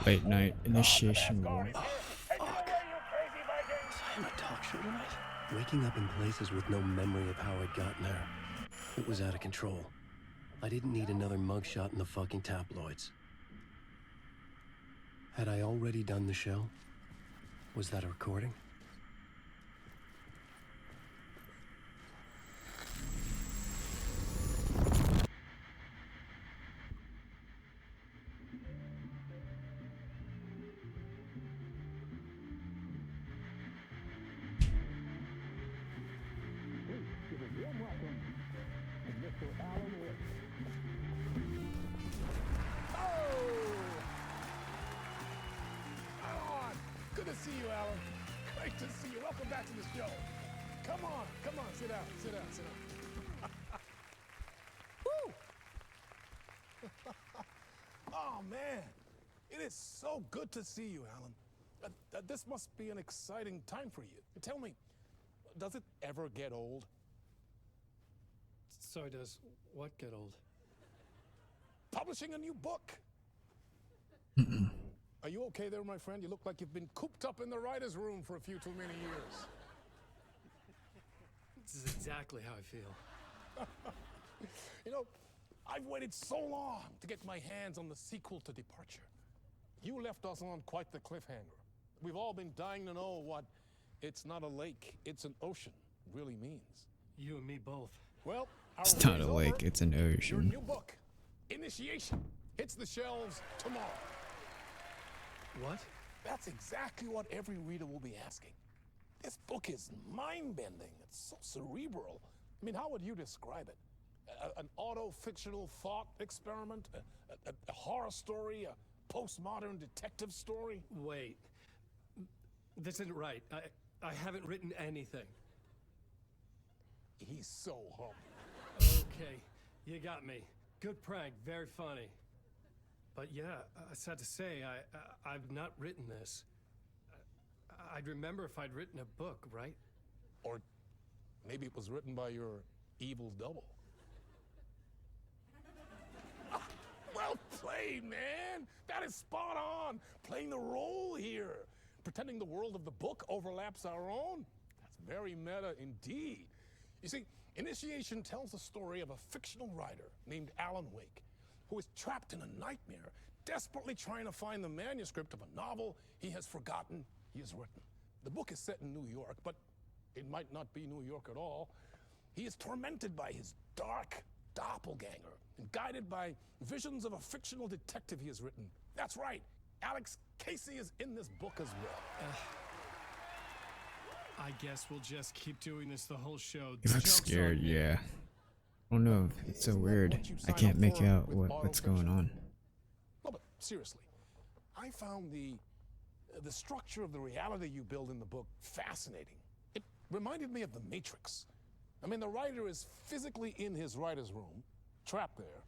Late night initiation war. Was I in a talk show tonight? Waking up in places with no memory of how I'd gotten there. It was out of control. I didn't need another mugshot in the fucking tabloids. Had I already done the show? Was that a recording? Good to see you, Alan. Great to see you. Welcome back to the show. Come on, sit down, sit down. Woo! Oh, man. It is so good to see you, Alan. This must be an exciting time for you. Tell me, does it ever get old? Sorry, does what get old? Publishing a new book. Are you okay there, my friend? You look like you've been cooped up in the writer's room for a few too many years. This is exactly how I feel. You know, I've waited so long to get my hands on the sequel to Departure. You left us on quite the cliffhanger. We've all been dying to know what "it's not a lake, it's an ocean" really means. You and me both. Well, It's not a lake, it's an your ocean. new book, Initiation, hits the shelves tomorrow. What? That's exactly what every reader will be asking. This book is mind-bending. It's so cerebral. I mean, how would you describe it? An auto-fictional thought experiment? A horror story? A postmodern detective story? Wait. This isn't right. I haven't written anything. He's so humble. Okay, you got me. Good prank, very funny. But yeah, I sad to say, I've not written this. I'd remember if I'd written a book, right? Or maybe it was written by your evil double. Well played, man! That is spot on! Playing the role here. Pretending the world of the book overlaps our own. That's very meta indeed. You see, Initiation tells the story of a fictional writer named Alan Wake, who is trapped in a nightmare desperately trying to find the manuscript of a novel he has forgotten he has written. The book is set in New York, but it might not be New York at all. He is tormented by his dark doppelganger and guided by visions of a fictional detective he has written. That's right, Alex Casey is in this book as well. I guess we'll just keep doing this the whole show. He looks scared, yeah. I don't know, it's so weird. I can't make out what's going on. No, but seriously, I found the structure of the reality you build in the book fascinating. It reminded me of The Matrix. I mean, the writer is physically in his writer's room, trapped there,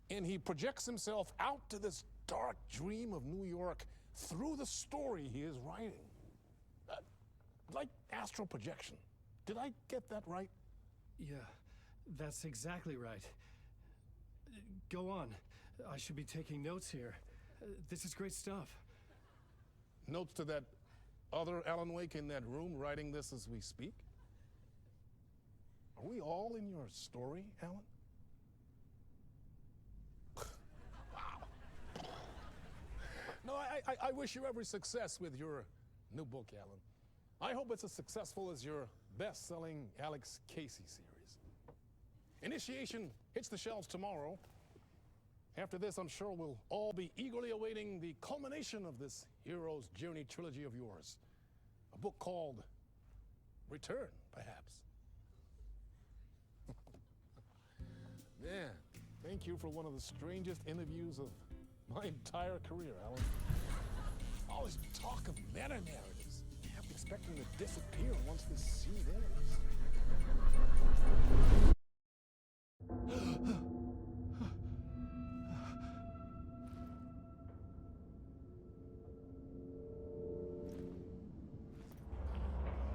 and he projects himself out to this dark dream of New York through the story he is writing. Like astral projection. Did I get that right? Yeah, that's exactly right. Go on. I should be taking notes here. This is great stuff. Notes to that other Alan Wake in that room writing this as we speak? Are we all in your story, Alan? Wow. No, I wish you every success with your new book, Alan. I hope it's as successful as your best-selling Alex Casey series. Initiation hits the shelves tomorrow. After this, I'm sure we'll all be eagerly awaiting the culmination of this hero's journey trilogy of yours. A book called Return, perhaps. Man, thank you for one of the strangest interviews of my entire career, Alan. All this talk of meta-narratives. Half expecting to disappear once this scene ends.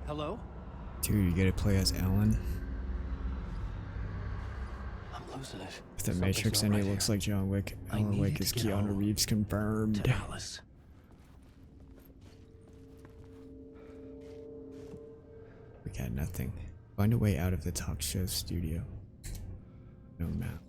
Hello? Dude, you gotta play as Alan. I'm losing it. If the Matrix ending looks like John Wick, Alan Wake is Keanu Reeves confirmed. Dallas. We got nothing. Find a way out of the talk show studio. No map.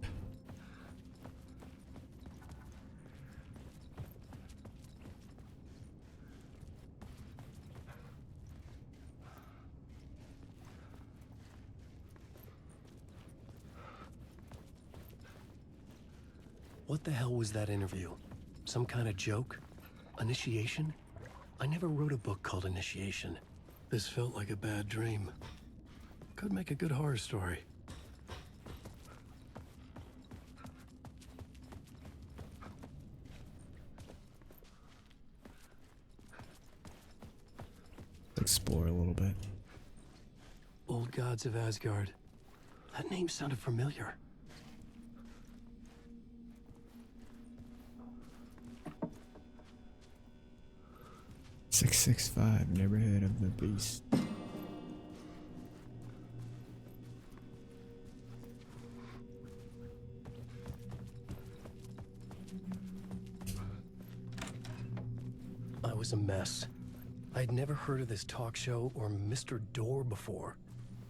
What the hell was that interview? Some kind of joke? Initiation? I never wrote a book called Initiation. This felt like a bad dream. Could make a good horror story. Explore a little bit. Old Gods of Asgard. That name sounded familiar. .665 Neighborhood of the Beast. I was a mess. I'd never heard of this talk show or Mr. Door before.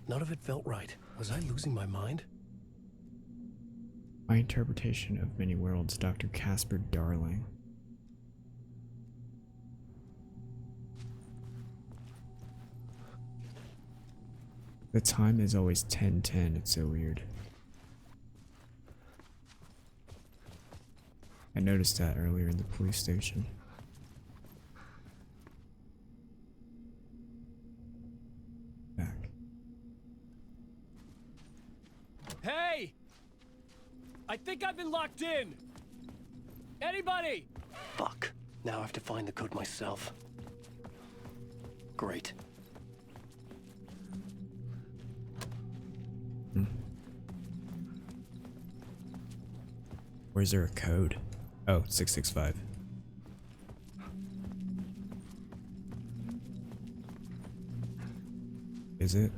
None of it felt right. Was I losing my mind? My interpretation of many worlds, Dr. Casper Darling. The time is always 10:10. It's so weird. I noticed that earlier in the police station. Back. Hey! I think I've been locked in! Anybody? Fuck. Now I have to find the code myself. Great. Where's there a code? Oh, 665. Is it?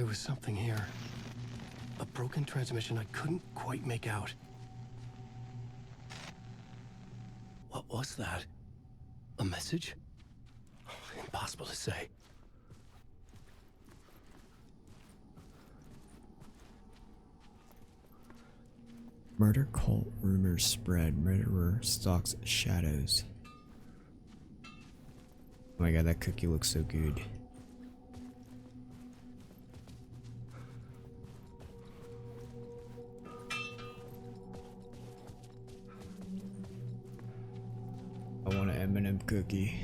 There was something here. A broken transmission I couldn't quite make out. What was that? A message? Impossible to say. Murder cult rumors spread. Murderer stalks shadows. Oh my god, that cookie looks so good. I want an M&M cookie.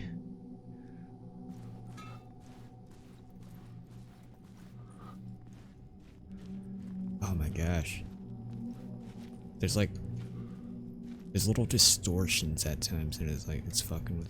Oh my gosh. There's little distortions at times, and it's fucking with.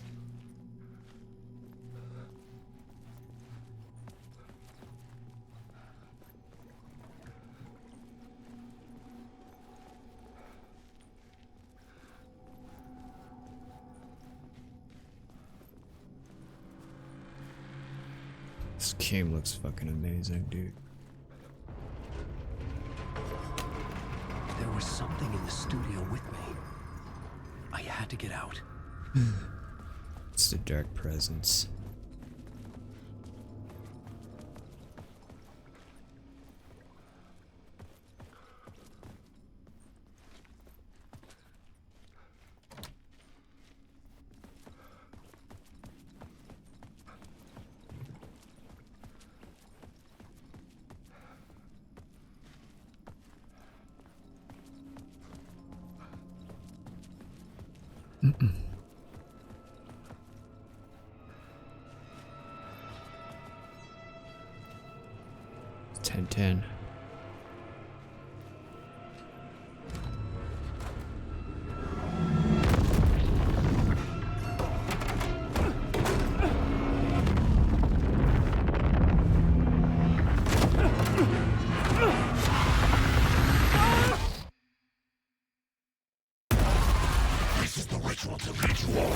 This game looks fucking amazing, dude. There was something in the studio with me. I had to get out. It's the dark presence. It's 10:10. This is the ritual to lead you all.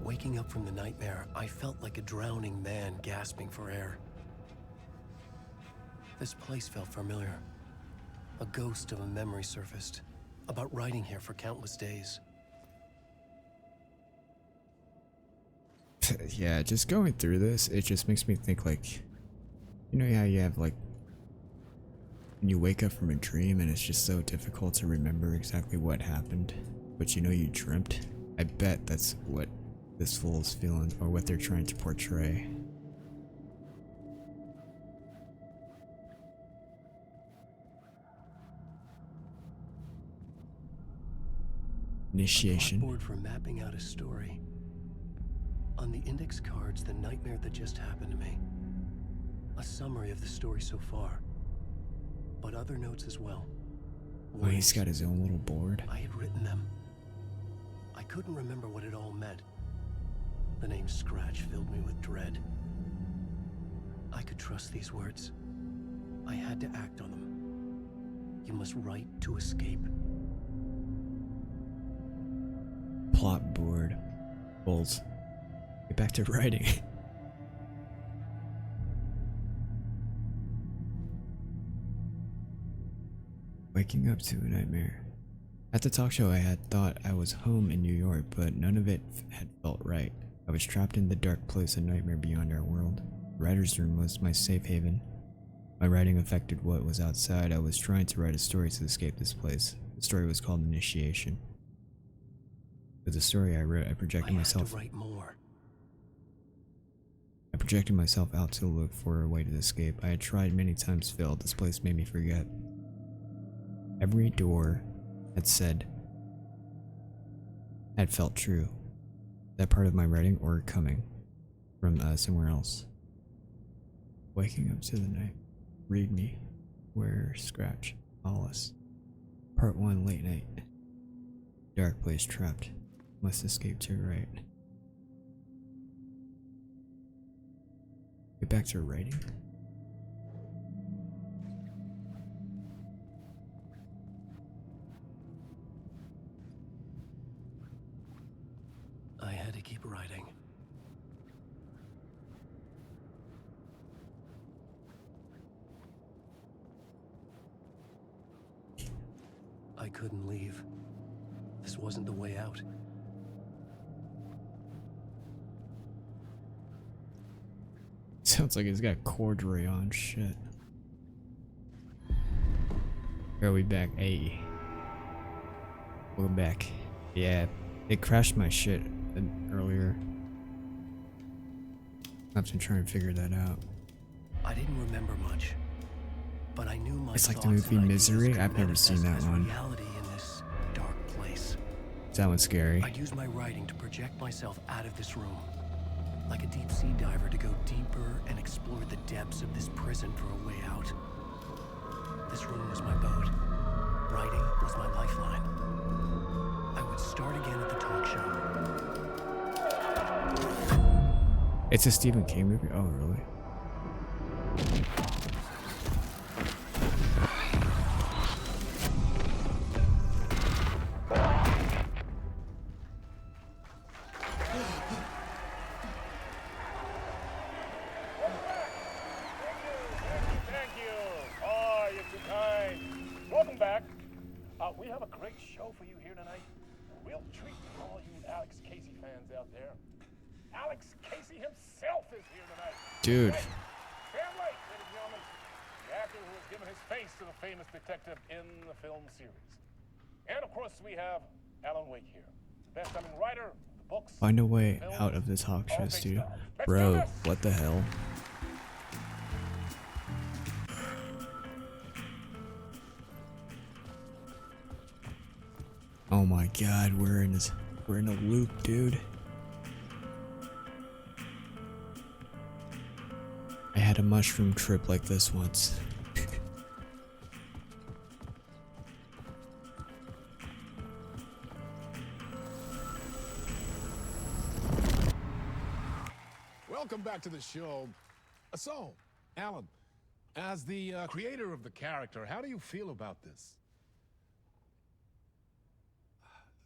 Waking up from the nightmare, I felt like a drowning man gasping for air. This place felt familiar. A ghost of a memory surfaced, about riding here for countless days. Yeah, just going through this, it just makes me think like, you know how you have like, when you wake up from a dream and it's just so difficult to remember exactly what happened, but you know you dreamt? I bet that's what this fool is feeling, or what they're trying to portray. Initiation. Board for mapping out a story. On the index cards, the nightmare that just happened to me. A summary of the story so far, but other notes as well. Oh, he's got his own little board. I had written them. I couldn't remember what it all meant. The name Scratch filled me with dread. I could trust these words. I had to act on them. You must write to escape. Plot board. Bolts. Get back to writing. Waking up to a nightmare. At the talk show, I had thought I was home in New York, but none of it had felt right. I was trapped in the dark place, a nightmare beyond our world. The writer's room was my safe haven. My writing affected what was outside. I was trying to write a story to escape this place. The story was called Initiation. With the story I wrote, I projected myself. Write more. I projected myself out to look for a way to escape. I had tried many times, failed. This place made me forget. Every door had felt true. That part of my writing, or coming from somewhere else. Waking up to the night. Read me. Where Scratch. Hollis. Part 1, late night. Dark place trapped. Must escape to right. Get back to writing. keep writing. I couldn't leave. This wasn't the way out. Sounds like he's got corduroy on. Shit. Are we back? Hey. Welcome back. Yeah, it crashed my shit earlier. I have to try and figure that out. I didn't remember much, but I knew my It's like the thoughts movie and ideas Misery. could I've never seen that manifest as one. reality in this dark place. That one's scary. I'd use my writing to project myself out of this room, like a deep sea diver to go deeper and explore the depths of this prison for a way out. This room was my boat. Writing was my lifeline. I would start again at the talk show. It's a Stephen King movie? Oh, really? Thank you. Oh, you're too kind. Welcome back. We have a great show for you here tonight. Real treat for all you Alex Casey fans out there. Alex Casey himself is here tonight. Dude. Hey, Sam Lake, ladies and gentlemen, the actor who has given his face to the famous detective in the film series. And of course, we have Alan Wake here, the best-selling writer of the books. Find a way out of this hawk chest, dude. Bro, what the hell? Oh my god, we're in a loop, dude. I had a mushroom trip like this once. Welcome back to the show. So, Alan, as the creator of the character, how do you feel about this?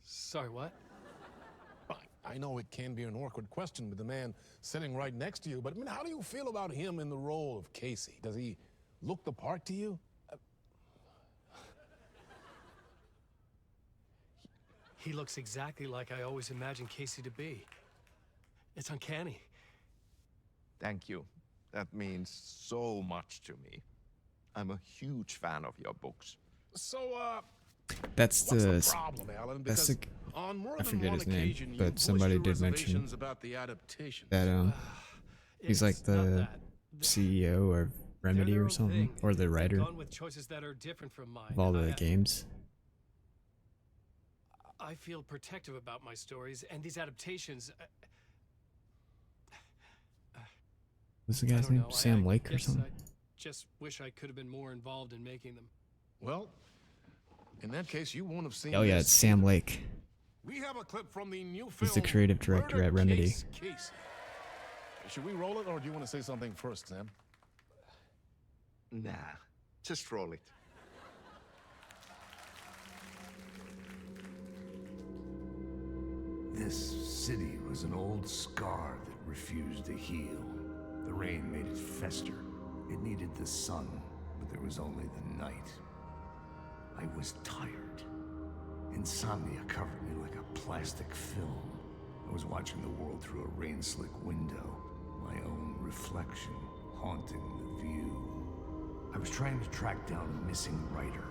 Sorry, what? I know it can be an awkward question with the man sitting right next to you, but I mean, how do you feel about him in the role of Casey? Does he look the part to you? He looks exactly like I always imagined Casey to be. It's uncanny. Thank you. That means so much to me. I'm a huge fan of your books. So, That's what's the problem, Alan? that's Because the on more I than forget one his name, occasion, you but voiced somebody your did mention reservations about the adaptation. that he's like the CEO or Remedy or something, or the writer Gone with choices that are different from mine. of all the games. I feel protective about my stories, and these adaptations. What's the guy's name? Sam Lake or guess something? I just wish I could have been more involved in making them. Well, in that case, you won't have seen. Oh yeah, this. it's Sam Lake. We have a clip from the new film. He's the creative director Murder at Remedy. Case Casey. Should we roll it, or do you want to say something first, Sam? Nah, just roll it. This city was an old scar that refused to heal. The rain made it fester. It needed the sun, but there was only the night. I was tired. Insomnia covered me like a plastic film. I was watching the world through a rain-slick window, my own reflection haunting the view. I was trying to track down a missing writer.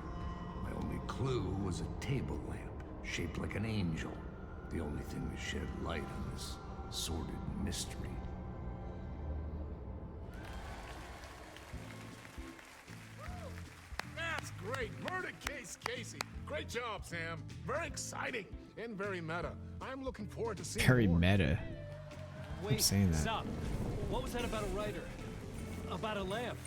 My only clue was a table lamp, shaped like an angel. The only thing that shed light on this sordid mystery. That's great. Murder Case Casey. Great job, Sam. Very exciting and very meta. I'm looking forward to seeing Very more. meta. Wait, I'm saying that. stop. What was that about a writer? About a lamp?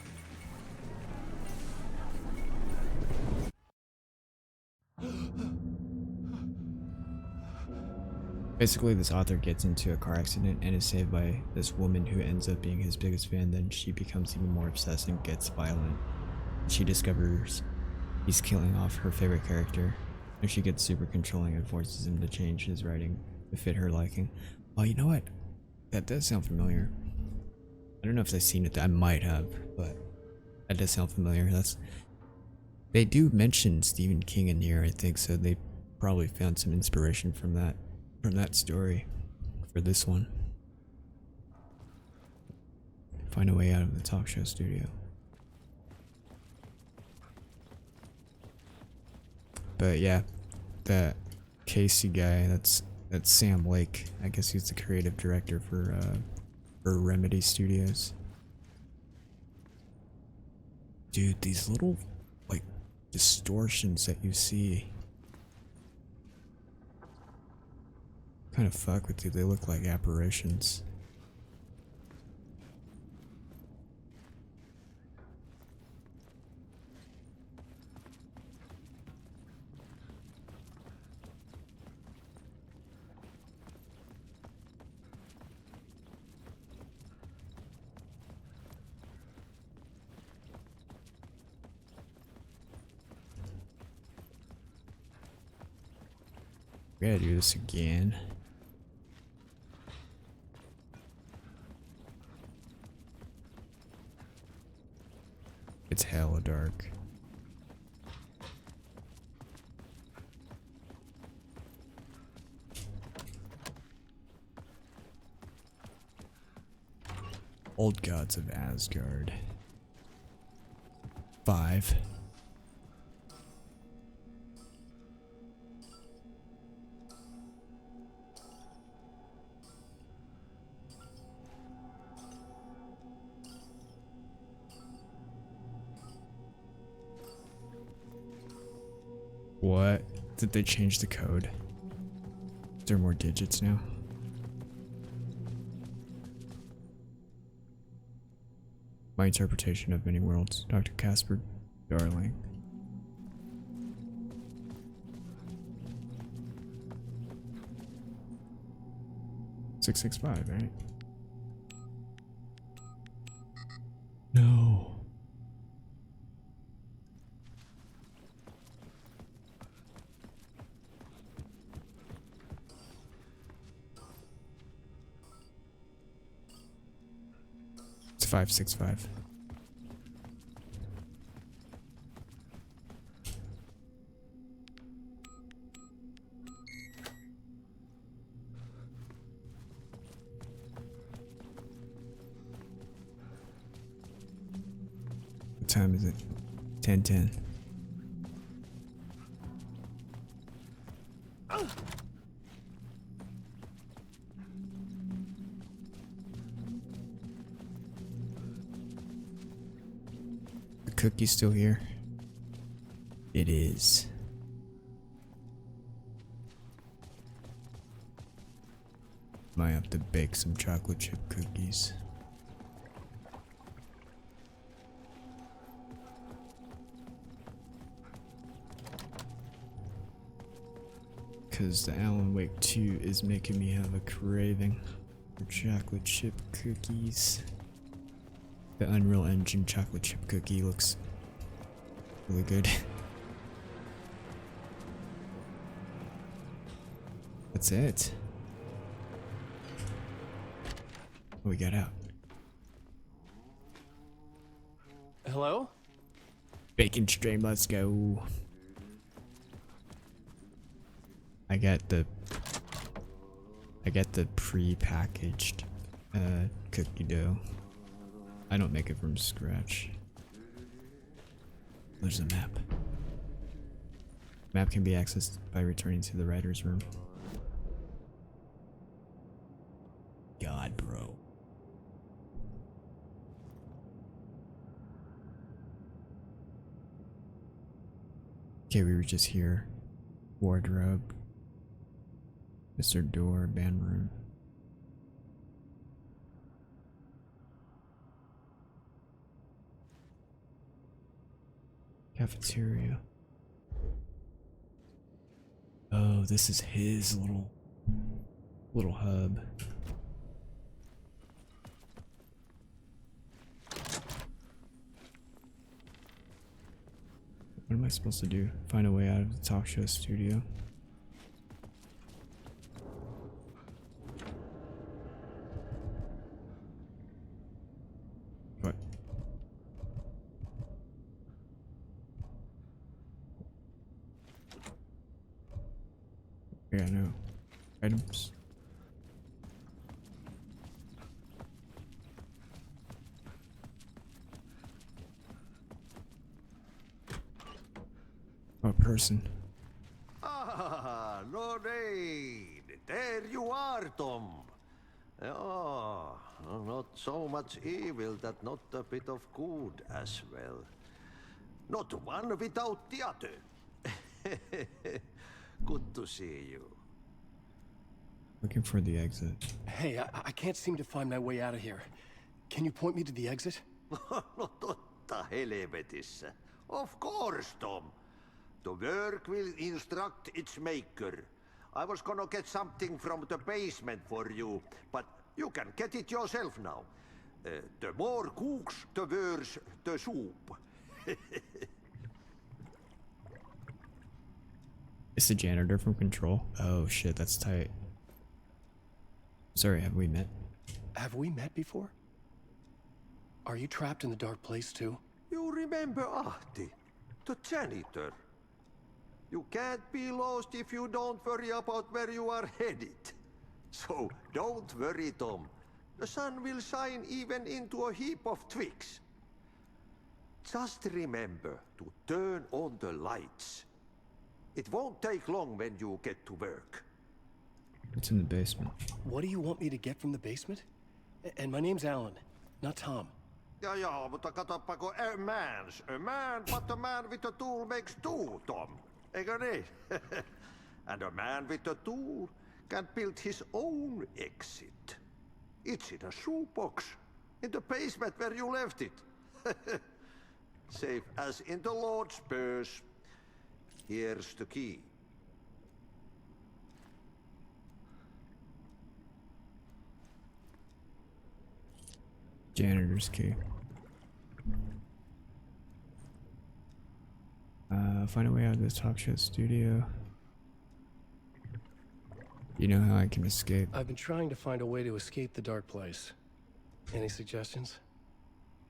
Basically, this author gets into a car accident and is saved by this woman who ends up being his biggest fan. Then she becomes even more obsessed and gets violent. She discovers he's killing off her favorite character, and she gets super controlling and forces him to change his writing to fit her liking. Oh, you know what? That does sound familiar. I don't know if I've seen it. I might have, but that does sound familiar. They do mention Stephen King in here, I think, so they probably found some inspiration from that story for this one. Find a way out of the talk show studio. But yeah, that Casey guy, that's Sam Lake. I guess he's the creative director for Remedy Studios. Dude, these little like distortions that you see kind of fuck with you. They look like apparitions. We gotta do this again. It's hella dark. Old Gods of Asgard. 5. What? Did they change the code? Is there more digits now? My interpretation of many worlds, Dr. Casper Darling. $665, right? No. It's 565. What time is it? 10:10. The cookie's still here? It is. Might have to bake some chocolate chip cookies. Because the Alan Wake 2 is making me have a craving for chocolate chip cookies. The Unreal Engine chocolate chip cookie looks really good. That's it. What we got out? Hello? Bacon stream, let's go. I got the pre-packaged cookie dough. I don't make it from scratch. There's a map. Map can be accessed by returning to the writer's room. God, bro. Okay, we were just here. Wardrobe. Mr. Door, band room. Cafeteria. Oh, this is his little hub. What am I supposed to do? Find a way out of the talk show studio? Yeah, no. Items. Oh, a person. Ah, Lorraine! There you are, Tom. Oh, not so much evil that not a bit of good as well. Not one without the other. Good to see you. Looking for the exit. Hey, I can't seem to find my way out of here. Can you point me to the exit? No totta helvetissä. Of course, Tom. The work will instruct its maker. I was gonna get something from the basement for you, but you can get it yourself now. The more cooks, the worse the soup. It's the janitor from Control. Oh shit, that's tight. Sorry, have we met? Have we met before? Are you trapped in the dark place too? You remember Ahti, the janitor. You can't be lost if you don't worry about where you are headed. So don't worry, Tom. The sun will shine even into a heap of twigs. Just remember to turn on the lights. It won't take long when you get to work. It's in the basement. What do you want me to get from the basement? And my name's Alan, not Tom. Ja, mutta katsopako a man, but a man with a tool makes two, Tom. Eikö niin? And a man with a tool can build his own exit. It's in a shoebox, in the basement where you left it. Safe as in the Lord's purse. Here's the key. Janitor's key. Find a way out of this talk show studio. You know how I can escape? I've been trying to find a way to escape the dark place. Any suggestions?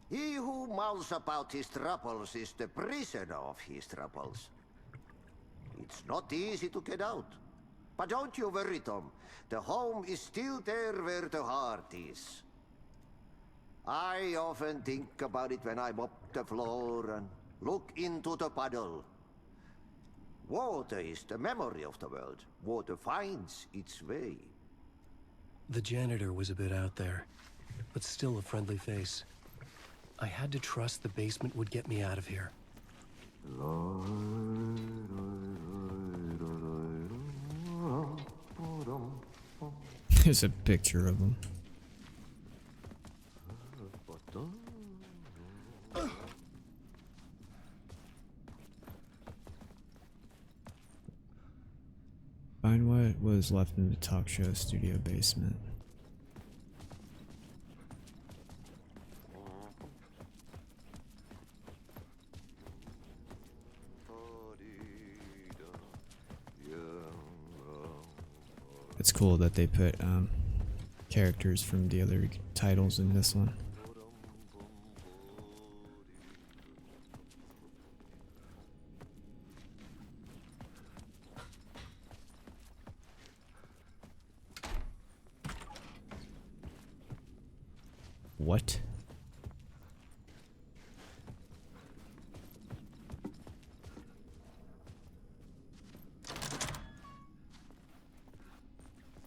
He who mouths about his troubles is the prisoner of his troubles. It's not easy to get out. But don't you worry, Tom. The home is still there where the heart is. I often think about it when I mop the floor and look into the puddle. Water is the memory of the world. Water finds its way. The janitor was a bit out there, but still a friendly face. I had to trust the basement would get me out of here. There's a picture of him. Find what was left in the talk show studio basement. It's cool that they put characters from the other titles in this one. What?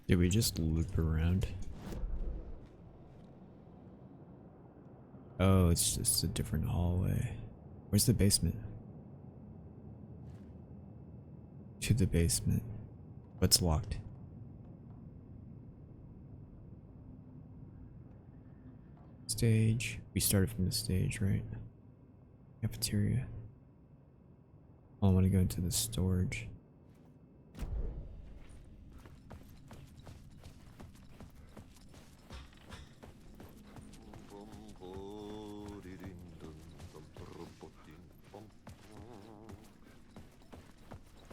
Did we just loop around? Oh, it's just a different hallway. Where's the basement? To the basement. What's locked? Stage. We started from the stage, right? Cafeteria. Oh, I want to go into the storage.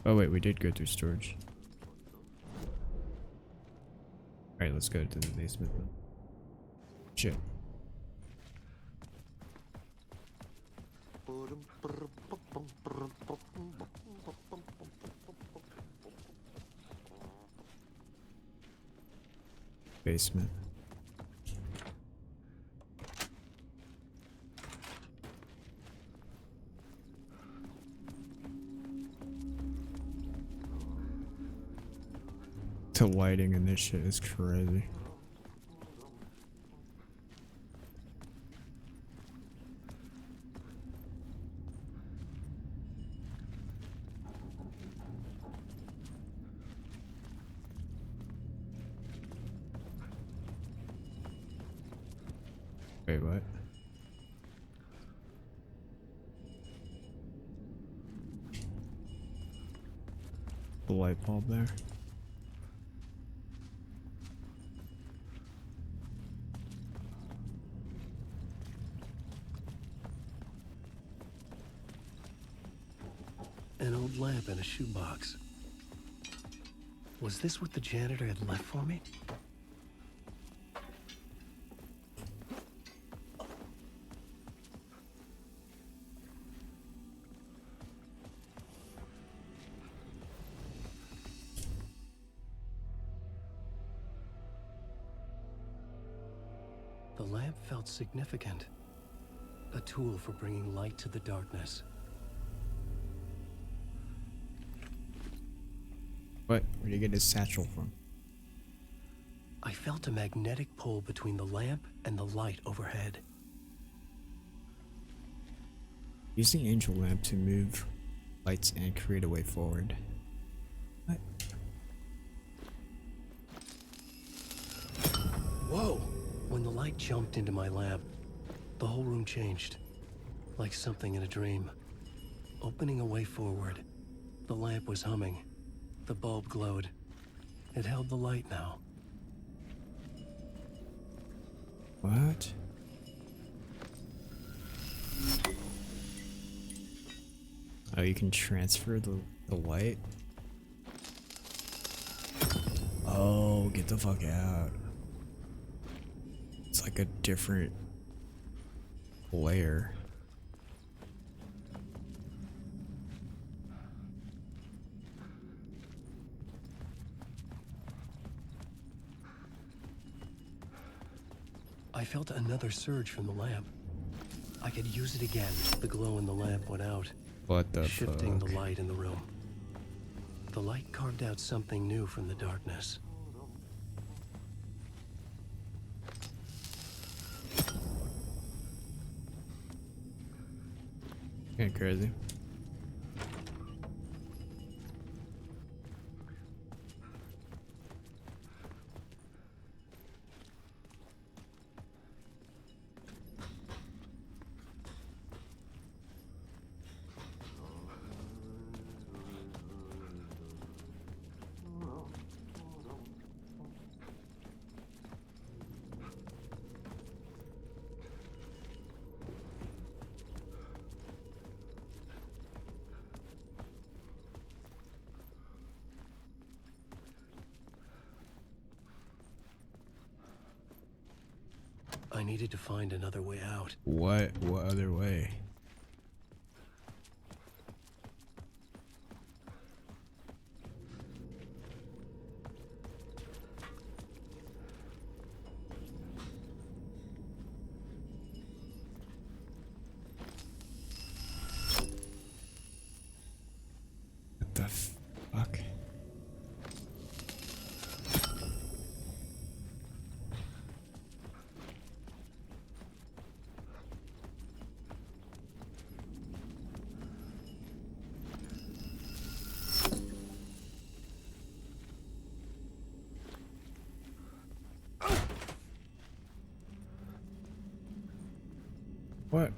Oh wait, we did go through storage. Alright, let's go to the basement. Shit. Basement. The lighting in this shit is crazy. Wait, what? The light bulb there. An old lamp in a shoebox. Was this what the janitor had left for me? The lamp felt significant. A tool for bringing light to the darkness. What? Where'd you get his satchel from? I felt a magnetic pull between the lamp and the light overhead. Use the angel lamp to move lights and create a way forward. What? Whoa! When the light jumped into my lamp, the whole room changed. Like something in a dream. Opening a way forward. The lamp was humming. The bulb glowed. It held the light now. What? Oh, you can transfer the light? Oh, get the fuck out. It's like a different layer. I felt another surge from the lamp. I could use it again. The glow in the lamp went out. What the shifting fuck? the light in the room. The light carved out something new from the darkness. Kinda crazy. I needed to find another way out. What other way? What the fuck? What?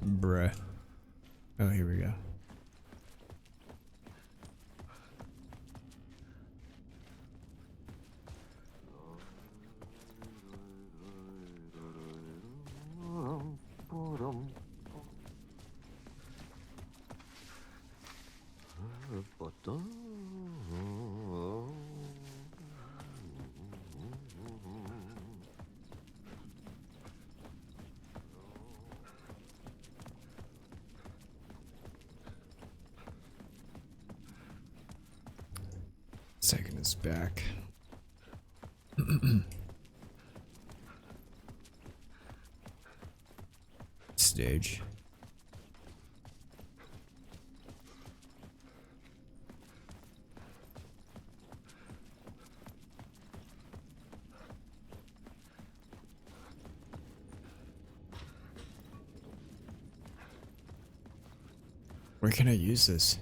Bruh. Oh, here we go. Taking us back. Stage. Where can I use this?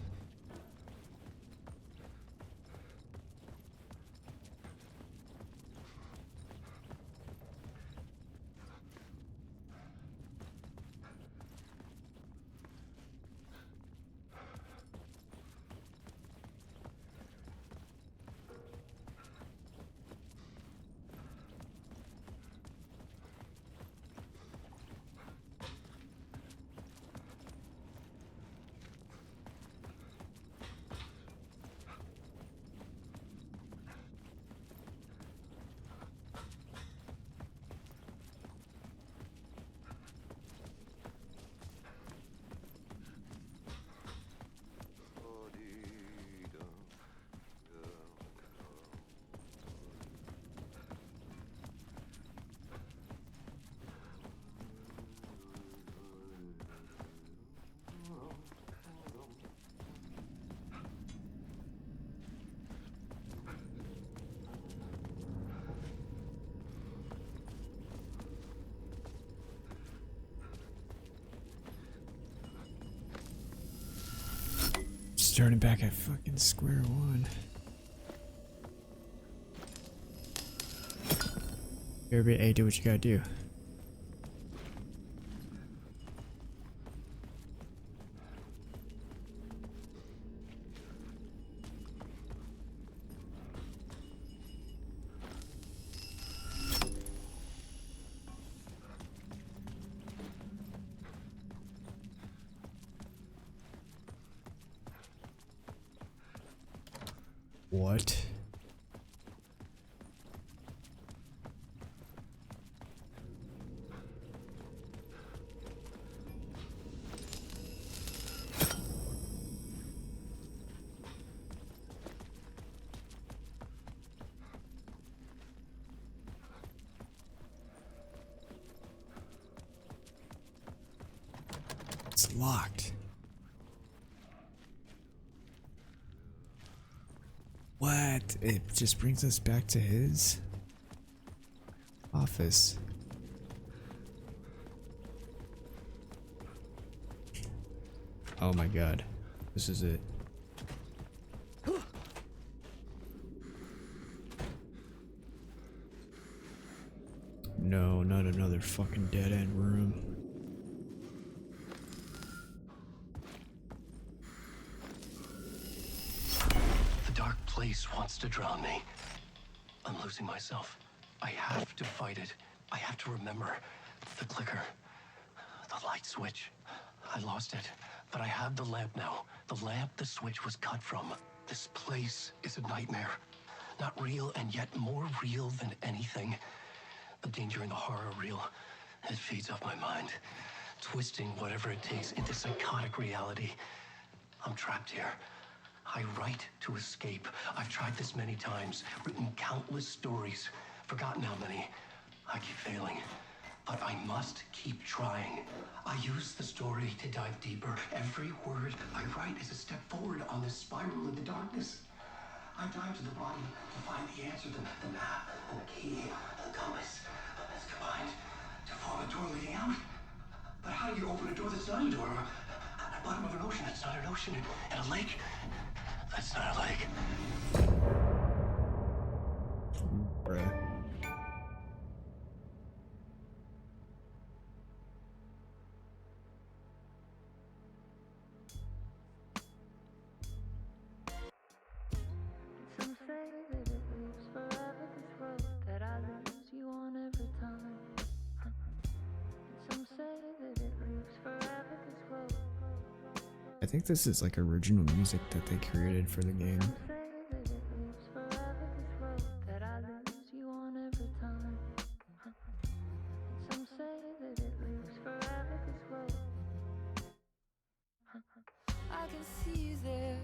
Starting back at fucking square one. Everybody, hey, do what you gotta do. What? It's locked. What? It just brings us back to his office. Oh my god. This is it. No, not another fucking dead end room. The dark place wants to drown me. I'm losing myself. I have to fight it. I have to remember the clicker, the light switch. I lost it, but I have the lamp now. The lamp the switch was cut from. This place is a nightmare. Not real, and yet more real than anything. The danger and the horror real. It feeds off my mind, twisting whatever it takes into psychotic reality. I'm trapped here. I write to escape. I've tried this many times, written countless stories, forgotten how many. I keep failing, but I must keep trying. I use the story to dive deeper. Every word I write is a step forward on this spiral in the darkness. I dive to the bottom to find the answer, the map, and the key, and the compass. It's combined to form a door leading out. But how do you open a door that's not a door? At the bottom of an ocean, that's not an ocean. And a lake, that's not a lake. Bruh. Some say that it lives forever, this road that I lose you on every time. Some say that it lives forever, this road. I think this is like original music that they created for the game. Some say that it lives forever, this road that I lose you on every time. Some say that it lives forever, this road. I can see you there,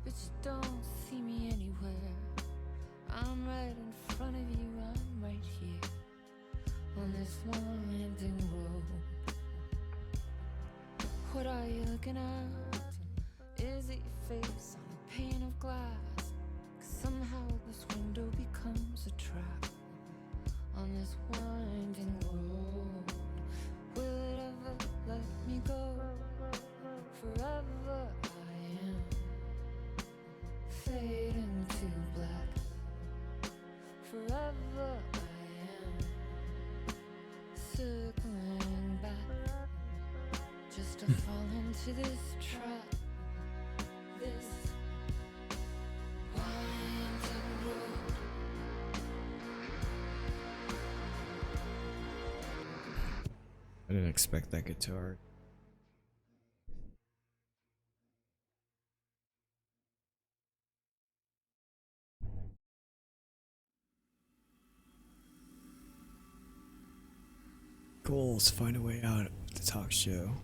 but you don't see me anymore. I'm right in front of you, I'm right here on this winding road. What are you looking at? Is it your face on a pane of glass? 'Cause somehow this window becomes a trap on this winding road. Will it ever let me go? Forever I am fading to black. Forever I am circling back, just to fall into this trap. This winding road. I didn't expect that guitar. Goals, find a way out of the talk show.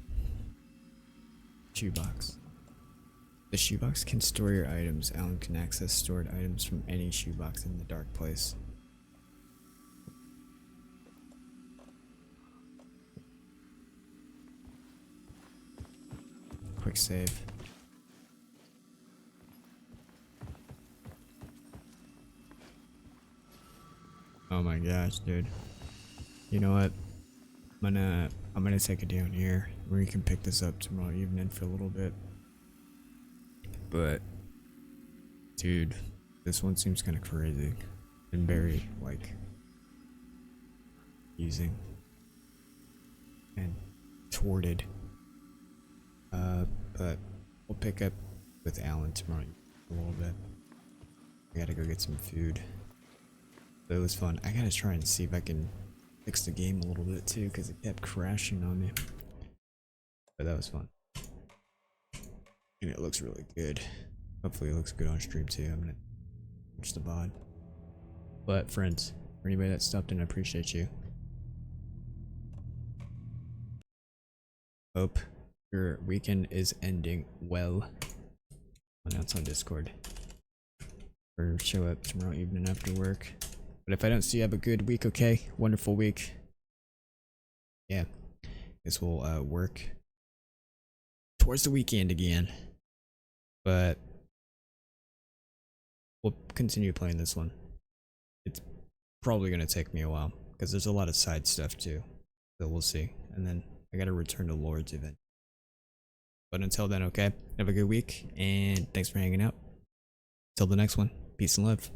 Shoebox. The shoebox can store your items. Alan can access stored items from any shoebox in the dark place. Quick save. Oh my gosh, dude. You know what? I'm gonna take it down here. We can pick this up tomorrow evening for a little bit. But dude, this one seems kind of crazy and very like using and thwarted. But we'll pick up with Alan tomorrow a little bit. I gotta go get some food. But it was fun. I gotta try and see if I can fix the game a little bit too, because it kept crashing on me. But that was fun. And it looks really good. Hopefully it looks good on stream too. I'm gonna watch the VOD. But friends, for anybody that stopped in, I appreciate you. Hope your weekend is ending well. Announce on Discord. Or show up tomorrow evening after work. But if I don't see you, have a good week, okay? Wonderful week. Yeah. Guess we'll work towards the weekend again. But we'll continue playing this one. It's probably gonna take me a while, because there's a lot of side stuff too. So we'll see. And then I gotta return to Lord's event. But until then, okay? Have a good week, and thanks for hanging out. Till the next one. Peace and love.